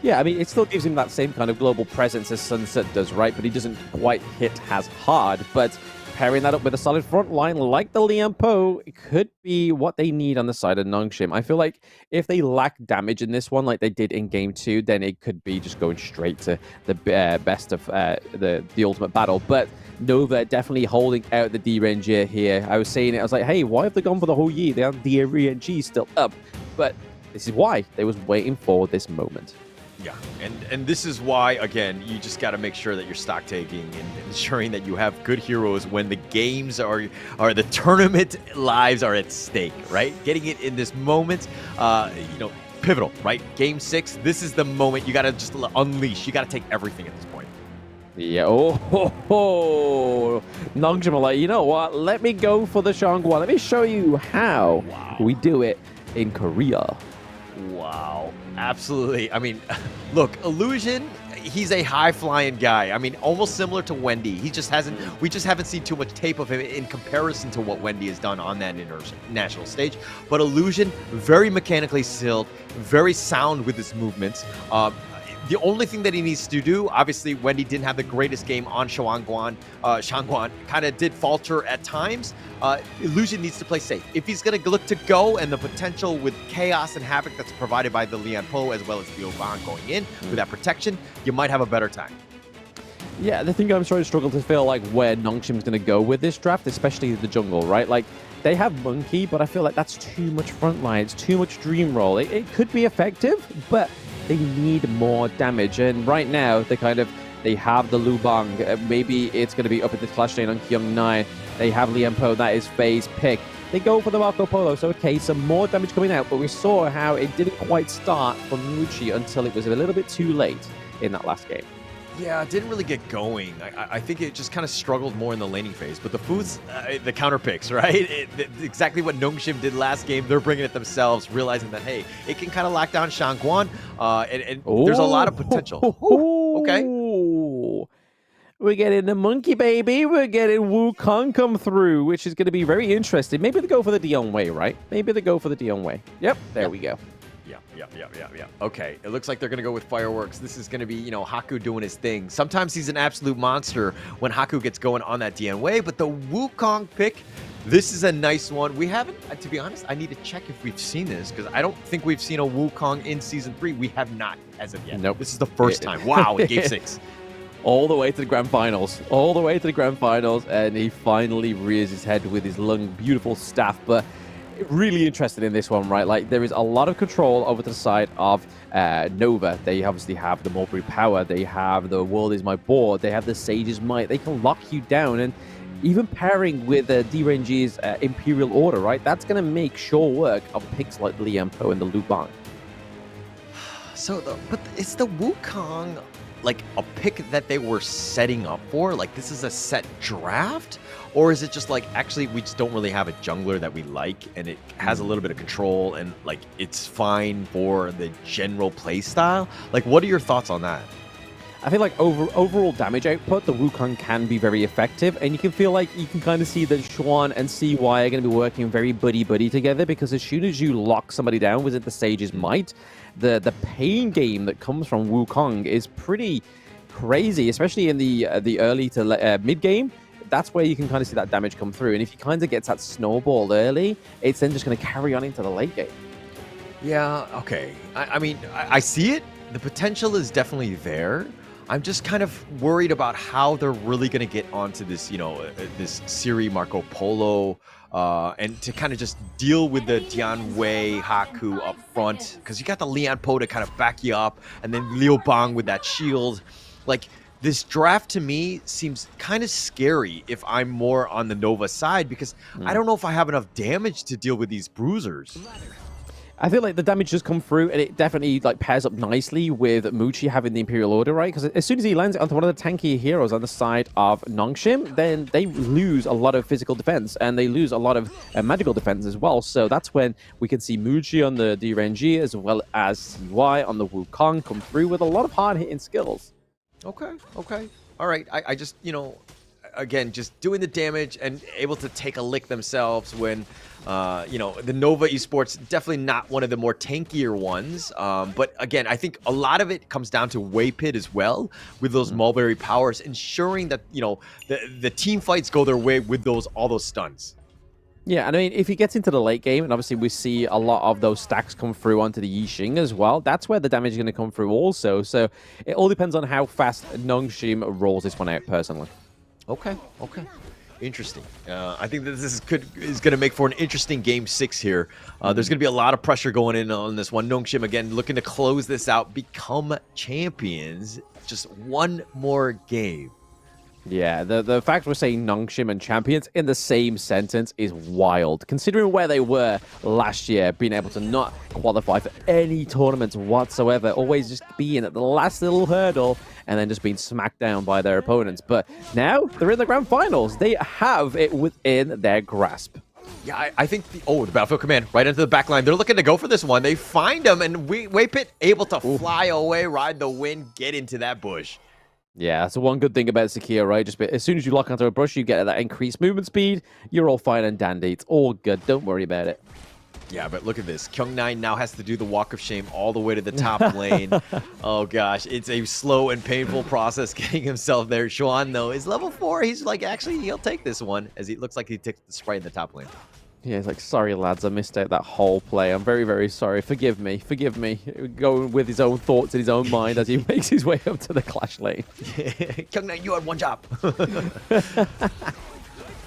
Yeah, I mean, it still gives him that same kind of global presence as Sunset does, right? But he doesn't quite hit as hard. But pairing that up with a solid front line like the Lian Po could be what they need on the side of Nongshim. I feel like if they lack damage in this one like they did in Game 2, then it could be just going straight to the best of the ultimate battle. But Nova definitely holding out the D-Ranger here. I was saying it, I was like, hey, why have they gone for the whole year? They have the RNG still up. But this is why they was waiting for this moment. Yeah, and this is why, again, you just got to make sure that you're stock taking and ensuring that you have good heroes when the games are the tournament lives are at stake, right? Getting it in this moment, pivotal, right? Game 6, this is the moment you got to just unleash. You got to take everything at this point. Yeah, Nongshim are like, you know what? Let me go for the Shangguan. Let me show you how we do it in Korea. Wow, absolutely. I mean, look, Illusion, he's a high-flying guy. I mean, almost similar to Wendy. We just haven't seen too much tape of him in comparison to what Wendy has done on that international stage. But Illusion, very mechanically skilled, very sound with his movements. The only thing that he needs to do, obviously, Wendy didn't have the greatest game on Shangguan. Shangguan kind of did falter at times. Illusion needs to play safe. If he's going to look to go, and the potential with chaos and havoc that's provided by the Lian Po as well as Liu Bang going in with that protection, you might have a better time. Yeah, the thing I'm starting to struggle to feel like where Nongshim's going to go with this draft, especially the jungle, right? Like, they have Monkey, but I feel like that's too much frontline. It's too much Dream Roll. It could be effective, but they need more damage. And right now, they have the Liu Bang. Maybe it's going to be up at the Clash Lane on Kyung9. They have Lian Po. That is Faye's pick. They go for the Marco Polo. So, okay, some more damage coming out. But we saw how it didn't quite start for Muchi until it was a little bit too late in that last game. Yeah, it didn't really get going. I think it just kind of struggled more in the laning phase. But the Foods, the counter picks, right? Exactly what Nongshim did last game. They're bringing it themselves, realizing that, hey, it can kind of lock down Shangguan. And there's a lot of potential. Ooh, okay. We're getting the monkey baby. We're getting Wukong come through, which is going to be very interesting. Maybe they go for the Dion way, right? Maybe they go for the Dion way. Yep, there we go. Yeah. Okay, it looks like they're going to go with fireworks. This is going to be, you know, Haku doing his thing. Sometimes he's an absolute monster when Haku gets going on that DN way, but the Wukong pick, this is a nice one. We haven't, to be honest, I need to check if we've seen this because I don't think we've seen a Wukong in Season 3. We have not as of yet. Nope. This is the first time. Wow, in Game 6. All the way to the grand finals. All the way to the grand finals, and he finally rears his head with his long, beautiful staff. But really interested in this one, right? Like, there is a lot of control over to the side of Nova. They obviously have the Mulberry Power. They have the World is My Board. They have the Sage's Might. They can lock you down. And even pairing with DRNG's Imperial Order, right? That's going to make sure work of picks like the Lian Po and the Lu Bang. So, but is the Wukong like a pick that they were setting up for? Like, this is a set draft? Or is it just like, actually, we just don't really have a jungler that we like, and it has a little bit of control, and like, it's fine for the general play style? Like, what are your thoughts on that? I feel like overall damage output, the Wukong can be very effective, and you can feel like you can kind of see that Xuan and CY are going to be working very buddy-buddy together, because as soon as you lock somebody down with the Sage's Might, the pain game that comes from Wukong is pretty crazy, especially in the early to mid game. That's where you can kind of see that damage come through, and if he kind of gets that snowball early, it's then just going to carry on into the late game. Yeah, okay. I mean, I see it. The potential is definitely there. I'm just kind of worried about how they're really going to get onto this, you know, this Siri Marco Polo, and to kind of just deal with the Dian Wei Haku up front, because you got the Lian Po to kind of back you up, and then Liu Bang with that shield. Like, this draft to me seems kind of scary if I'm more on the Nova side, because I don't know if I have enough damage to deal with these bruisers. I feel like the damage just come through, and it definitely like pairs up nicely with Muchi having the Imperial Order, right? Because as soon as he lands it onto one of the tankier heroes on the side of Nongshim, then they lose a lot of physical defense, and they lose a lot of magical defense as well. So that's when we can see Muchi on the DRNG as well as CY on the Wukong come through with a lot of hard-hitting skills. Okay. All right. I just, you know, again, just doing the damage and able to take a lick themselves when, you know, the Nova Esports, definitely not one of the more tankier ones. But again, I think a lot of it comes down to Waypit as well, with those Mulberry Powers, ensuring that, you know, the team fights go their way with all those stuns. Yeah, and I mean, if he gets into the late game, and obviously we see a lot of those stacks come through onto the Yixing as well, that's where the damage is going to come through also. So it all depends on how fast Nongshim rolls this one out, personally. Okay. Interesting. I think that this is going to make for an interesting Game 6 here. There's going to be a lot of pressure going in on this one. Nongshim, again, looking to close this out, become champions. Just one more game. Yeah, the fact we're saying Nongshim and champions in the same sentence is wild. Considering where they were last year, being able to not qualify for any tournaments whatsoever, always just being at the last little hurdle and then just being smacked down by their opponents. But now they're in the grand finals. They have it within their grasp. Yeah, I think the Battlefield Command right into the back line. They're looking to go for this one. They find him, and Waypit able to fly away, ride the wind, get into that bush. Yeah, that's the one good thing about Sakir, right? Just as soon as you lock onto a brush, you get that increased movement speed. You're all fine and dandy. It's all good. Don't worry about it. Yeah, but look at this. Kyung9 now has to do the walk of shame all the way to the top lane. Oh, gosh. It's a slow and painful process getting himself there. Xuan, though, is level 4. He's like, actually, he'll take this one, as he looks like he takes the sprite in the top lane. Yeah, he's like, sorry, lads, I missed out that whole play. I'm very, very sorry. Forgive me. Going with his own thoughts in his own mind as he makes his way up to the clash lane. Kyung9, you had one job.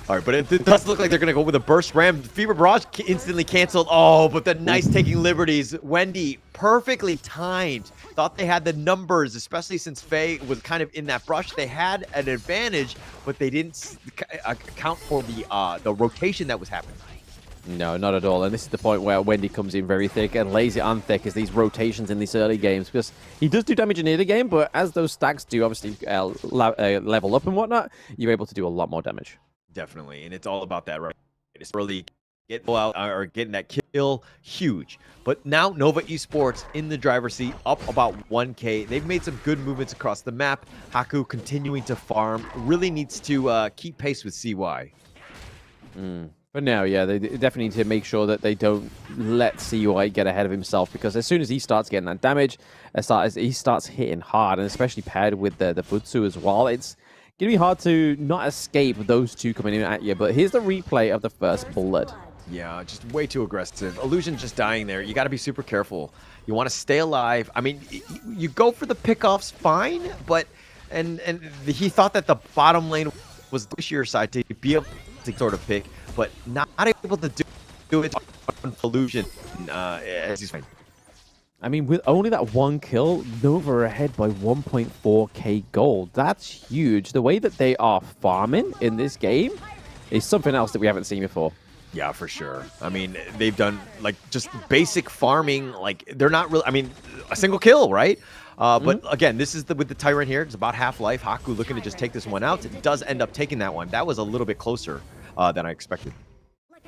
All right, but it does look like they're going to go with a burst ram. Fever Barrage instantly canceled. Oh, but the nice taking liberties. Wendy, perfectly timed. Thought they had the numbers, especially since Faye was kind of in that brush. They had an advantage, but they didn't account for the rotation that was happening. No, not at all. And this is the point where Wendy comes in very thick and lays it on thick as these rotations in these early games, because he does do damage in the early game, but as those stacks do obviously level up and whatnot, you're able to do a lot more damage. Definitely, and it's all about that, right? It's early get out or getting that kill, huge. But now Nova Esports in the driver's seat, up about 1K. They've made some good movements across the map. Haku continuing to farm, really needs to keep pace with CY. But now, yeah, they definitely need to make sure that they don't let CY get ahead of himself, because as soon as he starts getting that damage, he starts hitting hard, and especially paired with the Butsu as well, it's going to be hard to not escape those two coming in at you. But here's the replay of the first blood. Yeah, just way too aggressive. Illusion just dying there. You got to be super careful. You want to stay alive. I mean, you go for the pickoffs, fine, but and he thought that the bottom lane was the sheer side to be able to sort of pick, but not able to do it on Illusion as he's fine. I mean, with only that one kill, Nova are ahead by 1.4k gold. That's huge. The way that they are farming in this game is something else that we haven't seen before. Yeah, for sure. I mean, they've done like just basic farming. Like they're not really. I mean, a single kill, right? But again, this is with the Tyrant here. It's about half-life. Haku looking to just take this one out. It does end up taking that one. That was a little bit closer than I expected.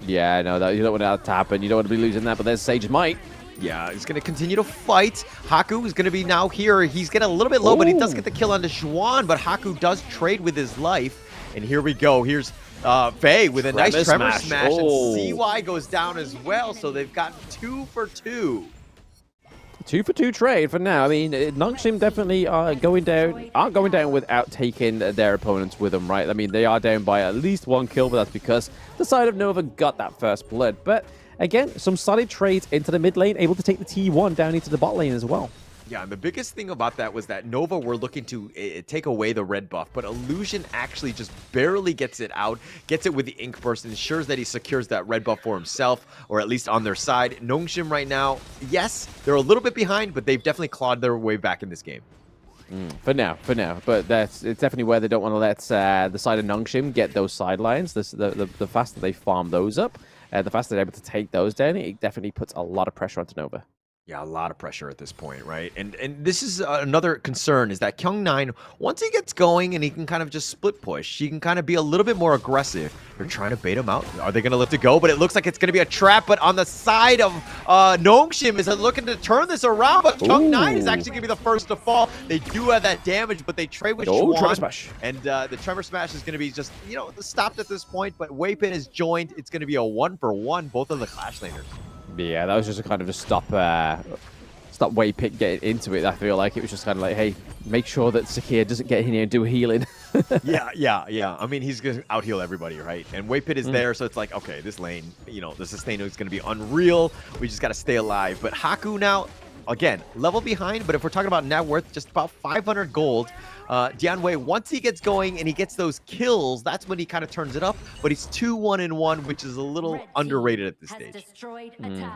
Yeah, I know that. You don't want that to happen. You don't want to be losing that. But there's Sage's Might. Yeah, he's going to continue to fight. Haku is going to be now here. He's getting a little bit low, but he does get the kill on the Xuan. But Haku does trade with his life. And here we go. Here's Faye with a nice Tremor Smash. And CY goes down as well. So they've got 2 for 2. 2 for 2 trade for now. I mean, Nongshim definitely aren't going down without taking their opponents with them, right? I mean, they are down by at least 1 kill, but that's because the side of Nova got that first blood. But again, some solid trades into the mid lane, able to take the T1 down into the bot lane as well. Yeah, and the biggest thing about that was that Nova were looking to take away the red buff, but Illusion actually just barely gets it out, gets it with the Ink Burst, and ensures that he secures that red buff for himself, or at least on their side. Nongshim right now, yes, they're a little bit behind, but they've definitely clawed their way back in this game. For now. But it's definitely where they don't want to let the side of Nongshim get those sidelines. The faster they farm those up, the faster they're able to take those down, it definitely puts a lot of pressure onto Nova. Yeah, a lot of pressure at this point, right? And this is another concern, is that Kyung9, once he gets going and he can kind of just split push, he can kind of be a little bit more aggressive. They're trying to bait him out. Are they going to let it go? But it looks like it's going to be a trap. But on the side of Nongshim is looking to turn this around. But Kyung9 is actually going to be the first to fall. They do have that damage, but they trade with Tremor Smash. And the Tremor Smash is going to be just, stopped at this point. But Weipin is joined. It's going to be a 1-for-1, both of the Clash Laners. Yeah, that was just a kind of just stop Waypick getting into it. I feel like it was just kind of like, hey, make sure that Sakir doesn't get in here and do a healing. Yeah. I mean, he's going to out-heal everybody, right? And Waypit is there, so it's like, okay, this lane, the sustain is going to be unreal. We just got to stay alive. But Haku now, again, level behind, but if we're talking about net worth, just about 500 gold. Dianwei, once he gets going and he gets those kills, that's when he kind of turns it up. But he's 2-1-1, which is a little underrated at this stage.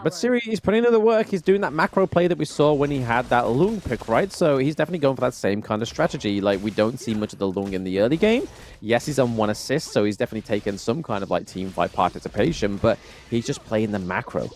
But Siri, he's putting in the work. He's doing that macro play that we saw when he had that Lung pick, right? So he's definitely going for that same kind of strategy. Like, we don't see much of the Lung in the early game. Yes, he's on 1 assist, so he's definitely taken some kind of like team fight participation, but he's just playing the macro.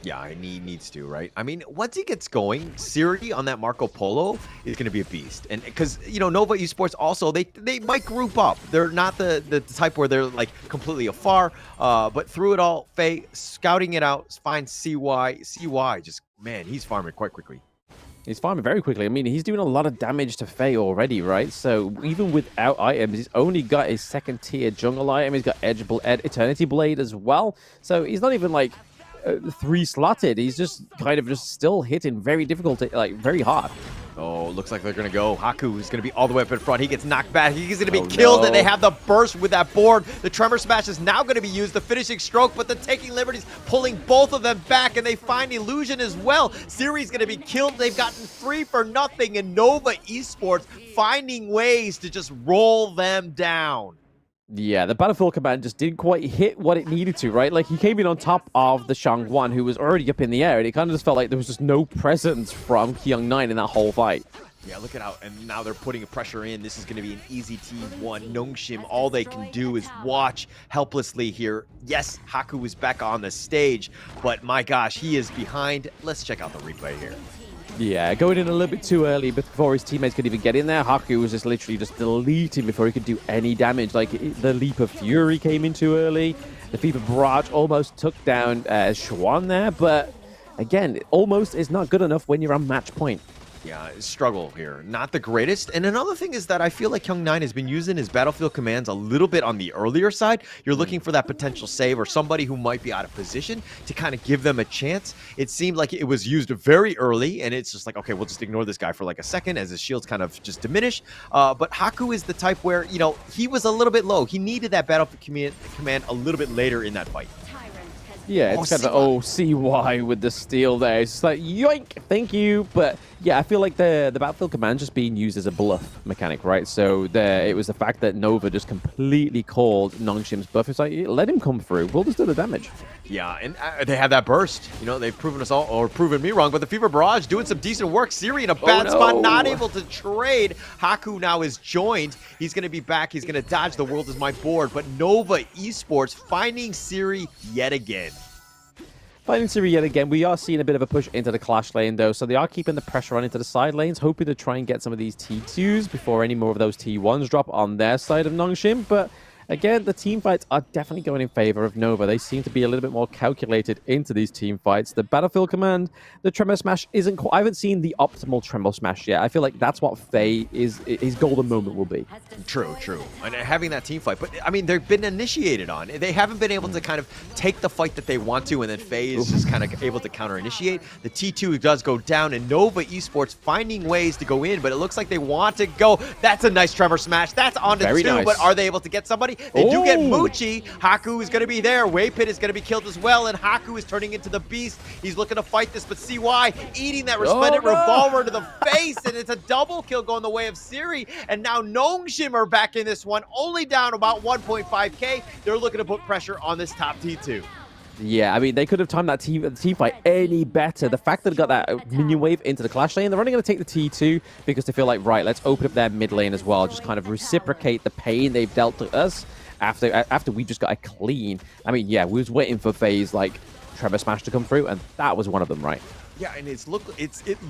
Yeah, and he needs to, right? I mean, once he gets going, Siri on that Marco Polo is going to be a beast. And because, Nova Esports also, they might group up. They're not the type where they're like completely afar. But through it all, Faye scouting it out, finds CY. CY just, man, he's farming quite quickly. He's farming very quickly. I mean, he's doing a lot of damage to Faye already, right? So even without items, he's only got his 2nd tier jungle item. He's got Eternity Blade as well. So he's not even like 3 slotted. He's just kind of just still hitting very difficult, like very hard. Oh, looks like they're going to go. Haku is going to be all the way up in front. He gets knocked back. He's going to be killed, and they have the burst with that board. The Tremor Smash is now going to be used, the finishing stroke, but the Taking Liberties pulling both of them back, and they find Illusion as well. Siri's going to be killed. They've gotten 3 for nothing, and Nova Esports finding ways to just roll them down. Yeah, the Battlefield command just didn't quite hit what it needed to, right? Like, he came in on top of the Shangguan, who was already up in the air, and it kind of just felt like there was just no presence from Kyung9 in that whole fight. Yeah, look at how, and now they're putting a pressure in. This is going to be an easy T1. Nongshim, all they can do is watch helplessly here. Yes, Haku is back on the stage, but my gosh, he is behind. Let's check out the replay here. Yeah, going in a little bit too early before his teammates could even get in there. Haku was just literally just deleting before he could do any damage. Like, the Leap of Fury came in too early. The Fever Barrage almost took down Schwan there, but again, almost is not good enough when you're on match point. Yeah, struggle here. Not the greatest. And another thing is that I feel like Kyung9 has been using his battlefield commands a little bit on the earlier side. You're looking for that potential save or somebody who might be out of position to kind of give them a chance. It seemed like it was used very early, and it's just like, okay, we'll just ignore this guy for like a second as his shields kind of just diminish. But Haku is the type where, you know, he was a little bit low. He needed that battlefield command a little bit later in that fight. Yeah, it's kind of CY with the steal there. It's just like, yoink, thank you. But yeah, I feel like the battlefield command just being used as a bluff mechanic, right? So it was the fact that Nova just completely called Nongshim's buff. It's like, let him come through. We'll just do the damage. Yeah, and they have that burst. You know, they've proven us all, or proven me wrong, but the Fever Barrage doing some decent work. Siri in a bad spot, not able to trade. Haku now is joined. He's going to be back. He's going to dodge. The world is my board. But Nova Esports finding Siri yet again. Finding Siri yet again. We are seeing a bit of a push into the Clash lane, though, so they are keeping the pressure on into the side lanes, hoping to try and get some of these T2s before any more of those T1s drop on their side of Nongshim, but again, the team fights are definitely going in favor of Nova. They seem to be a little bit more calculated into these team fights. The battlefield command, the Tremor Smash isn't quite... I haven't seen the optimal Tremor Smash yet. I feel like that's what Faye is, his golden moment will be. True. And having that team fight, but I mean, they've been initiated on. They haven't been able to kind of take the fight that they want to, and then Faye is just kind of able to counter-initiate. The T2 does go down, and Nova Esports finding ways to go in, but it looks like they want to go. That's a nice Tremor Smash. That's on to Very two, nice. but are they able to get somebody? They do get Muchi. Haku is going to be there. Waypit is going to be killed as well, and Haku is turning into the beast. He's looking to fight this, but CY eating that resplendent revolver to the face, and it's a double kill going the way of Siri. And now Nongshim are back in this one, only down about 1.5k. They're looking to put pressure on this top T2. Yeah, I mean, they could have timed that team fight any better. The fact that they got that minion wave into the Clash lane, they're only going to take the T2 because they feel like, right, let's open up their mid lane as well. Just kind of reciprocate the pain they've dealt to us after we just got a clean. I mean, yeah, we was waiting for Faye's, like, Tremor Smash to come through, and that was one of them, right? Yeah, and it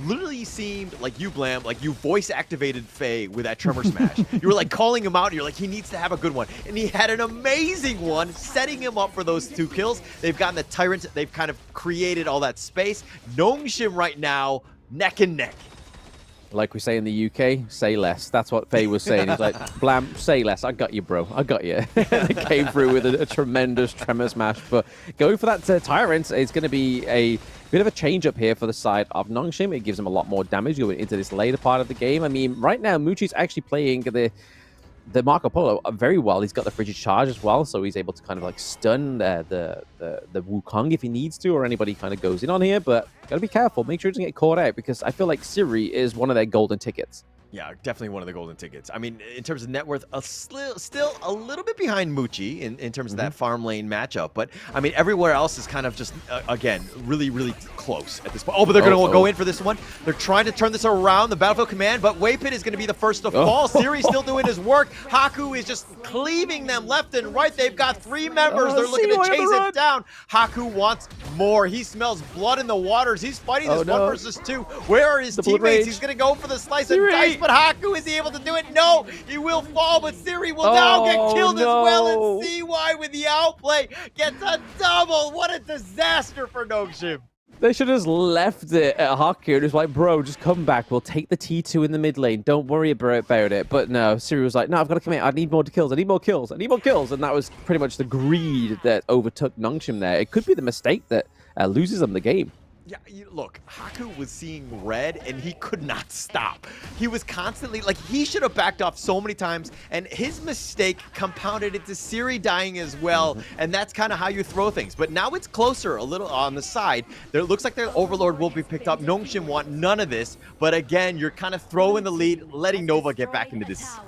literally seemed like you, Blam, like you voice activated Faye with that Tremor Smash. You were like calling him out, and you're like, he needs to have a good one. And he had an amazing one, setting him up for those 2 kills. They've gotten the Tyrant, they've kind of created all that space. Nongshim right now, neck and neck. Like we say in the UK, say less. That's what Faye was saying. He's like, Blam, say less. I got you, bro. I got you. They came through with a tremendous Tremor Smash. But going for that Tyrant is going to be a bit of a change up here for the side of Nongshim. It gives them a lot more damage going into this later part of the game. I mean, right now, Muchi's actually playing the Marco Polo very well. He's got the Frigid Charge as well, so he's able to kind of like stun the Wukong if he needs to, or anybody kind of goes in on here. But gotta be careful. Make sure he doesn't get caught out, because I feel like Siri is one of their golden tickets. Yeah, definitely one of the golden tickets. I mean, in terms of net worth, still a little bit behind Muchi in terms of that farm lane matchup. But, I mean, everywhere else is kind of just, again, really, really close at this point. Oh, but they're going to go in for this one. They're trying to turn this around, the Battlefield Command, but Waypit is going to be the first to fall. Siri's still doing his work. Haku is just cleaving them left and right. They've got 3 members. They're looking to chase it down. Haku wants more. He smells blood in the waters. He's fighting this 1 versus 2. Where are his teammates? He's going to go for the slice and dice. But Haku, is he able to do it? No, he will fall, but Siri will now get killed as well, and CY with the outplay gets a double. What a disaster for Nongshim. They should have just left it at Haku and just like, bro, just come back. We'll take the T2 in the mid lane. Don't worry about it. But no, Siri was like, no, I've got to commit. I need more kills. I need more kills. I need more kills. And that was pretty much the greed that overtook Nongshim there. It could be the mistake that loses them the game. Yeah, look, Haku was seeing red, and he could not stop. He was constantly, like, he should have backed off so many times, and his mistake compounded into Siri dying as well, and that's kind of how you throw things. But now it's closer a little on the side. There looks like their Overlord will be picked up. Nongshim want none of this, but again, you're kind of throwing the lead, letting Nova get back into this.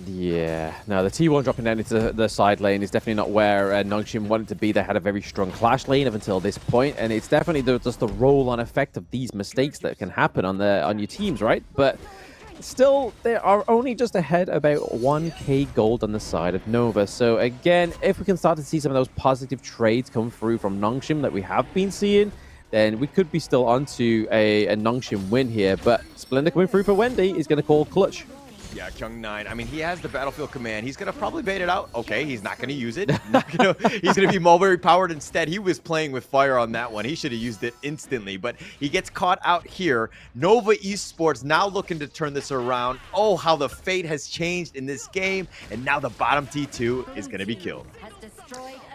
Yeah, no, the T1 dropping down into the side lane is definitely not where Nongshim wanted to be. They had a very strong Clash lane up until this point, and it's definitely just the roll-on effect of these mistakes that can happen on your teams, right? But still, they are only just ahead about 1k gold on the side of Nova. So again, if we can start to see some of those positive trades come through from Nongshim that we have been seeing, then we could be still onto a Nongshim win here. But Splendor coming through for Wendy is going to call clutch. Yeah, Kyung9. I mean, he has the battlefield command. He's going to probably bait it out. Okay, he's not going to use it. He's going to be mulberry powered instead. He was playing with fire on that one. He should have used it instantly, but he gets caught out here. Nova Esports now looking to turn this around. Oh, how the fate has changed in this game. And now the bottom T2 is going to be killed.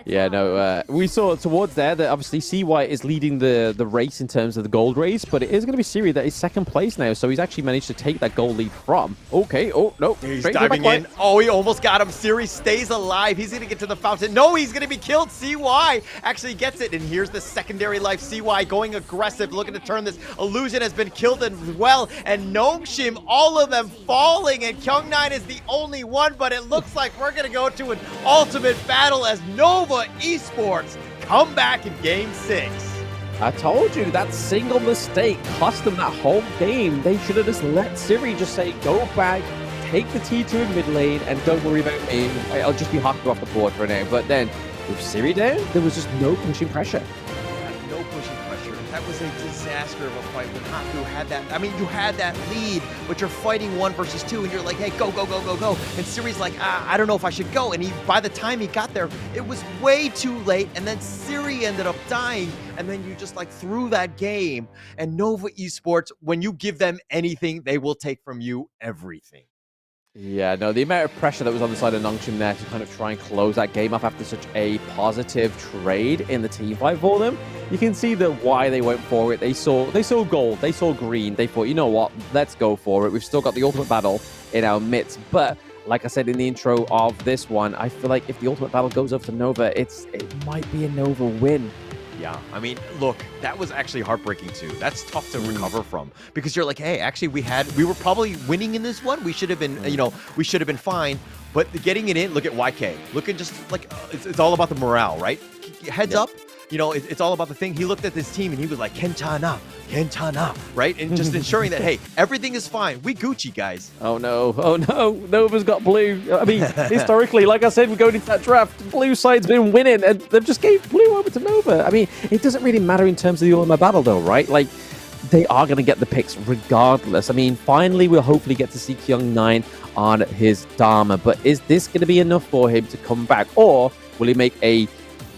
Yeah, no, we saw towards there that obviously CY is leading the race in terms of the gold race, but it is going to be Siri that is second place now, so he's actually managed to take that gold lead from. Okay, oh, no. He's diving in. Oh, he almost got him. Siri stays alive. He's going to get to the fountain. No, he's going to be killed. CY actually gets it, and here's the secondary life. CY going aggressive, looking to turn this. Illusion has been killed as well, and Nongshim, all of them falling, and Kyung9 is the only one, but it looks like we're going to go to an ultimate battle as Nova Esports come back in Game 6. I told you, that single mistake cost them that whole game. They should have just let Siri just say, go back, take the T2 in mid lane, and don't worry about me. I'll just be hocked off the board for now. But then, with Siri down, there was just no pushing pressure. No pushing pressure. That was a disaster of a fight when Haku had that. I mean, you had that lead, but you're fighting 1 versus 2, and you're like, hey, go, go, go, go, go. And Siri's like, I don't know if I should go. And by the time he got there, it was way too late. And then Siri ended up dying. And then you just like threw that game. And Nova Esports, when you give them anything, they will take from you everything. Yeah, no, the amount of pressure that was on the side of Nongshim there to kind of try and close that game off after such a positive trade in the team fight for them, you can see that why they went for it. They saw gold, they saw green, they thought, you know what, let's go for it. We've still got the ultimate battle in our midst, but like I said in the intro of this one, I feel like if the ultimate battle goes over to Nova, it might be a Nova win. Yeah, I mean, look, that was actually heartbreaking too. That's tough to recover from because you're like, hey, actually, we were probably winning in this one. We should have been, we should have been fine. But getting it in, look at YK. Looking just like it's all about the morale, right? Heads up. It's all about the thing. He looked at this team and he was like, Kentana, right? And just ensuring that, hey, everything is fine. We Gucci, guys. Oh, no. Nova's got blue. I mean, historically, like I said, we're going into that draft. Blue side's been winning, and they've just gave blue over to Nova. I mean, it doesn't really matter in terms of the ultimate battle, though, right? Like, they are going to get the picks regardless. I mean, finally, we'll hopefully get to see Kyung9 on his Dharma, but is this going to be enough for him to come back, or will he make a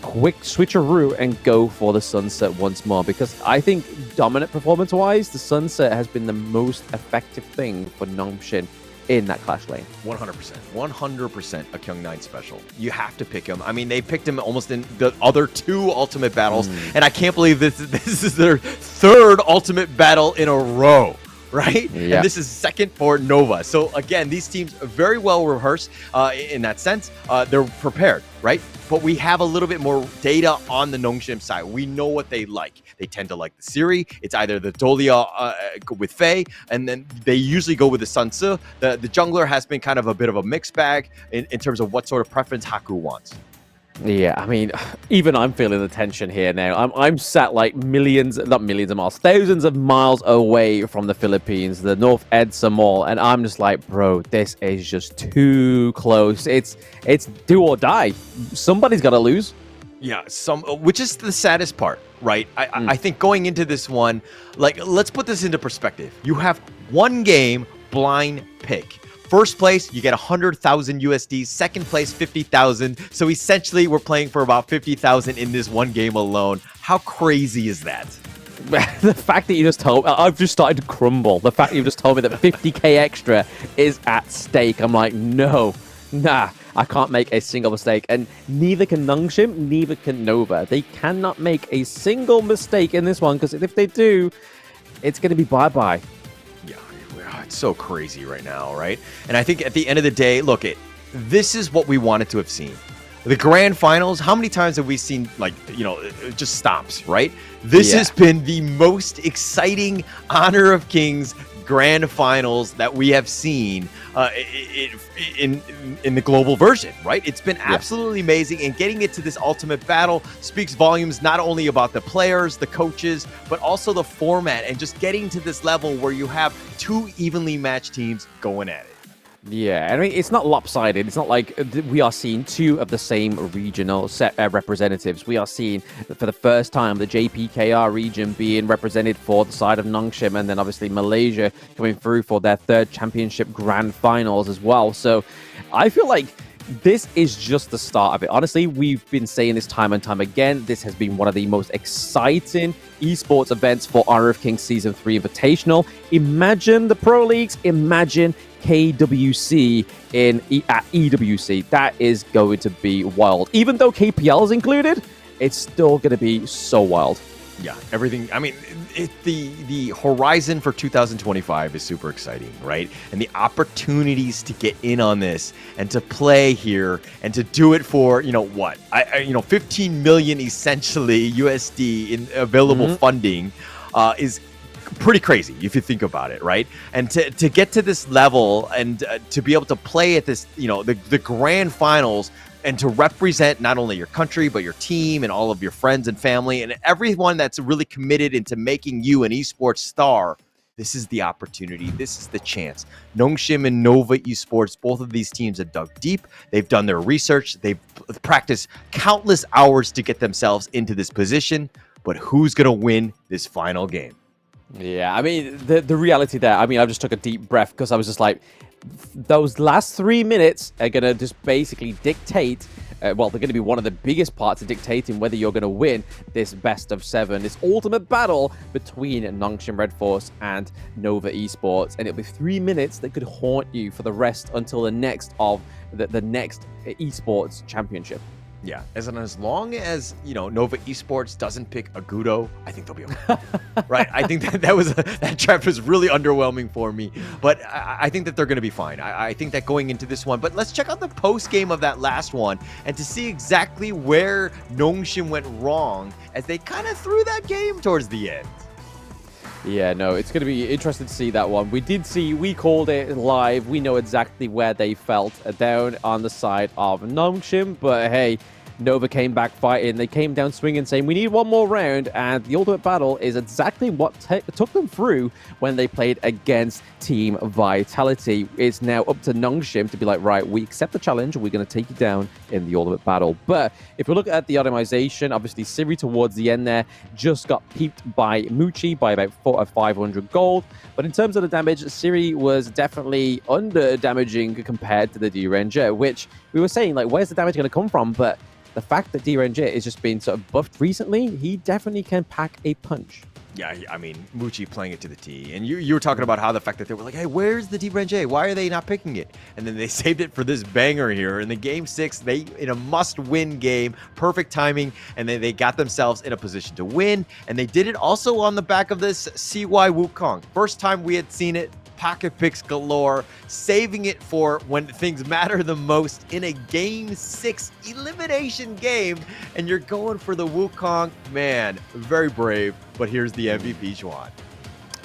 quick switcheroo and go for the Sunset once more? Because I think dominant performance-wise, the Sunset has been the most effective thing for Nongshim in that clash lane. 100%. 100% a Kyung9 special. You have to pick him. I mean, they picked him almost in the other 2 ultimate battles, and I can't believe this is their 3rd ultimate battle in a row. Right? Yeah. And this is second for Nova. So again, these teams are very well rehearsed in that sense. They're prepared, right? But we have a little bit more data on the Nongshim side. We know what they like. They tend to like the Siri. It's either the Dolia with Faye, and then they usually go with the Sun Tzu. The jungler has been kind of a bit of a mixed bag in terms of what sort of preference Haku wants. Yeah, I mean, even I'm feeling the tension here now. I'm sat like thousands of miles away from the Philippines, the North Edsa Mall, and I'm just like, bro, this is just too close. It's do or die. Somebody's got to lose. Yeah, which is the saddest part, right? I think going into this one, like, let's put this into perspective. You have one game blind pick. First place, you get 100,000 USD. Second place, 50,000. So essentially, we're playing for about 50,000 in this one game alone. How crazy is that? The fact that you just told me, I've just started to crumble. The fact that you just told me that 50k extra is at stake. I'm like, no, nah, I can't make a single mistake. And neither can Nongshim, neither can Nova. They cannot make a single mistake in this one, because if they do, it's going to be bye-bye. It's so crazy right now, right? And I think at the end of the day, look, this is what we wanted to have seen. The grand finals, how many times have we seen, like, just stops, right? This has been the most exciting Honor of Kings grand finals that we have seen in the global version, right? It's been absolutely amazing, and getting it to this ultimate battle speaks volumes not only about the players, the coaches, but also the format, and just getting to this level where you have two evenly matched teams going at it. Yeah, I mean, it's not lopsided. It's not like we are seeing two of the same regional set representatives. We are seeing, for the first time, the JPKR region being represented for the side of Nongshim, and then obviously Malaysia coming through for their third championship grand finals as well. So I feel like this is just the start of it. Honestly, we've been saying this time and time again. This has been one of the most exciting esports events for Honor of Kings Season 3 Invitational. Imagine the Pro Leagues, imagine KWC at EWC. That is going to be wild. Even though KPL is included, it's still going to be so wild. Yeah, everything. I mean, the horizon for 2025 is super exciting, right? And the opportunities to get in on this and to play here and to do it for, you know, what? 15 million essentially USD in available funding is pretty crazy if you think about it, right? And to get to this level and to be able to play at this, you know, the grand finals, and to represent not only your country, but your team and all of your friends and family and everyone that's really committed into making you an esports star, this is the opportunity. This is the chance. Nongshim and Nova Esports, both of these teams have dug deep. They've done their research. They've practiced countless hours to get themselves into this position. But who's going to win this final game? Yeah, I mean, the reality there, I mean, I just took a deep breath because I was just like, those last 3 minutes are going to just basically dictate, well, they're going to be one of the biggest parts of dictating whether you're going to win this best of 7, this ultimate battle between Nongshim RedForce and Nova Esports. And it'll be 3 minutes that could haunt you for the rest until the next of the next esports championship. Yeah, as long as, you know, Nova Esports doesn't pick Agudo, I think they'll be okay. Right? I think that draft was really underwhelming for me, but I think that they're going to be fine. I think that going into this one, but let's check out the post game of that last one and to see exactly where Nongshim went wrong as they kind of threw that game towards the end. Yeah, no, it's going to be interesting to see that one. We called it live. We know exactly where they felt down on the side of Nongshim, but hey, Nova came back fighting. They came down swinging, saying, we need one more round, and the ultimate battle is exactly what took them through when they played against Team Vitality. It's now up to Nongshim to be like, right, we accept the challenge. We're going to take you down in the ultimate battle. But if we look at the itemization, obviously Siri towards the end there just got peeped by Muchi by about 500 gold. But in terms of the damage, Siri was definitely under damaging compared to the D-Ranger, which we were saying, like, where's the damage going to come from? But the fact that D-Ranger is just being sort of buffed recently, he definitely can pack a punch. Yeah, I mean, Muchi playing it to the T. And you were talking about how the fact that they were like, hey, where's the D-Ranger? Why are they not picking it? And then they saved it for this banger here. In the game 6, they in a must-win game, perfect timing, and then they got themselves in a position to win. And they did it also on the back of this CY Wukong. First time we had seen it. Pocket picks galore, saving it for when things matter the most in a Game 6 elimination game, and you're going for the Wukong. Man, very brave, but here's the MVP, Juan.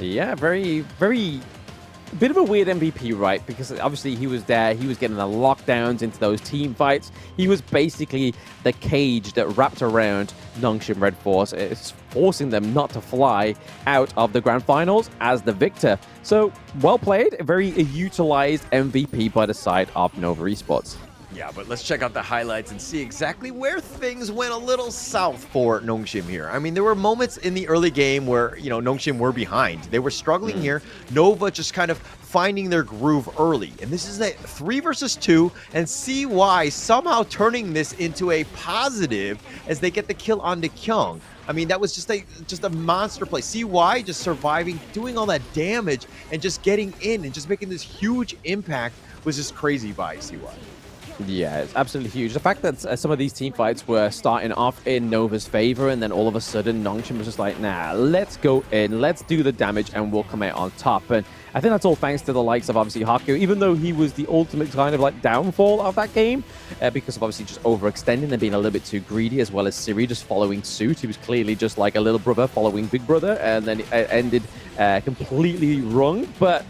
Yeah, very, very... A bit of a weird MVP, right? Because obviously he was there, he was getting the lockdowns into those team fights. He was basically the cage that wrapped around Nongshim RedForce. It's forcing them not to fly out of the grand finals as the victor. So, well played, a very utilized MVP by the side of Nova Esports. Yeah, but let's check out the highlights and see exactly where things went a little south for Nongshim here. I mean, there were moments in the early game where, you know, Nongshim were behind. They were struggling here. Nova just kind of finding their groove early. And this is a 3 versus 2, and CY somehow turning this into a positive as they get the kill on Kyung. I mean, that was just a monster play. CY just surviving, doing all that damage, and just getting in and just making this huge impact was just crazy by CY. Yeah, it's absolutely huge. The fact that some of these team fights were starting off in Nova's favor, and then all of a sudden Nongshim was just like, nah, let's go in, let's do the damage, and we'll come out on top. And I think that's all thanks to the likes of obviously Haku, even though he was the ultimate kind of like downfall of that game, because of obviously just overextending and being a little bit too greedy, as well as Siri just following suit. He was clearly just like a little brother following big brother, and then it ended completely wrong. But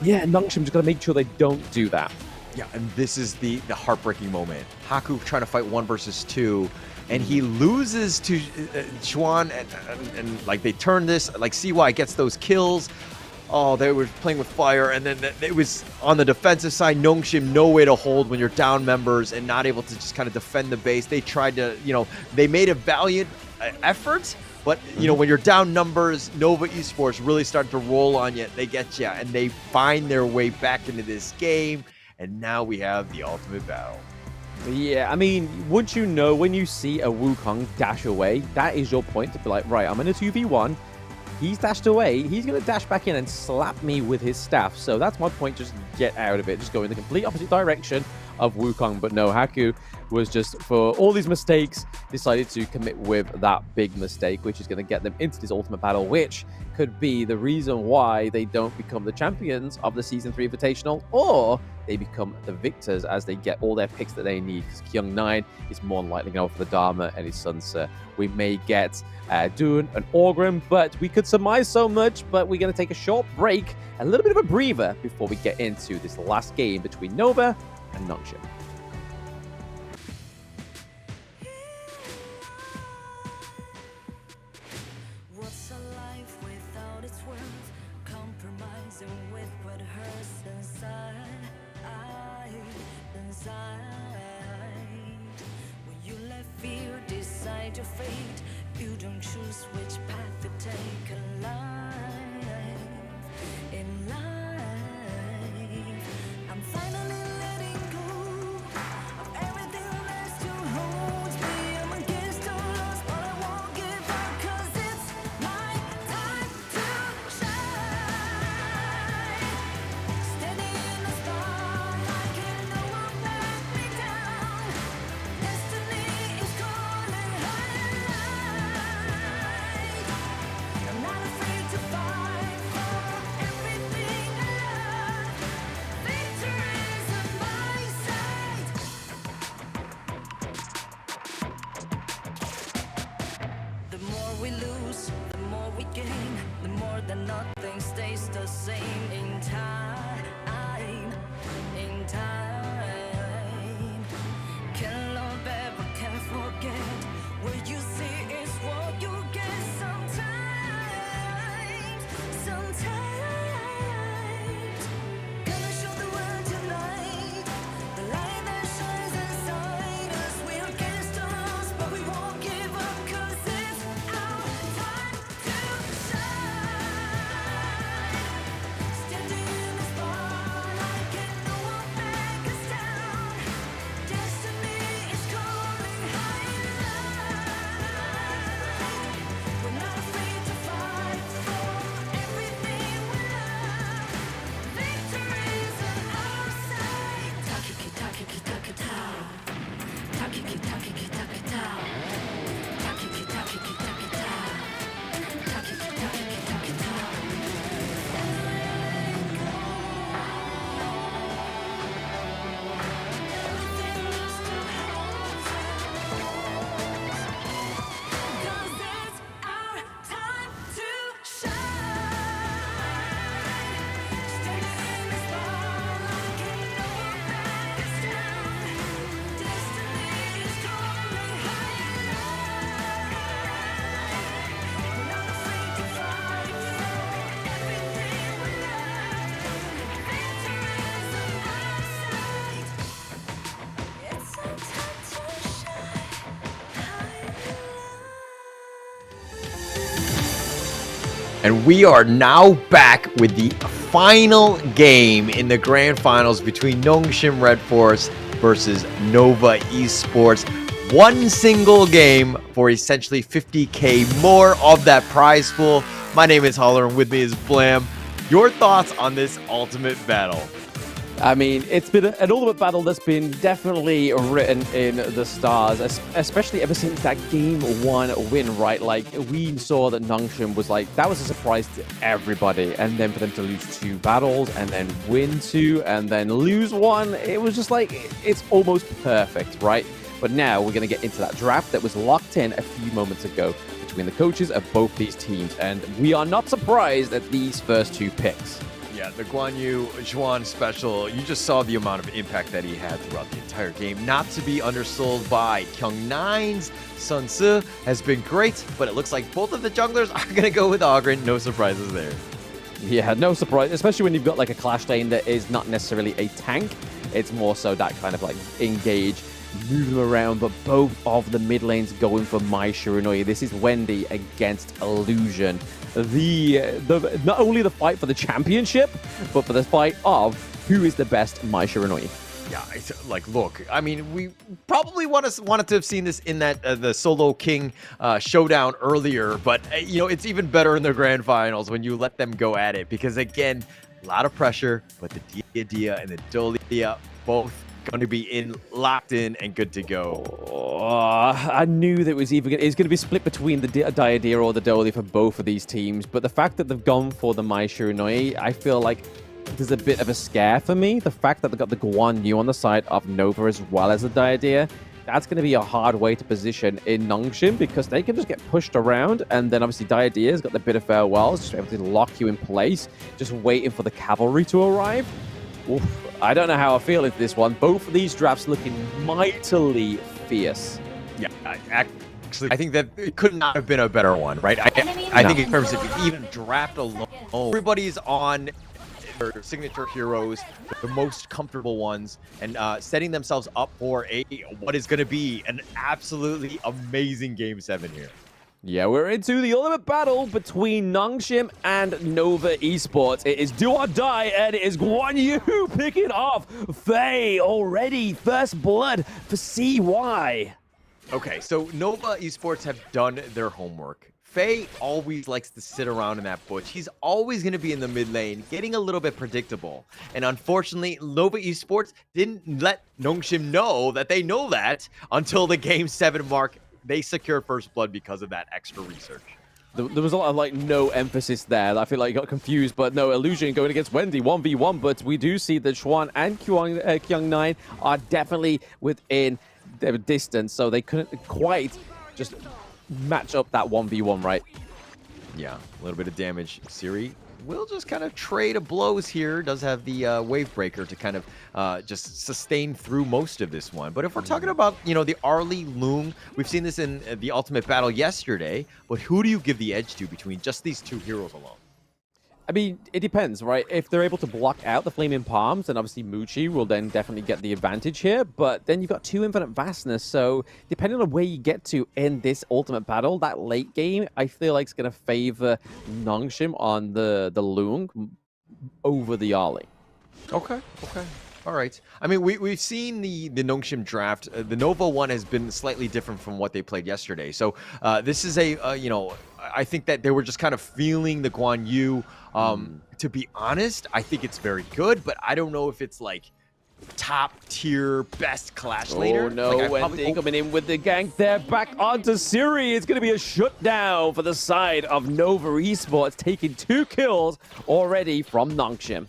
yeah, Nongshim's got to make sure they don't do that. Yeah, and this is the heartbreaking moment. Haku trying to fight 1 versus 2, and he loses to Chuan, and like they turn this, like CY gets those kills. Oh, they were playing with fire, and then it was on the defensive side. Nongshim, no way to hold when you're down members and not able to just kind of defend the base. They tried to, they made a valiant effort, but, when you're down numbers, Nova Esports really start to roll on you. They get you, and they find their way back into this game. And now we have the ultimate battle. Yeah, I mean, once you know, when you see a Wukong dash away, that is your point to be like, right, I'm in a 2v1. He's dashed away. He's going to dash back in and slap me with his staff. So that's my point. Just get out of it. Just go in the complete opposite direction of Wukong. But no, Haku was just, for all these mistakes, decided to commit with that big mistake, which is going to get them into this ultimate battle, which could be the reason why they don't become the champions of the Season 3 Invitational, or they become the victors as they get all their picks that they need. Because Kyung9 is more than likely going to go for the Dharma and his Sunsa. We may get Dune and Orgrim, but we could surmise so much. But we're going to take a short break, a little bit of a breather, before we get into this last game between Nova and Nongshim. What's a life without its worth? Compromising with what hurts inside. When you let fear decide your fate, you don't choose which path to take in life. In life, I'm finally letting go of everything that still holds me. I'm against all odds, but I won't give up, 'cause it's my time to shine. Standing in the spotlight, and no one let me down. Destiny is calling I'm not afraid to fight for everything I love. Victory's on my side. The more we lose, the more we gain. The more that nothing stays the same in time. In time. Can't love ever, can't forget. What you see is what you get. Sometimes, gonna show the world tonight. The light that shines inside us. We're against the odds, but we won't give up, 'cause it's our time to shine. Standing in the spotlight, can no one back us down. Destiny is calling high and light. We're not afraid to fight for everything we love. Victory's on our side. Takiki takiki takitao. Takiki takiki takitao. Takiki takiki takitao. Takiki takiki takitao. And we are now back with the final game in the grand finals between Nongshim RedForce versus Nova Esports. One single game for essentially 50K more of that prize pool. My name is Holler, and with me is Blam. Your thoughts on this ultimate battle? I mean, it's been an ultimate battle that's been definitely written in the stars, especially ever since that Game 1 win, right? Like, we saw that Nongshim was like, that was a surprise to everybody. And then for them to lose 2 battles, and then win 2, and then lose 1, it was just like, it's almost perfect, right? But now we're going to get into that draft that was locked in a few moments ago between the coaches of both these teams. And we are not surprised at these first 2 picks. Yeah, the Guan Yu Zhuan special, you just saw the amount of impact that he had throughout the entire game. Not to be undersold by Kyung9's Sun Tzu has been great, but it looks like both of the junglers are going to go with Oghren. No surprises there. Yeah, no surprise, especially when you've got like a clash lane that is not necessarily a tank. It's more so that kind of like engage, move them around, but both of the mid lanes going for Mai Shiranui. This is Wendy against Illusion. Not only the fight for the championship, but for the fight of who is the best Mai Shiranui. Yeah, like, look, I mean, we probably wanted to have seen this in that the SOLOKING showdown earlier, but, you know, it's even better in the grand finals when you let them go at it, because, again, a lot of pressure, but the Dia and the Dolia both going to be locked in and good to go. I knew that it was going to be split between the Diadira or the Dolly for both of these teams, but the fact that they've gone for the Mai Shiranui, I feel like there's a bit of a scare for me. The fact that they've got the Guan Yu on the side of Nova as well as the Diadira, that's going to be a hard way to position in Nongshim, because they can just get pushed around, and then obviously Diadira's got the bit of farewells, just able to lock you in place, just waiting for the cavalry to arrive. Oof, I don't know how I feel with this one. Both of these drafts looking mightily fierce. Yeah, actually, I think that it could not have been a better one, right? I think in terms of even draft alone, everybody's on their signature heroes, the most comfortable ones, and setting themselves up for what is going to be an absolutely amazing Game 7 here. Yeah, we're into the ultimate battle between Nongshim and Nova Esports. It is do or die, and it is Guan Yu picking off Faye already. First blood for CY. Okay, so Nova Esports have done their homework. Faye always likes to sit around in that bush. He's always going to be in the mid lane, getting a little bit predictable. And unfortunately, Nova Esports didn't let Nongshim know that they know that until the Game 7 mark. They secured first blood because of that extra research. There was a lot of like no emphasis there. I feel like you got confused, but no, Illusion going against Wendy 1v1. But we do see that Zhuan and Kyung9 are definitely within their distance, so they couldn't quite just match up that 1v1, right? Yeah, a little bit of damage. Siri will just kind of trade blows here. Does have the wave breaker to kind of just sustain through most of this one. But if we're talking about, you know, the Arlie Loong, we've seen this in the Ultimate Battle yesterday. But who do you give the edge to between just these 2 heroes alone? I mean, it depends, right? If they're able to block out the Flaming Palms, then obviously Muchi will then definitely get the advantage here. But then you've got 2 Infinite Vastness, so depending on where you get to in this ultimate battle, that late game, I feel like it's going to favor Nongshim on the Loong over the Arlie. Okay. All right. I mean, we've seen the Nongshim draft. The Nova one has been slightly different from what they played yesterday. So this is you know, I think that they were just kind of feeling the Guan Yu. To be honest, I think it's very good, but I don't know if it's like top tier best clash laner. Oh no, like, Wendy coming in with the gank there, back onto Siri. It's going to be a shutdown for the side of Nova Esports, taking 2 kills already from Nongshim.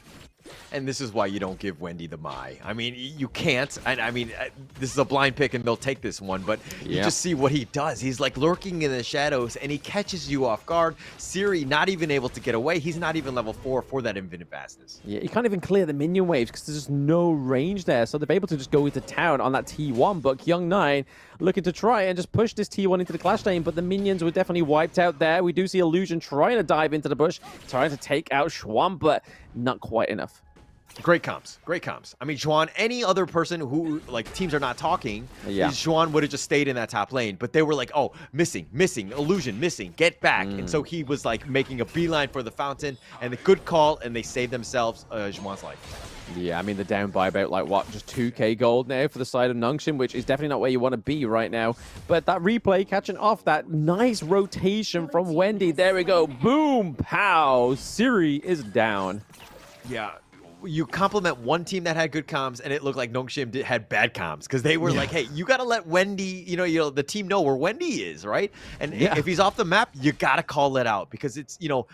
And this is why you don't give Wendy the Mai. I mean, you can't. And I mean, this is a blind pick, and they'll take this one. But you just see what he does. He's like lurking in the shadows, and he catches you off guard. Siri not even able to get away. He's not even level 4 for that infinite fastness. Yeah, you can't even clear the minion waves because there's just no range there. So they're able to just go into town on that T1. But Kyung9 looking to try and just push this T1 into the clash lane. But the minions were definitely wiped out there. We do see Illusion trying to dive into the bush, trying to take out Zhuan, but not quite enough. Great comps. I mean, Zhuan, any other person who, like, teams are not talking, Zhuan would have just stayed in that top lane. But they were like, oh, missing, Illusion, missing, get back. And so he was, like, making a beeline for the fountain. And the good call, and they saved themselves Zhuan's life. Yeah, I mean, they're down by about, like, what, just 2k gold now for the side of Nongshim, which is definitely not where you want to be right now. But that replay catching off that nice rotation from Wendy. There we go. Boom, pow. Siri is down. Yeah. you compliment one team that had good comms, and it looked like Nongshim had bad comms because they were like, "Hey, you got to let Wendy, the team know where Wendy is, right? And if he's off the map, you got to call it out because it's a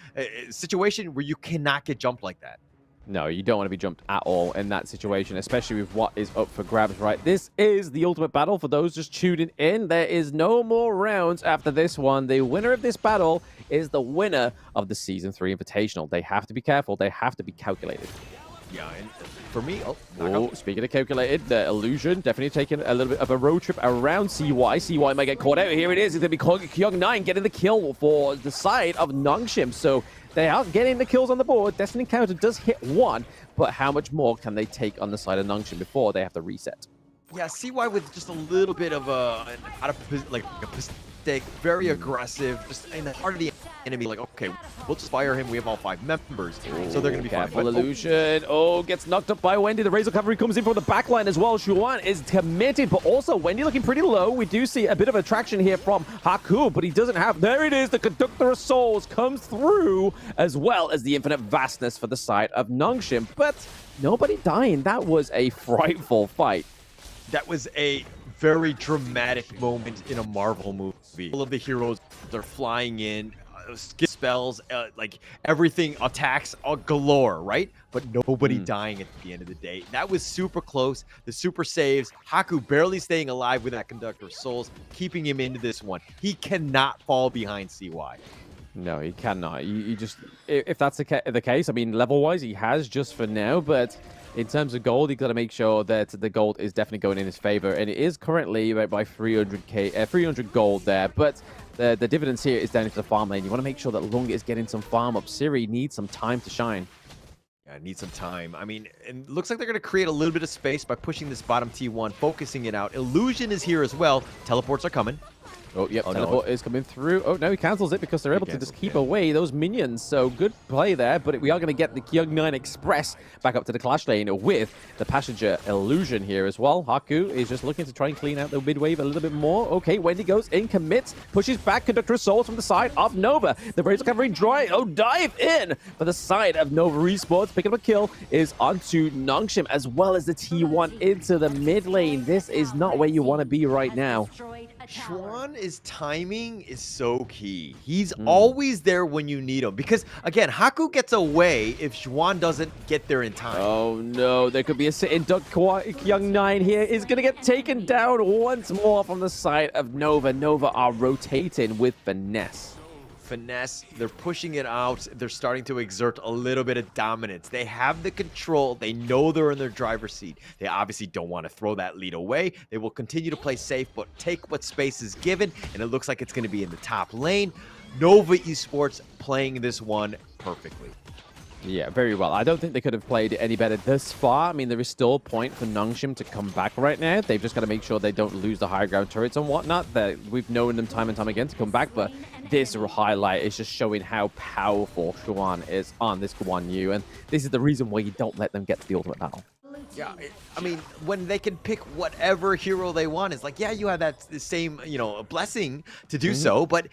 situation where you cannot get jumped like that." No, you don't want to be jumped at all in that situation, especially with what is up for grabs, right? This is the ultimate battle for those just tuning in. There is no more rounds after this one. The winner of this battle is the winner of the Season 3 Invitational. They have to be careful. They have to be calculated. Yeah, and for me, speaking of calculated, the Illusion definitely taking a little bit of a road trip around CY. CY might get caught out. Here it is. It's going to be Kyung9 getting the kill for the side of Nongshim. So they are getting the kills on the board. Destiny Encounter does hit one, but how much more can they take on the side of Nongshim before they have to reset? Yeah, CY with just a little bit of a mistake, very aggressive, just in the heart of the enemy. Like, okay, we'll just fire him. We have all 5 members, so they're going to be fine. Careful, Illusion. Gets knocked up by Wendy. The Razor Cavalry comes in from the backline as well. Xuan is committed, but also Wendy looking pretty low. We do see a bit of attraction here from Haku, but he doesn't have... There it is. The Conductor of Souls comes through, as well as the Infinite Vastness for the side of Nongshim. But nobody dying. That was a frightful fight. That was a very dramatic moment in a Marvel movie. All of the heroes are flying in, spells, like everything, attacks galore, right? But nobody dying at the end of the day. That was super close. The super saves. Haku barely staying alive with that Conductor of Souls, keeping him into this one. He cannot fall behind CY. No, he cannot. You just... If that's the case, I mean, level-wise, he has just for now, but... In terms of gold, you've got to make sure that the gold is definitely going in his favor. And it is currently by 300 gold there. But the dividends here is down into the farm lane. You want to make sure that Lung is getting some farm up. Siri needs some time to shine. Yeah, need some time. I mean, it looks like they're going to create a little bit of space by pushing this bottom T1, focusing it out. Illusion is here as well. Teleports are coming. Oh, yep, teleport is coming through. Oh, no, he cancels it because they're able to just keep away those minions. So good play there, but we are going to get the Kyung9 Express back up to the clash lane with the passenger Illusion here as well. Haku is just looking to try and clean out the mid-wave a little bit more. Okay, Wendy goes in, commits, pushes back Conductor of Souls from the side of Nova. The Razor Cavalry dive in for the side of Nova Esports. Picking up a kill is onto Nongshim as well as the T1 into the mid lane. This is not where you want to be right now. Xuan's timing is so key. He's always there when you need him. Because, again, Haku gets away if Xuan doesn't get there in time. Oh, no. There could be a sit-in duck. Kyung9 here is going to get taken down once more from the side of Nova. Nova are rotating with finesse. They're pushing it out. They're starting to exert a little bit of dominance. They have the control. They know they're in their driver's seat. They obviously don't want to throw that lead away. They will continue to play safe, but take what space is given, and it looks like it's going to be in the top lane. Nova Esports playing this one perfectly. Yeah, very well. I don't think they could have played any better thus far. I mean, there is still a point for Nongshim to come back right now. They've just got to make sure they don't lose the high ground turrets and whatnot. That we've known them time and time again to come back, but this highlight is just showing how powerful Xuan is on this Guan Yu, and this is the reason why you don't let them get to the ultimate battle. Yeah, I mean, when they can pick whatever hero they want, it's like, yeah, you have that same, blessing to do so. But,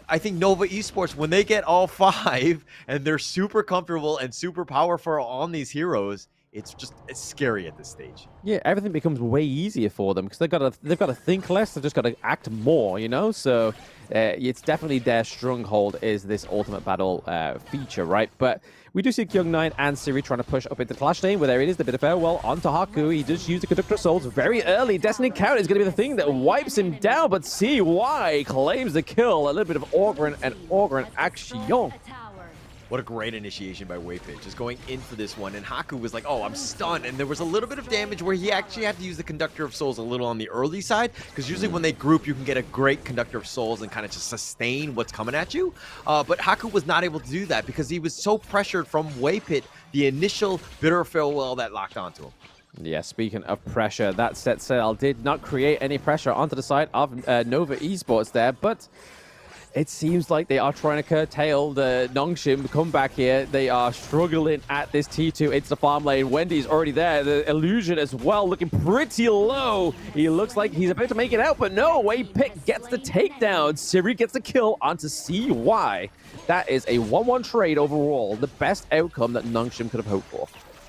I think Nova Esports, when they get all 5 and they're super comfortable and super powerful on these heroes, it's scary at this stage. Yeah, everything becomes way easier for them because they've got to think less. They've just got to act more, So it's definitely their stronghold is this ultimate battle feature, right? But we do see Kyung9 and Siri trying to push up into the clash lane, where there it is, the bit of farewell onto Haku. He does use the Conductor of Souls very early. Destiny Encounter is going to be the thing that wipes him down, but CY claims the kill. A little bit of Orgrin and Orgrin action. What a great initiation by Waypit, just going in for this one. And Haku was like, oh, I'm stunned. And there was a little bit of damage where he actually had to use the Conductor of Souls a little on the early side, because usually when they group, you can get a great Conductor of Souls and kind of just sustain what's coming at you. But Haku was not able to do that because he was so pressured from Waypit, the initial bitter farewell that locked onto him. Yeah, speaking of pressure, that set sail did not create any pressure onto the side of Nova Esports there, but it seems like they are trying to curtail the Nongshim comeback here. They are struggling at this T2. It's the farm lane. Wendy's already there. The Illusion as well, looking pretty low. He looks like he's about to make it out, but no. Waypick gets the takedown. Siri gets the kill onto CY. That is a 1-1 trade overall. The best outcome that Nongshim could have hoped for.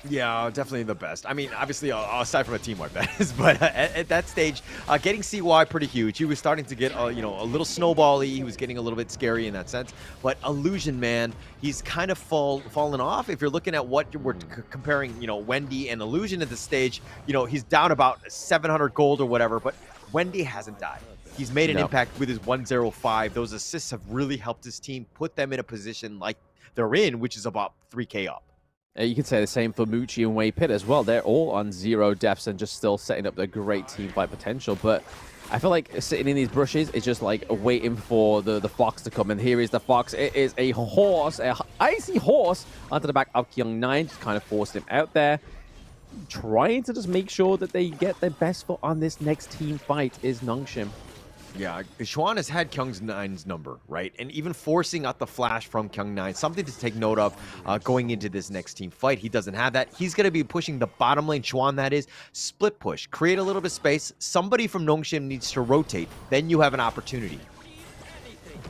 Yeah, definitely the best. I mean, obviously, aside from a team wipe, that is, but at that stage, getting CY pretty huge. He was starting to get, you know, a little snowbally. He was getting a little bit scary in that sense. But Illusion, man, he's kind of fallen off. If you're looking at what we're comparing, you know, Wendy and Illusion at this stage, you know, he's down about 700 gold or whatever, but Wendy hasn't died. He's made an impact with his 105. Those assists have really helped his team, put them in a position like they're in, which is about 3K up. You could say the same for Mucci and Wei Pit as well. They're all on 0 deaths and just still setting up their great team fight potential. But I feel like sitting in these brushes is just like waiting for the fox to come. And here is the fox. It is a horse, a icy horse onto the back of Kyung9. Just kind of forced him out there. Trying to just make sure that they get their best foot on this next team fight is Nongshim. Yeah, Xuan has had Kyung9's number, right? And even forcing out the flash from Kyung9, something to take note of going into this next team fight. He doesn't have that. He's going to be pushing the bottom lane, Xuan that is, split push, create a little bit of space. Somebody from Nongshim needs to rotate. Then you have an opportunity.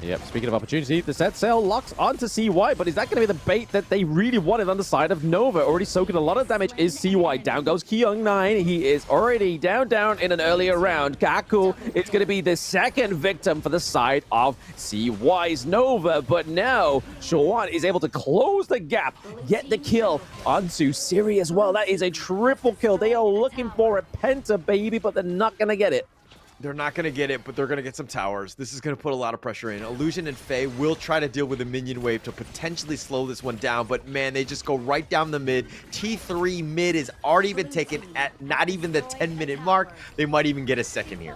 Yep, speaking of opportunity, the set sail locks onto CY, but is that going to be the bait that they really wanted on the side of Nova? Already soaking a lot of damage is CY. Down goes Kyung9. He is already down in an earlier round. Kaku, it's going to be the second victim for the side of CY's Nova, but now Shawan is able to close the gap, get the kill onto Siri as well. That is a triple kill. They are looking for a penta, baby, but they're not going to get it. They're not going to get it, but they're going to get some towers. This is going to put a lot of pressure in. Illusion and Faye will try to deal with a minion wave to potentially slow this one down, but man, they just go right down the mid. T3 mid is already been taken at not even the 10-minute mark. They might even get a second here.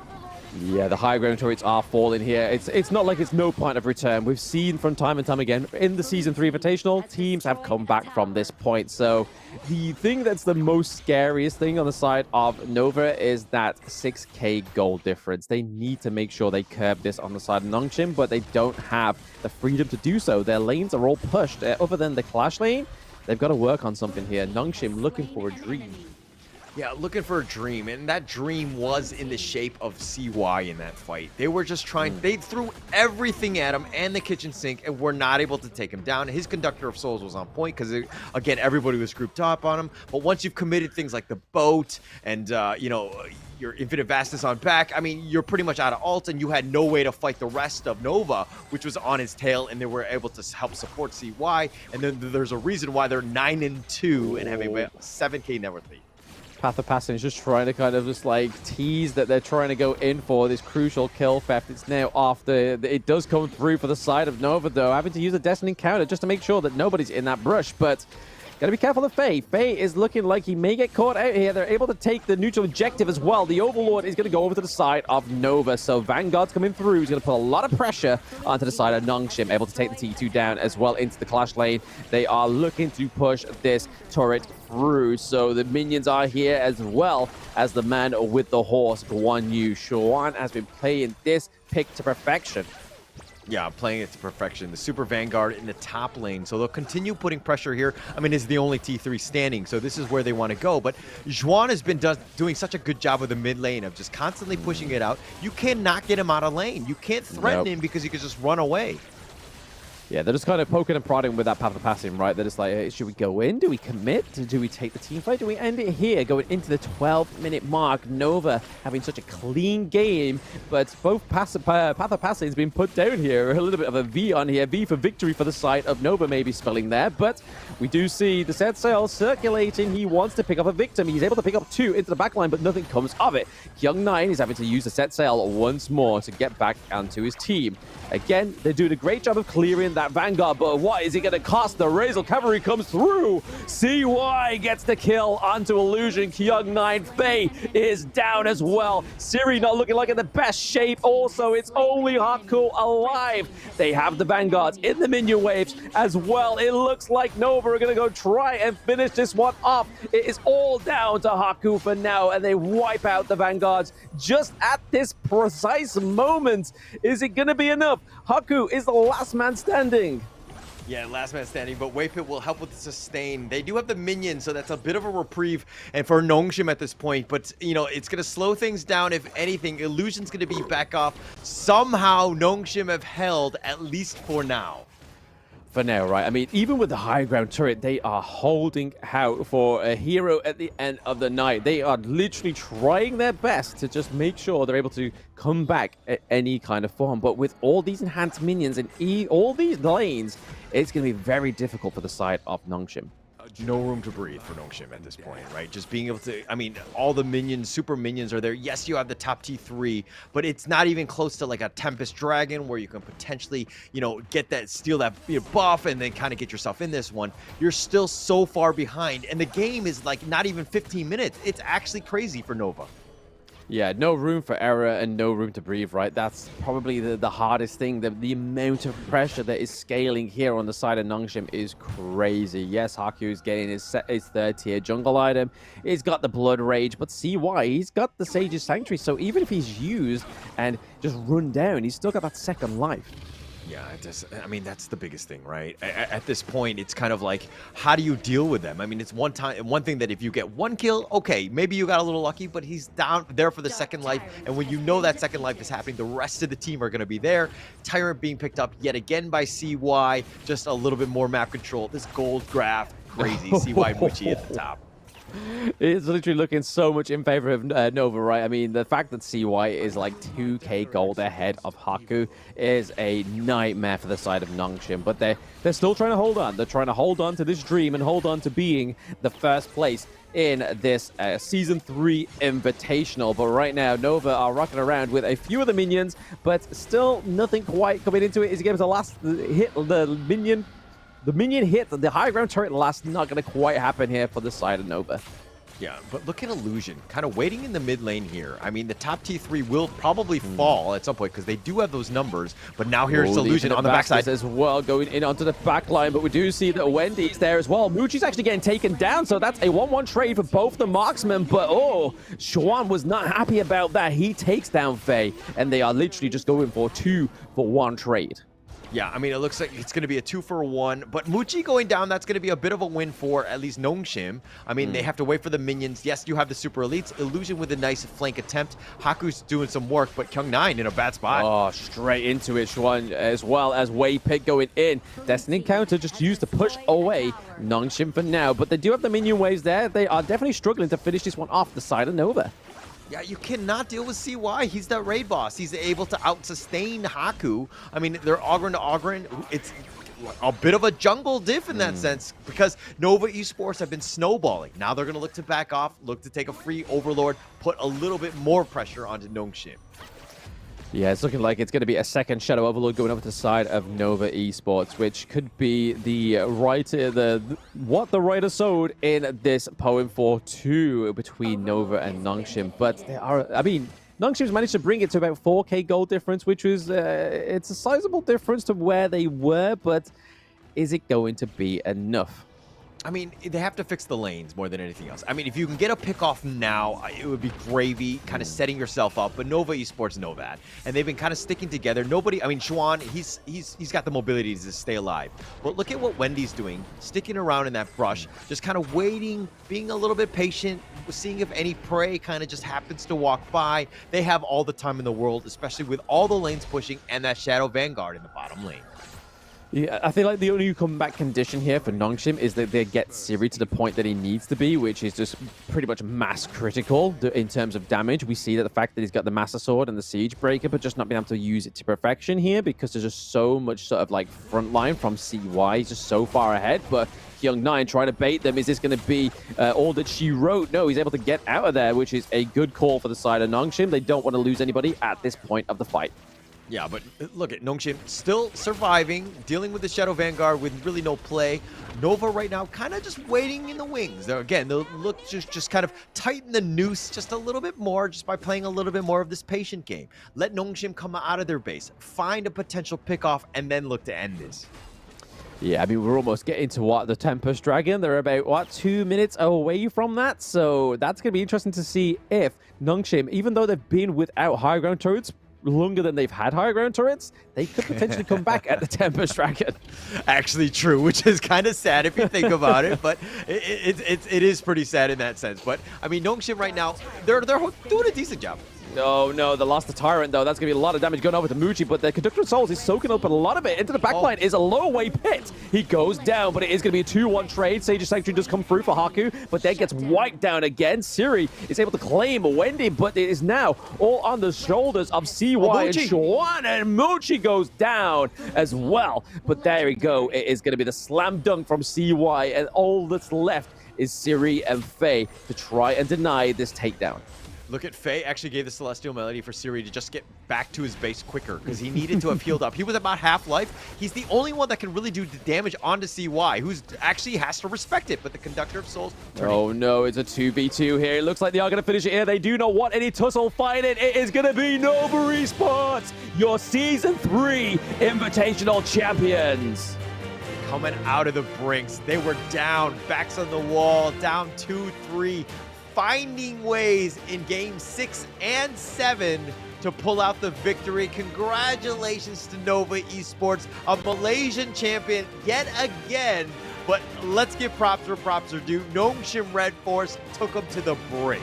Yeah, the high ground turrets are falling here. It's not like it's no point of return. We've seen from time and time again in the Season 3 Invitational, teams have come back from this point. So the thing that's the most scariest thing on the side of Nova is that 6K gold difference. They need to make sure they curb this on the side of Nongshim, but they don't have the freedom to do so. Their lanes are all pushed. Other than the Clash lane, they've got to work on something here. Nongshim looking for a dream. Yeah, looking for a dream, and that dream was in the shape of CY in that fight. They were just trying, they threw everything at him and the kitchen sink and were not able to take him down. His Conductor of Souls was on point because, again, everybody was grouped up on him. But once you've committed things like the boat and, you know, your Infinite Vastness on back, I mean, you're pretty much out of ult, and you had no way to fight the rest of Nova, which was on his tail, and they were able to help support CY. And then there's a reason why they're 9-2 and have a 7K net worth lead. Path of Passing is just trying to kind of just like tease that they're trying to go in for this crucial kill theft. It's now off. It does come through for the side of Nova, though, having to use a Destiny counter just to make sure that nobody's in that brush. But gotta be careful of Faye. Faye is looking like he may get caught out here. They're able to take the neutral objective as well. The Overlord is going to go over to the side of Nova. So Vanguard's coming through. He's going to put a lot of pressure onto the side of Nongshim, able to take the T2 down as well into the Clash lane. They are looking to push this turret through. So the minions are here as well as the man with the horse, Guan Yu. Shawan has been playing this pick to perfection. Yeah, playing it to perfection. The Super Vanguard in the top lane. So they'll continue putting pressure here. I mean, it's the only T3 standing, so this is where they want to go. But Juan has been doing such a good job with the mid lane of just constantly pushing it out. You cannot get him out of lane. You can't threaten him because he can just run away. Yeah, they're just kind of poking and prodding with that Path of Passing, right? They're just like, hey, should we go in? Do we commit? Do we take the team fight? Do we end it here? Going into the 12-minute mark. Nova having such a clean game, but both Path of Passing has been put down here. A little bit of a V on here. V for victory for the side of Nova, maybe spelling there, but we do see the set sail circulating. He wants to pick up a victim. He's able to pick up 2 into the backline, but nothing comes of it. Kyung9 is having to use the set sail once more to get back onto his team. Again, they're doing a great job of clearing that Vanguard, but what is it going to cost? The Razor Cavalry comes through. CY gets the kill onto Illusion. Kyung9 Faye is down as well. Siri not looking like in the best shape. Also, it's only Haku alive. They have the Vanguards in the minion waves as well. It looks like Nova are going to go try and finish this one off. It is all down to Haku for now, and they wipe out the Vanguards just at this precise moment. Is it going to be enough? Haku is the last man standing. Yeah, last man standing, but Waypit will help with the sustain. They do have the minions, so that's a bit of a reprieve and for Nongshim at this point, but, you know, it's going to slow things down. If anything, Illusion's going to be back off. Somehow, Nongshim have held, at least for now. for now, right? I mean, even with the high ground turret, they are holding out for a hero at the end of the night. They are literally trying their best to just make sure they're able to come back at any kind of form. But with all these enhanced minions and all these lanes, it's going to be very difficult for the side of Nongshim. No room to breathe for Nongshim at this point, right? Just being able to, I mean, all the minions, super minions are there. Yes, you have the top T3, but it's not even close to like a Tempest Dragon where you can potentially, you know, get that, steal that buff and then kind of get yourself in this one. You're still so far behind, and the game is like not even 15 minutes. It's actually crazy for Nova. Yeah, no room for error and no room to breathe, right? That's probably the hardest thing. The amount of pressure that is scaling here on the side of Nongshim is crazy. Yes, Haku is getting his third tier jungle item. He's got the Blood Rage, but see why? He's got the Sage's Sanctuary, so even if he's used and just run down, he's still got that second life. Yeah, I mean, that's the biggest thing, right? At this point, it's kind of like, how do you deal with them? I mean, it's one thing that if you get one kill, okay, maybe you got a little lucky, but he's down there for the second life. And when you know that second life is happening, the rest of the team are going to be there. Tyrant being picked up yet again by CY, just a little bit more map control. This gold graph, crazy. CY Muchi at the top. It's literally looking so much in favor of Nova, right? I mean, the fact that CY is like 2k gold ahead of Haku is a nightmare for the side of Nongshim, but they're still trying to hold on. They're trying to hold on to this dream and hold on to being the first place in this Season 3 Invitational. But right now, Nova are rocking around with a few of the minions, but still nothing quite coming into it. Is he going to last hit the minion? The minion hit, the high ground turret last, not going to quite happen here for the side of Nova. Yeah, but look at Illusion, kind of waiting in the mid lane here. I mean, the top T3 will probably fall at some point because they do have those numbers, but now here's Illusion on the backside. As well, going in onto the back line, but we do see that Wendy's there as well. Muchi's actually getting taken down, so that's a 1-1 trade for both the marksmen, but oh, Xuan was not happy about that. He takes down Faye, and they are literally just going for 2-for-1 trade. Yeah, I mean, it looks like it's going to be a 2-for-1, but Muchi going down, that's going to be a bit of a win for at least Nongshim. I mean, they have to wait for the minions. Yes, you have the super elites. Illusion with a nice flank attempt. Haku's doing some work, but Kyung9 in a bad spot. Oh, straight into it, Xuan, as well as Wei Pig going in. Destiny counter just used to push away Nongshim for now, but they do have the minion waves there. They are definitely struggling to finish this one off the side of Nova. Yeah, you cannot deal with CY. He's the raid boss. He's able to out-sustain Haku. I mean, they're Ogren to Ogren. It's a bit of a jungle diff in that sense because Nova Esports have been snowballing. Now they're going to look to back off, look to take a free Overlord, put a little bit more pressure onto Nongshim. Yeah, it's looking like it's going to be a second Shadow Overlord going over to the side of Nova Esports, which could be the writer, what the writer sowed in this poem for 2 between Nova and Nongshim. But they are, I mean, Nongshim's managed to bring it to about 4k gold difference, which was, it's a sizable difference to where they were, but is it going to be enough? I mean, they have to fix the lanes more than anything else. I mean, if you can get a pick off now, it would be gravy, kind of setting yourself up. But Nova Esports know that, and they've been kind of sticking together. Nobody, I mean, Xuan, he's got the mobility to stay alive. But look at what Wendy's doing, sticking around in that brush, just kind of waiting, being a little bit patient, seeing if any prey kind of just happens to walk by. They have all the time in the world, especially with all the lanes pushing and that Shadow Vanguard in the bottom lane. Yeah, I feel like the only comeback condition here for Nongshim is that they get Siri to the point that he needs to be, which is just pretty much mass critical in terms of damage. We see that the fact that he's got the Master Sword and the Siege Breaker, but just not being able to use it to perfection here because there's just so much sort of like front line from CY. He's just so far ahead, but Kyung9 trying to bait them. Is this going to be all that she wrote? No, he's able to get out of there, which is a good call for the side of Nongshim. They don't want to lose anybody at this point of the fight. Yeah, but look at Nongshim still surviving, dealing with the Shadow Vanguard with really no play. Nova right now kind of just waiting in the wings. Again, they'll look just kind of tighten the noose just a little bit more just by playing a little bit more of this patient game. Let Nongshim come out of their base, find a potential pickoff, and then look to end this. Yeah, I mean, we're almost getting to what, the Tempest Dragon. They're about, what, 2 minutes away from that. So that's going to be interesting to see if Nongshim, even though they've been without high ground turrets longer than they've had higher ground turrets, they could potentially come back at the Tempest Dragon. Actually true, which is kind of sad if you think about it, but it is pretty sad in that sense. But I mean, Nongshim right now, they're doing a decent job. No, they lost the Tyrant, though. That's going to be a lot of damage going over to Muchi, but the Conductor of Souls is soaking up a lot of it. Into the backline is a low-away pit. He goes down, but it is going to be a 2-1 trade. Sage's Sanctuary does come through for Haku, but then gets wiped down again. Siri is able to claim Wendy, but it is now all on the shoulders of CY and Shawan, and Muchi goes down as well. But there we go. It is going to be the slam dunk from CY, and all that's left is Siri and Faye to try and deny this takedown. Look at Faye actually gave the Celestial Melody for Siri to just get back to his base quicker because he needed to have healed up. He was about half life. He's the only one that can really do the damage onto CY, who's actually has to respect it, but the Conductor of Souls... Oh no, it's a 2v2 here. It looks like they are going to finish it here. They do not want any tussle fighting. It is going to be Nova Esports, your Season 3 Invitational champions. Coming out of the brinks, they were down, backs on the wall, down 2-3. Finding ways in game 6 and 7 to pull out the victory. Congratulations to Nova Esports, a Malaysian champion yet again. But let's give props where props are due. Nongshim RedForce took them to the brink.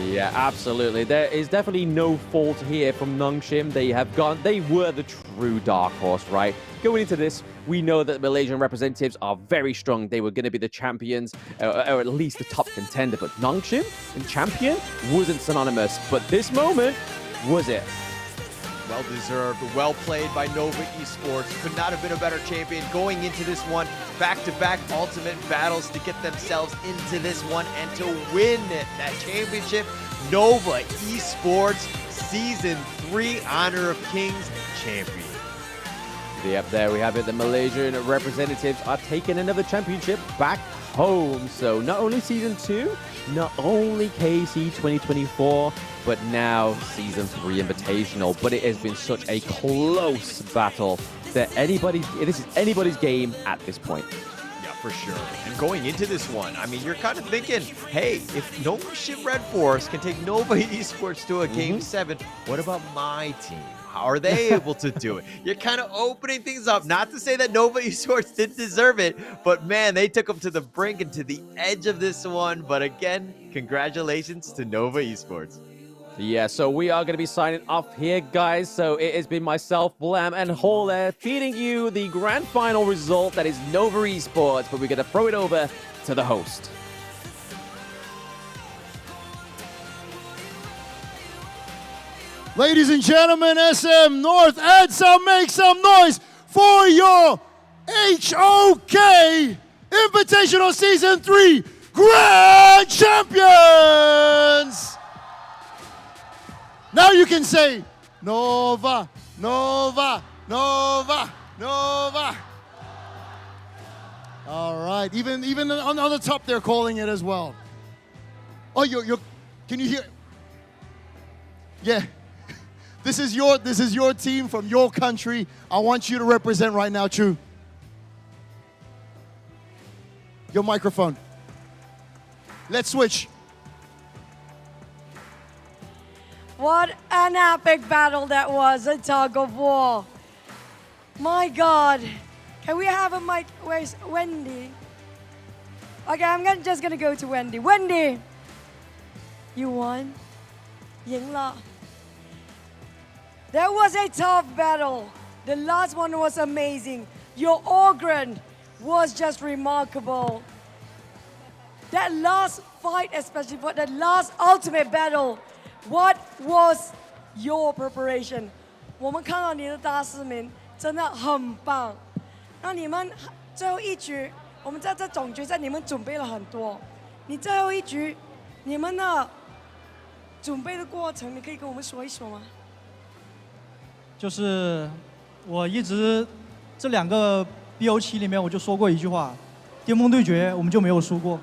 Yeah, absolutely. There is definitely no fault here from Nongshim. They were the true dark horse, right? Going into this, we know that the Malaysian representatives are very strong. They were going to be the champions, or at least the top contender. But Nongshim and champion wasn't synonymous. But this moment was it. Well deserved, well played by Nova Esports. Could not have been a better champion going into this one. Back-to-back ultimate battles to get themselves into this one and to win that championship. Nova Esports Season 3 Honor of Kings champion. Yep, there we have it. The Malaysian representatives are taking another championship back home. So not only Season 2, not only KC 2024, but now Season 3 Invitational. But it has been such a close battle that this is anybody's game at this point. Yeah, for sure. And going into this one, I mean, you're kind of thinking, hey, if Nongshim RedForce can take Nova Esports to a Game 7, what about my team? How are they able to do it? You're kind of opening things up. Not to say that Nova Esports didn't deserve it, but man, they took them to the brink and to the edge of this one. But again, congratulations to Nova Esports. Yeah, so we are going to be signing off here, guys. So it has been myself, Blam, and Hall there feeding you the grand final result that is Nova Esports, but we're going to throw it over to the host. Ladies and gentlemen, SM North, add some, make some noise for your HOK Invitational Season 3 Grand Champions! Now you can say, Nova, Nova, Nova, Nova. All right, even on the top they're calling it as well. Oh, can you hear? Yeah. This is your team from your country. I want you to represent right now, Chu. Your microphone. Let's switch. What an epic battle that was, a tug of war. My God. Can we have a mic? Where's Wendy? Okay, I'm just gonna go to Wendy. Wendy, you won. 赢了. That was a tough battle. The last one was amazing. Your Ogren was just remarkable. That last fight, especially for that last ultimate battle, what was your preparation? 我们看到你的大师们真的很棒。那你们最后一局，我们在这总决赛你们准备了很多。你最后一局，你们的准备的过程，你可以跟我们说一说吗？就是我一直这2个 BO7 里面我就说过一句话，巅峰对决我们就没有输过。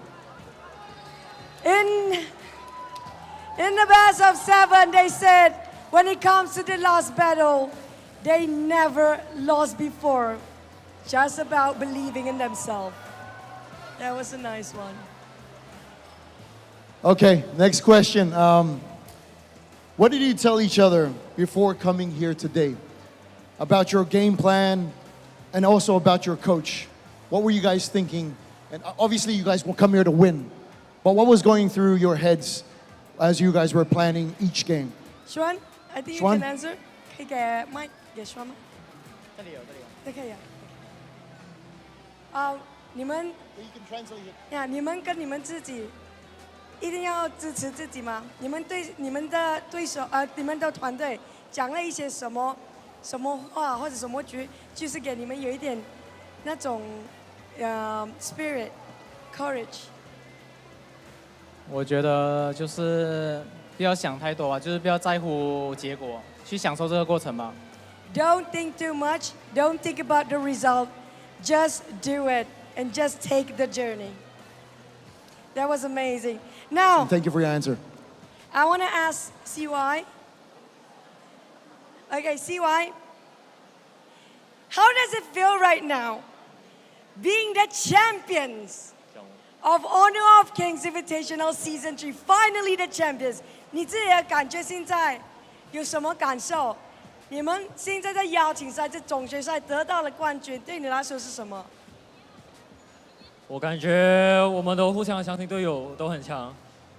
In the best of 7, they said when it comes to the last battle, they never lost before. Just about believing in themselves. That was a nice one. Okay, next question. What did you tell each other before coming here today about your game plan and also about your coach? What were you guys thinking? And obviously you guys will come here to win, but what was going through your heads as you guys were planning each game? Xuan, I think you Xuan? can answer. 可以给麦给 Xuan 吗？这里有，这可以啊。你们呀，你们跟你们自己一定要支持自己吗？你们对你们的对手你们的团队讲了一些什么话或者什么局，就是给你们有一点那种spirit courage。我觉得就是不要想太多吧，就是不要在乎结果，去享受这个过程吧。Don't think too much. Don't think about the result. Just do it and just take the journey. That was amazing. Now, Thank you for your answer. I want to ask CY. Okay, CY. How does it feel right now being the champions of Honor of Kings Invitational Season 3? Finally the champions. 你自己的感觉现在有什么感受？你们现在在邀请赛、在总决赛得到了冠军，对你来说是什么？我感觉我们都互相相信，队友都很强。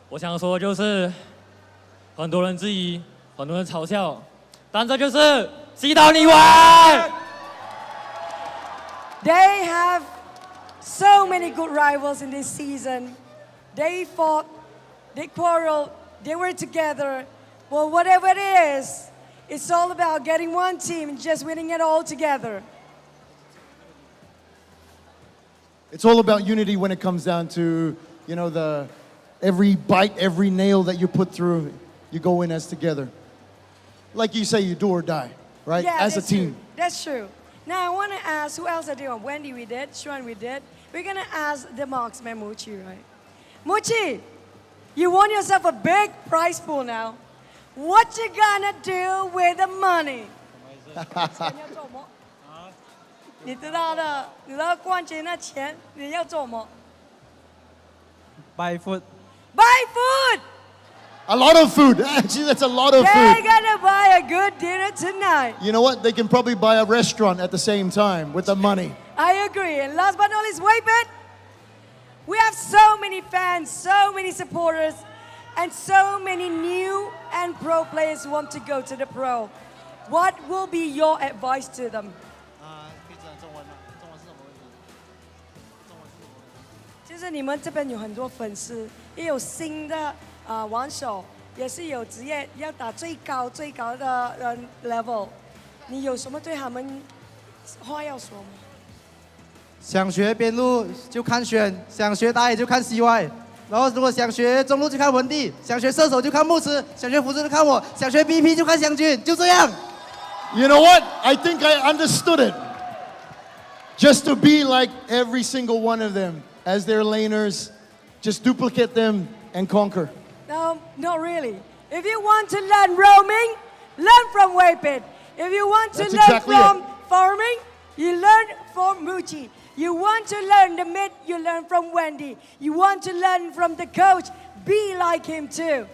我想说就是很多人质疑，很多人嘲笑，但这就是西岛你玩。They have so many good rivals in this season. They fought, they quarreled, they were together. Well, whatever it is, it's all about getting one team and just winning it all together. It's all about unity when it comes down to, every bite, every nail that you put through, you go in as together. Like you say, you do or die, right? Yeah, as a that's team. True. That's true. Now I want to ask, who else are doing? Wendy we did, Xuan we did. We're going to ask the marksman, Muchi, right? Muchi, you won yourself a big prize pool now. What you gonna do with the money? 你知道的，你知道冠军那钱你要做什么 Buy food. Buy food! A lot of food. Actually, that's a lot of They're food. gonna buy a good dinner tonight. You know what? They can probably buy a restaurant at the same time with the money. I agree. And last but not least, Waypit. We have so many fans, so many supporters, and so many new and pro players who want to go to the pro. What will be your advice to them? 就是你们这边有很多粉丝，也有新的玩手，也是有职业要打最高的level。你有什么对他们话要说吗？想学边路就看轩，想学打野就看 CY， 然后如果想学中路就看文帝，想学射手就看牧师，想学辅助就看我，想学 BP 就看湘军，就这样。You know what? I think I understood it. Just to be like every single one of them as their laners, just duplicate them and conquer. No, not really. If you want to learn roaming, learn from Waypit. If you want to That's learn exactly from it. farming, you learn from Muchi. You want to learn the mid, you learn from Wendy. You want to learn from the coach, be like him too.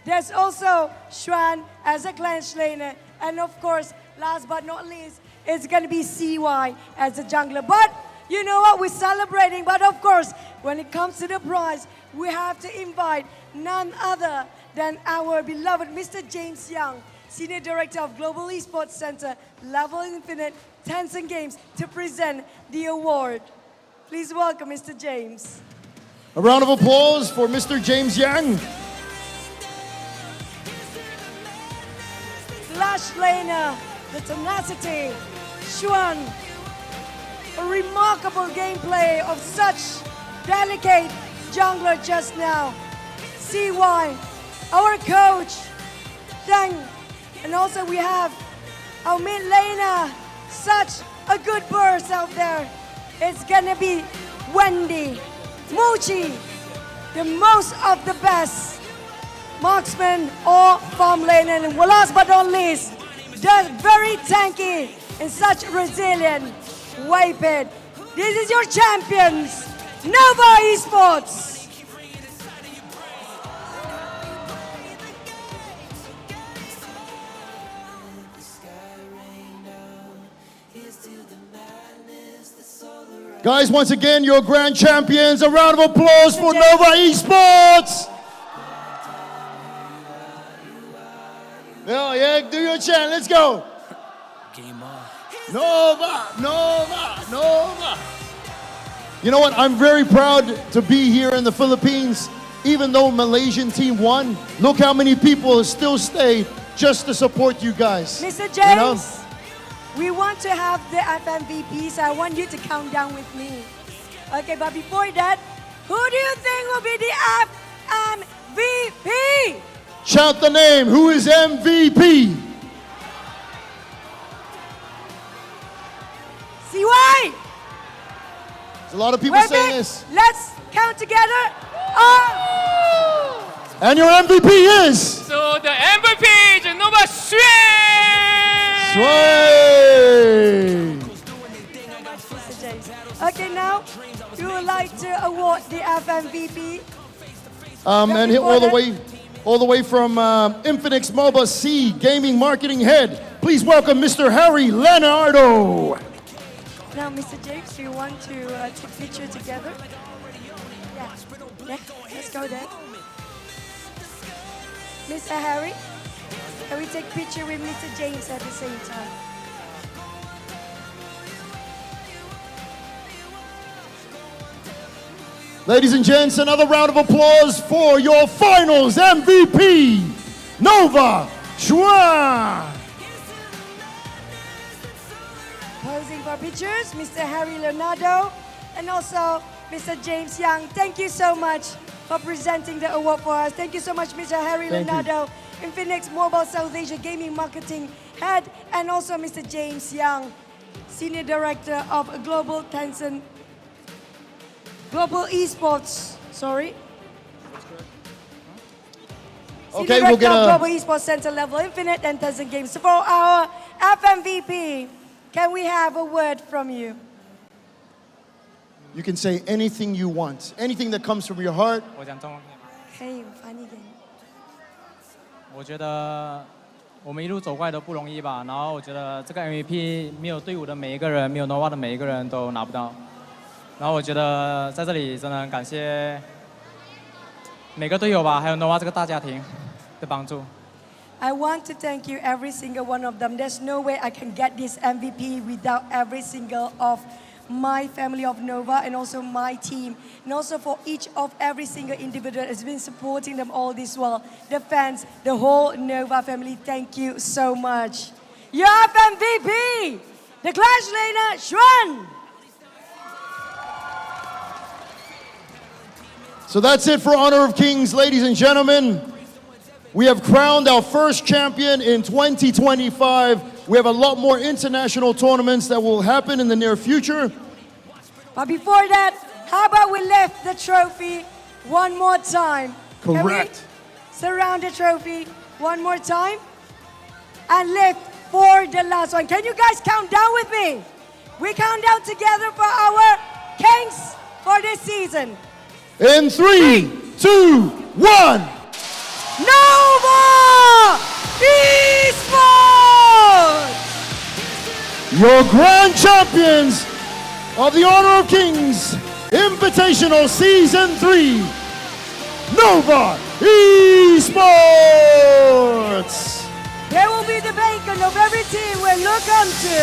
There's also Xuan as a cleanse laner. And of course, last but not least, it's going to be CY as a jungler. But you know what? We're celebrating. But of course, when it comes to the prize, we have to invite none other than our beloved Mr. James Young, Senior Director of Global Esports Center, Level Infinite, Tencent Games, to present the award. Please welcome Mr. James. A round of applause for Mr. James Yang. Flash laner, the tenacity, Xuan. A remarkable gameplay of such delicate jungler just now. CY, our coach, Deng. And also we have our mid laner, such a good burst out there. It's gonna be Wendy, Muchi, the most of the best marksman or farm laner. And last but not least, the very tanky and such resilient Waypit. This is your champions, Nova Esports. Guys, once again, your grand champions. A round of applause for Nova Esports. Yeah, do your chant. Let's go. Nova, Nova, Nova. You know what? I'm very proud to be here in the Philippines. Even though Malaysian team won, look how many people still stayed just to support you guys. Mr. James, You know? we want to have the FMVP, so I want you to count down with me. Okay, but before that, who do you think will be the FMVP? Shout the name. Who is MVP? CY! There's a lot of people Wait a saying minute. this. Let's count together. And your MVP is? So the MVP is Nova Sway! Sway! Okay, now we would like to award the FMVP. And he- all the way from Infinix MOBA C Gaming Marketing Head. Please welcome Mr. Harry Leonardo. Now, Mr. James, do you want to take a picture together? Yeah. Let's go there. Mr. Harry, can we take a picture with Mr. James at the same time? Ladies and gents, another round of applause for your finals MVP, Nova Schwa. Posing for pictures, Mr. Harry Leonardo, and also Mr. James Young. Thank you so much for presenting the award for us. Thank you so much, Mr. Harry Thank you. Leonardo, Infinix Mobile South Asia Gaming Marketing Head, and also Mr. James Young, Senior Director of Global Tencent, Global Esports, sorry. Okay, Senior we'll Director get of a... Global Esports Center Level Infinite and Tencent Games. So for our FMVP, can we have a word from you? You can say anything you want, anything that comes from your heart. 我讲中文。可以翻译给你。我觉得我们一路走过来都不容易吧，然后我觉得这个 MVP 没有队伍的每一个人，没有 Nova 的每一个人都拿不到。然后我觉得在这里真的很感谢每个队友吧，还有 Nova 这个大家庭的帮助。 I want to thank you, every single one of them. There's no way I can get this MVP without every single of my family of Nova and also my team. And also for each of every single individual has been supporting them all this while. The fans, the whole Nova family, thank you so much. Your FMVP, the Clash Laner, Xuan. So that's it for Honor of Kings, ladies and gentlemen. We have crowned our first champion in 2025. We have a lot more international tournaments that will happen in the near future. But before that, how about we lift the trophy one more time? Can we Correct. surround the trophy one more time? And lift for the last one. Can you guys count down with me? We count down together for our Kings for this season. In 3, 2, 1. Nova Esports! Your grand champions of the Honor of Kings Invitational Season 3, Nova Esports! They will be the beacon of every team we look unto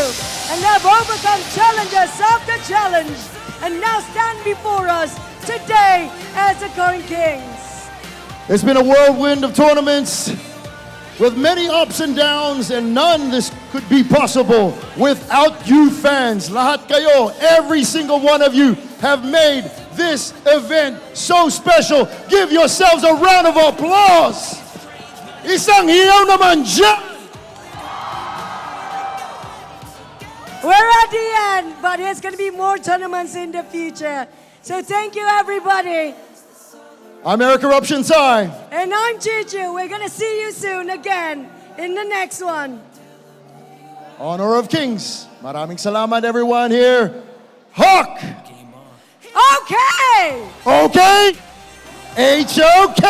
and have overcome challenges after challenge and now stand before us today as the current Kings. It's been a whirlwind of tournaments with many ups and downs, and none this could be possible without you fans. Lahat kayo, every single one of you have made this event so special. Give yourselves a round of applause. Isang hiyaw naman dyan. We're at the end, but there's going to be more tournaments in the future. So thank you, everybody. I'm Eric Eruption Tsai. And I'm Juju. We're going to see you soon again in the next one. Honor of Kings. Maraming salamat everyone here. Hawk. Okay. Okay. H-O-K.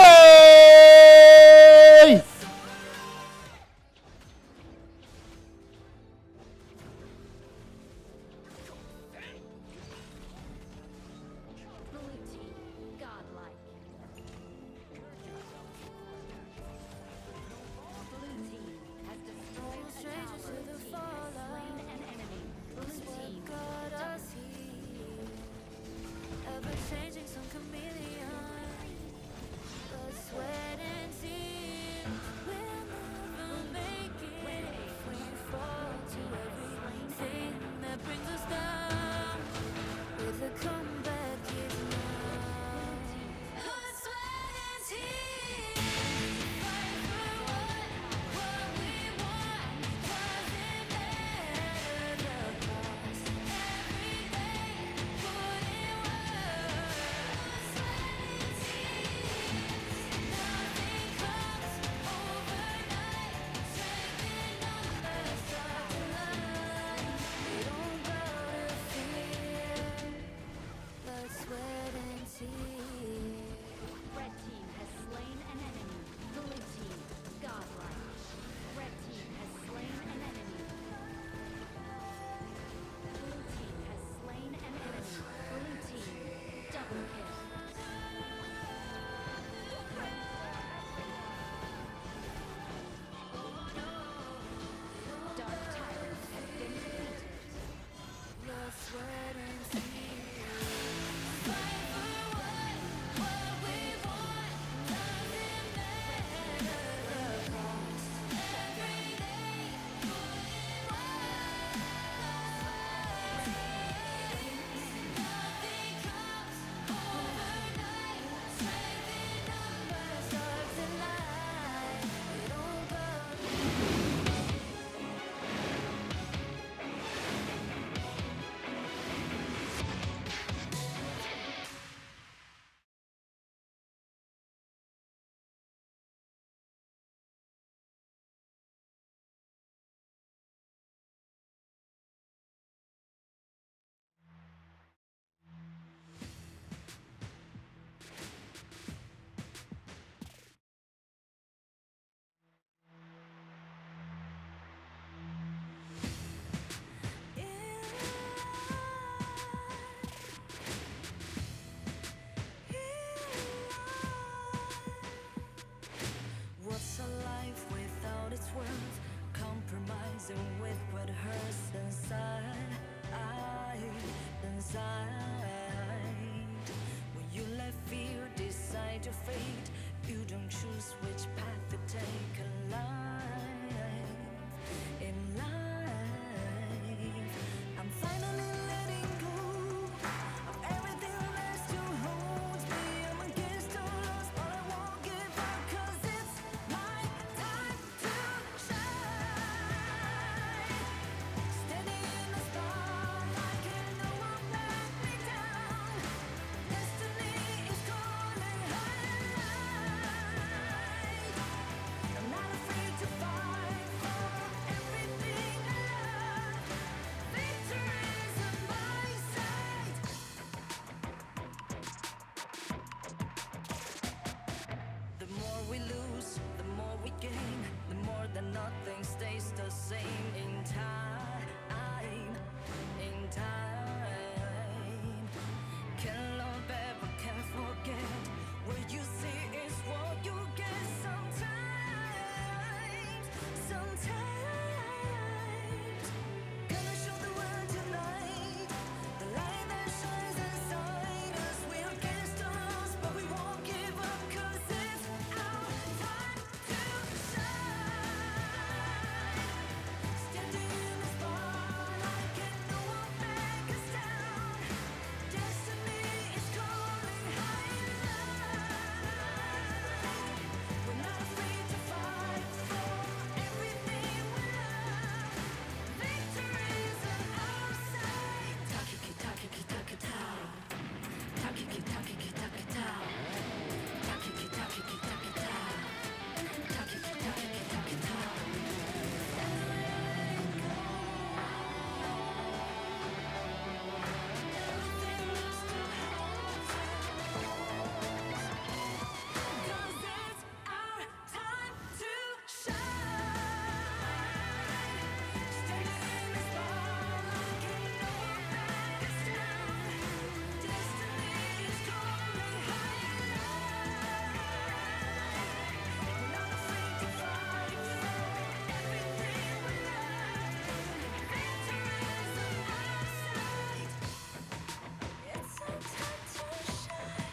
choose which path to take in life. I'm finally letting go of everything that still holds me. I'm against all odds, but I won't give up, 'cause it's my time to shine. Standing in the spotlight, and no one let me down. Destiny is calling high. I'm not afraid to fight for everything I love. Victory's on my side. The more we lose, the more we gain. The more that nothing stays the same. In time, can't love ever, can't forget. What you see is what you get. Sometimes, gonna show the world tonight. The light that shines inside us. We're against the odds, but we won't give up, 'cause it's our time to shine. Standing in the spotlight, can no one back us down. Destiny is calling high. We're not afraid to fight for everything we love. Victory's on our side. Takiki takiki takitao. Takiki takiki takitao. Takiki takiki takitao. Takiki takiki takitao. Everything that still holds us. 'Cause it's our time to shine. Standing in the spotlight, can no one back us down. Destiny is calling high. We're not afraid to fight for everything we love. Victory's on our side. It's our time to shine.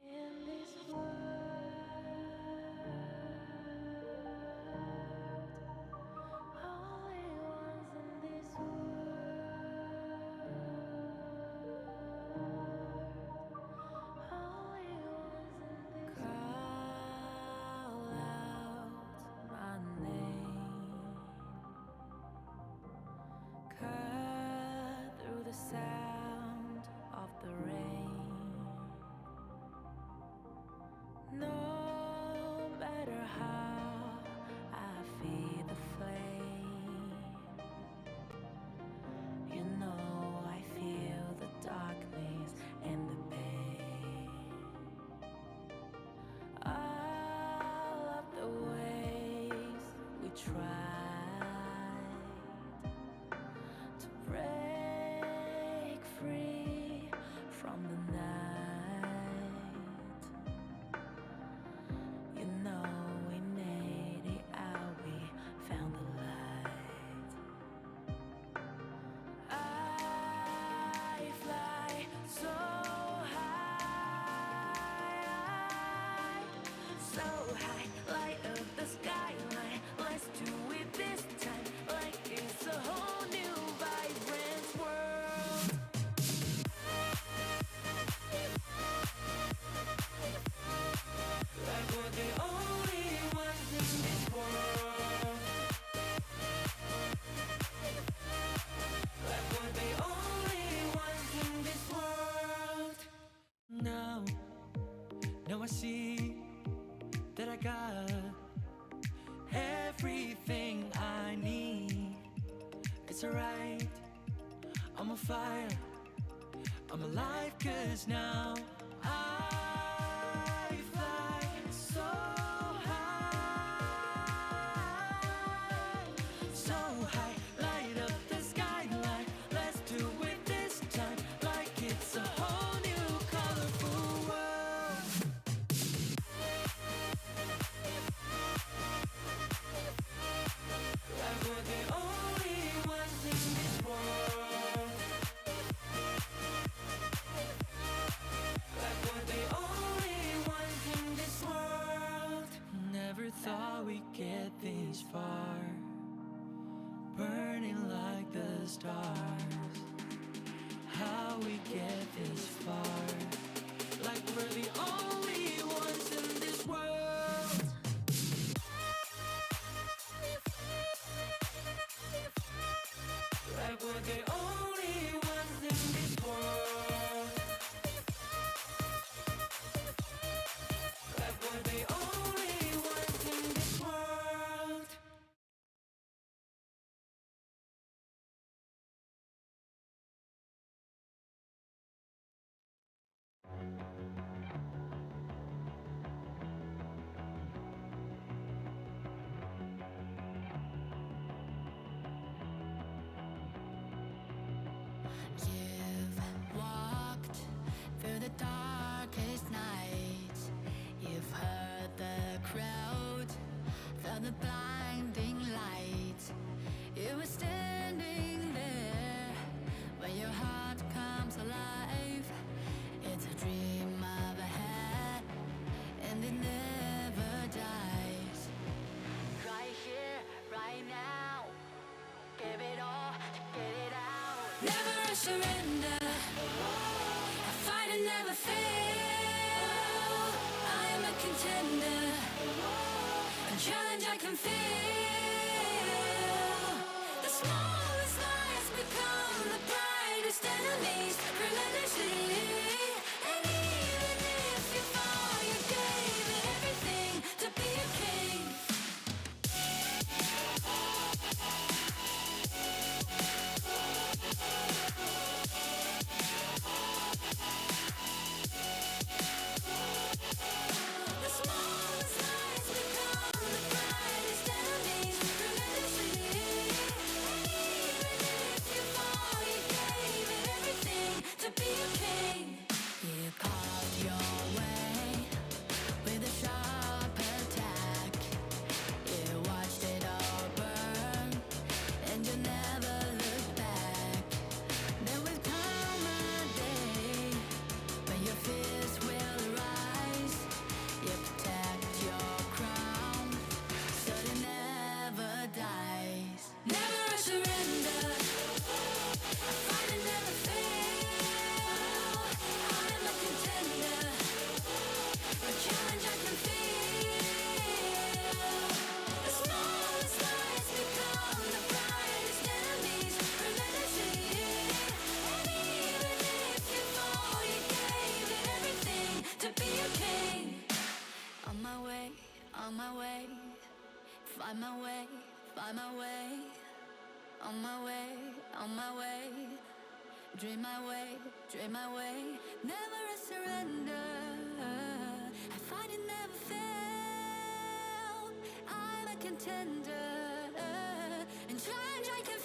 In this only ones in this call out my name, cut through the sound of the rain. No matter how I feed the flame, you know I feel the darkness and the pain. All of the ways we tried to break free from the night, you know we made it out, we found the light. I fly so high, light up the skyline. Let's do it this time, like it's a whole new vibrant world. Like we're the only ones in this world. Like we're the only ones in this world. Now I see that I got everything I need. It's alright, I'm on fire, I'm alive, 'cause now I fly so high, light up the skyline. Let's do it this time, like it's a whole new colorful world. Like we're the the stars. How we get this far, like we're the only ones in this world. Like we're the only ones in this world. Like we're the only ones in this world. You've walked through the darkest nights. You've heard the crowd, felt the blinding light. You were standing there when your heart comes alive. It's a dream of a hat, and it never dies. Right here, right now, give it all, get it out. Never surrender. I fight and never fail. I am a contender. A challenge I can feel. The smallest lies become the brightest enemies. Relentlessly. And even if you fall, you gave it everything to be a king. The smallest lies become the brightest enemies. Relentlessly. And even if you fall, you gave it everything to be a king. You carved your way with a sharp attack. You watched it all burn, and you never looked back. There will come a day when your fears will rise. You protect your crown, so it never dies. Never surrender. I fight and never fail. I am a contender. A challenge I can feel. The smallest lies become the brightest enemies. Relentlessly. And even if you fall, you gave it everything to be a king. On my way, on my way. Find my way, find my way. On my way, on my way. Dream my way, dream my way. Never a surrender. I fight and never fail. I'm a contender. And challenge I can